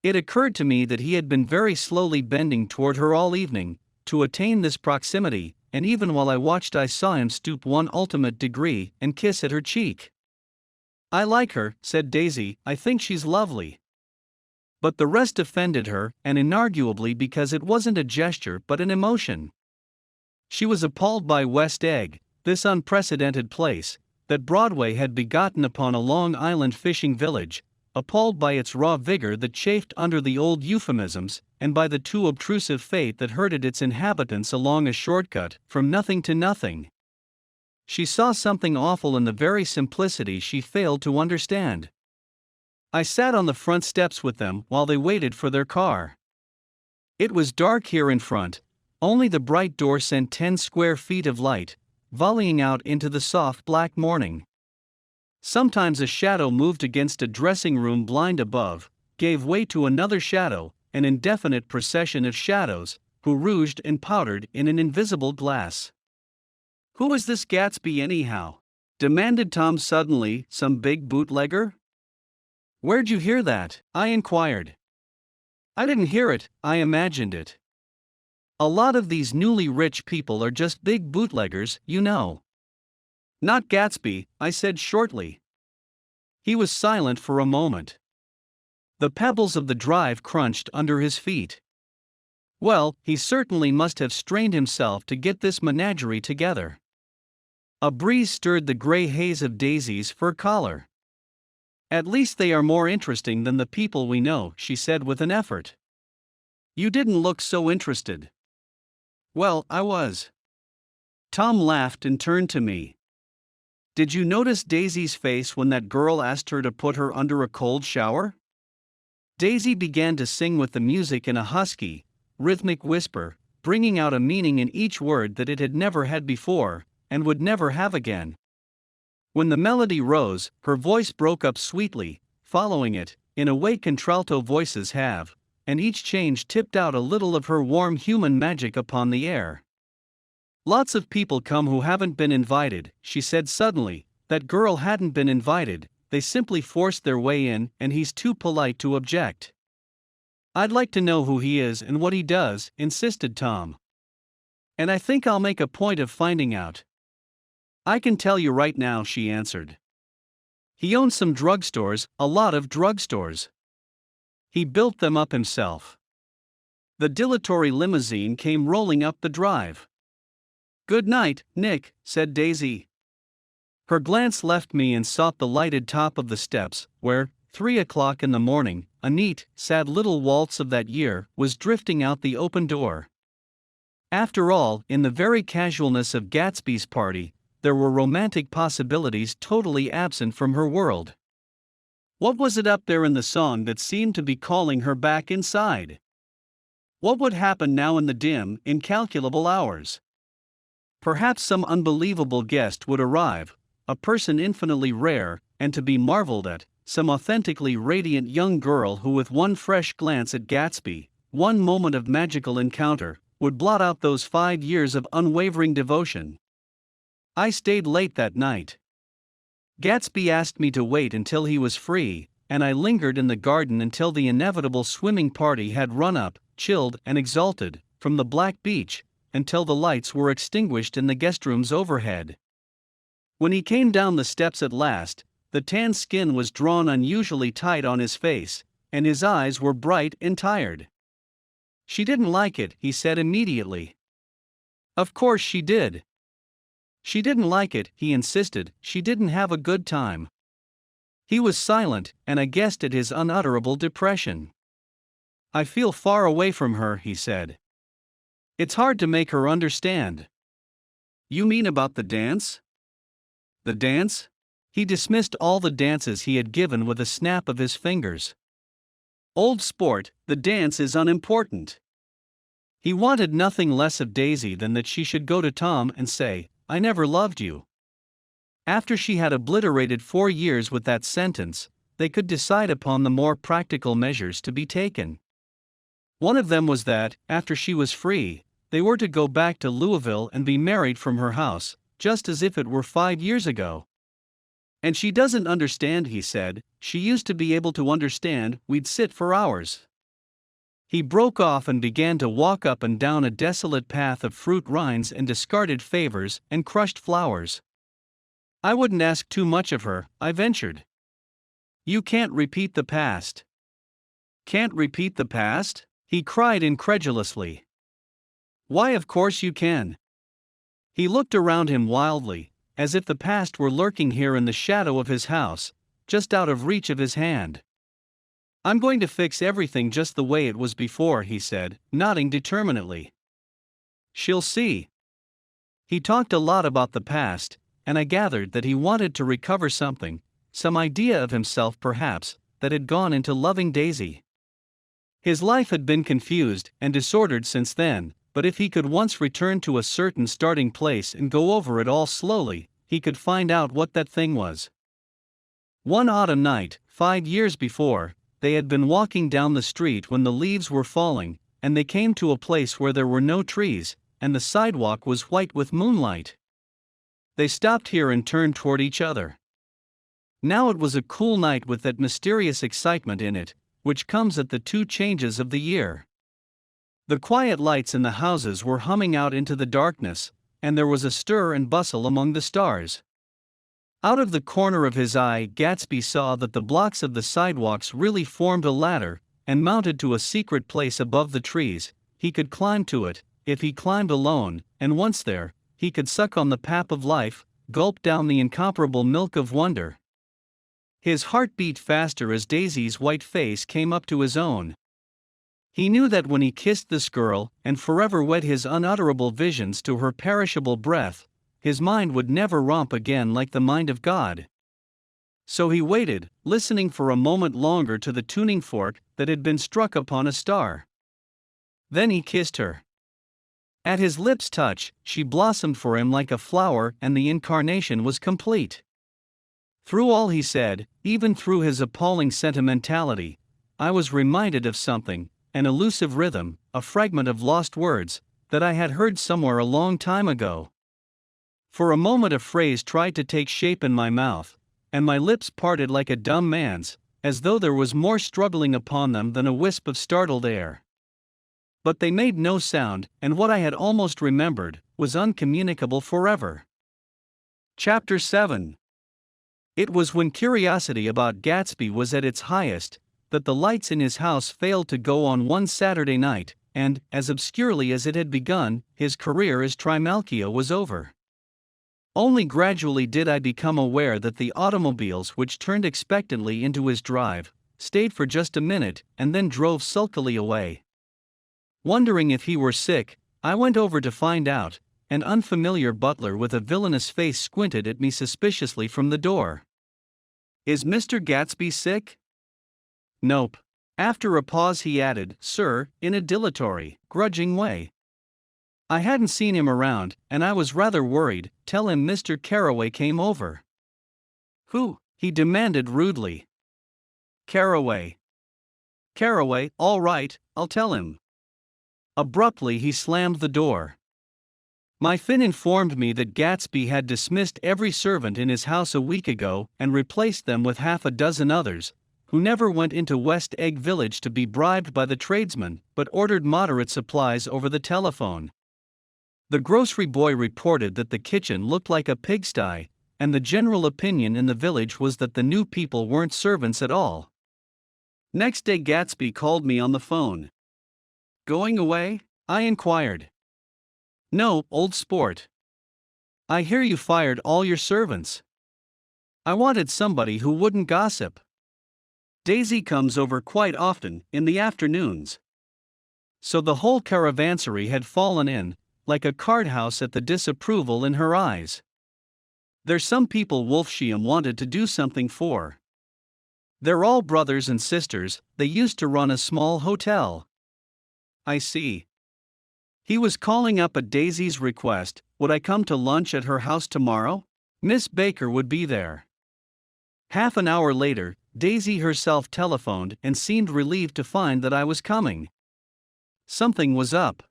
It occurred to me that he had been very slowly bending toward her all evening, to attain this proximity, and even while I watched I saw him stoop one ultimate degree and kiss at her cheek. I like her, said Daisy, I think she's lovely. But the rest offended her, and inarguably because it wasn't a gesture but an emotion. She was appalled by West Egg, this unprecedented place, that Broadway had begotten upon a Long Island fishing village, appalled by its raw vigor that chafed under the old euphemisms, and by the too obtrusive fate that herded its inhabitants along a shortcut from nothing to nothing. She saw something awful in the very simplicity she failed to understand. I sat on the front steps with them while they waited for their car. It was dark here in front, only the bright door sent 10 square feet of light, volleying out into the soft black morning. Sometimes a shadow moved against a dressing room blind above, gave way to another shadow, an indefinite procession of shadows, who rouged and powdered in an invisible glass. "Who is this Gatsby anyhow?" demanded Tom suddenly. "Some big bootlegger?" "Where'd you hear that?" I inquired. "I didn't hear it, I imagined it. A lot of these newly rich people are just big bootleggers, you know." "Not Gatsby," I said shortly. He was silent for a moment. The pebbles of the drive crunched under his feet. Well, he certainly must have strained himself to get this menagerie together. A breeze stirred the gray haze of Daisy's fur collar. "At least they are more interesting than the people we know," she said with an effort. "You didn't look so interested." "Well, I was." Tom laughed and turned to me. "Did you notice Daisy's face when that girl asked her to put her under a cold shower?" Daisy began to sing with the music in a husky, rhythmic whisper, bringing out a meaning in each word that it had never had before, and would never have again. When the melody rose, her voice broke up sweetly, following it, in a way contralto voices have, and each change tipped out a little of her warm human magic upon the air. "Lots of people come who haven't been invited," she said suddenly. "That girl hadn't been invited, they simply forced their way in, and he's too polite to object." "I'd like to know who he is and what he does," insisted Tom. "And I think I'll make a point of finding out." "I can tell you right now," she answered. "He owns some drugstores, a lot of drugstores. He built them up himself." The dilatory limousine came rolling up the drive. "Good night, Nick," said Daisy. Her glance left me and sought the lighted top of the steps, where, 3 o'clock in the morning, a neat, sad little waltz of that year was drifting out the open door. After all, in the very casualness of Gatsby's party, there were romantic possibilities totally absent from her world. What was it up there in the song that seemed to be calling her back inside? What would happen now in the dim, incalculable hours? Perhaps some unbelievable guest would arrive, a person infinitely rare, and to be marveled at, some authentically radiant young girl who, with one fresh glance at Gatsby, one moment of magical encounter, would blot out those 5 years of unwavering devotion. I stayed late that night. Gatsby asked me to wait until he was free, and I lingered in the garden until the inevitable swimming party had run up, chilled and exalted, from the black beach, until the lights were extinguished in the guest rooms overhead. When he came down the steps at last, the tan skin was drawn unusually tight on his face, and his eyes were bright and tired. "She didn't like it," he said immediately. "Of course she did." "She didn't like it," he insisted. "She didn't have a good time." He was silent, and I guessed at his unutterable depression. "I feel far away from her," he said. "It's hard to make her understand." "You mean about the dance?" "The dance?" He dismissed all the dances he had given with a snap of his fingers. "Old sport, the dance is unimportant." He wanted nothing less of Daisy than that she should go to Tom and say, "I never loved you." After she had obliterated 4 years with that sentence, they could decide upon the more practical measures to be taken. One of them was that, after she was free, they were to go back to Louisville and be married from her house, just as if it were 5 years ago. "And she doesn't understand," he said. "She used to be able to understand, we'd sit for hours." He broke off and began to walk up and down a desolate path of fruit rinds and discarded favors and crushed flowers. "I wouldn't ask too much of her," I ventured. "You can't repeat the past." "Can't repeat the past?" he cried incredulously. "Why, of course you can." He looked around him wildly, as if the past were lurking here in the shadow of his house, just out of reach of his hand. "I'm going to fix everything just the way it was before," he said, nodding determinedly. "She'll see." He talked a lot about the past, and I gathered that he wanted to recover something, some idea of himself perhaps, that had gone into loving Daisy. His life had been confused and disordered since then, but if he could once return to a certain starting place and go over it all slowly, he could find out what that thing was. One autumn night, 5 years before, they had been walking down the street when the leaves were falling, and they came to a place where there were no trees, and the sidewalk was white with moonlight. They stopped here and turned toward each other. Now it was a cool night with that mysterious excitement in it, which comes at the 2 changes of the year. The quiet lights in the houses were humming out into the darkness, and there was a stir and bustle among the stars. Out of the corner of his eye, Gatsby saw that the blocks of the sidewalks really formed a ladder, and mounted to a secret place above the trees. He could climb to it, if he climbed alone, and once there, he could suck on the pap of life, gulp down the incomparable milk of wonder. His heart beat faster as Daisy's white face came up to his own. He knew that when he kissed this girl, and forever wed his unutterable visions to her perishable breath, his mind would never romp again like the mind of God. So he waited, listening for a moment longer to the tuning fork that had been struck upon a star. Then he kissed her. At his lips' touch, she blossomed for him like a flower, and the incarnation was complete. Through all he said, even through his appalling sentimentality, I was reminded of something, an elusive rhythm, a fragment of lost words, that I had heard somewhere a long time ago. For a moment a phrase tried to take shape in my mouth, and my lips parted like a dumb man's, as though there was more struggling upon them than a wisp of startled air. But they made no sound, and what I had almost remembered was uncommunicable forever. Chapter 7. It was when curiosity about Gatsby was at its highest that the lights in his house failed to go on one Saturday night, and, as obscurely as it had begun, his career as Trimalchio was over. Only gradually did I become aware that the automobiles which turned expectantly into his drive stayed for just a minute and then drove sulkily away. Wondering if he were sick, I went over to find out. An unfamiliar butler with a villainous face squinted at me suspiciously from the door. "Is Mr. Gatsby sick?" "Nope." After a pause he added, "Sir," in a dilatory, grudging way. I hadn't seen him around, and I was rather worried. "Tell him Mr. Carroway came over." "Who?" he demanded rudely. "Carroway." "Carroway, all right, I'll tell him." Abruptly he slammed the door. My Finn informed me that Gatsby had dismissed every servant in his house a week ago and replaced them with half a dozen others, who never went into West Egg Village to be bribed by the tradesmen, but ordered moderate supplies over the telephone. The grocery boy reported that the kitchen looked like a pigsty, and the general opinion in the village was that the new people weren't servants at all. Next day Gatsby called me on the phone. "Going away?" I inquired. "No, old sport. I hear you fired all your servants." I wanted somebody who wouldn't gossip. Daisy comes over quite often, in the afternoons. So the whole caravansary had fallen in, like a card house at the disapproval in her eyes. There's some people Wolfsheim wanted to do something for. They're all brothers and sisters, they used to run a small hotel. I see. He was calling up at Daisy's request. Would I come to lunch at her house tomorrow? Miss Baker would be there. Half an hour later, Daisy herself telephoned and seemed relieved to find that I was coming. Something was up.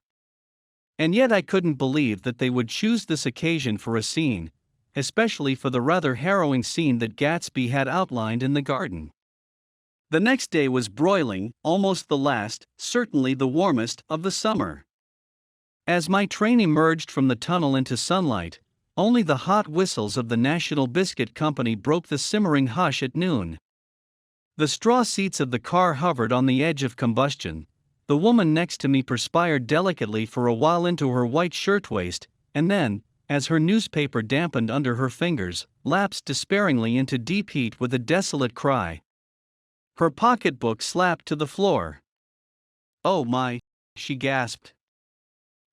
And yet I couldn't believe that they would choose this occasion for a scene, especially for the rather harrowing scene that Gatsby had outlined in the garden. The next day was broiling, almost the last, certainly the warmest, of the summer. As my train emerged from the tunnel into sunlight, only the hot whistles of the National Biscuit Company broke the simmering hush at noon. The straw seats of the car hovered on the edge of combustion. The woman next to me perspired delicately for a while into her white shirtwaist, and then, as her newspaper dampened under her fingers, lapsed despairingly into deep heat with a desolate cry. Her pocketbook slapped to the floor. "Oh my," she gasped.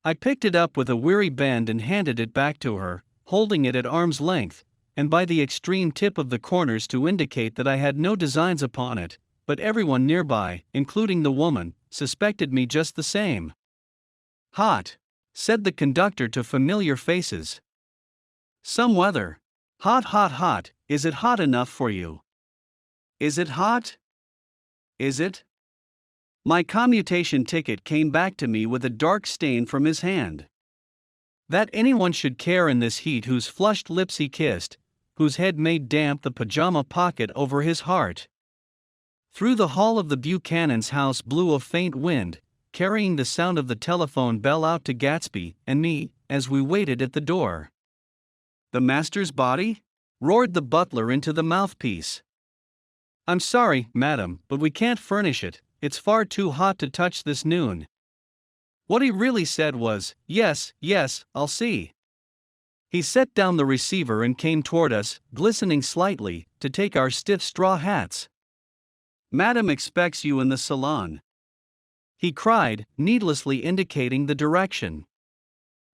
I picked it up with a weary bend and handed it back to her, holding it at arm's length, and by the extreme tip of the corners to indicate that I had no designs upon it, but everyone nearby, including the woman, suspected me just the same. "Hot," said the conductor to familiar faces. "Some weather. Hot, hot, hot. Is it hot enough for you? Is it hot? Is it?" My commutation ticket came back to me with a dark stain from his hand. That anyone should care in this heat, whose flushed lips he kissed, whose head made damp the pajama pocket over his heart. Through the hall of the Buchanan's house blew a faint wind, carrying the sound of the telephone bell out to Gatsby and me, as we waited at the door. "The master's body?" roared the butler into the mouthpiece. "I'm sorry, madam, but we can't furnish it. It's far too hot to touch this noon." What he really said was, "Yes, yes, I'll see." He set down the receiver and came toward us, glistening slightly, to take our stiff straw hats. "Madam expects you in the salon," he cried, needlessly indicating the direction.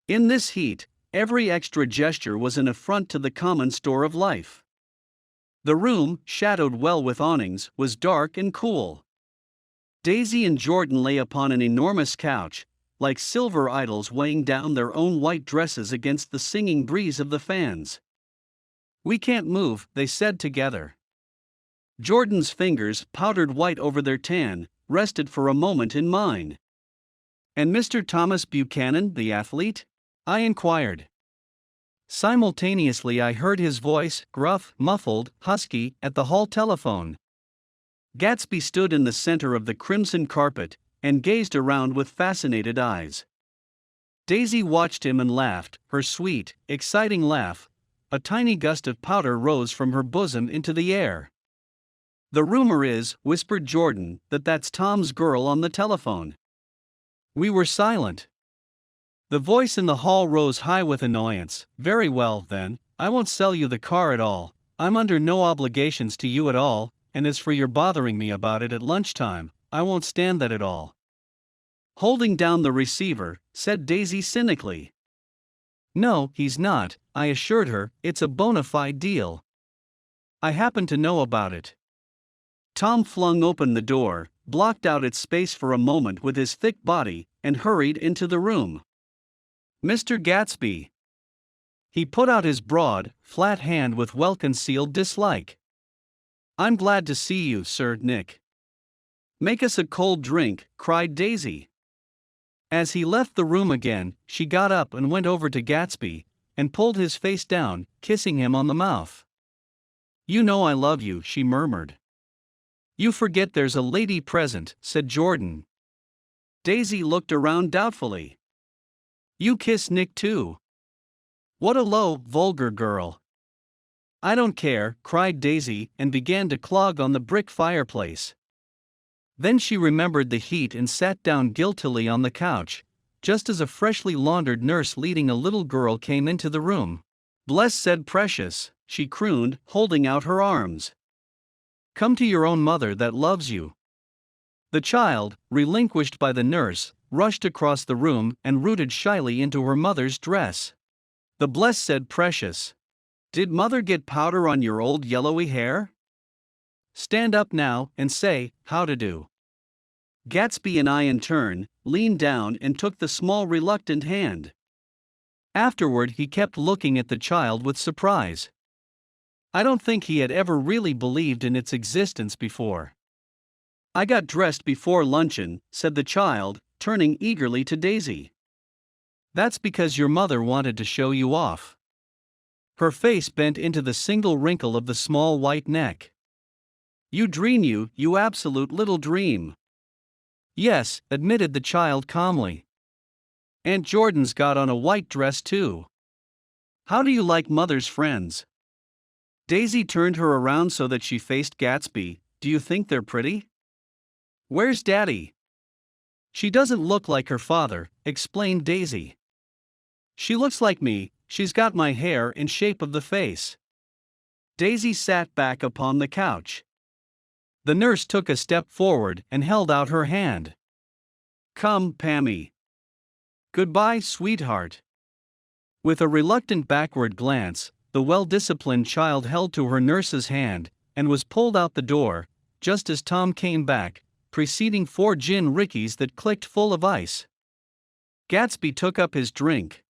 In this heat, every extra gesture was an affront to the common store of life. The room, shadowed well with awnings, was dark and cool. Daisy and Jordan lay upon an enormous couch, like silver idols weighing down their own white dresses against the singing breeze of the fans. "We can't move," they said together. Jordan's fingers, powdered white over their tan, rested for a moment in mine. "And Mr. Thomas Buchanan, the athlete?" I inquired. Simultaneously I heard his voice, gruff, muffled, husky, at the hall telephone. Gatsby stood in the center of the crimson carpet, and gazed around with fascinated eyes. Daisy watched him and laughed, her sweet, exciting laugh. A tiny gust of powder rose from her bosom into the air. "The rumor is," whispered Jordan, "that that's Tom's girl on the telephone." We were silent. The voice in the hall rose high with annoyance. "Very well, then, I won't sell you the car at all. I'm under no obligations to you at all, and as for your bothering me about it at lunchtime, I won't stand that at all." Holding down the receiver, said Daisy cynically. "No, he's not," I assured her. "It's a bona fide deal. I happen to know about it." Tom flung open the door, blocked out its space for a moment with his thick body, and hurried into the room. "Mr. Gatsby." He put out his broad, flat hand with well-concealed dislike. "I'm glad to see you, Sir Nick." "Make us a cold drink," cried Daisy. As he left the room again, she got up and went over to Gatsby, and pulled his face down, kissing him on the mouth. "You know I love you," she murmured. "You forget there's a lady present," said Jordan. Daisy looked around doubtfully. "You kiss Nick too? What a low, vulgar girl." "I don't care," cried Daisy, and began to clog on the brick fireplace. Then she remembered the heat and sat down guiltily on the couch, just as a freshly laundered nurse leading a little girl came into the room. "Bless said precious," she crooned, holding out her arms. "Come to your own mother that loves you." The child, relinquished by the nurse, rushed across the room and rooted shyly into her mother's dress. "The bless said precious. Did mother get powder on your old yellowy hair? Stand up now and say, how to do." Gatsby and I in turn, leaned down and took the small reluctant hand. Afterward he kept looking at the child with surprise. I don't think he had ever really believed in its existence before. "I got dressed before luncheon," said the child, turning eagerly to Daisy. "That's because your mother wanted to show you off." Her face bent into the single wrinkle of the small white neck. "You dream, you absolute little dream." "Yes," admitted the child calmly. "Aunt Jordan's got on a white dress too. How do you like mother's friends?" Daisy turned her around so that she faced Gatsby. "Do you think they're pretty?" "Where's Daddy?" "She doesn't look like her father," explained Daisy. "She looks like me, she's got my hair in shape of the face." Daisy sat back upon the couch. The nurse took a step forward and held out her hand. "Come, Pammy." "Goodbye, sweetheart." With a reluctant backward glance, the well-disciplined child held to her nurse's hand and was pulled out the door, just as Tom came back, preceding 4 gin rickeys that clicked full of ice. Gatsby took up his drink.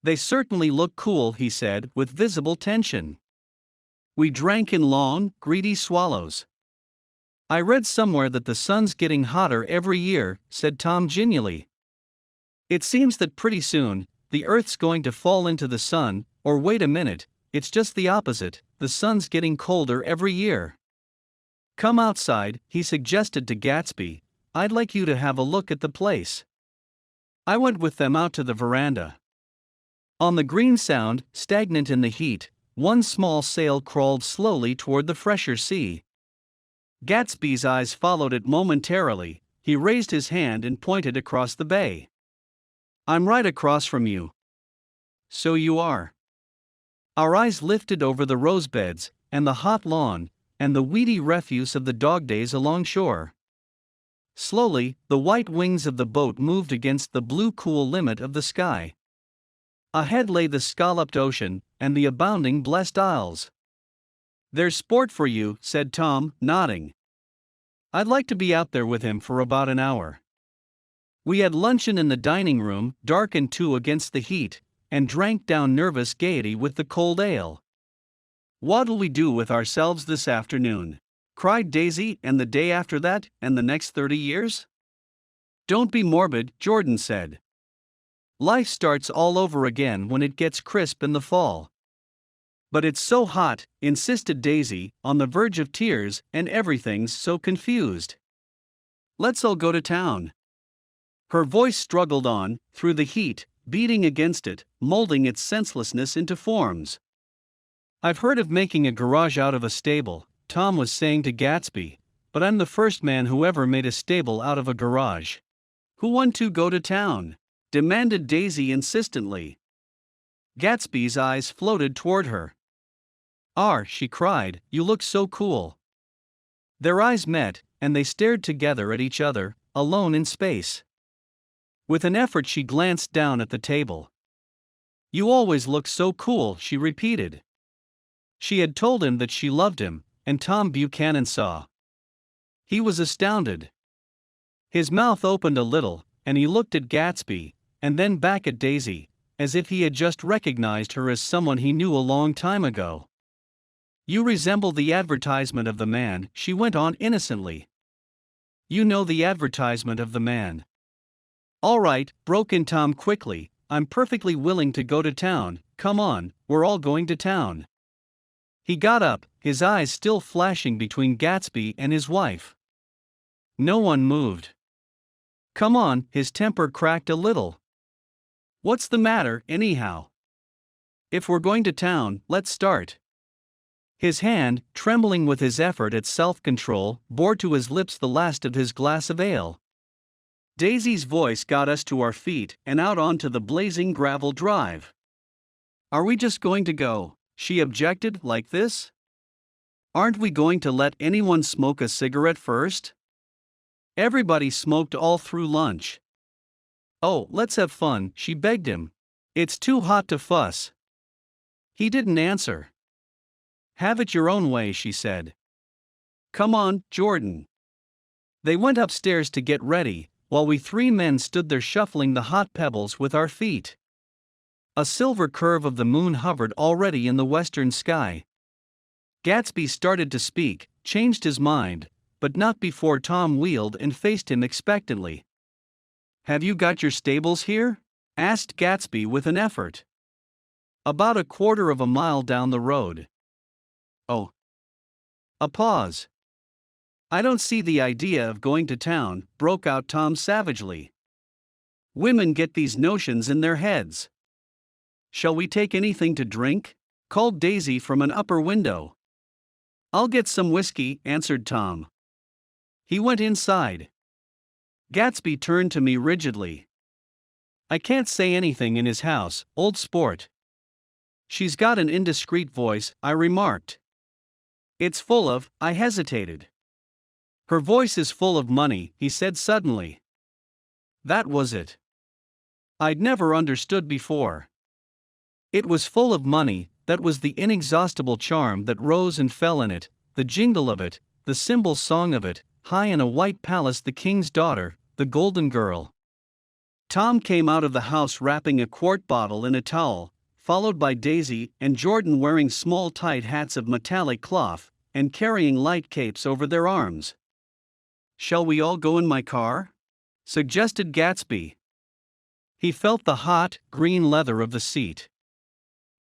"They certainly look cool," he said, with visible tension. We drank in long, greedy swallows. "I read somewhere that the sun's getting hotter every year," said Tom genially. "It seems that pretty soon, the Earth's going to fall into the sun, or wait a minute, it's just the opposite, the sun's getting colder every year." "Come outside," he suggested to Gatsby. "I'd like you to have a look at the place." I went with them out to the veranda. On the green sound, stagnant in the heat, one small sail crawled slowly toward the fresher sea. Gatsby's eyes followed it momentarily. He raised his hand and pointed across the bay. "I'm right across from you." "So you are." Our eyes lifted over the rose beds, and the hot lawn, and the weedy refuse of the dog days along shore. Slowly, the white wings of the boat moved against the blue cool limit of the sky. Ahead lay the scalloped ocean, and the abounding blessed isles. "There's sport for you," said Tom, nodding. "I'd like to be out there with him for about an hour." We had luncheon in the dining room, darkened too against the heat, and drank down nervous gaiety with the cold ale. "What'll we do with ourselves this afternoon?" cried Daisy, "and the day after that, and the next 30 years? "Don't be morbid," Jordan said. "Life starts all over again when it gets crisp in the fall." "But it's so hot," insisted Daisy, on the verge of tears, "and everything's so confused. Let's all go to town." Her voice struggled on, through the heat, beating against it, molding its senselessness into forms. "I've heard of making a garage out of a stable," Tom was saying to Gatsby, "but I'm the first man who ever made a stable out of a garage." "Who want to go to town?" demanded Daisy insistently. Gatsby's eyes floated toward her. She cried, "you look so cool." Their eyes met, and they stared together at each other, alone in space. With an effort she glanced down at the table. "You always look so cool," she repeated. She had told him that she loved him, and Tom Buchanan saw. He was astounded. His mouth opened a little, and he looked at Gatsby, and then back at Daisy, as if he had just recognized her as someone he knew a long time ago. "You resemble the advertisement of the man," she went on innocently. "You know the advertisement of the man." "All right," broke in Tom quickly, "I'm perfectly willing to go to town. Come on, we're all going to town." He got up, his eyes still flashing between Gatsby and his wife. No one moved. "Come on," his temper cracked a little. "What's the matter, anyhow? If we're going to town, let's start." His hand, trembling with his effort at self-control, bore to his lips the last of his glass of ale. Daisy's voice got us to our feet and out onto the blazing gravel drive. "Are we just going to go," she objected, "like this? Aren't we going to let anyone smoke a cigarette first? Everybody smoked all through lunch." "Oh, let's have fun," she begged him. "It's too hot to fuss." He didn't answer. "Have it your own way," she said. "Come on, Jordan." They went upstairs to get ready, while we 3 men stood there shuffling the hot pebbles with our feet. A silver curve of the moon hovered already in the western sky. Gatsby started to speak, changed his mind, but not before Tom wheeled and faced him expectantly. "Have you got your stables here?" asked Gatsby with an effort. "About a quarter of a mile down the road." "Oh." A pause. "I don't see the idea of going to town," broke out Tom savagely. "Women get these notions in their heads." "Shall we take anything to drink?" called Daisy from an upper window. "I'll get some whiskey," answered Tom. He went inside. Gatsby turned to me rigidly. "I can't say anything in his house, old sport." "She's got an indiscreet voice," I remarked. "It's full of," I hesitated. "Her voice is full of money," he said suddenly. That was it. I'd never understood before. It was full of money, that was the inexhaustible charm that rose and fell in it, the jingle of it, the cymbal song of it, high in a white palace the king's daughter, the golden girl. Tom came out of the house wrapping a quart bottle in a towel, followed by Daisy and Jordan wearing small tight hats of metallic cloth, and carrying light capes over their arms. "Shall we all go in my car?" suggested Gatsby. He felt the hot, green leather of the seat.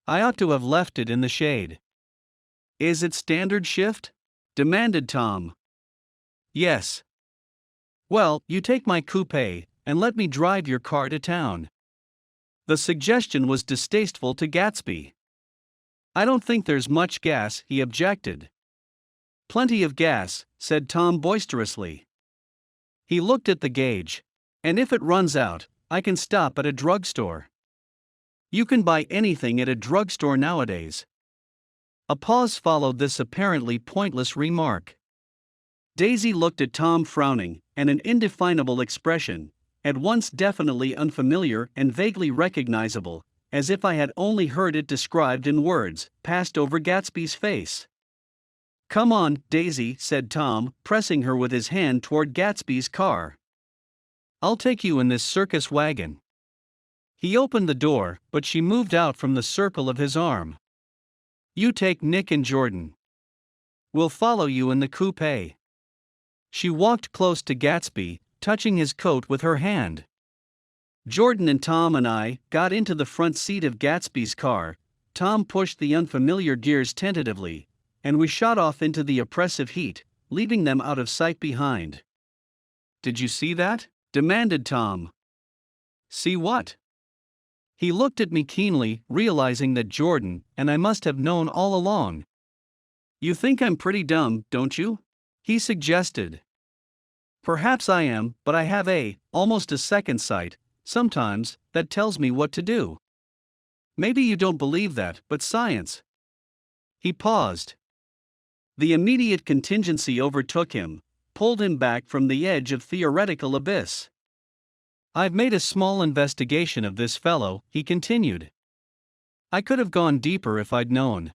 "I ought to have left it in the shade." "Is it standard shift?" demanded Tom. "Yes." "Well, you take my coupe, and let me drive your car to town." The suggestion was distasteful to Gatsby. "I don't think there's much gas," he objected. "Plenty of gas," said Tom boisterously. He looked at the gauge. "And if it runs out, I can stop at a drugstore." "You can buy anything at a drugstore nowadays." A pause followed this apparently pointless remark. Daisy looked at Tom frowning, and an indefinable expression, at once definitely unfamiliar and vaguely recognizable, as if I had only heard it described in words, passed over Gatsby's face. "Come on, Daisy," said Tom, pressing her with his hand toward Gatsby's car. "I'll take you in this circus wagon." He opened the door, but she moved out from the circle of his arm. "You take Nick and Jordan. We'll follow you in the coupe." She walked close to Gatsby, touching his coat with her hand. Jordan and Tom and I got into the front seat of Gatsby's car. Tom pushed the unfamiliar gears tentatively, and we shot off into the oppressive heat, leaving them out of sight behind. "Did you see that?" demanded Tom. "See what?" He looked at me keenly, realizing that Jordan and I must have known all along. "You think I'm pretty dumb, don't you?" he suggested. "Perhaps I am, but I have almost a second sight, sometimes, that tells me what to do." "Maybe you don't believe that, but science." He paused. The immediate contingency overtook him, pulled him back from the edge of theoretical abyss. "I've made a small investigation of this fellow," he continued. "I could have gone deeper if I'd known."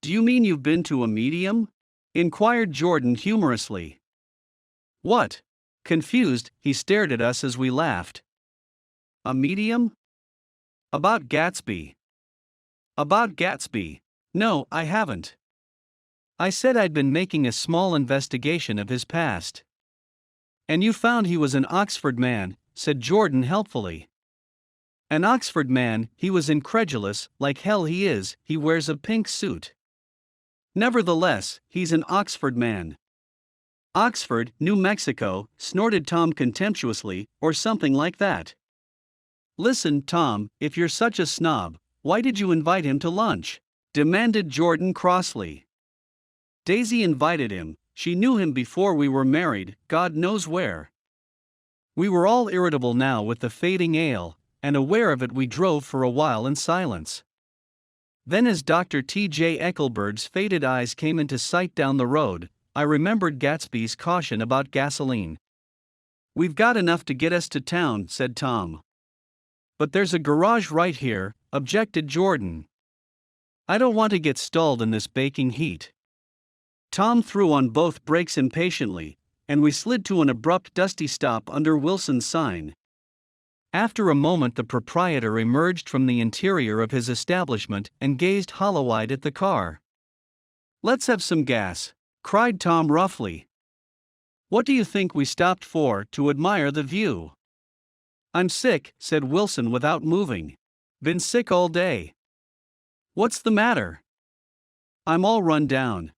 "Do you mean you've been to a medium?" inquired Jordan humorously. "What?" Confused, he stared at us as we laughed. "A medium?" "About Gatsby." "About Gatsby? No, I haven't." I said I'd been making a small investigation of his past. "And you found he was an Oxford man," said Jordan helpfully. "An Oxford man," he was incredulous. "Like hell he is, he wears a pink suit." "Nevertheless, he's an Oxford man." "Oxford, New Mexico," snorted Tom contemptuously, "or something like that." "Listen, Tom, if you're such a snob, why did you invite him to lunch?" demanded Jordan crossly. "Daisy invited him. She knew him before we were married, God knows where." We were all irritable now with the fading ale, and aware of it we drove for a while in silence. Then as Dr. T.J. Eckelberg's faded eyes came into sight down the road, I remembered Gatsby's caution about gasoline. "We've got enough to get us to town," said Tom. "But there's a garage right here," objected Jordan. "I don't want to get stalled in this baking heat." Tom threw on both brakes impatiently, and we slid to an abrupt dusty stop under Wilson's sign. After a moment the proprietor emerged from the interior of his establishment and gazed hollow-eyed at the car. "Let's have some gas," cried Tom roughly. "What do you think we stopped for, to admire the view?" "I'm sick," said Wilson without moving. "Been sick all day." "What's the matter?" "I'm all run down."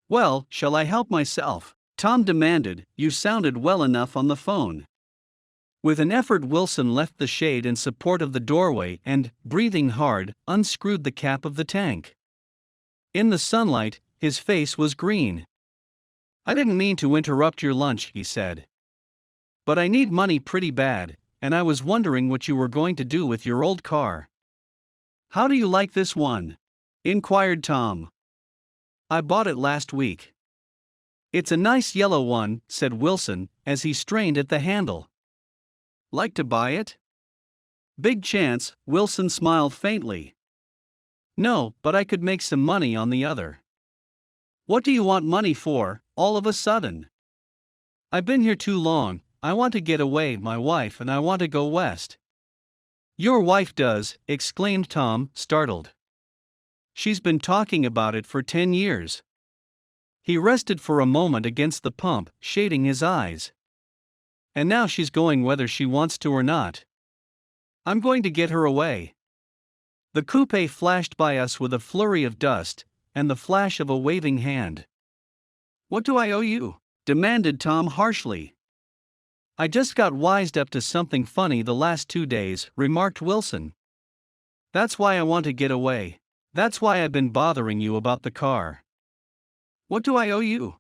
"Well, shall I help myself?" Tom demanded. "You sounded well enough on the phone." With an effort Wilson left the shade in support of the doorway and, breathing hard, unscrewed the cap of the tank. In the sunlight, his face was green. "I didn't mean to interrupt your lunch," he said. "But I need money pretty bad, and I was wondering what you were going to do with your old car." "How do you like this one?" inquired Tom. "I bought it last week." "It's a nice yellow one," said Wilson, as he strained at the handle. "Like to buy it?" Big chance, Wilson smiled faintly. No, but I could make some money on the other. What do you want money for, all of a sudden? I've been here too long, I want to get away, my wife and I want to go west. Your wife does, exclaimed Tom, startled. She's been talking about it for 10 years. He rested for a moment against the pump, shading his eyes. And now she's going whether she wants to or not. I'm going to get her away. The coupe flashed by us with a flurry of dust, and the flash of a waving hand. What do I owe you? Demanded Tom harshly. I just got wised up to something funny the last 2 days, remarked Wilson. That's why I want to get away. That's why I've been bothering you about the car. What do I owe you?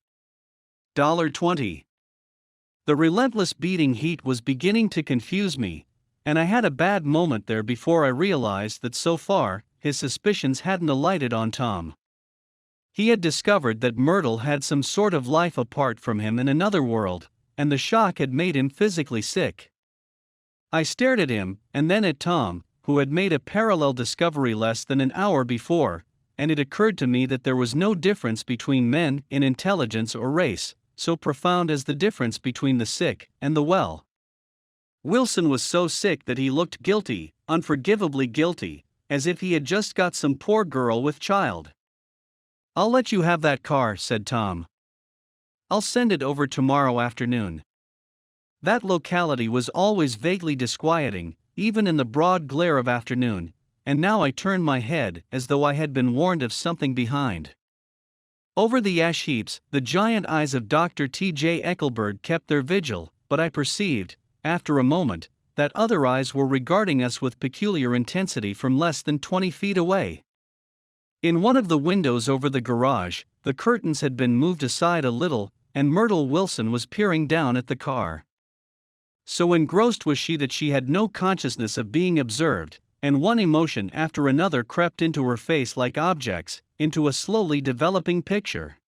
$20. The relentless beating heat was beginning to confuse me, and I had a bad moment there before I realized that so far, his suspicions hadn't alighted on Tom. He had discovered that Myrtle had some sort of life apart from him in another world, and the shock had made him physically sick. I stared at him, and then at Tom, who had made a parallel discovery less than an hour before, and it occurred to me that there was no difference between men in intelligence or race, so profound as the difference between the sick and the well. Wilson was so sick that he looked guilty, unforgivably guilty, as if he had just got some poor girl with child. I'll let you have that car, said Tom. I'll send it over tomorrow afternoon. That locality was always vaguely disquieting, even in the broad glare of afternoon, and now I turned my head as though I had been warned of something behind. Over the ash heaps, the giant eyes of Dr. T.J. Eckelberg kept their vigil, but I perceived, after a moment, that other eyes were regarding us with peculiar intensity from less than 20 feet away. In one of the windows over the garage, the curtains had been moved aside a little, and Myrtle Wilson was peering down at the car. So engrossed was she that she had no consciousness of being observed, and one emotion after another crept into her face like objects, into a slowly developing picture.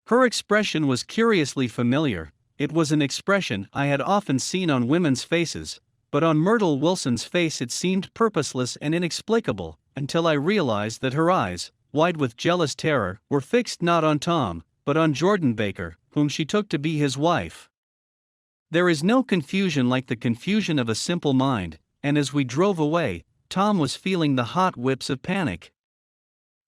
Her expression was curiously familiar. It was an expression I had often seen on women's faces, but on Myrtle Wilson's face it seemed purposeless and inexplicable, until I realized that her eyes, wide with jealous terror, were fixed not on Tom, but on Jordan Baker, whom she took to be his wife. There is no confusion like the confusion of a simple mind, and as we drove away, Tom was feeling the hot whips of panic.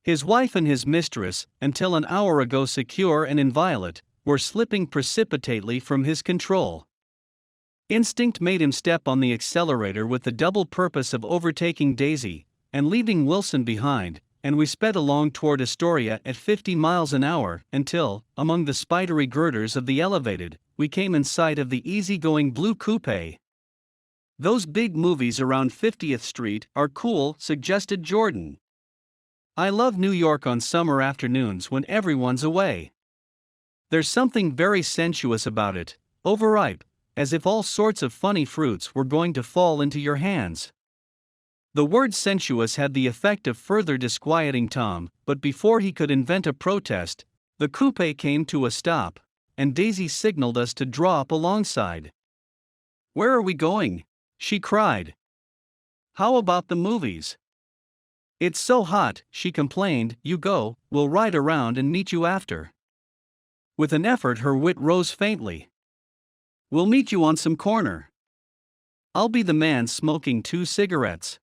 His wife and his mistress, until an hour ago secure and inviolate, were slipping precipitately from his control. Instinct made him step on the accelerator with the double purpose of overtaking Daisy and leaving Wilson behind, and we sped along toward Astoria at 50 miles an hour until, among the spidery girders of the elevated, we came in sight of the easy-going blue coupe. Those big movies around 50th Street are cool, suggested Jordan. I love New York on summer afternoons when everyone's away. There's something very sensuous about it, overripe, as if all sorts of funny fruits were going to fall into your hands. The word sensuous had the effect of further disquieting Tom, but before he could invent a protest, the coupe came to a stop, and Daisy signaled us to draw up alongside. "Where are we going?" she cried. "How about the movies?" "It's so hot," she complained. "You go, we'll ride around and meet you after." With an effort her wit rose faintly. "We'll meet you on some corner. I'll be the man smoking 2 cigarettes.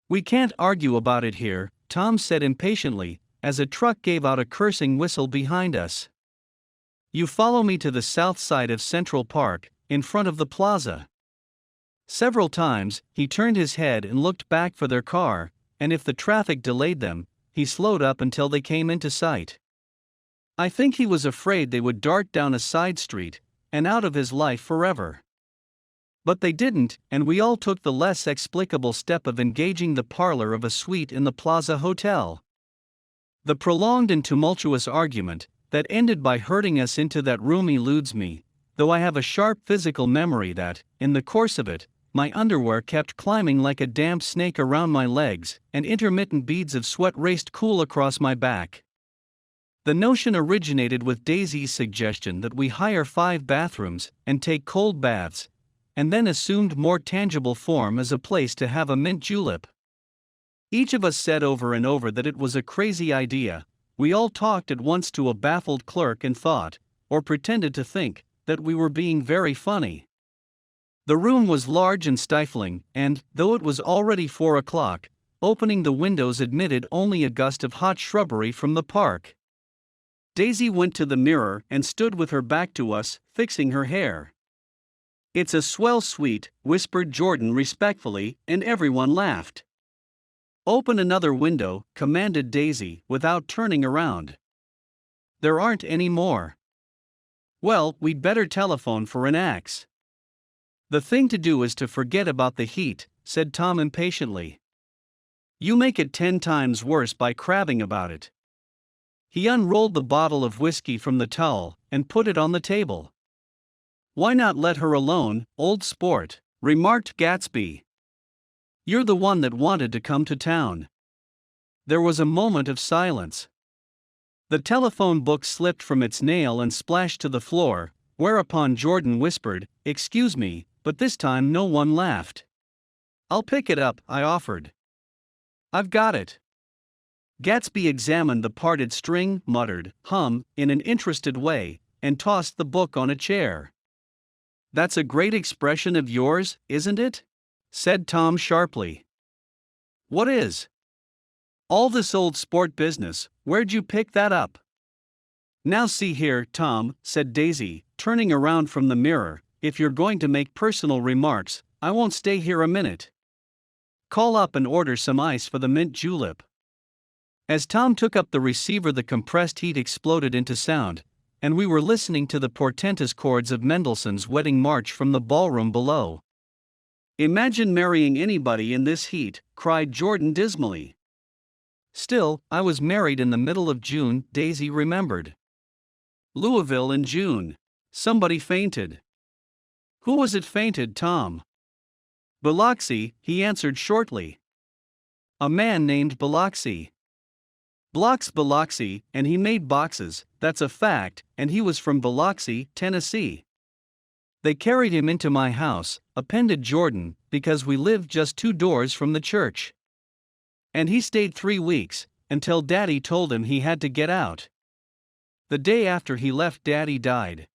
"We can't argue about it here," Tom said impatiently, as a truck gave out a cursing whistle behind us. "You follow me to the south side of Central Park, in front of the plaza." Several times, he turned his head and looked back for their car, and if the traffic delayed them, he slowed up until they came into sight. I think he was afraid they would dart down a side street, and out of his life forever. But they didn't, and we all took the less explicable step of engaging the parlor of a suite in the Plaza Hotel. The prolonged and tumultuous argument, that ended by herding us into that room eludes me, though I have a sharp physical memory that, in the course of it, my underwear kept climbing like a damp snake around my legs, and intermittent beads of sweat raced cool across my back. The notion originated with Daisy's suggestion that we hire 5 bathrooms and take cold baths, and then assumed more tangible form as a place to have a mint julep. Each of us said over and over that it was a crazy idea. We all talked at once to a baffled clerk and thought, or pretended to think, that we were being very funny. The room was large and stifling, and, though it was already 4 o'clock, opening the windows admitted only a gust of hot shrubbery from the park. Daisy went to the mirror and stood with her back to us, fixing her hair. "It's a swell suite," whispered Jordan respectfully, and everyone laughed. "Open another window," commanded Daisy, without turning around. "There aren't any more." "Well, we'd better telephone for an axe." "The thing to do is to forget about the heat," said Tom impatiently. "You make it 10 times worse by crabbing about it." He unrolled the bottle of whiskey from the towel and put it on the table. "Why not let her alone, old sport?" remarked Gatsby. "You're the one that wanted to come to town." There was a moment of silence. The telephone book slipped from its nail and splashed to the floor, whereupon Jordan whispered, "Excuse me," but this time no one laughed. "I'll pick it up," I offered. "I've got it." Gatsby examined the parted string, muttered, in an interested way, and tossed the book on a chair. "That's a great expression of yours, isn't it?" said Tom sharply. "What is?" "All this old sport business, where'd you pick that up?" "Now see here, Tom," said Daisy, turning around from the mirror, "if you're going to make personal remarks, I won't stay here a minute. Call up and order some ice for the mint julep." As Tom took up the receiver, the compressed heat exploded into sound, and we were listening to the portentous chords of Mendelssohn's Wedding March from the ballroom below. "Imagine marrying anybody in this heat," cried Jordan dismally. "Still, I was married in the middle of June," Daisy remembered. "Louisville in June. Somebody fainted." "Who was it fainted, Tom?" "Biloxi," he answered shortly. "A man named Biloxi. Blocks Biloxi, and he made boxes, that's a fact, and he was from Biloxi, Tennessee. They carried him into my house," appended Jordan, "because we lived just 2 doors from the church. And he stayed 3 weeks, until Daddy told him he had to get out. The day after he left, Daddy died."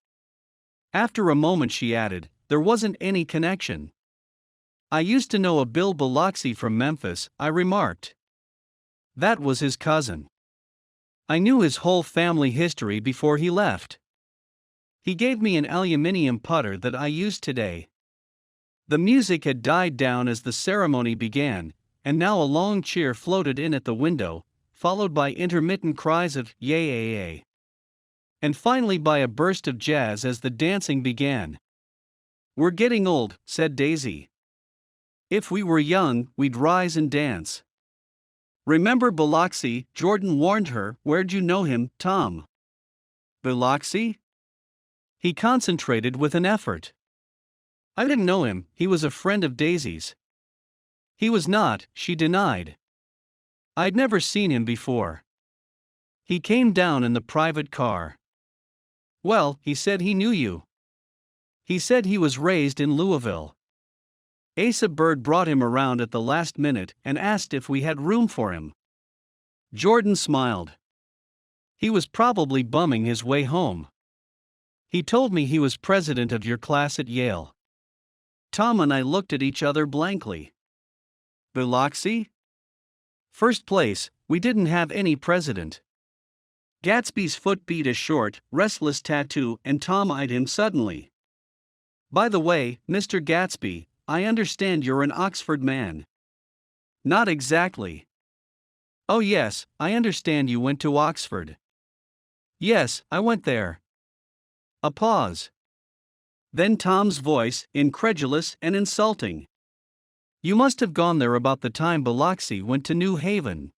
After a moment she added, "There wasn't any connection." "I used to know a Bill Biloxi from Memphis," I remarked. "That was his cousin. I knew his whole family history before he left. He gave me an aluminium putter that I used today." The music had died down as the ceremony began, and now a long cheer floated in at the window, followed by intermittent cries of "yay, yay, yay," and finally by a burst of jazz as the dancing began. "We're getting old," said Daisy. "If we were young, we'd rise and dance." "Remember Biloxi," Jordan warned her. "Where'd you know him, Tom?" "Biloxi?" He concentrated with an effort. "I didn't know him, he was a friend of Daisy's." "He was not," she denied. "I'd never seen him before. He came down in the private car." "Well, he said he knew you." "He said he was raised in Louisville. Asa Bird brought him around at the last minute and asked if we had room for him." Jordan smiled. "He was probably bumming his way home. He told me he was president of your class at Yale." Tom and I looked at each other blankly. "Biloxi?" "First place, we didn't have any president." Gatsby's foot beat a short, restless tattoo, and Tom eyed him suddenly. "By the way, Mr. Gatsby, I understand you're an Oxford man." "Not exactly." "Oh yes, I understand you went to Oxford." "Yes, I went there." A pause. Then Tom's voice, incredulous and insulting. "You must have gone there about the time Biloxi went to New Haven."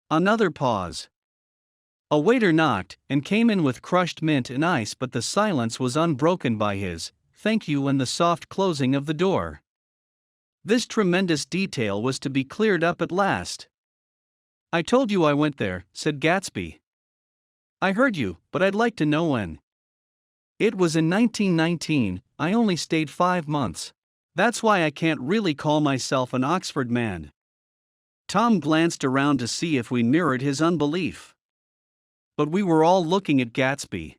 Another pause. A waiter knocked and came in with crushed mint and ice, but the silence was unbroken by his "thank you" and the soft closing of the door. This tremendous detail was to be cleared up at last. "I told you I went there," said Gatsby. "I heard you, but I'd like to know when." "It was in 1919, I only stayed 5 months. That's why I can't really call myself an Oxford man." Tom glanced around to see if we mirrored his unbelief. But we were all looking at Gatsby.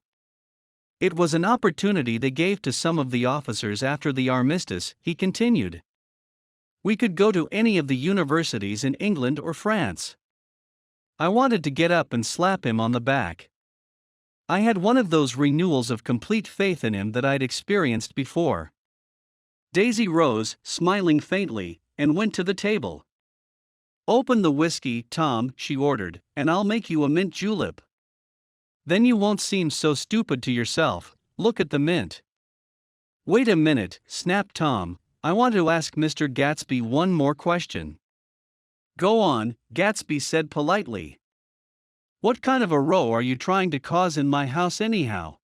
"It was an opportunity they gave to some of the officers after the armistice," he continued. "We could go to any of the universities in England or France." I wanted to get up and slap him on the back. I had one of those renewals of complete faith in him that I'd experienced before. Daisy rose, smiling faintly, and went to the table. "Open the whiskey, Tom," she ordered, "and I'll make you a mint julep. Then you won't seem so stupid to yourself. Look at the mint." "Wait a minute," snapped Tom. "I want to ask Mr. Gatsby one more question." "Go on," Gatsby said politely. "What kind of a row are you trying to cause in my house anyhow?"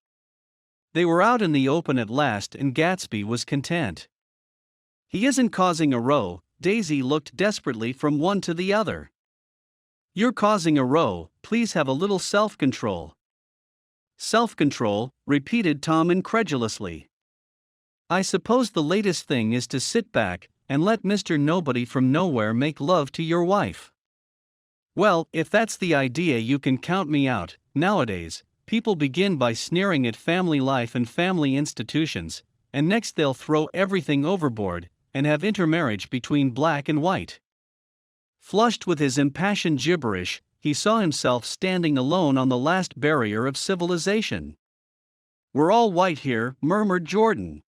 They were out in the open at last, and Gatsby was content. "He isn't causing a row." Daisy looked desperately from one to the other. "You're causing a row. Please have a little self-control." "Self-control," repeated Tom incredulously. "I suppose the latest thing is to sit back and let Mr. Nobody from Nowhere make love to your wife." "Well, if that's the idea, you can count me out." Nowadays, people begin by sneering at family life and family institutions, and next they'll throw everything overboard and have intermarriage between black and white. Flushed with his impassioned gibberish, he saw himself standing alone on the last barrier of civilization. "We're all white here," murmured Jordan.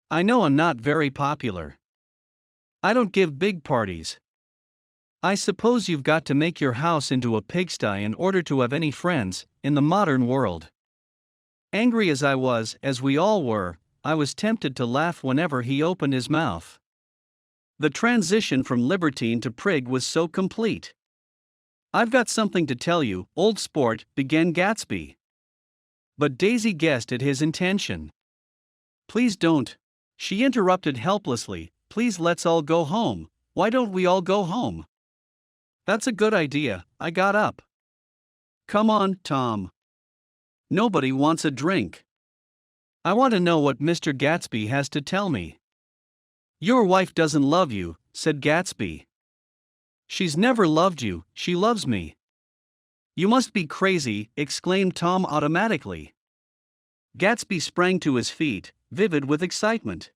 "I know I'm not very popular. I don't give big parties. I suppose you've got to make your house into a pigsty in order to have any friends in the modern world." Angry as I was, as we all were, I was tempted to laugh whenever he opened his mouth. The transition from libertine to prig was so complete. "I've got something to tell you, old sport," began Gatsby. But Daisy guessed at his intention. "Please don't," she interrupted helplessly. "Please, let's all go home. Why don't we all go home?" "That's a good idea." I got up. "Come on, Tom. Nobody wants a drink. I want to know what Mr. Gatsby has to tell me." "Your wife doesn't love you," said Gatsby. "She's never loved you, she loves me." "You must be crazy," exclaimed Tom automatically. Gatsby sprang to his feet, vivid with excitement.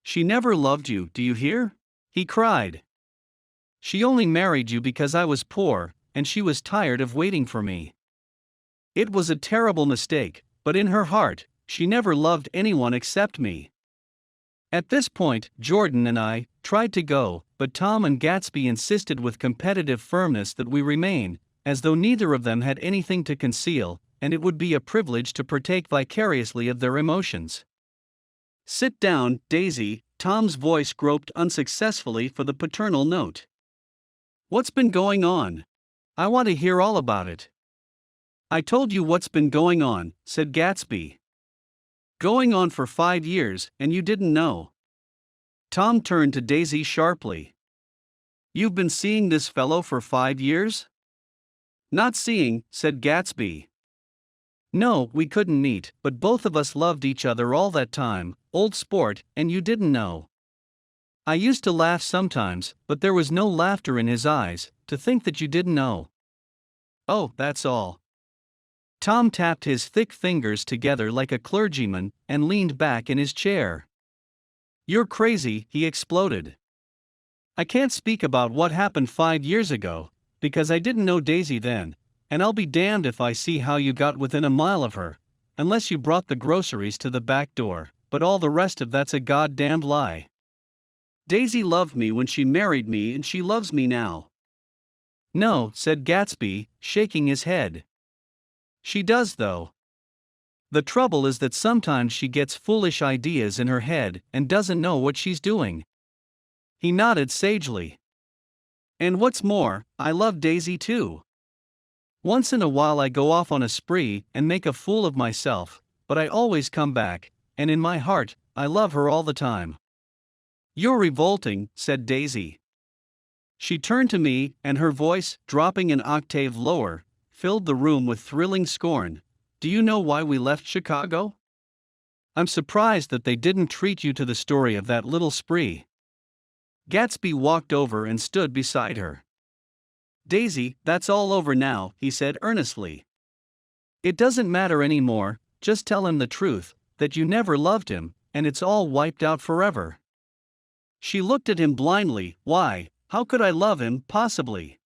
"She never loved you, do you hear?" he cried. "She only married you because I was poor, and she was tired of waiting for me. It was a terrible mistake, but in her heart, she never loved anyone except me." At this point, Jordan and I tried to go, but Tom and Gatsby insisted with competitive firmness that we remain, as though neither of them had anything to conceal, and it would be a privilege to partake vicariously of their emotions. "Sit down, Daisy." Tom's voice groped unsuccessfully for the paternal note. "What's been going on? I want to hear all about it." "I told you what's been going on," said Gatsby. "Going on for 5 years, and you didn't know." Tom turned to Daisy sharply. "You've been seeing this fellow for 5 years?" "Not seeing," said Gatsby. "No, we couldn't meet, but both of us loved each other all that time, old sport, and you didn't know." I used to laugh sometimes, but there was no laughter in his eyes. "To think that you didn't know." "Oh, that's all." Tom tapped his thick fingers together like a clergyman and leaned back in his chair. "You're crazy," he exploded. "I can't speak about what happened 5 years ago, because I didn't know Daisy then, and I'll be damned if I see how you got within a mile of her, unless you brought the groceries to the back door, but all the rest of that's a goddamned lie. Daisy loved me when she married me and she loves me now." "No," said Gatsby, shaking his head. "She does though. The trouble is that sometimes she gets foolish ideas in her head and doesn't know what she's doing." He nodded sagely. "And what's more, I love Daisy too. Once in a while I go off on a spree and make a fool of myself, but I always come back, and in my heart, I love her all the time." "You're revolting," said Daisy. She turned to me, and her voice, dropping an octave lower, filled the room with thrilling scorn. "Do you know why we left Chicago?" I'm surprised that they didn't treat you to the story of that little spree. Gatsby walked over and stood beside her. Daisy, that's all over now, he said earnestly. It doesn't matter anymore, just tell him the truth, that you never loved him, and it's all wiped out forever. She looked at him blindly. Why, how could I love him, possibly?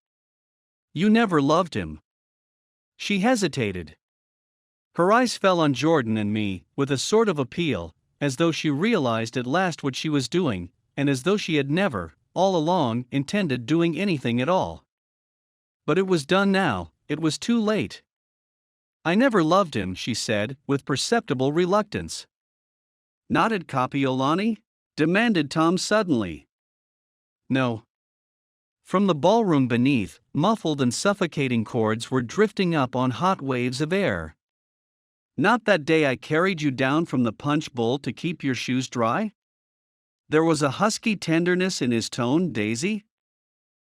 You never loved him. She hesitated. Her eyes fell on Jordan and me, with a sort of appeal, as though she realized at last what she was doing, and as though she had never, all along, intended doing anything at all. But it was done now, it was too late. I never loved him, she said, with perceptible reluctance. Not at Kapiolani? Demanded Tom suddenly. No. From the ballroom beneath, muffled and suffocating chords were drifting up on hot waves of air. Not that day I carried you down from the punch bowl to keep your shoes dry? There was a husky tenderness in his tone, Daisy.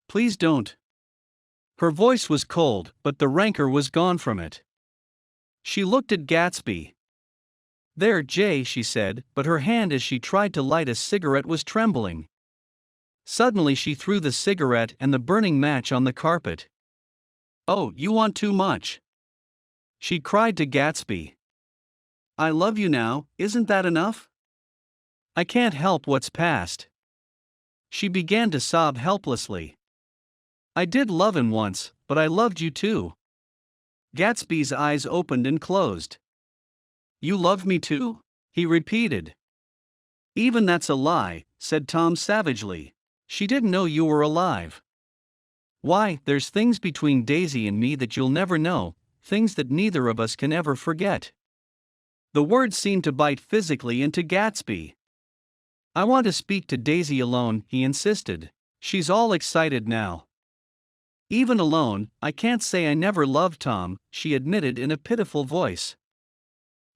Please don't. Her voice was cold, but the rancor was gone from it. She looked at Gatsby. There, Jay, she said, but her hand as she tried to light a cigarette was trembling. Suddenly she threw the cigarette and the burning match on the carpet. Oh, you want too much, she cried to Gatsby. I love you now, isn't that enough? I can't help what's past. She began to sob helplessly. I did love him once, but I loved you too. Gatsby's eyes opened and closed. You loved me too? He repeated. Even that's a lie, said Tom savagely. She didn't know you were alive. Why, there's things between Daisy and me that you'll never know, things that neither of us can ever forget. The words seemed to bite physically into Gatsby. I want to speak to Daisy alone, he insisted. She's all excited now. Even alone, I can't say I never loved Tom, she admitted in a pitiful voice.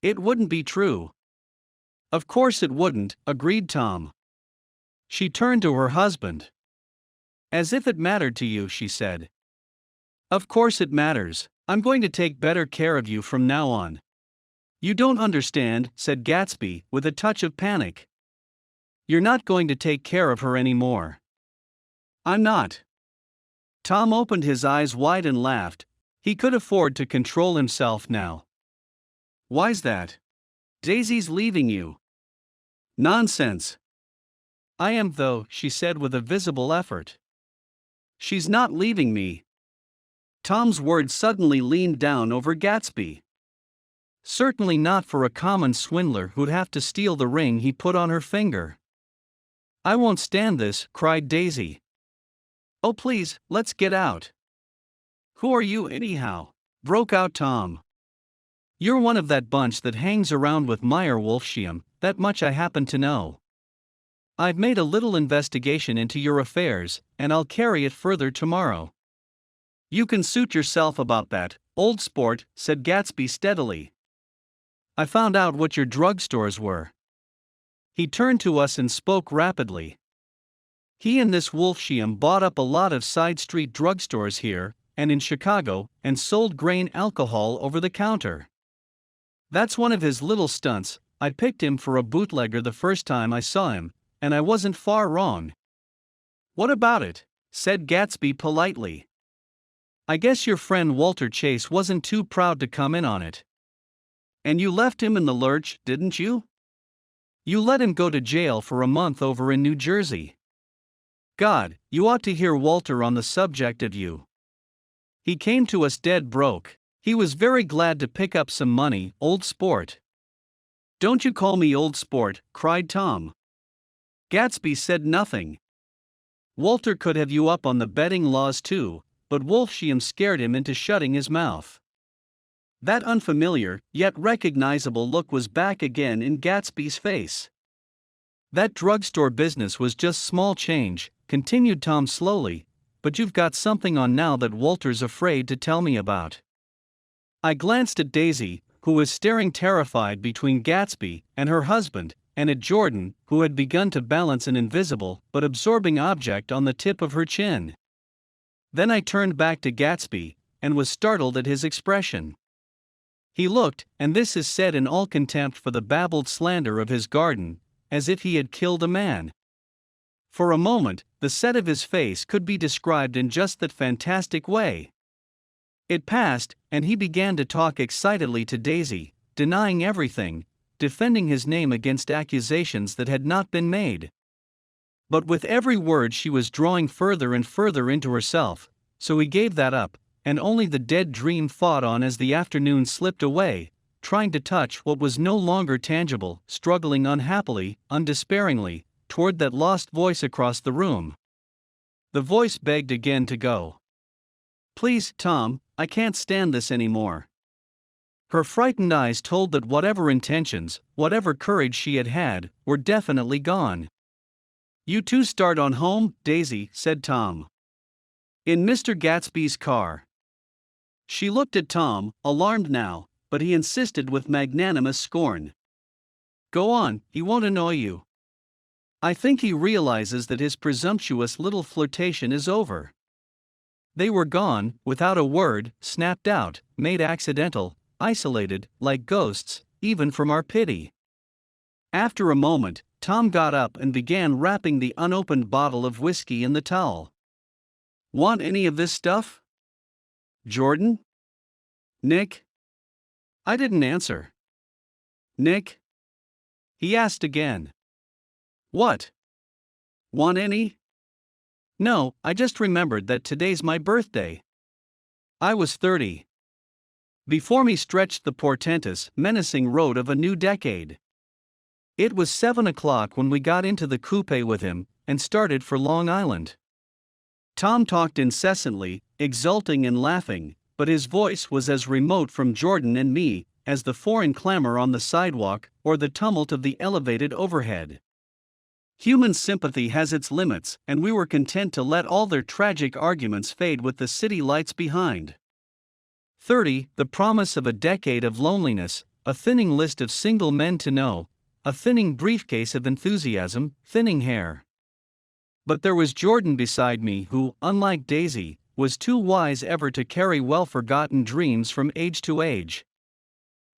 It wouldn't be true. Of course it wouldn't, agreed Tom. She turned to her husband. As if it mattered to you, she said. Of course it matters. I'm going to take better care of you from now on. You don't understand, said Gatsby, with a touch of panic. You're not going to take care of her anymore. I'm not. Tom opened his eyes wide and laughed. He could afford to control himself now. Why's that? Daisy's leaving you. Nonsense. I am though, she said with a visible effort. She's not leaving me. Tom's words suddenly leaned down over Gatsby. Certainly not for a common swindler who'd have to steal the ring he put on her finger. I won't stand this, cried Daisy. Oh please, let's get out. Who are you anyhow? Broke out Tom. You're one of that bunch that hangs around with Meyer Wolfsheim, that much I happen to know. I've made a little investigation into your affairs, and I'll carry it further tomorrow. You can suit yourself about that, old sport, said Gatsby steadily. I found out what your drugstores were. He turned to us and spoke rapidly. He and this Wolfsheim bought up a lot of side street drugstores here, and in Chicago, and sold grain alcohol over the counter. That's one of his little stunts. I picked him for a bootlegger the first time I saw him, and I wasn't far wrong. What about it? Said Gatsby politely. I guess your friend Walter Chase wasn't too proud to come in on it. And you left him in the lurch, didn't you? You let him go to jail for a month over in New Jersey. God, you ought to hear Walter on the subject of you. He came to us dead broke. He was very glad to pick up some money, old sport. Don't you call me old sport, cried Tom. Gatsby said nothing. Walter could have you up on the betting laws too, but Wolfsheim scared him into shutting his mouth. That unfamiliar, yet recognizable look was back again in Gatsby's face. That drugstore business was just small change, continued Tom slowly, but you've got something on now that Walter's afraid to tell me about. I glanced at Daisy, who was staring terrified between Gatsby and her husband, and at Jordan, who had begun to balance an invisible but absorbing object on the tip of her chin. Then I turned back to Gatsby, and was startled at his expression. He looked, and this is said in all contempt for the babbled slander of his garden, as if he had killed a man. For a moment, the set of his face could be described in just that fantastic way. It passed, and he began to talk excitedly to Daisy, denying everything, defending his name against accusations that had not been made. But with every word she was drawing further and further into herself, so he gave that up, and only the dead dream fought on as the afternoon slipped away, trying to touch what was no longer tangible, struggling unhappily, undespairingly, toward that lost voice across the room. The voice begged again to go. "Please, Tom, I can't stand this anymore." Her frightened eyes told that whatever intentions, whatever courage she had had, were definitely gone. "You two start on home, Daisy," said Tom. "In Mr. Gatsby's car." She looked at Tom, alarmed now, but he insisted with magnanimous scorn. "Go on, he won't annoy you. I think he realizes that his presumptuous little flirtation is over." They were gone, without a word, snapped out, made accidental, isolated, like ghosts, even from our pity. After a moment, Tom got up and began wrapping the unopened bottle of whiskey in the towel. "Want any of this stuff? Jordan? Nick?" I didn't answer. "Nick?" he asked again. "What? Want any?" "No, I just remembered that today's my birthday." I was 30. Before me stretched the portentous, menacing road of a new decade. It was 7 o'clock when we got into the coupe with him, and started for Long Island. Tom talked incessantly, exulting and laughing, but his voice was as remote from Jordan and me as the foreign clamor on the sidewalk or the tumult of the elevated overhead. Human sympathy has its limits, and we were content to let all their tragic arguments fade with the city lights behind. 30, the promise of a decade of loneliness, a thinning list of single men to know, a thinning briefcase of enthusiasm, thinning hair. But there was Jordan beside me who, unlike Daisy, was too wise ever to carry well-forgotten dreams from age to age.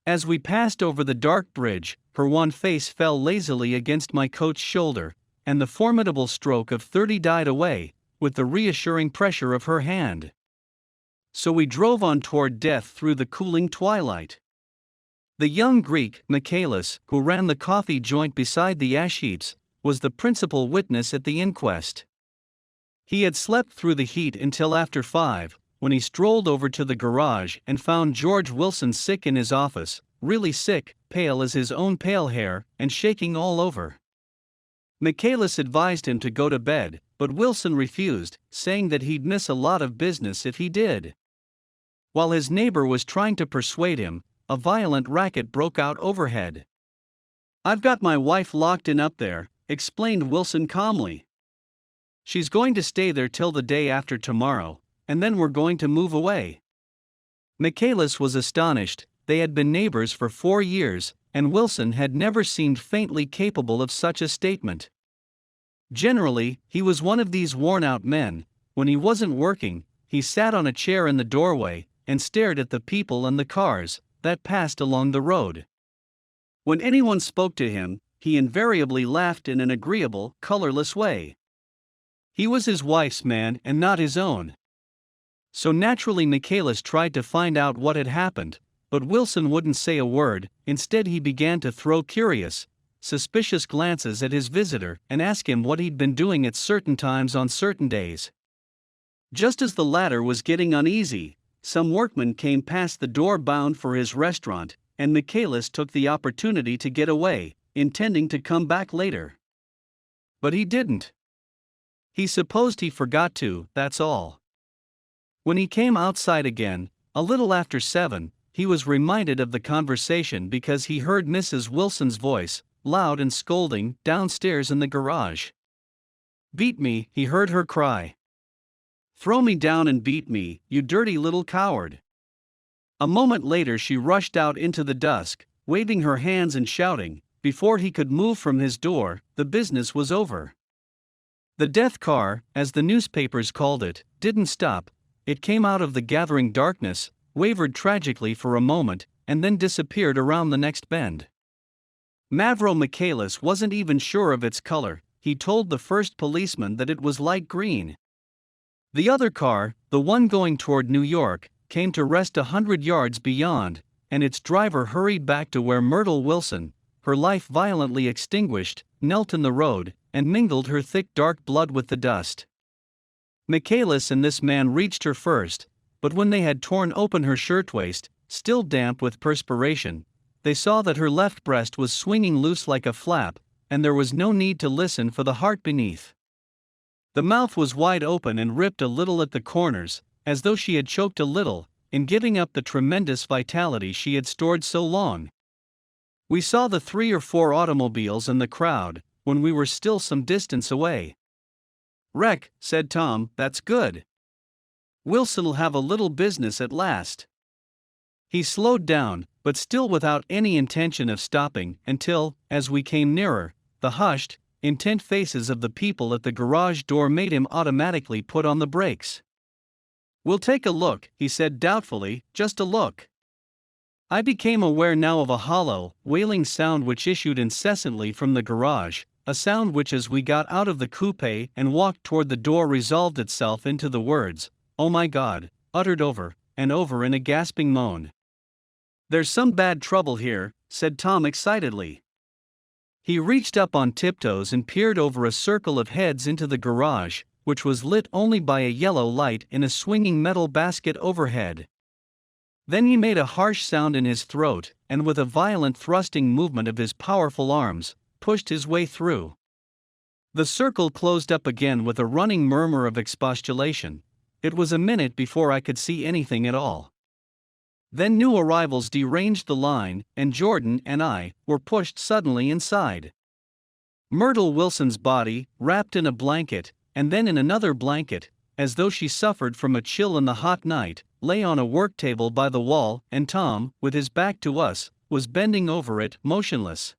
As we passed over the dark bridge, her wan face fell lazily against my coat's shoulder, and the formidable stroke of 30 died away, with the reassuring pressure of her hand. So we drove on toward death through the cooling twilight. The young Greek, Michaelis, who ran the coffee joint beside the ash heaps, was the principal witness at the inquest. He had slept through the heat until after 5, when he strolled over to the garage and found George Wilson sick in his office, really sick, pale as his own pale hair, and shaking all over. Michaelis advised him to go to bed, but Wilson refused, saying that he'd miss a lot of business if he did. While his neighbor was trying to persuade him, a violent racket broke out overhead. "I've got my wife locked in up there," explained Wilson calmly. "She's going to stay there till the day after tomorrow, and then we're going to move away." Michaelis was astonished. They had been neighbors for 4 years, and Wilson had never seemed faintly capable of such a statement. Generally, he was one of these worn-out men. When he wasn't working, he sat on a chair in the doorway and stared at the people and the cars that passed along the road. When anyone spoke to him, he invariably laughed in an agreeable, colorless way. He was his wife's man and not his own. So naturally Michaelis tried to find out what had happened, but Wilson wouldn't say a word. Instead he began to throw curious, suspicious glances at his visitor and ask him what he'd been doing at certain times on certain days. Just as the latter was getting uneasy, some workmen came past the door bound for his restaurant, and Michaelis took the opportunity to get away, intending to come back later. But he didn't. He supposed he forgot to, that's all. When he came outside again, a little after 7, he was reminded of the conversation because he heard Mrs. Wilson's voice, loud and scolding, downstairs in the garage. "Beat me," he heard her cry. "Throw me down and beat me, you dirty little coward." A moment later she rushed out into the dusk, waving her hands and shouting. Before he could move from his door, the business was over. The death car, as the newspapers called it, didn't stop. It came out of the gathering darkness, wavered tragically for a moment, and then disappeared around the next bend. Mavro Michaelis wasn't even sure of its color. He told the first policeman that it was light green. The other car, the one going toward New York, came to rest 100 yards beyond, and its driver hurried back to where Myrtle Wilson, her life violently extinguished, knelt in the road, and mingled her thick dark blood with the dust. Michaelis and this man reached her first, but when they had torn open her shirtwaist, still damp with perspiration, they saw that her left breast was swinging loose like a flap, and there was no need to listen for the heart beneath. The mouth was wide open and ripped a little at the corners, as though she had choked a little, in giving up the tremendous vitality she had stored so long. We saw the 3 or 4 automobiles and the crowd, when we were still some distance away. "Wreck," said Tom, "that's good. Wilson'll have a little business at last." He slowed down, but still without any intention of stopping, until, as we came nearer, the hushed, intent faces of the people at the garage door made him automatically put on the brakes. "We'll take a look," he said doubtfully, "just a look." I became aware now of a hollow, wailing sound which issued incessantly from the garage, a sound which as we got out of the coupe and walked toward the door resolved itself into the words, "Oh my God," uttered over and over in a gasping moan. "There's some bad trouble here," said Tom excitedly. He reached up on tiptoes and peered over a circle of heads into the garage, which was lit only by a yellow light in a swinging metal basket overhead. Then he made a harsh sound in his throat, and with a violent thrusting movement of his powerful arms, pushed his way through. The circle closed up again with a running murmur of expostulation. It was a minute before I could see anything at all. Then new arrivals deranged the line, and Jordan and I were pushed suddenly inside. Myrtle Wilson's body, wrapped in a blanket, and then in another blanket, as though she suffered from a chill in the hot night, lay on a work table by the wall, and Tom, with his back to us, was bending over it, motionless.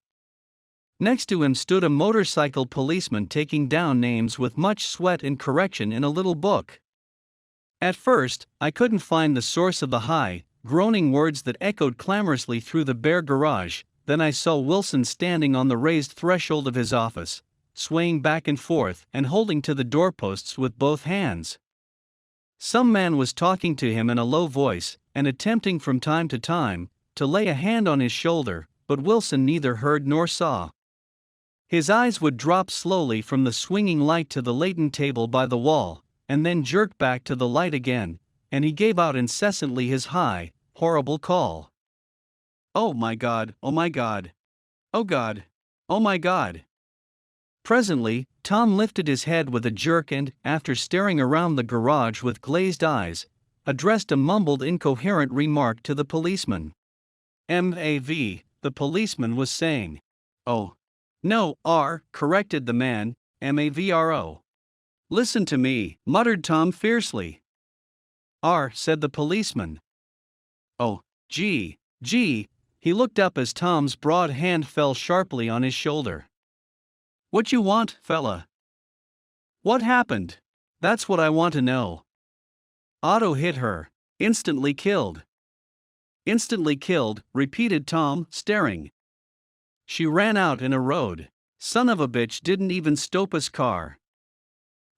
Next to him stood a motorcycle policeman taking down names with much sweat and correction in a little book. At first, I couldn't find the source of the high, groaning words that echoed clamorously through the bare garage. Then I saw Wilson standing on the raised threshold of his office, swaying back and forth and holding to the doorposts with both hands. Some man was talking to him in a low voice, and attempting from time to time to lay a hand on his shoulder, but Wilson neither heard nor saw. His eyes would drop slowly from the swinging light to the latent table by the wall, and then jerk back to the light again, and he gave out incessantly his high, horrible call. "Oh my God, oh my God. Oh God, oh my God." Presently, Tom lifted his head with a jerk and, after staring around the garage with glazed eyes, addressed a mumbled incoherent remark to the policeman. "M.A.V., the policeman was saying. "Oh. No, R," corrected the man, "M.A.V.R.O. "Listen to me," muttered Tom fiercely. "R," said the policeman. "Oh, gee." He looked up as Tom's broad hand fell sharply on his shoulder. "What you want, fella?" "What happened? That's what I want to know." "Otto hit her. Instantly killed." "Instantly killed," repeated Tom, staring. "She ran out in a road. Son of a bitch didn't even stop his car."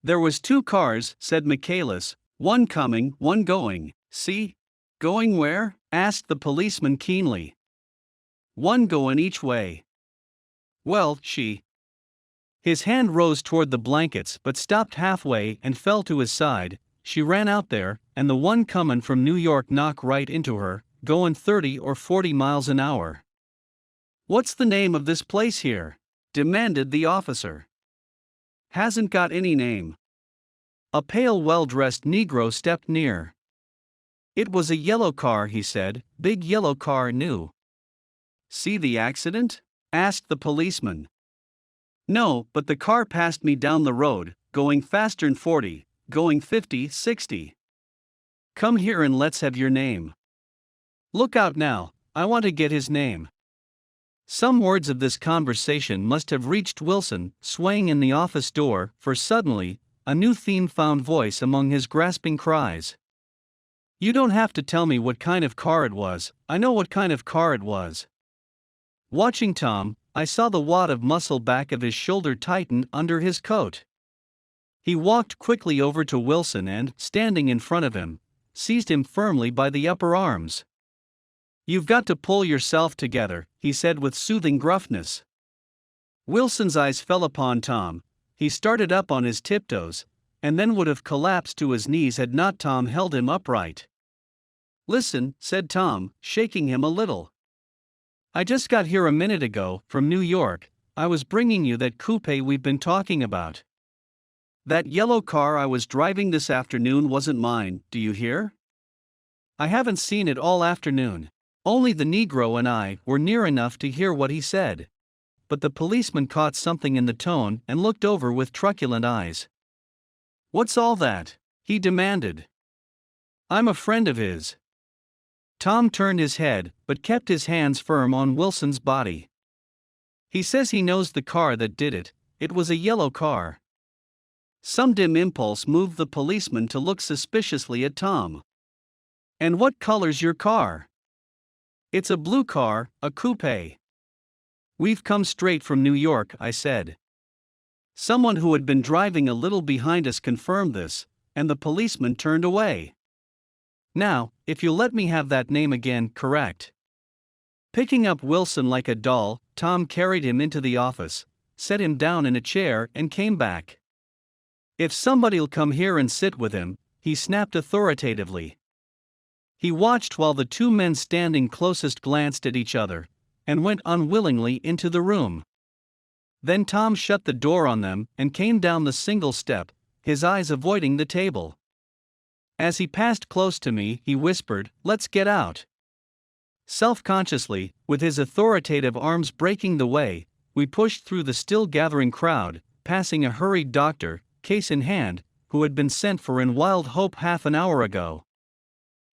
"There was 2 cars," said Michaelis, "one coming, one going, see?" "Going where?" asked the policeman keenly. "One going each way." "Well, she..." His hand rose toward the blankets but stopped halfway and fell to his side. "She ran out there, and the one comin' from New York knocked right into her, goin' 30 or 40 miles an hour." "What's the name of this place here?" demanded the officer. "Hasn't got any name." A pale, well-dressed Negro stepped near. "It was a yellow car," he said, "big yellow car, new." "See the accident?" asked the policeman. "No, but the car passed me down the road, going faster'n 40, going 50, 60. Come here and let's have your name." "Look out now, I want to get his name." Some words of this conversation must have reached Wilson, swaying in the office door, for suddenly, a new theme found voice among his grasping cries. You don't have to tell me what kind of car it was, I know what kind of car it was. Watching Tom, I saw the wad of muscle back of his shoulder tighten under his coat. He walked quickly over to Wilson and, standing in front of him, seized him firmly by the upper arms. "You've got to pull yourself together," he said with soothing gruffness. Wilson's eyes fell upon Tom. He started up on his tiptoes, and then would have collapsed to his knees had not Tom held him upright. "Listen," said Tom, shaking him a little. "I just got here a minute ago, from New York. I was bringing you that coupe we've been talking about. That yellow car I was driving this afternoon wasn't mine, do you hear? I haven't seen it all afternoon. Only the Negro and I were near enough to hear what he said. But the policeman caught something in the tone and looked over with truculent eyes. "What's all that?" he demanded. "I'm a friend of his." Tom turned his head, but kept his hands firm on Wilson's body. "He says he knows the car that did it. It was a yellow car." Some dim impulse moved the policeman to look suspiciously at Tom. "And what color's your car?" "It's a blue car, a coupe." "We've come straight from New York," I said. Someone who had been driving a little behind us confirmed this, and the policeman turned away. "Now, if you'll let me have that name again, correct." Picking up Wilson like a doll, Tom carried him into the office, set him down in a chair, and came back. "If somebody'll come here and sit with him," he snapped authoritatively. He watched while the two men standing closest glanced at each other, and went unwillingly into the room. Then Tom shut the door on them and came down the single step, his eyes avoiding the table. As he passed close to me, he whispered, "Let's get out." Self-consciously, with his authoritative arms breaking the way, we pushed through the still-gathering crowd, passing a hurried doctor, case in hand, who had been sent for in wild hope half an hour ago.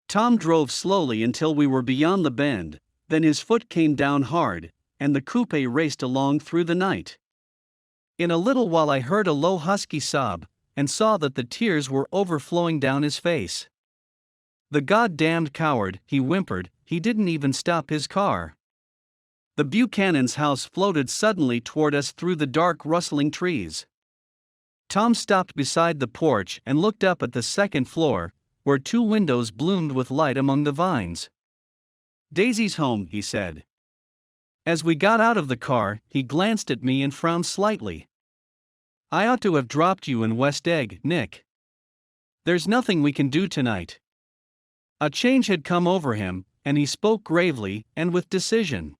Tom drove slowly until we were beyond the bend, then his foot came down hard, and the coupe raced along through the night. In a little while I heard a low husky sob, and saw that the tears were overflowing down his face. "The goddamned coward," he whimpered, "he didn't even stop his car." The Buchanan's house floated suddenly toward us through the dark rustling trees. Tom stopped beside the porch and looked up at the second floor, where two windows bloomed with light among the vines. "Daisy's home," he said. As we got out of the car, he glanced at me and frowned slightly. "I ought to have dropped you in West Egg, Nick. There's nothing we can do tonight." A change had come over him, and he spoke gravely and with decision.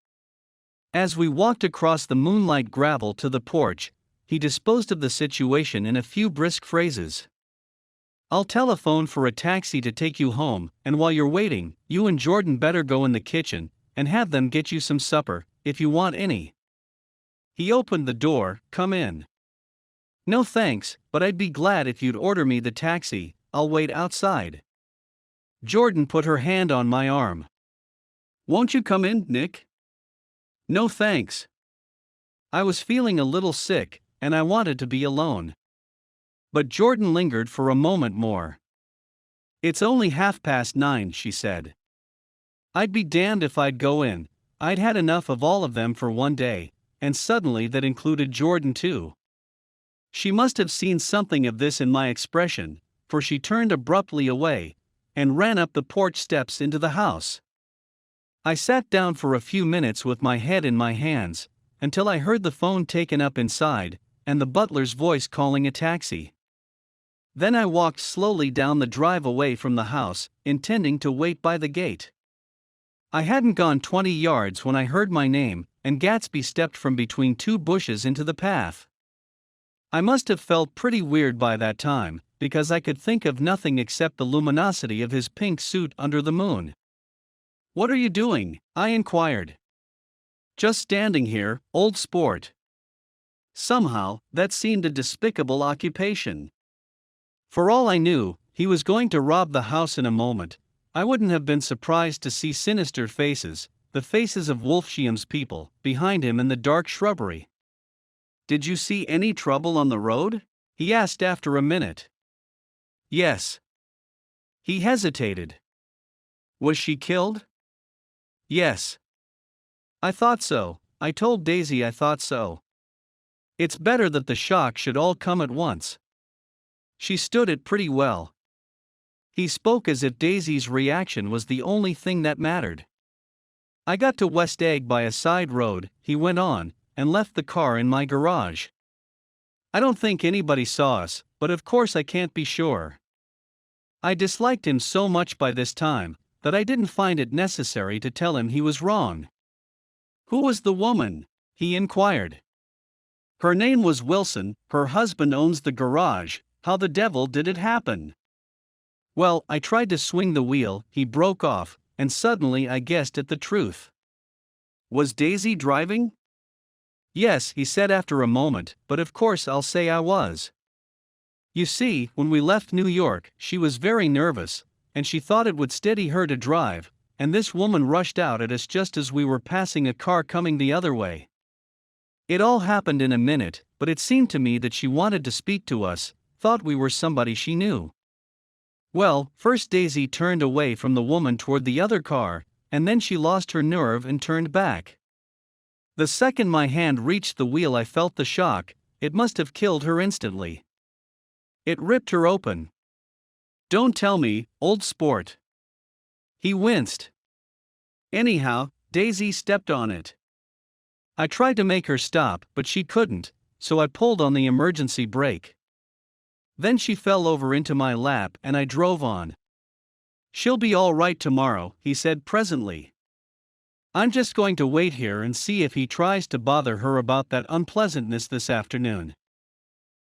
As we walked across the moonlight gravel to the porch, he disposed of the situation in a few brisk phrases. "I'll telephone for a taxi to take you home, and while you're waiting, you and Jordan better go in the kitchen and have them get you some supper, if you want any." He opened the door. "Come in." "No thanks, but I'd be glad if you'd order me the taxi. I'll wait outside." Jordan put her hand on my arm. "Won't you come in, Nick?" "No thanks." I was feeling a little sick, and I wanted to be alone. But Jordan lingered for a moment more. "It's only 9:30, she said. I'd be damned if I'd go in. I'd had enough of all of them for one day, and suddenly that included Jordan too. She must have seen something of this in my expression, for she turned abruptly away, and ran up the porch steps into the house. I sat down for a few minutes with my head in my hands, until I heard the phone taken up inside, and the butler's voice calling a taxi. Then I walked slowly down the drive away from the house, intending to wait by the gate. I hadn't gone 20 yards when I heard my name, and Gatsby stepped from between two bushes into the path. I must have felt pretty weird by that time, because I could think of nothing except the luminosity of his pink suit under the moon. "What are you doing?" I inquired. "Just standing here, old sport." Somehow, that seemed a despicable occupation. For all I knew, he was going to rob the house in a moment. I wouldn't have been surprised to see sinister faces, the faces of Wolfsheim's people, behind him in the dark shrubbery. "Did you see any trouble on the road?" he asked after a minute. "Yes." He hesitated. Was she killed? Yes. I thought so. I told Daisy I thought so. It's better that the shock should all come at once. She stood it pretty well. He spoke as if Daisy's reaction was the only thing that mattered. I got to West Egg by a side road, he went on, and left the car in my garage. I don't think anybody saw us, but of course I can't be sure. I disliked him so much by this time that I didn't find it necessary to tell him he was wrong. Who was the woman? He inquired. Her name was Wilson, her husband owns the garage. How the devil did it happen? Well, I tried to swing the wheel, he broke off, and suddenly I guessed at the truth. Was Daisy driving? Yes, he said after a moment, but of course I'll say I was. You see, when we left New York, she was very nervous, and she thought it would steady her to drive, and this woman rushed out at us just as we were passing a car coming the other way. It all happened in a minute, but it seemed to me that she wanted to speak to us, thought we were somebody she knew. Well, first Daisy turned away from the woman toward the other car, and then she lost her nerve and turned back. The second my hand reached the wheel I felt the shock. It must have killed her instantly. It ripped her open. Don't tell me, old sport. He winced. Anyhow, Daisy stepped on it. I tried to make her stop, but she couldn't, so I pulled on the emergency brake. Then she fell over into my lap and I drove on. She'll be all right tomorrow, he said presently. I'm just going to wait here and see if he tries to bother her about that unpleasantness this afternoon.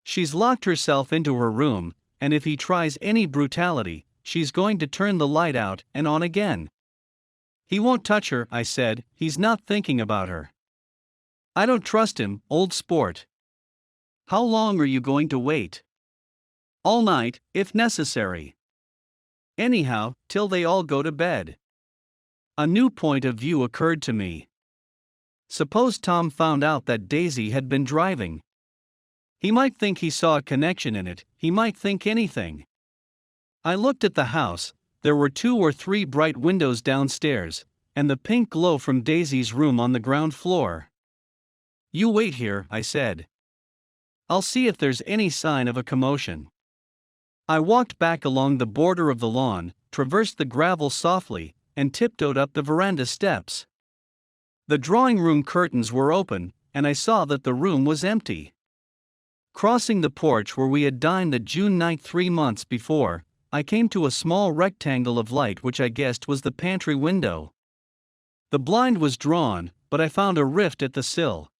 She's locked herself into her room, and if he tries any brutality, she's going to turn the light out and on again. He won't touch her, I said, he's not thinking about her. I don't trust him, old sport. How long are you going to wait? All night, if necessary. Anyhow, till they all go to bed. A new point of view occurred to me. Suppose Tom found out that Daisy had been driving. He might think he saw a connection in it, he might think anything. I looked at the house, there were 2 or 3 bright windows downstairs, and the pink glow from Daisy's room on the ground floor. You wait here, I said. I'll see if there's any sign of a commotion. I walked back along the border of the lawn, traversed the gravel softly, and tiptoed up the veranda steps. The drawing room curtains were open, and I saw that the room was empty. Crossing the porch where we had dined the June night 3 months before, I came to a small rectangle of light which I guessed was the pantry window. The blind was drawn, but I found a rift at the sill.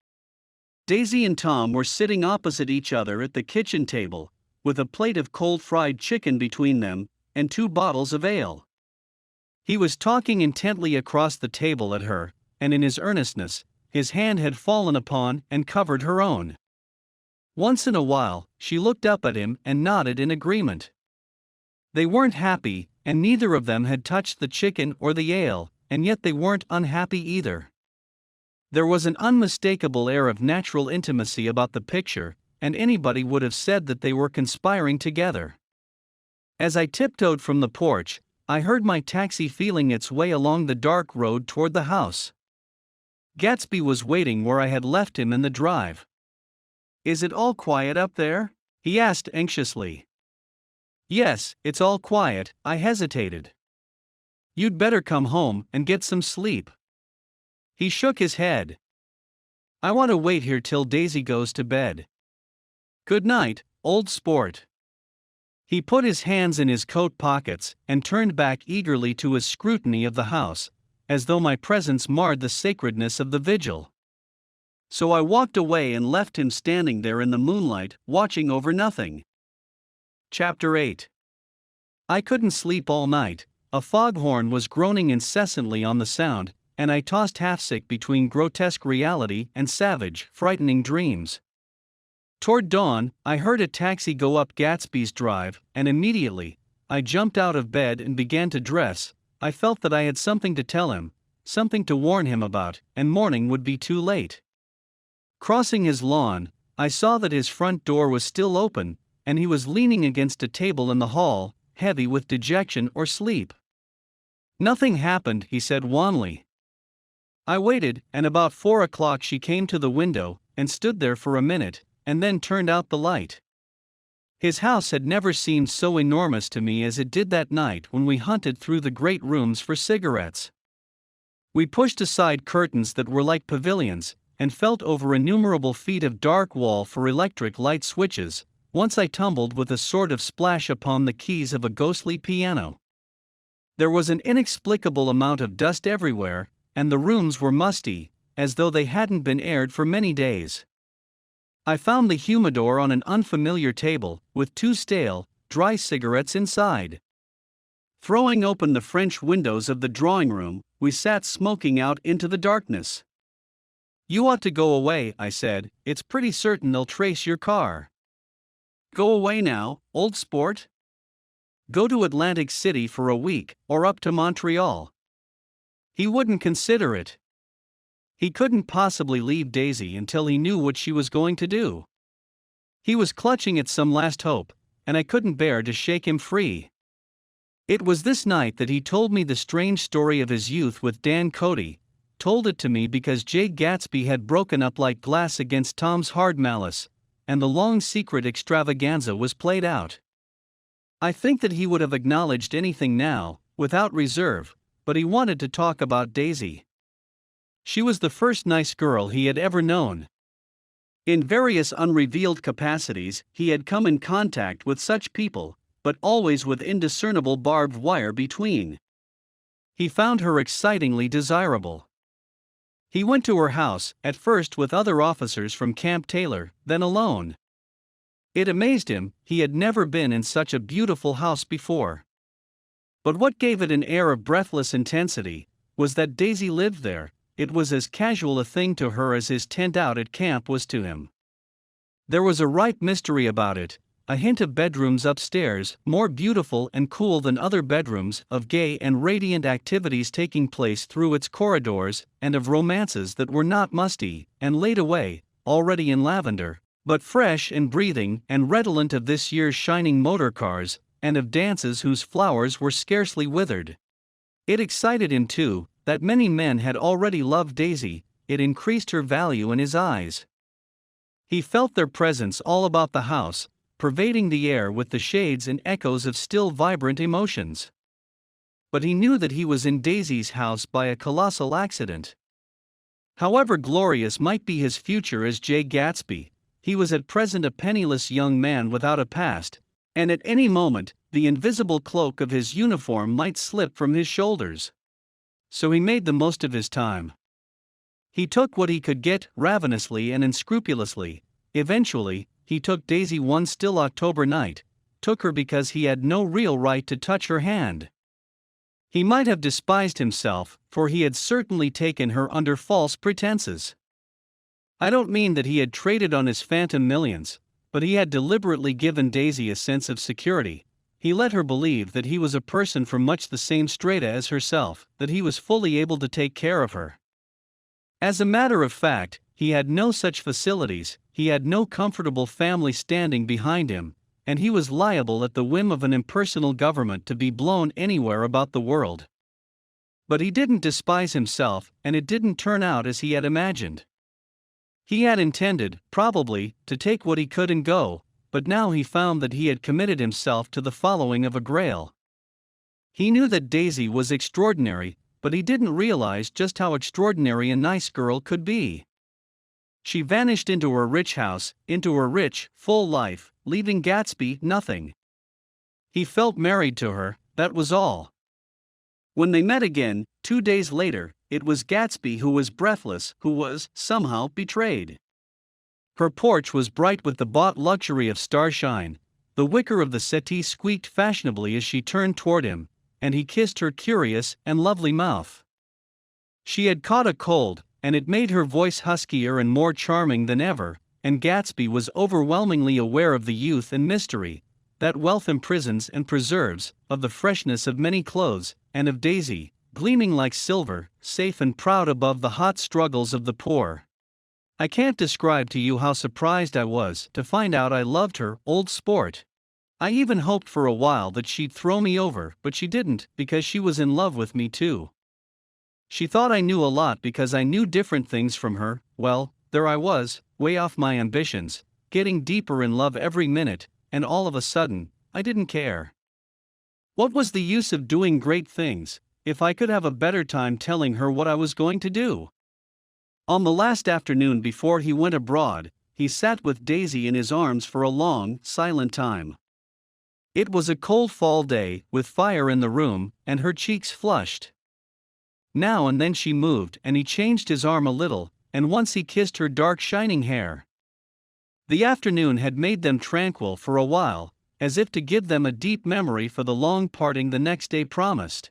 Daisy and Tom were sitting opposite each other at the kitchen table, with a plate of cold fried chicken between them, and 2 bottles of ale. He was talking intently across the table at her, and in his earnestness, his hand had fallen upon and covered her own. Once in a while, she looked up at him and nodded in agreement. They weren't happy, and neither of them had touched the chicken or the ale, and yet they weren't unhappy either. There was an unmistakable air of natural intimacy about the picture, and anybody would have said that they were conspiring together. As I tiptoed from the porch, I heard my taxi feeling its way along the dark road toward the house. Gatsby was waiting where I had left him in the drive. Is it all quiet up there? He asked anxiously. Yes, it's all quiet, I hesitated. You'd better come home and get some sleep. He shook his head. I want to wait here till Daisy goes to bed. Good night, old sport. He put his hands in his coat pockets and turned back eagerly to his scrutiny of the house, as though my presence marred the sacredness of the vigil. So I walked away and left him standing there in the moonlight, watching over nothing. Chapter 8. I couldn't sleep all night. A foghorn was groaning incessantly on the sound, and I tossed half-sick between grotesque reality and savage, frightening dreams. Toward dawn, I heard a taxi go up Gatsby's drive, and immediately, I jumped out of bed and began to dress. I felt that I had something to tell him, something to warn him about, and morning would be too late. Crossing his lawn, I saw that his front door was still open, and he was leaning against a table in the hall, heavy with dejection or sleep. Nothing happened, he said wanly. I waited, and about 4 o'clock she came to the window, and stood there for a minute, and then turned out the light. His house had never seemed so enormous to me as it did that night when we hunted through the great rooms for cigarettes. We pushed aside curtains that were like pavilions, and felt over innumerable feet of dark wall for electric light switches. Once I tumbled with a sort of splash upon the keys of a ghostly piano. There was an inexplicable amount of dust everywhere, and the rooms were musty, as though they hadn't been aired for many days. I found the humidor on an unfamiliar table, with 2 stale, dry cigarettes inside. Throwing open the French windows of the drawing room, we sat smoking out into the darkness. "You ought to go away," I said, "it's pretty certain they'll trace your car." "Go away now, old sport? Go to Atlantic City for a week, or up to Montreal." He wouldn't consider it. He couldn't possibly leave Daisy until he knew what she was going to do. He was clutching at some last hope, and I couldn't bear to shake him free. It was this night that he told me the strange story of his youth with Dan Cody, told it to me because Jay Gatsby had broken up like glass against Tom's hard malice, and the long secret extravaganza was played out. I think that he would have acknowledged anything now, without reserve, but he wanted to talk about Daisy. She was the first nice girl he had ever known. In various unrevealed capacities, he had come in contact with such people, but always with indiscernible barbed wire between. He found her excitingly desirable. He went to her house, at first with other officers from Camp Taylor, then alone. It amazed him, he had never been in such a beautiful house before. But what gave it an air of breathless intensity was that Daisy lived there. It was as casual a thing to her as his tent out at camp was to him. There was a ripe mystery about it, a hint of bedrooms upstairs, more beautiful and cool than other bedrooms, of gay and radiant activities taking place through its corridors, and of romances that were not musty and laid away, already in lavender, but fresh and breathing and redolent of this year's shining motor cars, and of dances whose flowers were scarcely withered. It excited him too, that many men had already loved Daisy. It increased her value in his eyes. He felt their presence all about the house, pervading the air with the shades and echoes of still vibrant emotions. But he knew that he was in Daisy's house by a colossal accident. However glorious might be his future as Jay Gatsby, he was at present a penniless young man without a past, and at any moment, the invisible cloak of his uniform might slip from his shoulders. So he made the most of his time. He took what he could get, ravenously and unscrupulously. Eventually, he took Daisy one still October night, took her because he had no real right to touch her hand. He might have despised himself, for he had certainly taken her under false pretenses. I don't mean that he had traded on his phantom millions, but he had deliberately given Daisy a sense of security. He let her believe that he was a person from much the same strata as herself, that he was fully able to take care of her. As a matter of fact, he had no such facilities, he had no comfortable family standing behind him, and he was liable at the whim of an impersonal government to be blown anywhere about the world. But he didn't despise himself, and it didn't turn out as he had imagined. He had intended, probably, to take what he could and go, but now he found that he had committed himself to the following of a grail. He knew that Daisy was extraordinary, but he didn't realize just how extraordinary a nice girl could be. She vanished into her rich house, into her rich, full life, leaving Gatsby nothing. He felt married to her, that was all. When they met again, 2 days later, it was Gatsby who was breathless, who was, somehow, betrayed. Her porch was bright with the bought luxury of starshine, the wicker of the settee squeaked fashionably as she turned toward him, and he kissed her curious and lovely mouth. She had caught a cold, and it made her voice huskier and more charming than ever, and Gatsby was overwhelmingly aware of the youth and mystery that wealth imprisons and preserves, of the freshness of many clothes, and of Daisy, gleaming like silver, safe and proud above the hot struggles of the poor. I can't describe to you how surprised I was to find out I loved her, old sport. I even hoped for a while that she'd throw me over, but she didn't, because she was in love with me too. She thought I knew a lot because I knew different things from her. Well, there I was, way off my ambitions, getting deeper in love every minute, and all of a sudden, I didn't care. What was the use of doing great things, if I could have a better time telling her what I was going to do? On the last afternoon before he went abroad, he sat with Daisy in his arms for a long, silent time. It was a cold fall day, with fire in the room, and her cheeks flushed. Now and then she moved, and he changed his arm a little, and once he kissed her dark shining hair. The afternoon had made them tranquil for a while, as if to give them a deep memory for the long parting the next day promised.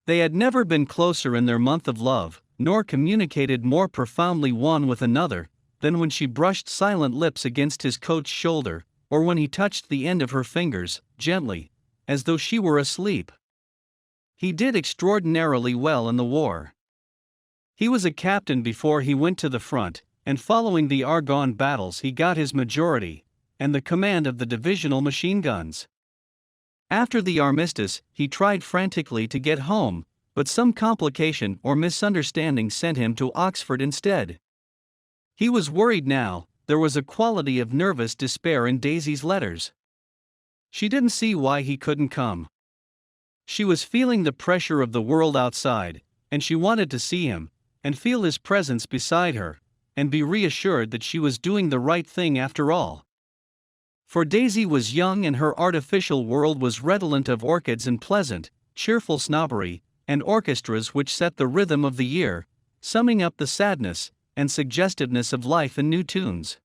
They had never been closer in their month of love, nor communicated more profoundly one with another, than when she brushed silent lips against his coat's shoulder, or when he touched the end of her fingers, gently, as though she were asleep. He did extraordinarily well in the war. He was a captain before he went to the front, and following the Argonne battles he got his majority, and the command of the divisional machine guns. After the armistice, he tried frantically to get home, but some complication or misunderstanding sent him to Oxford instead. He was worried now. There was a quality of nervous despair in Daisy's letters. She didn't see why he couldn't come. She was feeling the pressure of the world outside, and she wanted to see him, and feel his presence beside her, and be reassured that she was doing the right thing after all. For Daisy was young and her artificial world was redolent of orchids and pleasant, cheerful snobbery, and orchestras which set the rhythm of the year, summing up the sadness and suggestiveness of life in new tunes.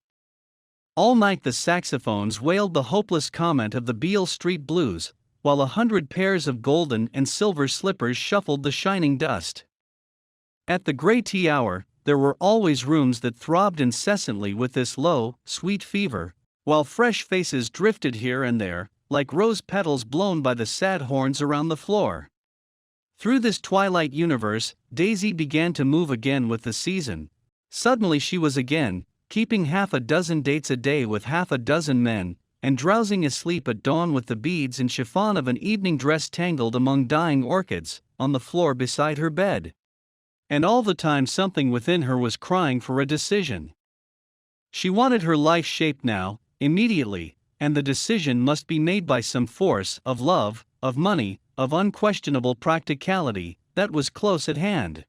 All night the saxophones wailed the hopeless comment of the Beale Street Blues, while 100 pairs of golden and silver slippers shuffled the shining dust. At the grey tea hour, there were always rooms that throbbed incessantly with this low, sweet fever, while fresh faces drifted here and there, like rose petals blown by the sad horns around the floor. Through this twilight universe, Daisy began to move again with the season. Suddenly she was again, keeping half a dozen dates a day with half a dozen men, and drowsing asleep at dawn with the beads and chiffon of an evening dress tangled among dying orchids, on the floor beside her bed. And all the time something within her was crying for a decision. She wanted her life shaped now, immediately, and the decision must be made by some force of love, of money, of unquestionable practicality, that was close at hand.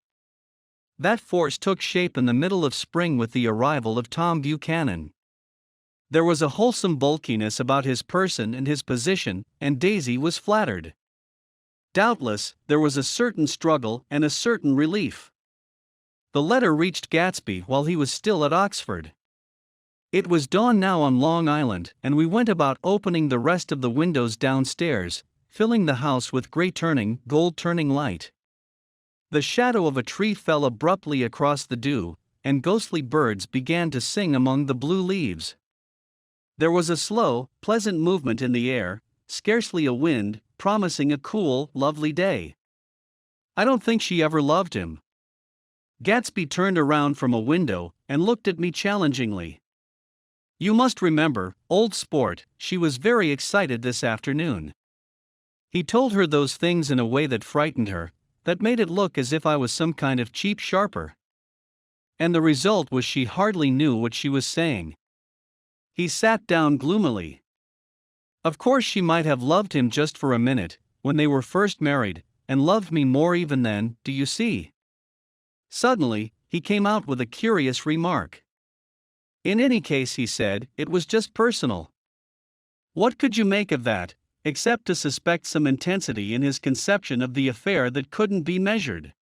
That force took shape in the middle of spring with the arrival of Tom Buchanan. There was a wholesome bulkiness about his person and his position, and Daisy was flattered. Doubtless, there was a certain struggle and a certain relief. The letter reached Gatsby while he was still at Oxford. It was dawn now on Long Island, and we went about opening the rest of the windows downstairs, filling the house with gold-turning light. The shadow of a tree fell abruptly across the dew, and ghostly birds began to sing among the blue leaves. There was a slow, pleasant movement in the air, scarcely a wind, promising a cool, lovely day. I don't think she ever loved him. Gatsby turned around from a window and looked at me challengingly. You must remember, old sport, she was very excited this afternoon. He told her those things in a way that frightened her, that made it look as if I was some kind of cheap sharper. And the result was she hardly knew what she was saying. He sat down gloomily. Of course she might have loved him just for a minute, when they were first married, and loved me more even then, do you see? Suddenly, he came out with a curious remark. In any case, he said, it was just personal. What could you make of that, except to suspect some intensity in his conception of the affair that couldn't be measured?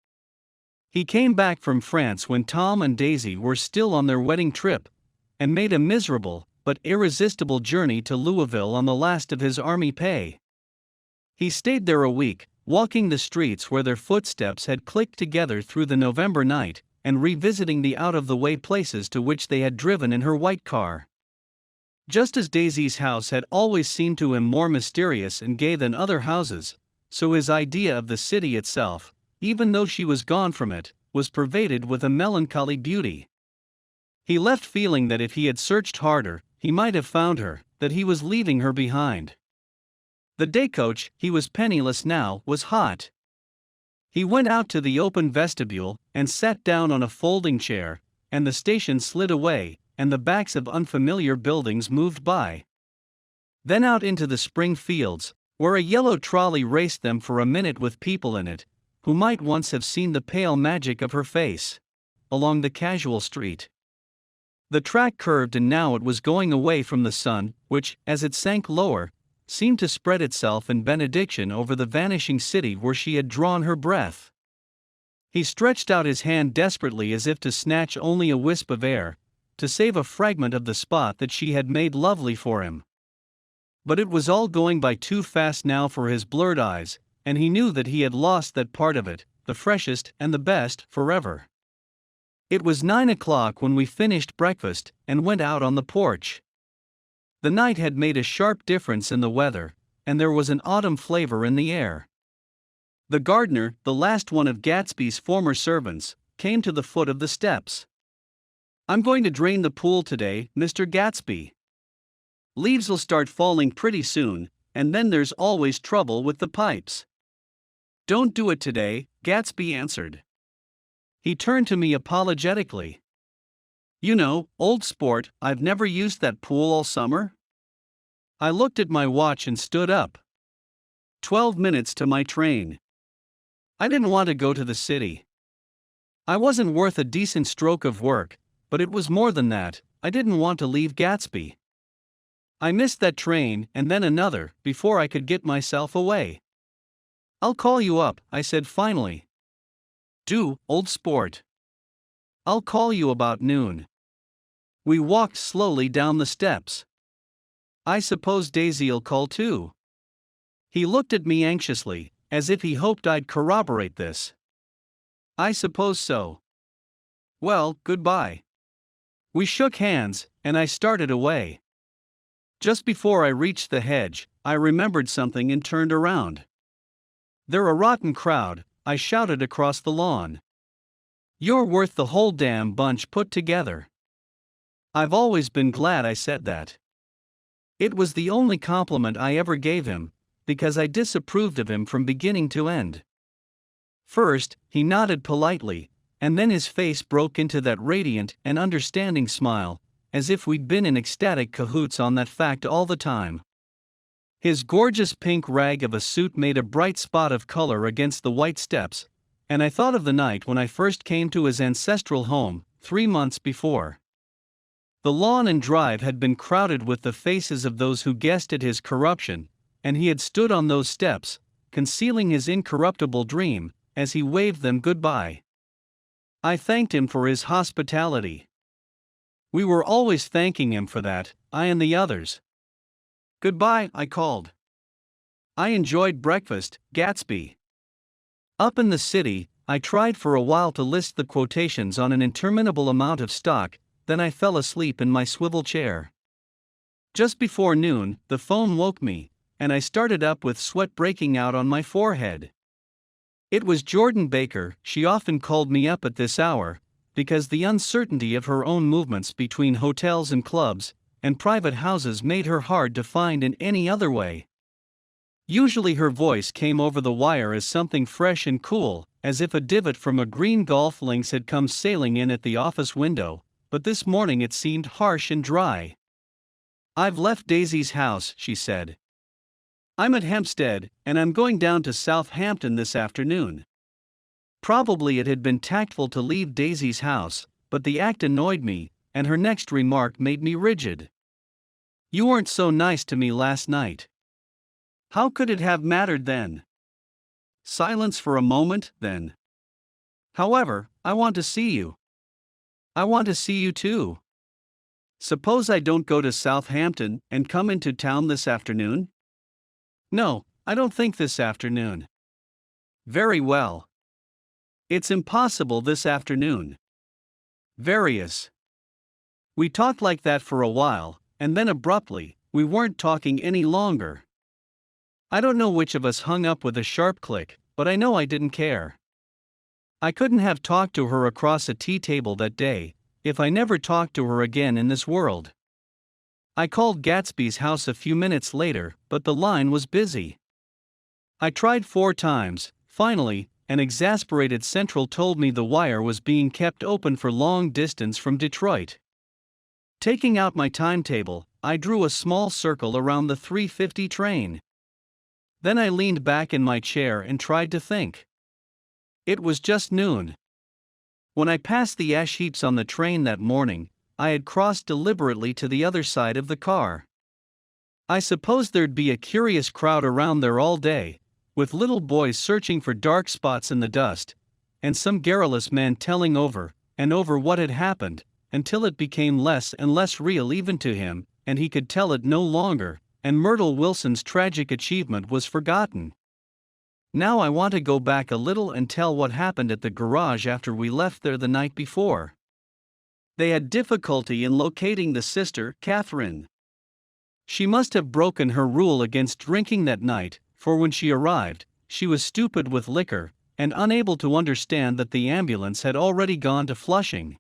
He came back from France when Tom and Daisy were still on their wedding trip, and made a miserable, but irresistible journey to Louisville on the last of his army pay. He stayed there a week, walking the streets where their footsteps had clicked together through the November night, and revisiting the out-of-the-way places to which they had driven in her white car. Just as Daisy's house had always seemed to him more mysterious and gay than other houses, so his idea of the city itself, even though she was gone from it, was pervaded with a melancholy beauty. He left feeling that if he had searched harder, he might have found her, that he was leaving her behind. The day coach, he was penniless now, was hot. He went out to the open vestibule and sat down on a folding chair, and the station slid away, and the backs of unfamiliar buildings moved by. Then out into the spring fields, where a yellow trolley raced them for a minute with people in it, who might once have seen the pale magic of her face. Along the casual street. The track curved, and now it was going away from the sun, which, as it sank lower, seemed to spread itself in benediction over the vanishing city where she had drawn her breath. He stretched out his hand desperately as if to snatch only a wisp of air, to save a fragment of the spot that she had made lovely for him. But it was all going by too fast now for his blurred eyes, and he knew that he had lost that part of it, the freshest and the best, forever. It was 9 o'clock when we finished breakfast and went out on the porch. The night had made a sharp difference in the weather, and there was an autumn flavor in the air. The gardener, the last one of Gatsby's former servants, came to the foot of the steps. "I'm going to drain the pool today, Mr. Gatsby. Leaves'll start falling pretty soon, and then there's always trouble with the pipes." "Don't do it today," Gatsby answered. He turned to me apologetically. "You know, old sport, I've never used that pool all summer." I looked at my watch and stood up. 12 minutes to my train. I didn't want to go to the city. I wasn't worth a decent stroke of work, but it was more than that, I didn't want to leave Gatsby. I missed that train and then another before I could get myself away. "I'll call you up," I said finally. "Do, old sport. I'll call you about noon." We walked slowly down the steps. "I suppose Daisy'll call too." He looked at me anxiously, as if he hoped I'd corroborate this. "I suppose so." "Well, goodbye." We shook hands, and I started away. Just before I reached the hedge, I remembered something and turned around. "They're a rotten crowd," I shouted across the lawn. "You're worth the whole damn bunch put together." I've always been glad I said that. It was the only compliment I ever gave him, because I disapproved of him from beginning to end. First, he nodded politely, and then his face broke into that radiant and understanding smile, as if we'd been in ecstatic cahoots on that fact all the time. His gorgeous pink rag of a suit made a bright spot of color against the white steps, and I thought of the night when I first came to his ancestral home, 3 months before. The lawn and drive had been crowded with the faces of those who guessed at his corruption, and he had stood on those steps, concealing his incorruptible dream, as he waved them goodbye. I thanked him for his hospitality. We were always thanking him for that, I and the others. "Goodbye," I called. "I enjoyed breakfast, Gatsby." Up in the city, I tried for a while to list the quotations on an interminable amount of stock, then I fell asleep in my swivel chair. Just before noon, the phone woke me, and I started up with sweat breaking out on my forehead. It was Jordan Baker. She often called me up at this hour, because the uncertainty of her own movements between hotels and clubs and private houses made her hard to find in any other way. Usually her voice came over the wire as something fresh and cool, as if a divot from a green golf links had come sailing in at the office window, but this morning it seemed harsh and dry. "I've left Daisy's house," she said. "I'm at Hempstead, and I'm going down to Southampton this afternoon." Probably it had been tactful to leave Daisy's house, but the act annoyed me, and her next remark made me rigid. "You weren't so nice to me last night." How could it have mattered then? Silence for a moment, then. "However, I want to see you." "I want to see you too." "Suppose I don't go to Southampton and come into town this afternoon?" "No, I don't think this afternoon." "Very well. It's impossible this afternoon." "Various." We talked like that for a while, and then abruptly, we weren't talking any longer. I don't know which of us hung up with a sharp click, but I know I didn't care. I couldn't have talked to her across a tea table that day, if I never talked to her again in this world. I called Gatsby's house a few minutes later, but the line was busy. I tried 4 times. Finally, an exasperated central told me the wire was being kept open for long distance from Detroit. Taking out my timetable, I drew a small circle around the 3:50 train. Then I leaned back in my chair and tried to think. It was just noon. When I passed the ash heaps on the train that morning, I had crossed deliberately to the other side of the car. I supposed there'd be a curious crowd around there all day, with little boys searching for dark spots in the dust, and some garrulous man telling over and over what had happened, until it became less and less real even to him, and he could tell it no longer, and Myrtle Wilson's tragic achievement was forgotten. Now I want to go back a little and tell what happened at the garage after we left there the night before. They had difficulty in locating the sister, Catherine. She must have broken her rule against drinking that night, for when she arrived, she was stupid with liquor, and unable to understand that the ambulance had already gone to Flushing.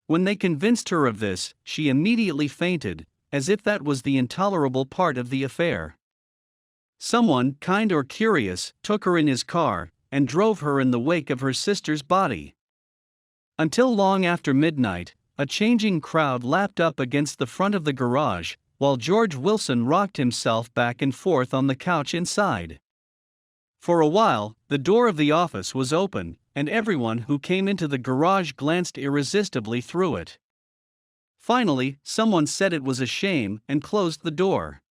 When they convinced her of this, she immediately fainted, as if that was the intolerable part of the affair. Someone, kind or curious, took her in his car, and drove her in the wake of her sister's body. Until long after midnight, a changing crowd lapped up against the front of the garage, while George Wilson rocked himself back and forth on the couch inside. For a while, the door of the office was open, and everyone who came into the garage glanced irresistibly through it. Finally, someone said it was a shame and closed the door.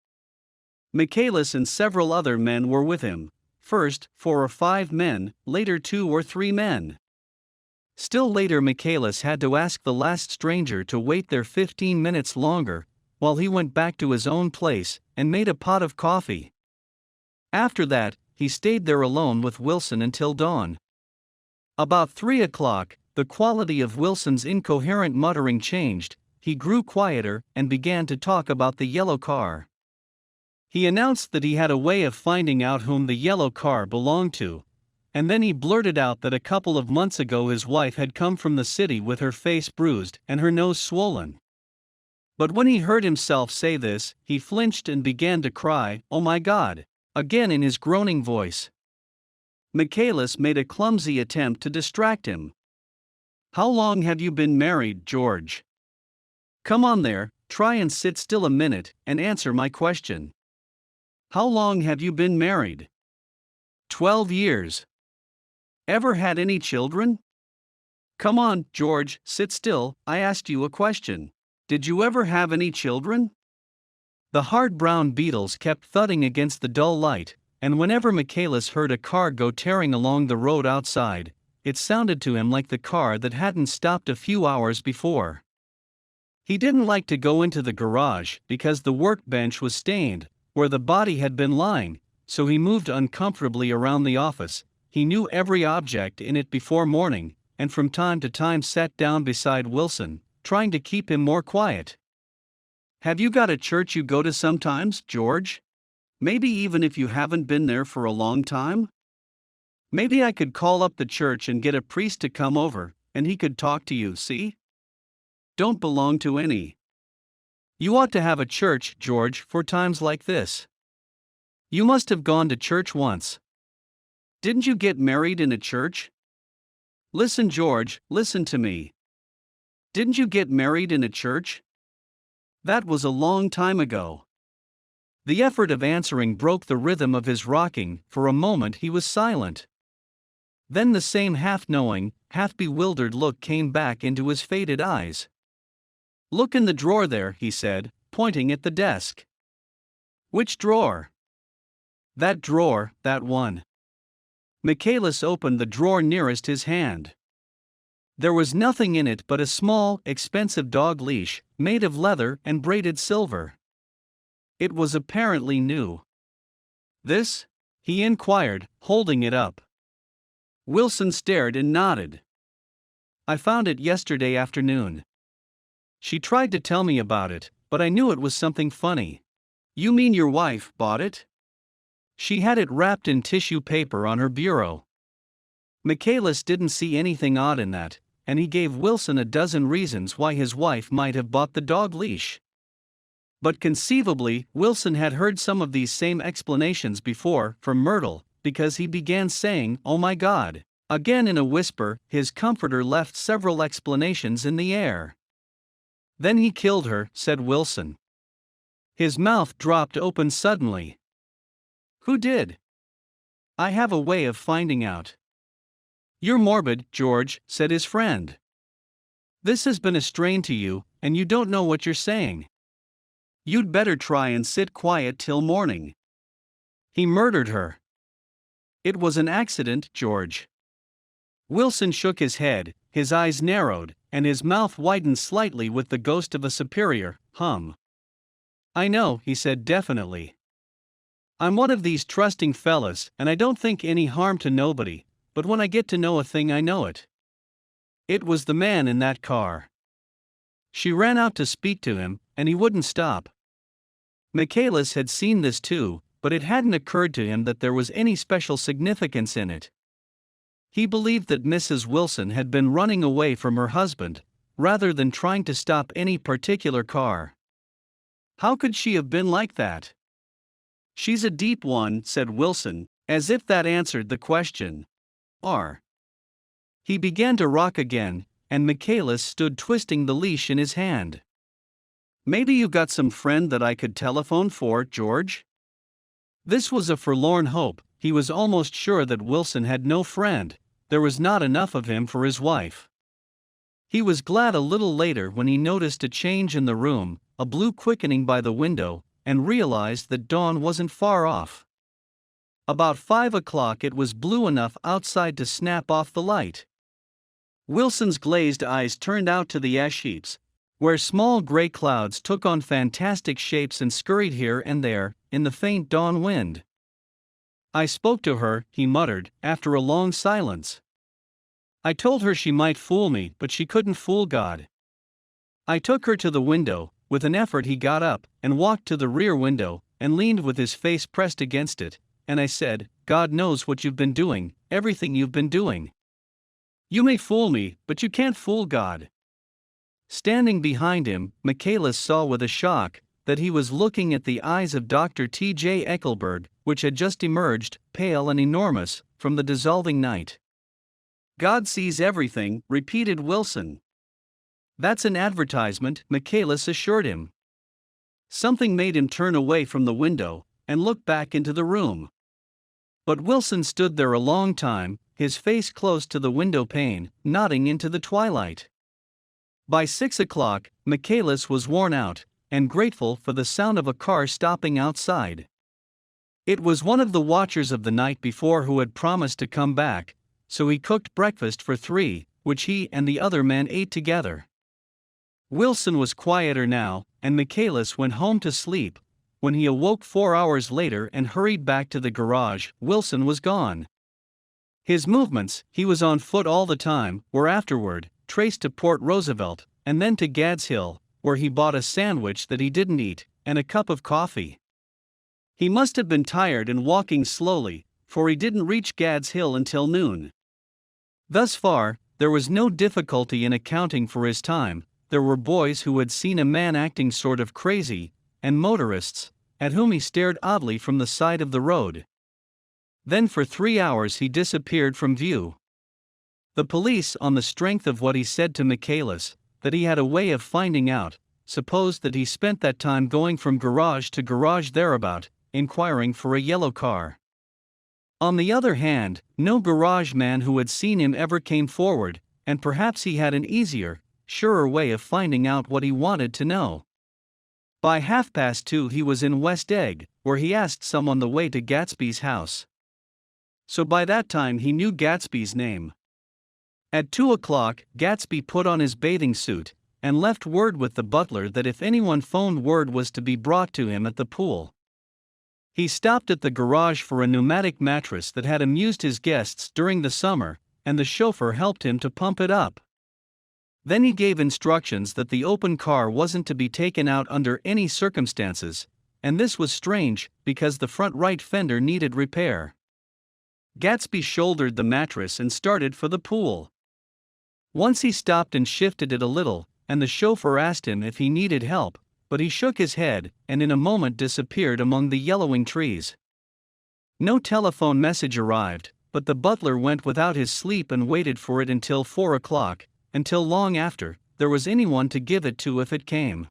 Michaelis and several other men were with him. First, 4 or 5 men, later 2 or 3 men. Still later, Michaelis had to ask the last stranger to wait there 15 minutes longer, while he went back to his own place and made a pot of coffee. After that, he stayed there alone with Wilson until dawn. About 3 o'clock, the quality of Wilson's incoherent muttering changed. He grew quieter and began to talk about the yellow car. He announced that he had a way of finding out whom the yellow car belonged to, and then he blurted out that a couple of months ago his wife had come from the city with her face bruised and her nose swollen. But when he heard himself say this, he flinched and began to cry, "Oh my God," again in his groaning voice. Michaelis made a clumsy attempt to distract him. "How long have you been married, George? Come on there, try and sit still a minute and answer my question. How long have you been married?" 12 years. Ever had any children? Come on, George, sit still, I asked you a question. Did you ever have any children? The hard brown beetles kept thudding against the dull light, and whenever Michaelis heard a car go tearing along the road outside, it sounded to him like the car that hadn't stopped a few hours before. He didn't like to go into the garage because the workbench was stained, where the body had been lying, so he moved uncomfortably around the office. He knew every object in it before morning, and from time to time sat down beside Wilson, trying to keep him more quiet. "Have you got a church you go to sometimes, George? Maybe even if you haven't been there for a long time? Maybe I could call up the church and get a priest to come over, and he could talk to you, see? Don't belong to any. You ought to have a church, George, for times like this. You must have gone to church once. Didn't you get married in a church? Listen, George, listen to me. Didn't you get married in a church? That was a long time ago." The effort of answering broke the rhythm of his rocking. For a moment he was silent. Then the same half-knowing, half-bewildered look came back into his faded eyes. "Look in the drawer there," he said, pointing at the desk. "Which drawer?" "That drawer, that one." Michaelis opened the drawer nearest his hand. There was nothing in it but a small, expensive dog leash, made of leather and braided silver. It was apparently new. "This?" he inquired, holding it up. Wilson stared and nodded. "I found it yesterday afternoon. She tried to tell me about it, but I knew it was something funny." "You mean your wife bought it?" "She had it wrapped in tissue paper on her bureau." Michaelis didn't see anything odd in that, and he gave Wilson a dozen reasons why his wife might have bought the dog leash. But conceivably, Wilson had heard some of these same explanations before from Myrtle, because he began saying, "Oh my God." Again in a whisper, his comforter left several explanations in the air. "Then he killed her," said Wilson. His mouth dropped open suddenly. "Who did?" "I have a way of finding out." "You're morbid, George," said his friend. "This has been a strain to you, and you don't know what you're saying. You'd better try and sit quiet till morning." "He murdered her." "It was an accident, George." Wilson shook his head, his eyes narrowed, and his mouth widened slightly with the ghost of a superior hum. "I know," he said definitely. "I'm one of these trusting fellas, and I don't think any harm to nobody, but when I get to know a thing I know it. It was the man in that car." She ran out to speak to him, and he wouldn't stop. Michaelis had seen this too, but it hadn't occurred to him that there was any special significance in it. He believed that Mrs. Wilson had been running away from her husband, rather than trying to stop any particular car. How could she have been like that? "She's a deep one," said Wilson, as if that answered the question. "R." He began to rock again, and Michaelis stood twisting the leash in his hand. "Maybe you got some friend that I could telephone for, George?" This was a forlorn hope. He was almost sure that Wilson had no friend. There was not enough of him for his wife. He was glad a little later when he noticed a change in the room, a blue quickening by the window, and realized that dawn wasn't far off. About 5 o'clock it was blue enough outside to snap off the light. Wilson's glazed eyes turned out to the ash heaps, where small gray clouds took on fantastic shapes and scurried here and there, in the faint dawn wind. "I spoke to her," he muttered, after a long silence. "I told her she might fool me, but she couldn't fool God. I took her to the window." With an effort he got up, and walked to the rear window, and leaned with his face pressed against it, and I said, "God knows what you've been doing, everything you've been doing. You may fool me, but you can't fool God." Standing behind him, Michaelis saw with a shock that he was looking at the eyes of Dr. T.J. Eckelberg, which had just emerged, pale and enormous, from the dissolving night. "God sees everything," repeated Wilson. "That's an advertisement," Michaelis assured him. Something made him turn away from the window and look back into the room. But Wilson stood there a long time, his face close to the window pane, nodding into the twilight. By 6 o'clock, Michaelis was worn out, and grateful for the sound of a car stopping outside. It was one of the watchers of the night before who had promised to come back, so he cooked breakfast for 3, which he and the other man ate together. Wilson was quieter now, and Michaelis went home to sleep. When he awoke 4 hours later and hurried back to the garage, Wilson was gone. His movements, he was on foot all the time, were afterward traced to Port Roosevelt, and then to Gads Hill, where he bought a sandwich that he didn't eat, and a cup of coffee. He must have been tired and walking slowly, for he didn't reach Gads Hill until noon. Thus far, there was no difficulty in accounting for his time. There were boys who had seen a man acting sort of crazy, and motorists, at whom he stared oddly from the side of the road. Then for 3 hours he disappeared from view. The police, on the strength of what he said to Michaelis, that he had a way of finding out, supposed that he spent that time going from garage to garage thereabout, inquiring for a yellow car. On the other hand, no garage man who had seen him ever came forward, and perhaps he had an easier, surer way of finding out what he wanted to know. By 2:30 he was in West Egg, where he asked someone the way to Gatsby's house. So by that time he knew Gatsby's name. At 2 o'clock, Gatsby put on his bathing suit, and left word with the butler that if anyone phoned word was to be brought to him at the pool. He stopped at the garage for a pneumatic mattress that had amused his guests during the summer, and the chauffeur helped him to pump it up. Then he gave instructions that the open car wasn't to be taken out under any circumstances, and this was strange, because the front right fender needed repair. Gatsby shouldered the mattress and started for the pool. Once he stopped and shifted it a little, and the chauffeur asked him if he needed help, but he shook his head and in a moment disappeared among the yellowing trees. No telephone message arrived, but the butler went without his sleep and waited for it until 4 o'clock, until long after there was anyone to give it to if it came.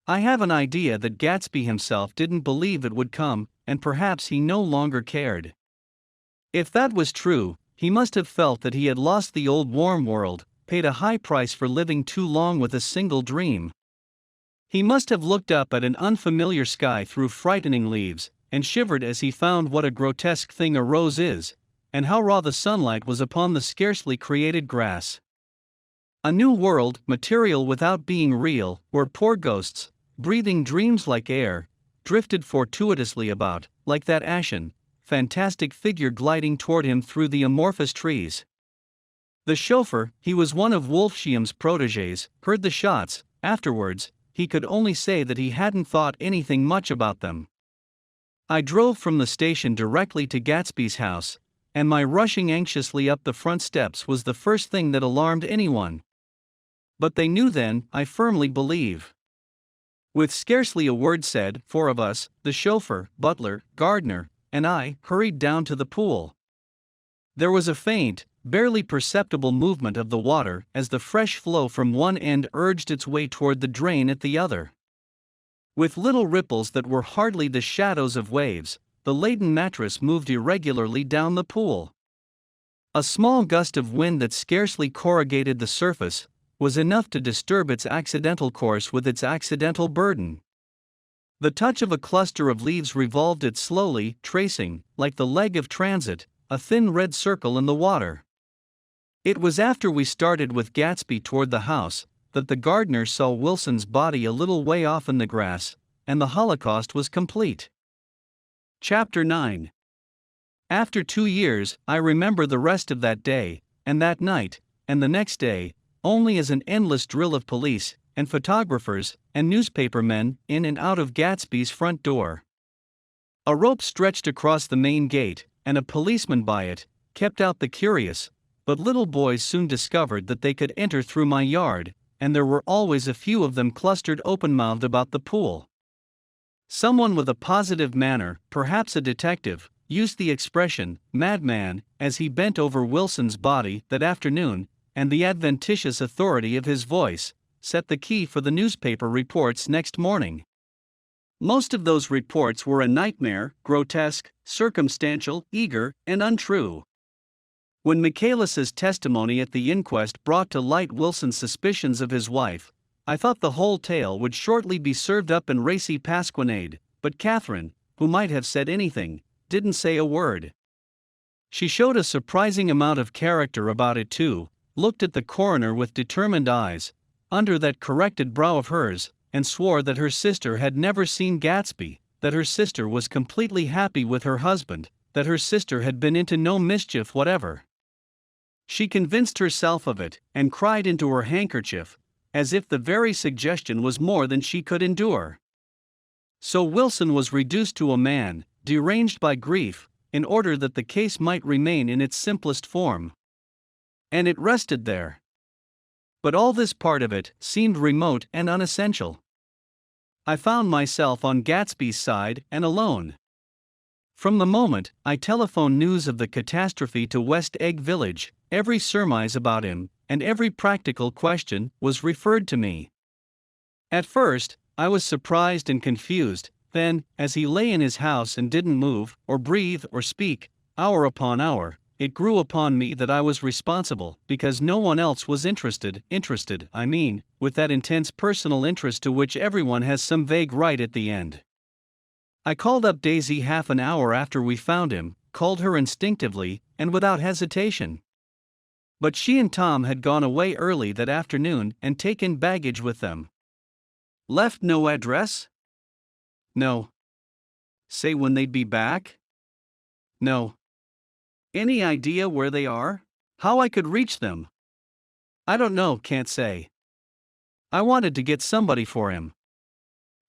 I have an idea that Gatsby himself didn't believe it would come, and perhaps he no longer cared. If that was true, he must have felt that he had lost the old warm world, paid a high price for living too long with a single dream. He must have looked up at an unfamiliar sky through frightening leaves, and shivered as he found what a grotesque thing a rose is, and how raw the sunlight was upon the scarcely created grass. A new world, material without being real, where poor ghosts, breathing dreams like air, drifted fortuitously about, like that ashen, fantastic figure gliding toward him through the amorphous trees. The chauffeur, he was one of Wolfshiam's protégés, heard the shots. Afterwards, he could only say that he hadn't thought anything much about them. I drove from the station directly to Gatsby's house, and my rushing anxiously up the front steps was the first thing that alarmed anyone. But they knew then, I firmly believe. With scarcely a word said, 4 of us, the chauffeur, butler, gardener, and I, hurried down to the pool. There was a faint, barely perceptible movement of the water as the fresh flow from one end urged its way toward the drain at the other. With little ripples that were hardly the shadows of waves, the laden mattress moved irregularly down the pool. A small gust of wind that scarcely corrugated the surface was enough to disturb its accidental course with its accidental burden. The touch of a cluster of leaves revolved it slowly, tracing, like the leg of transit, a thin red circle in the water. It was after we started with Gatsby toward the house that the gardener saw Wilson's body a little way off in the grass, and the Holocaust was complete. Chapter 9. After 2 years, I remember the rest of that day, and that night, and the next day, only as an endless drill of police, and photographers, and newspapermen, in and out of Gatsby's front door. A rope stretched across the main gate, and a policeman by it, kept out the curious, but little boys soon discovered that they could enter through my yard, and there were always a few of them clustered open-mouthed about the pool. Someone with a positive manner, perhaps a detective, used the expression, madman, as he bent over Wilson's body that afternoon, and the adventitious authority of his voice set the key for the newspaper reports next morning. Most of those reports were a nightmare, grotesque, circumstantial, eager, and untrue. When Michaelis's testimony at the inquest brought to light Wilson's suspicions of his wife, I thought the whole tale would shortly be served up in racy pasquinade, but Catherine, who might have said anything, didn't say a word. She showed a surprising amount of character about it too, looked at the coroner with determined eyes, under that corrected brow of hers, and swore that her sister had never seen Gatsby, that her sister was completely happy with her husband, that her sister had been into no mischief whatever. She convinced herself of it, and cried into her handkerchief, as if the very suggestion was more than she could endure. So Wilson was reduced to a man, deranged by grief, in order that the case might remain in its simplest form. And it rested there. But all this part of it seemed remote and unessential. I found myself on Gatsby's side and alone. From the moment I telephoned news of the catastrophe to West Egg Village, every surmise about him, and every practical question, was referred to me. At first, I was surprised and confused, then, as he lay in his house and didn't move, or breathe, or speak, hour upon hour, it grew upon me that I was responsible, because no one else was interested, I mean, with that intense personal interest to which everyone has some vague right at the end. I called up Daisy half an hour after we found him, called her instinctively, and without hesitation. But she and Tom had gone away early that afternoon and taken baggage with them. Left no address? No. Say when they'd be back? No. Any idea where they are? How I could reach them? I don't know, can't say. I wanted to get somebody for him.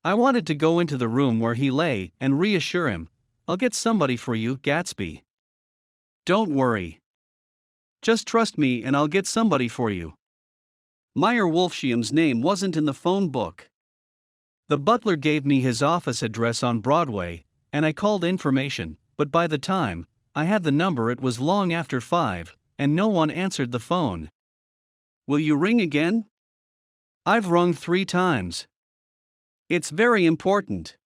I wanted to go into the room where he lay and reassure him, I'll get somebody for you, Gatsby. Don't worry. Just trust me and I'll get somebody for you. Meyer Wolfshiam's name wasn't in the phone book. The butler gave me his office address on Broadway, and I called information, but by the time I had the number it was long after 5, and no one answered the phone. Will you ring again? I've rung 3 times. It's very important.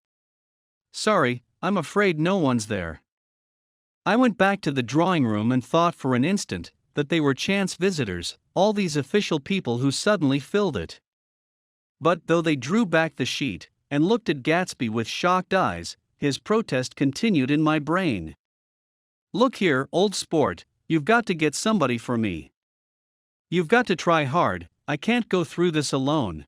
Sorry, I'm afraid no one's there. I went back to the drawing room and thought for an instant that they were chance visitors, all these official people who suddenly filled it. But though they drew back the sheet and looked at Gatsby with shocked eyes, his protest continued in my brain. Look here, old sport, you've got to get somebody for me. You've got to try hard, I can't go through this alone.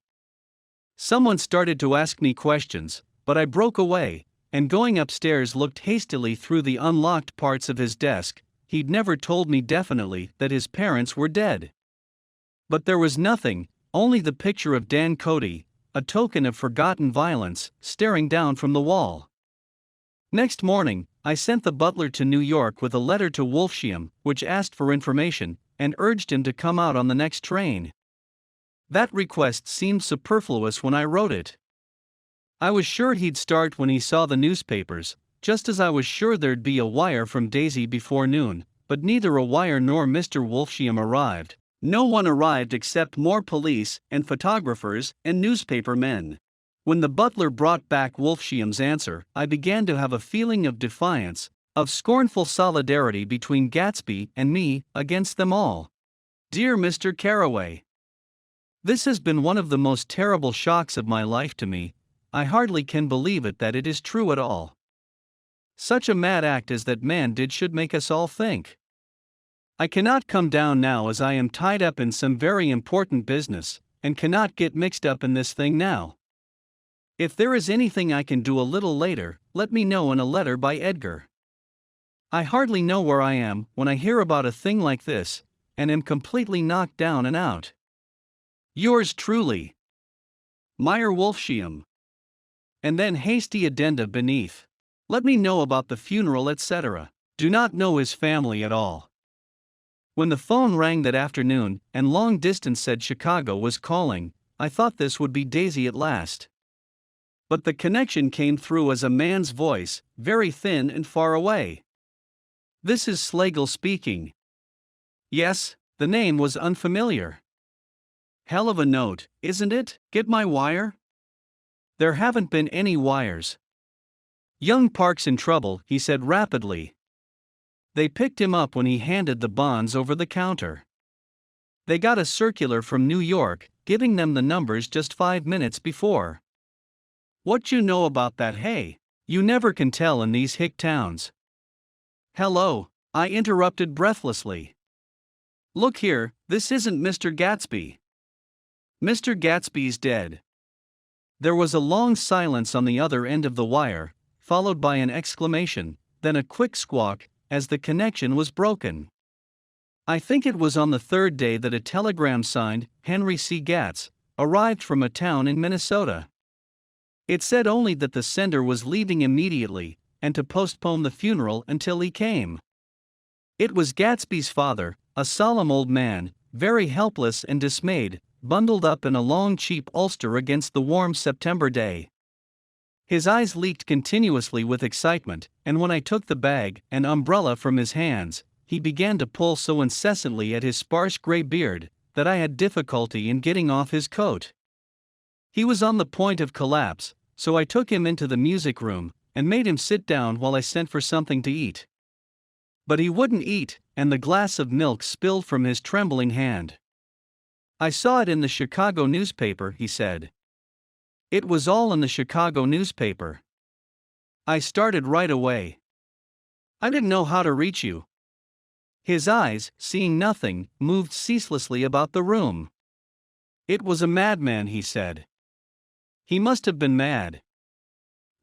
Someone started to ask me questions, but I broke away, and going upstairs looked hastily through the unlocked parts of his desk. He'd never told me definitely that his parents were dead. But there was nothing, only the picture of Dan Cody, a token of forgotten violence, staring down from the wall. Next morning, I sent the butler to New York with a letter to Wolfsham, which asked for information, and urged him to come out on the next train. That request seemed superfluous when I wrote it. I was sure he'd start when he saw the newspapers, just as I was sure there'd be a wire from Daisy before noon, but neither a wire nor Mr. Wolfsham arrived. No one arrived except more police and photographers and newspaper men. When the butler brought back Wolfsham's answer, I began to have a feeling of defiance, of scornful solidarity between Gatsby and me against them all. Dear Mr. Carraway, this has been one of the most terrible shocks of my life to me. I hardly can believe it that it is true at all. Such a mad act as that man did should make us all think. I cannot come down now as I am tied up in some very important business, and cannot get mixed up in this thing now. If there is anything I can do a little later, let me know in a letter by Edgar. I hardly know where I am when I hear about a thing like this, and am completely knocked down and out. Yours truly, Meyer Wolfsham. And then hasty addenda beneath. Let me know about the funeral, etc. Do not know his family at all. When the phone rang that afternoon, and long distance said Chicago was calling, I thought this would be Daisy at last. But the connection came through as a man's voice, very thin and far away. This is Slagle speaking. Yes, the name was unfamiliar. Hell of a note, isn't it? Get my wire? There haven't been any wires. Young Park's in trouble, he said rapidly. They picked him up when he handed the bonds over the counter. They got a circular from New York, giving them the numbers just 5 minutes before. What you know about that, hey? You never can tell in these hick towns. Hello, I interrupted breathlessly. Look here, this isn't Mr. Gatsby. Mr. Gatsby's dead. There was a long silence on the other end of the wire, followed by an exclamation, then a quick squawk, as the connection was broken. I think it was on the 3rd day that a telegram signed, Henry C. Gatz, arrived from a town in Minnesota. It said only that the sender was leaving immediately, and to postpone the funeral until he came. It was Gatsby's father, a solemn old man, very helpless and dismayed, bundled up in a long cheap ulster against the warm September day. His eyes leaked continuously with excitement, and when I took the bag and umbrella from his hands, he began to pull so incessantly at his sparse gray beard that I had difficulty in getting off his coat. He was on the point of collapse, so I took him into the music room and made him sit down while I sent for something to eat. But he wouldn't eat, and the glass of milk spilled from his trembling hand. I saw it in the Chicago newspaper, he said. It was all in the Chicago newspaper. I started right away. I didn't know how to reach you. His eyes, seeing nothing, moved ceaselessly about the room. It was a madman, he said. He must have been mad.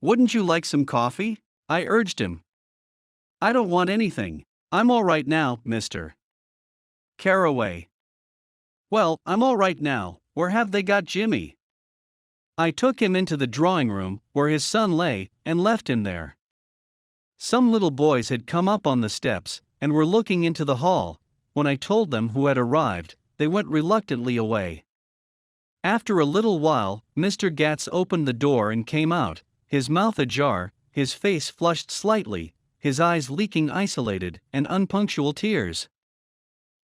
Wouldn't you like some coffee? I urged him. I don't want anything. I'm all right now, Mr. Carraway. Well, I'm all right now. Where have they got Jimmy? I took him into the drawing room, where his son lay, and left him there. Some little boys had come up on the steps, and were looking into the hall. When I told them who had arrived, they went reluctantly away. After a little while, Mr. Gatz opened the door and came out, his mouth ajar, his face flushed slightly, his eyes leaking isolated and unpunctual tears.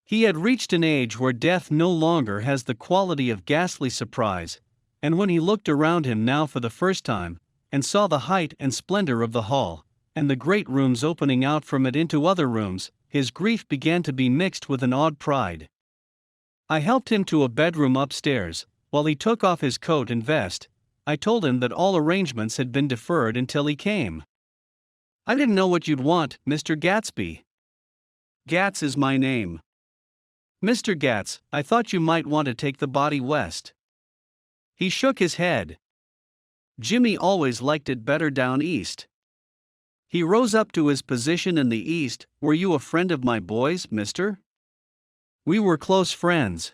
He had reached an age where death no longer has the quality of ghastly surprise, and when he looked around him now for the first time, and saw the height and splendor of the hall, and the great rooms opening out from it into other rooms, his grief began to be mixed with an odd pride. I helped him to a bedroom upstairs. While he took off his coat and vest, I told him that all arrangements had been deferred until he came. "I didn't know what you'd want, Mr. Gatsby." "Gatz is my name." "Mr. Gatz, I thought you might want to take the body west." He shook his head. "Jimmy always liked it better down east." He rose up to his position in the east. "Were you a friend of my boy's, mister?" "We were close friends.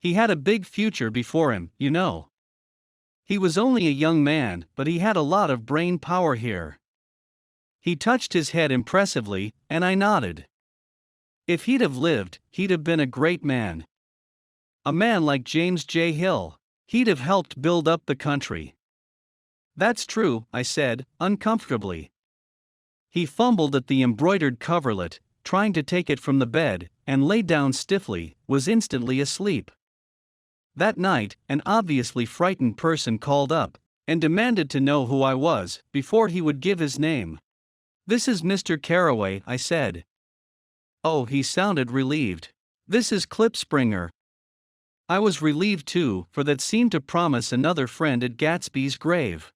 He had a big future before him, you know. He was only a young man, but he had a lot of brain power here." He touched his head impressively, and I nodded. "If he'd have lived, he'd have been a great man. A man like James J. Hill. He'd have helped build up the country." "That's true," I said, uncomfortably. He fumbled at the embroidered coverlet, trying to take it from the bed, and lay down stiffly, was instantly asleep. That night, an obviously frightened person called up, and demanded to know who I was, before he would give his name. "This is Mr. Carraway," I said. Oh, he sounded relieved. "This is Klipspringer." I was relieved too, for that seemed to promise another friend at Gatsby's grave.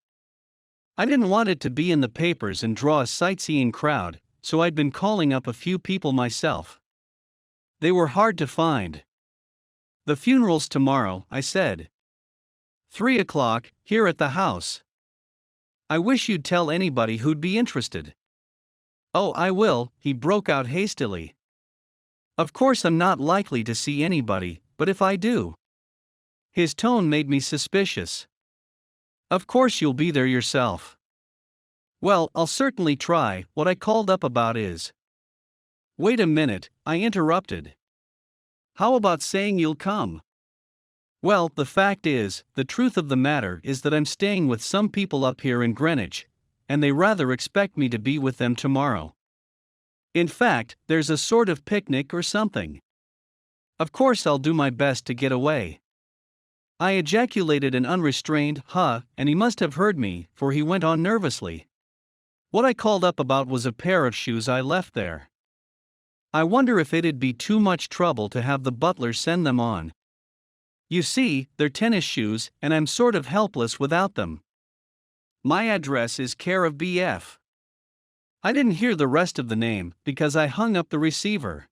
I didn't want it to be in the papers and draw a sightseeing crowd, so I'd been calling up a few people myself. They were hard to find. "The funeral's tomorrow," I said. 3 o'clock, here at the house. I wish you'd tell anybody who'd be interested." "Oh, I will," he broke out hastily. "Of course I'm not likely to see anybody, but if I do." His tone made me suspicious. "Of course you'll be there yourself." "Well, I'll certainly try. What I called up about is—" "Wait a minute," I interrupted. "How about saying you'll come?" "Well, the fact is, the truth of the matter is that I'm staying with some people up here in Greenwich, and they rather expect me to be with them tomorrow. In fact, there's a sort of picnic or something. Of course I'll do my best to get away." I ejaculated an unrestrained "huh," and he must have heard me, for he went on nervously. "What I called up about was a pair of shoes I left there. I wonder if it'd be too much trouble to have the butler send them on. You see, they're tennis shoes, and I'm sort of helpless without them. My address is care of B.F." I didn't hear the rest of the name, because I hung up the receiver.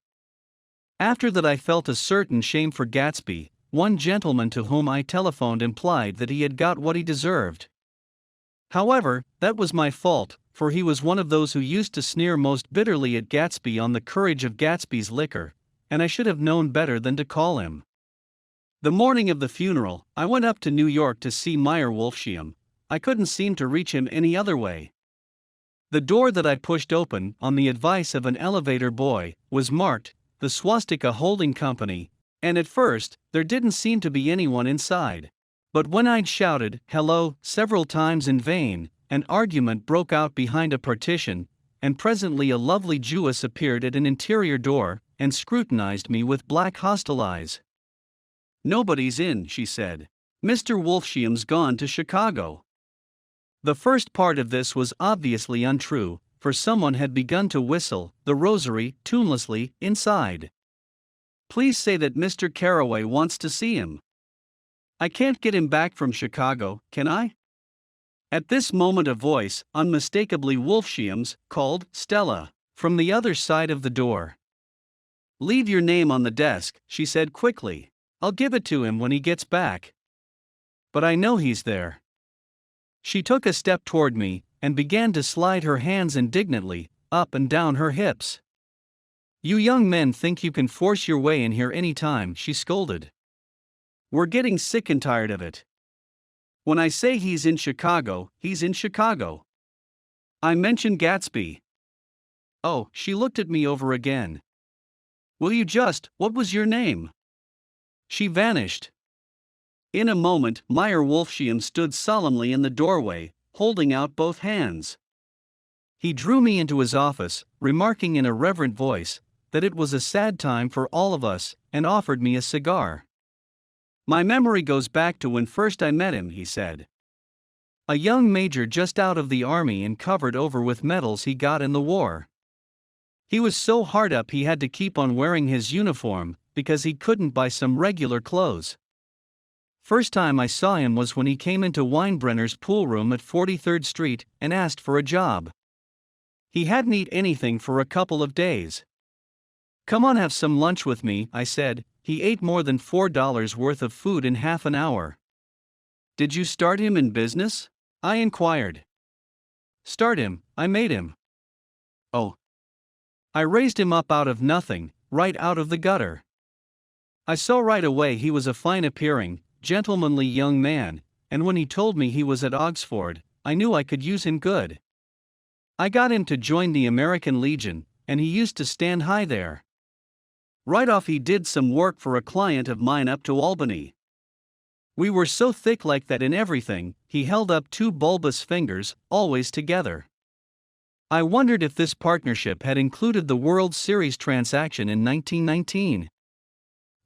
After that I felt a certain shame for Gatsby. One gentleman to whom I telephoned implied that he had got what he deserved. However, that was my fault, for he was one of those who used to sneer most bitterly at Gatsby on the courage of Gatsby's liquor, and I should have known better than to call him. The morning of the funeral, I went up to New York to see Meyer Wolfsheim. I couldn't seem to reach him any other way. The door that I pushed open, on the advice of an elevator boy, was marked, "The Swastika Holding Company," and at first, there didn't seem to be anyone inside. But when I'd shouted, "Hello," several times in vain, an argument broke out behind a partition, and presently a lovely Jewess appeared at an interior door, and scrutinized me with black hostile eyes. "Nobody's in," she said. "Mr. Wolfsheim's gone to Chicago." The first part of this was obviously untrue, for someone had begun to whistle "The Rosary" tunelessly inside. "Please say that Mr. Carraway wants to see him. I can't get him back from Chicago, can I?" At this moment a voice, unmistakably Wolfsheim's, called "Stella," from the other side of the door. "Leave your name on the desk," she said quickly. "I'll give it to him when he gets back. But I know he's there." She took a step toward me, and began to slide her hands indignantly up and down her hips. "You young men think you can force your way in here any time," she scolded. "We're getting sick and tired of it. When I say he's in Chicago, he's in Chicago. I mentioned Gatsby." "Oh," she looked at me over again. "Will you just, what was your name?" She vanished. In a moment, Meyer Wolfsheim stood solemnly in the doorway, holding out both hands. He drew me into his office, remarking in a reverent voice that it was a sad time for all of us, and offered me a cigar. "My memory goes back to when first I met him," he said. "A young major just out of the army and covered over with medals he got in the war. He was so hard up he had to keep on wearing his uniform, because he couldn't buy some regular clothes. First time I saw him was when he came into Weinbrenner's pool room at 43rd Street and asked for a job. He hadn't eaten anything for a couple of days. 'Come on, have some lunch with me,' I said. He ate more than $4 worth of food in half an hour." "Did you start him in business?" I inquired. "Start him, I made him." "Oh." "I raised him up out of nothing, right out of the gutter. I saw right away he was a fine appearing, gentlemanly young man, and when he told me he was at Oxford, I knew I could use him good. I got him to join the American Legion, and he used to stand high there. Right off he did some work for a client of mine up to Albany. We were so thick like that in everything, he held up two bulbous fingers, always together. I wondered if this partnership had included the World Series transaction in 1919.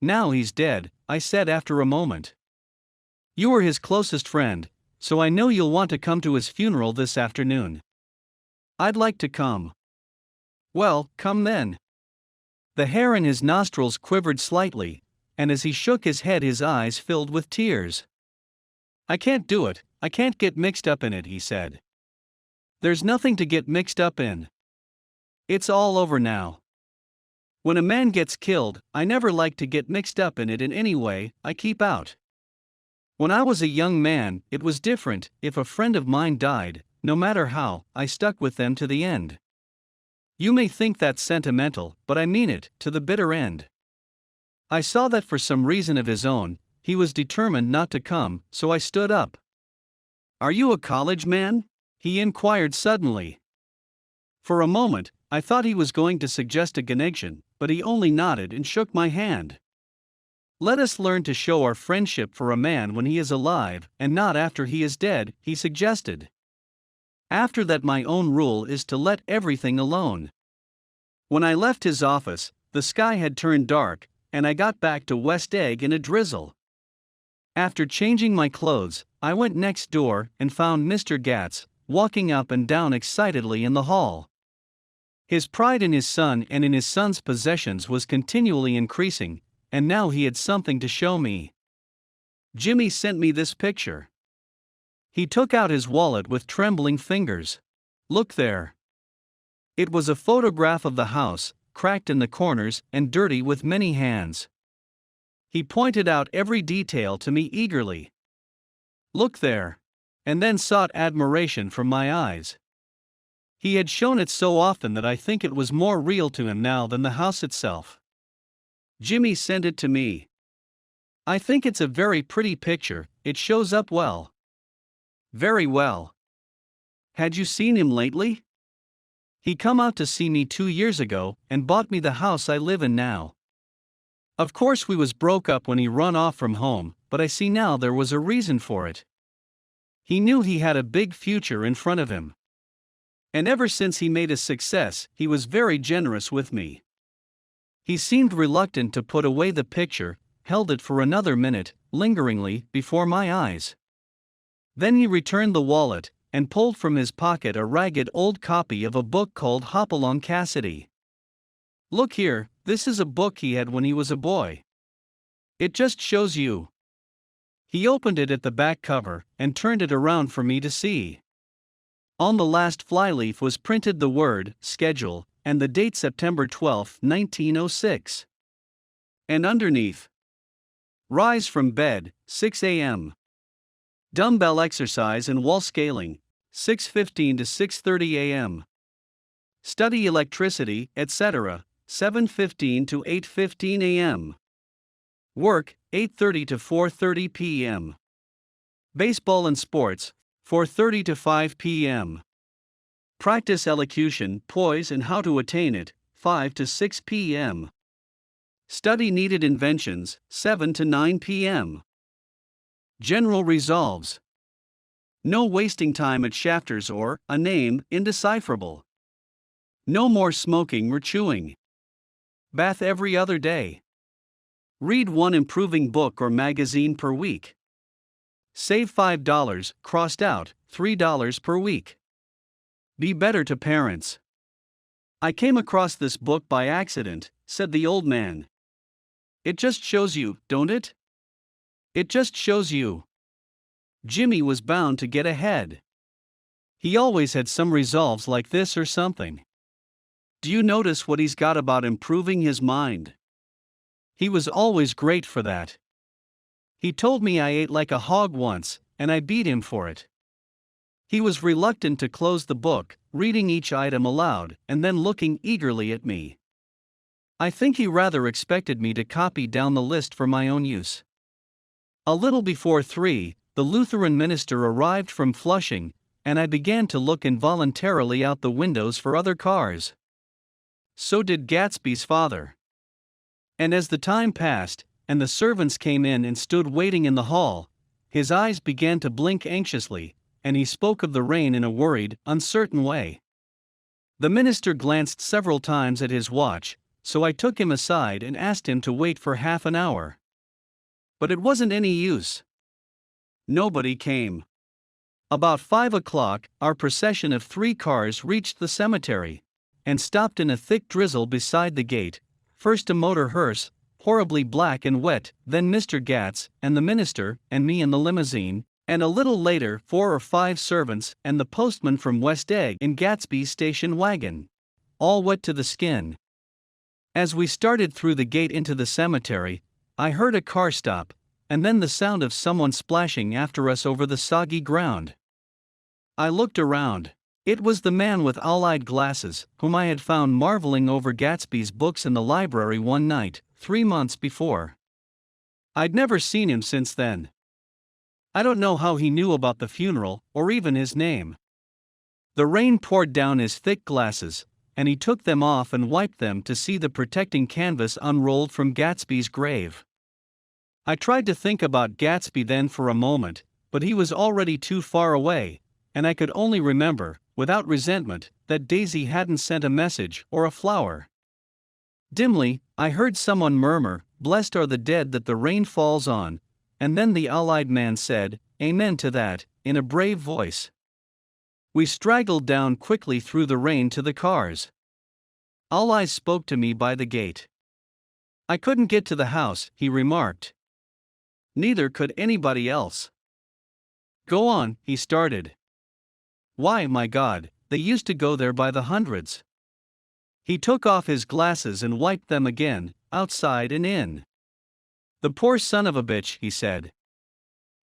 "Now he's dead," I said after a moment. "You were his closest friend, so I know you'll want to come to his funeral this afternoon." "I'd like to come." "Well, come then." The hair in his nostrils quivered slightly, and as he shook his head his eyes filled with tears. "I can't do it, I can't get mixed up in it," he said. "There's nothing to get mixed up in. It's all over now. When a man gets killed, I never like to get mixed up in it in any way, I keep out. When I was a young man, it was different. If a friend of mine died, no matter how, I stuck with them to the end. You may think that's sentimental, but I mean it, to the bitter end." I saw that for some reason of his own, he was determined not to come, so I stood up. "Are you a college man?" he inquired suddenly. For a moment, I thought he was going to suggest a connection, but he only nodded and shook my hand. "Let us learn to show our friendship for a man when he is alive, and not after he is dead," he suggested. After that, my own rule is to let everything alone. When I left his office, the sky had turned dark, and I got back to West Egg in a drizzle. After changing my clothes, I went next door and found Mr. Gatz walking up and down excitedly in the hall. His pride in his son and in his son's possessions was continually increasing, and now he had something to show me. "Jimmy sent me this picture." He took out his wallet with trembling fingers. "Look there." It was a photograph of the house, cracked in the corners and dirty with many hands. He pointed out every detail to me eagerly. "Look there," and then sought admiration from my eyes. He had shown it so often that I think it was more real to him now than the house itself. "Jimmy sent it to me. I think it's a very pretty picture, it shows up well." "Very well. Had you seen him lately?" "He come out to see me 2 years ago, and bought me the house I live in now. Of course we was broke up when he run off from home, but I see now there was a reason for it. He knew he had a big future in front of him. And ever since he made a success, he was very generous with me." He seemed reluctant to put away the picture, held it for another minute, lingeringly, before my eyes. Then he returned the wallet, and pulled from his pocket a ragged old copy of a book called Hopalong Cassidy. "Look here, this is a book he had when he was a boy. It just shows you." He opened it at the back cover, and turned it around for me to see. On the last flyleaf was printed the word, "Schedule," and the date September 12, 1906. And underneath, "Rise from bed, 6 a.m. Dumbbell exercise and wall scaling, 6:15 to 6:30 a.m. Study electricity, etc., 7:15 to 8:15 a.m. Work, 8:30 to 4:30 p.m. Baseball and sports, 4:30 to 5 p.m. Practice elocution, poise and how to attain it, 5 to 6 p.m. Study needed inventions, 7 to 9 p.m. General resolves. No wasting time at chapters or a name indecipherable. No more smoking or chewing. Bath every other day. Read one improving book or magazine per week. Save $5, crossed out, $3 per week. Be better to parents. I came across this book by accident, said the old man. It just shows you, don't it? It just shows you. Jimmy was bound to get ahead. He always had some resolves like this or something. Do you notice what he's got about improving his mind? He was always great for that. He told me I ate like a hog once, and I beat him for it. He was reluctant to close the book, reading each item aloud, and then looking eagerly at me. I think he rather expected me to copy down the list for my own use. A little before 3, the Lutheran minister arrived from Flushing, and I began to look involuntarily out the windows for other cars. So did Gatsby's father. And as the time passed, and the servants came in and stood waiting in the hall, his eyes began to blink anxiously, and he spoke of the rain in a worried, uncertain way. The minister glanced several times at his watch, so I took him aside and asked him to wait for half an hour. But it wasn't any use. Nobody came. About 5 o'clock, our procession of 3 cars reached the cemetery, and stopped in a thick drizzle beside the gate, first a motor hearse, horribly black and wet, then Mr. Gatz, and the minister, and me in the limousine, and a little later 4 or 5 servants and the postman from West Egg in Gatsby's station wagon. All wet to the skin. As we started through the gate into the cemetery, I heard a car stop, and then the sound of someone splashing after us over the soggy ground. I looked around. It was the man with owl-eyed glasses, whom I had found marveling over Gatsby's books in the library one night, 3 months before. I'd never seen him since then. I don't know how he knew about the funeral, or even his name. The rain poured down his thick glasses, and he took them off and wiped them to see the protecting canvas unrolled from Gatsby's grave. I tried to think about Gatsby then for a moment, but he was already too far away, and I could only remember, without resentment, that Daisy hadn't sent a message or a flower. Dimly, I heard someone murmur, "Blessed are the dead that the rain falls on," and then the owl-eyed man said, "Amen to that," in a brave voice. We straggled down quickly through the rain to the cars. Owl-eyes spoke to me by the gate. "I couldn't get to the house," he remarked. Neither could anybody else. "Go on," he started. "Why, my God, they used to go there by the hundreds." He took off his glasses and wiped them again, outside and in. "The poor son of a bitch," he said.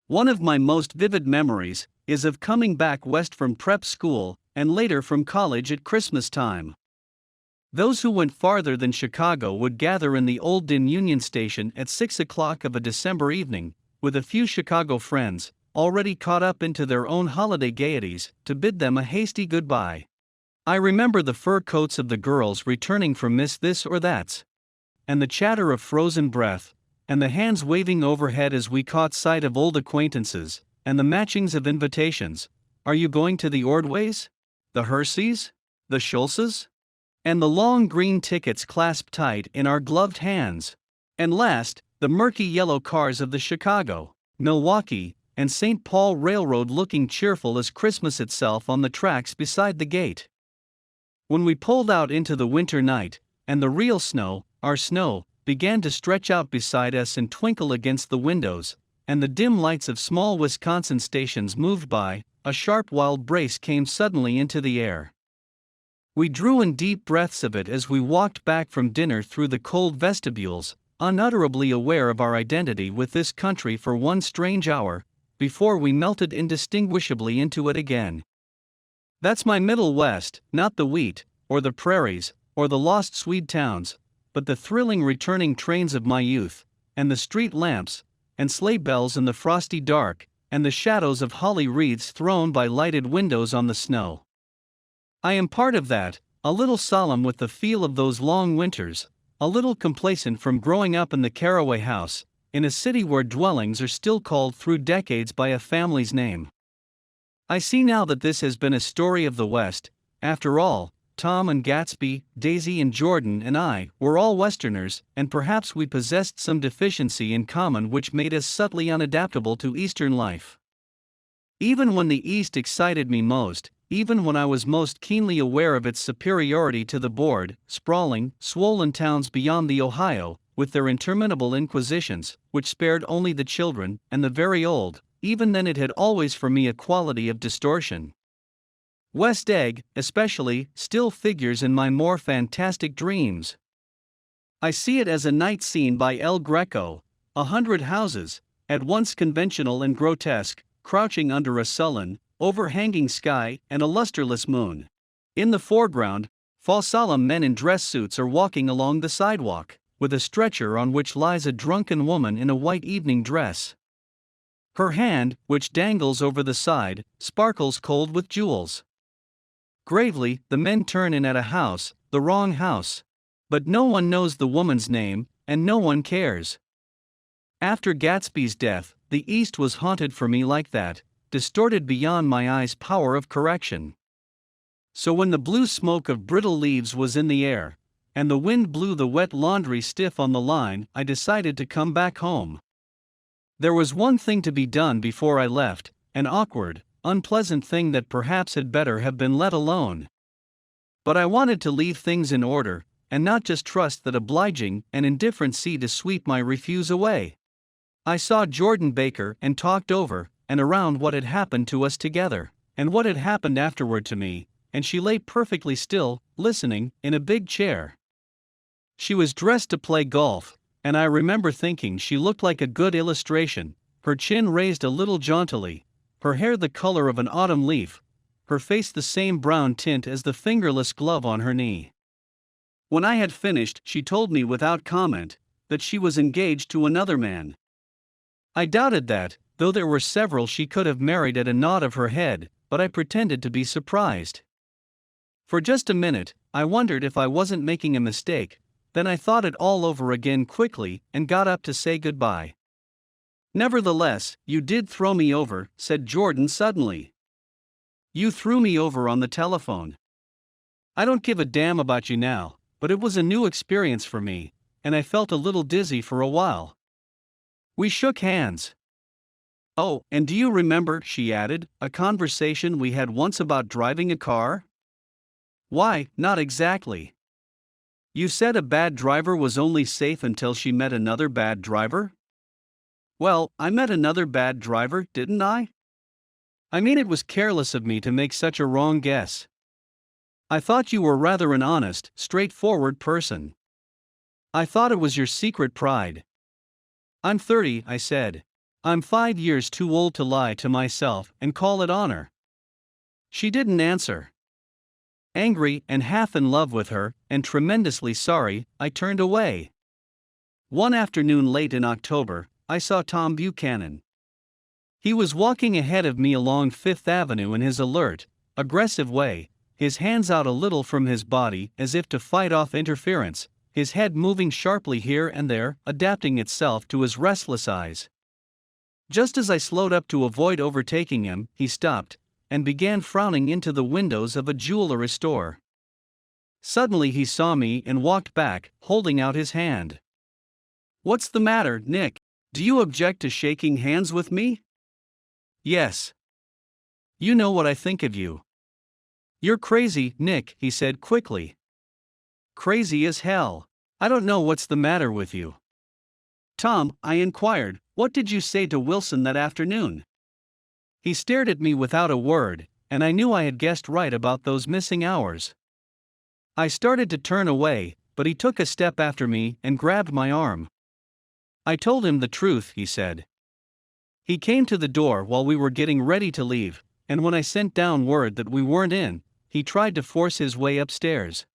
One of my most vivid memories is of coming back west from prep school, and later from college at Christmas time. Those who went farther than Chicago would gather in the Old Din Union Station at 6 o'clock of a December evening, with a few Chicago friends, already caught up into their own holiday gaieties, to bid them a hasty goodbye. I remember the fur coats of the girls returning from Miss This or That's, and the chatter of frozen breath, and the hands waving overhead as we caught sight of old acquaintances, and the matchings of invitations. "Are you going to the Ordways? The Herseys? The Schultzes?" And the long green tickets clasped tight in our gloved hands. And last, the murky yellow cars of the Chicago, Milwaukee, and St. Paul Railroad looking cheerful as Christmas itself on the tracks beside the gate. When we pulled out into the winter night, and the real snow, our snow, began to stretch out beside us and twinkle against the windows, and the dim lights of small Wisconsin stations moved by, a sharp wild brace came suddenly into the air. We drew in deep breaths of it as we walked back from dinner through the cold vestibules, unutterably aware of our identity with this country for one strange hour, before we melted indistinguishably into it again. That's my Middle West, not the wheat, or the prairies, or the lost Swede towns, but the thrilling returning trains of my youth, and the street lamps, and sleigh bells in the frosty dark, and the shadows of holly wreaths thrown by lighted windows on the snow. I am part of that, a little solemn with the feel of those long winters, a little complacent from growing up in the Caraway house, in a city where dwellings are still called through decades by a family's name. I see now that this has been a story of the West. After all, Tom and Gatsby, Daisy and Jordan and I were all Westerners, and perhaps we possessed some deficiency in common which made us subtly unadaptable to Eastern life. Even when the East excited me most, even when I was most keenly aware of its superiority to the bored, sprawling, swollen towns beyond the Ohio, with their interminable inquisitions, which spared only the children and the very old, even then it had always for me a quality of distortion. West Egg, especially, still figures in my more fantastic dreams. I see it as a night scene by El Greco, 100 houses, at once conventional and grotesque, crouching under a sullen, overhanging sky and a lusterless moon. In the foreground, solemn men in dress suits are walking along the sidewalk, with a stretcher on which lies a drunken woman in a white evening dress. Her hand, which dangles over the side, sparkles cold with jewels. Gravely, the men turn in at a house, the wrong house. But no one knows the woman's name, and no one cares. After Gatsby's death, the East was haunted for me like that, distorted beyond my eyes' power of correction. So when the blue smoke of brittle leaves was in the air, and the wind blew the wet laundry stiff on the line, I decided to come back home. There was one thing to be done before I left, an awkward, unpleasant thing that perhaps had better have been let alone. But I wanted to leave things in order, and not just trust that obliging and indifferent sea to sweep my refuse away. I saw Jordan Baker and talked over and around what had happened to us together, and what had happened afterward to me, and she lay perfectly still, listening, in a big chair. She was dressed to play golf, and I remember thinking she looked like a good illustration, her chin raised a little jauntily, her hair the color of an autumn leaf, her face the same brown tint as the fingerless glove on her knee. When I had finished, she told me without comment that she was engaged to another man. I doubted that, though there were several she could have married at a nod of her head, but I pretended to be surprised. For just a minute, I wondered if I wasn't making a mistake, then I thought it all over again quickly and got up to say goodbye. "Nevertheless, you did throw me over," said Jordan suddenly. "You threw me over on the telephone. I don't give a damn about you now, but it was a new experience for me, and I felt a little dizzy for a while." We shook hands. "Oh, and do you remember," she added, "a conversation we had once about driving a car?" "Why, not exactly. You said a bad driver was only safe until she met another bad driver?" "Well, I met another bad driver, didn't I? I mean, it was careless of me to make such a wrong guess. I thought you were rather an honest, straightforward person. I thought it was your secret pride." "I'm 30, I said. "I'm 5 years too old to lie to myself and call it honor." She didn't answer. Angry and half in love with her, and tremendously sorry, I turned away. One afternoon late in October, I saw Tom Buchanan. He was walking ahead of me along Fifth Avenue in his alert, aggressive way, his hands out a little from his body as if to fight off interference, his head moving sharply here and there, adapting itself to his restless eyes. Just as I slowed up to avoid overtaking him, he stopped, and began frowning into the windows of a jewelry store. Suddenly he saw me and walked back, holding out his hand. "What's the matter, Nick? Do you object to shaking hands with me?" "Yes. You know what I think of you." "You're crazy, Nick," he said quickly. "Crazy as hell. I don't know what's the matter with you." "Tom," I inquired, "what did you say to Wilson that afternoon?" He stared at me without a word, and I knew I had guessed right about those missing hours. I started to turn away, but he took a step after me and grabbed my arm. "I told him the truth," he said. He came to the door while we were getting ready to leave, and when I sent down word that we weren't in, he tried to force his way upstairs.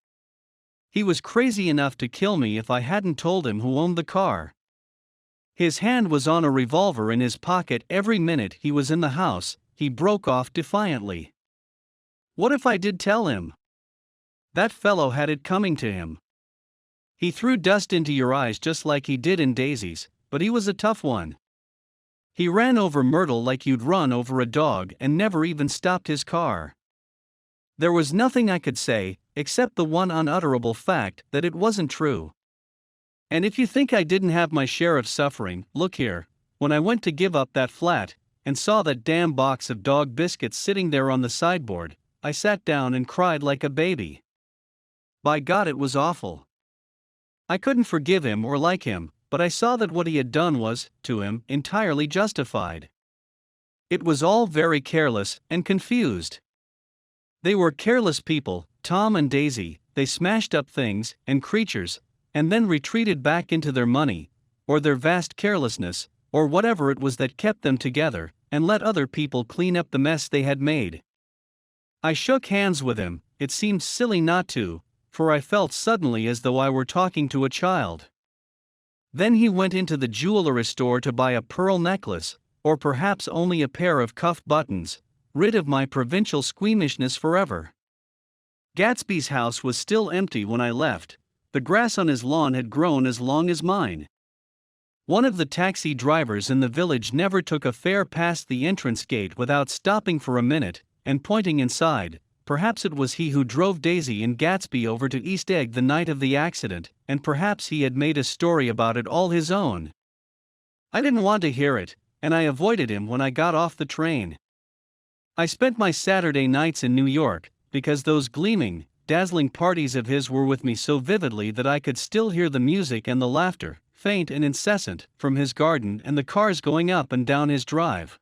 He was crazy enough to kill me if I hadn't told him who owned the car. His hand was on a revolver in his pocket every minute he was in the house, he broke off defiantly. "What if I did tell him? That fellow had it coming to him. He threw dust into your eyes just like he did in Daisy's, but he was a tough one. He ran over Myrtle like you'd run over a dog and never even stopped his car. There was nothing I could say, except the one unutterable fact that it wasn't true. And if you think I didn't have my share of suffering, look here. When I went to give up that flat, and saw that damn box of dog biscuits sitting there on the sideboard, I sat down and cried like a baby. By God, it was awful. I couldn't forgive him or like him, but I saw that what he had done was, to him, entirely justified. It was all very careless and confused. They were careless people, Tom and Daisy. They smashed up things and creatures, and then retreated back into their money, or their vast carelessness, or whatever it was that kept them together, and let other people clean up the mess they had made. I shook hands with him. It seemed silly not to, for I felt suddenly as though I were talking to a child. Then he went into the jewelry store to buy a pearl necklace, or perhaps only a pair of cuffed buttons, rid of my provincial squeamishness forever. Gatsby's house was still empty when I left. The grass on his lawn had grown as long as mine. One of the taxi drivers in the village never took a fare past the entrance gate without stopping for a minute and pointing inside. Perhaps it was he who drove Daisy and Gatsby over to East Egg the night of the accident, and perhaps he had made a story about it all his own. I didn't want to hear it, and I avoided him when I got off the train. I spent my Saturday nights in New York, because those gleaming, dazzling parties of his were with me so vividly that I could still hear the music and the laughter, faint and incessant, from his garden and the cars going up and down his drive.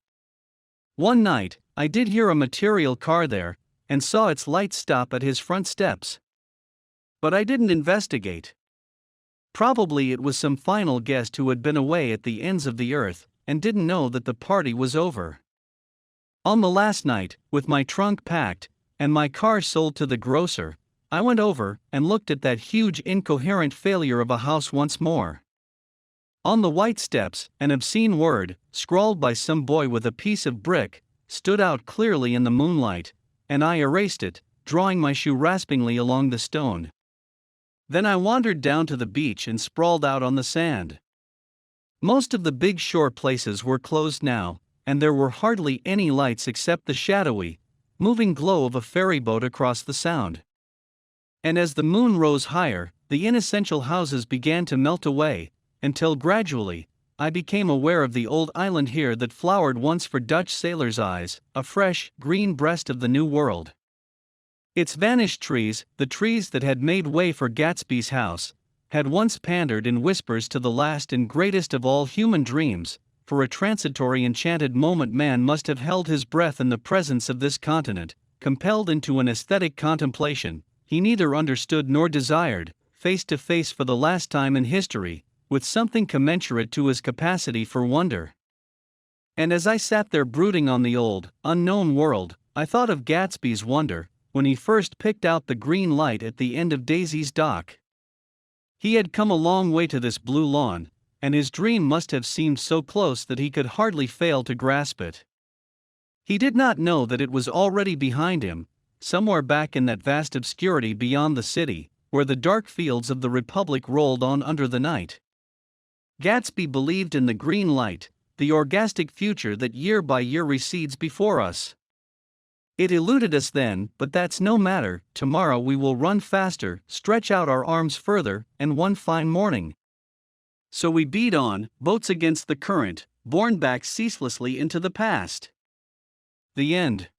One night, I did hear a material car there, and saw its light stop at his front steps. But I didn't investigate. Probably it was some final guest who had been away at the ends of the earth, and didn't know that the party was over. On the last night, with my trunk packed, and my car sold to the grocer, I went over and looked at that huge incoherent failure of a house once more. On the white steps, an obscene word, scrawled by some boy with a piece of brick, stood out clearly in the moonlight, and I erased it, drawing my shoe raspingly along the stone. Then I wandered down to the beach and sprawled out on the sand. Most of the big shore places were closed now, and there were hardly any lights except the shadowy, moving glow of a ferryboat across the sound. And as the moon rose higher, the inessential houses began to melt away, until gradually, I became aware of the old island here that flowered once for Dutch sailors' eyes, a fresh, green breast of the New World. Its vanished trees, the trees that had made way for Gatsby's house, had once pandered in whispers to the last and greatest of all human dreams. For a transitory enchanted moment man must have held his breath in the presence of this continent, compelled into an aesthetic contemplation he neither understood nor desired, face to face for the last time in history, with something commensurate to his capacity for wonder. And as I sat there brooding on the old, unknown world, I thought of Gatsby's wonder, when he first picked out the green light at the end of Daisy's dock. He had come a long way to this blue lawn, and his dream must have seemed so close that he could hardly fail to grasp it. He did not know that it was already behind him, somewhere back in that vast obscurity beyond the city, where the dark fields of the Republic rolled on under the night. Gatsby believed in the green light, the orgastic future that year by year recedes before us. It eluded us then, but that's no matter. Tomorrow we will run faster, stretch out our arms further, and one fine morning. So we beat on, boats against the current, borne back ceaselessly into the past. The end.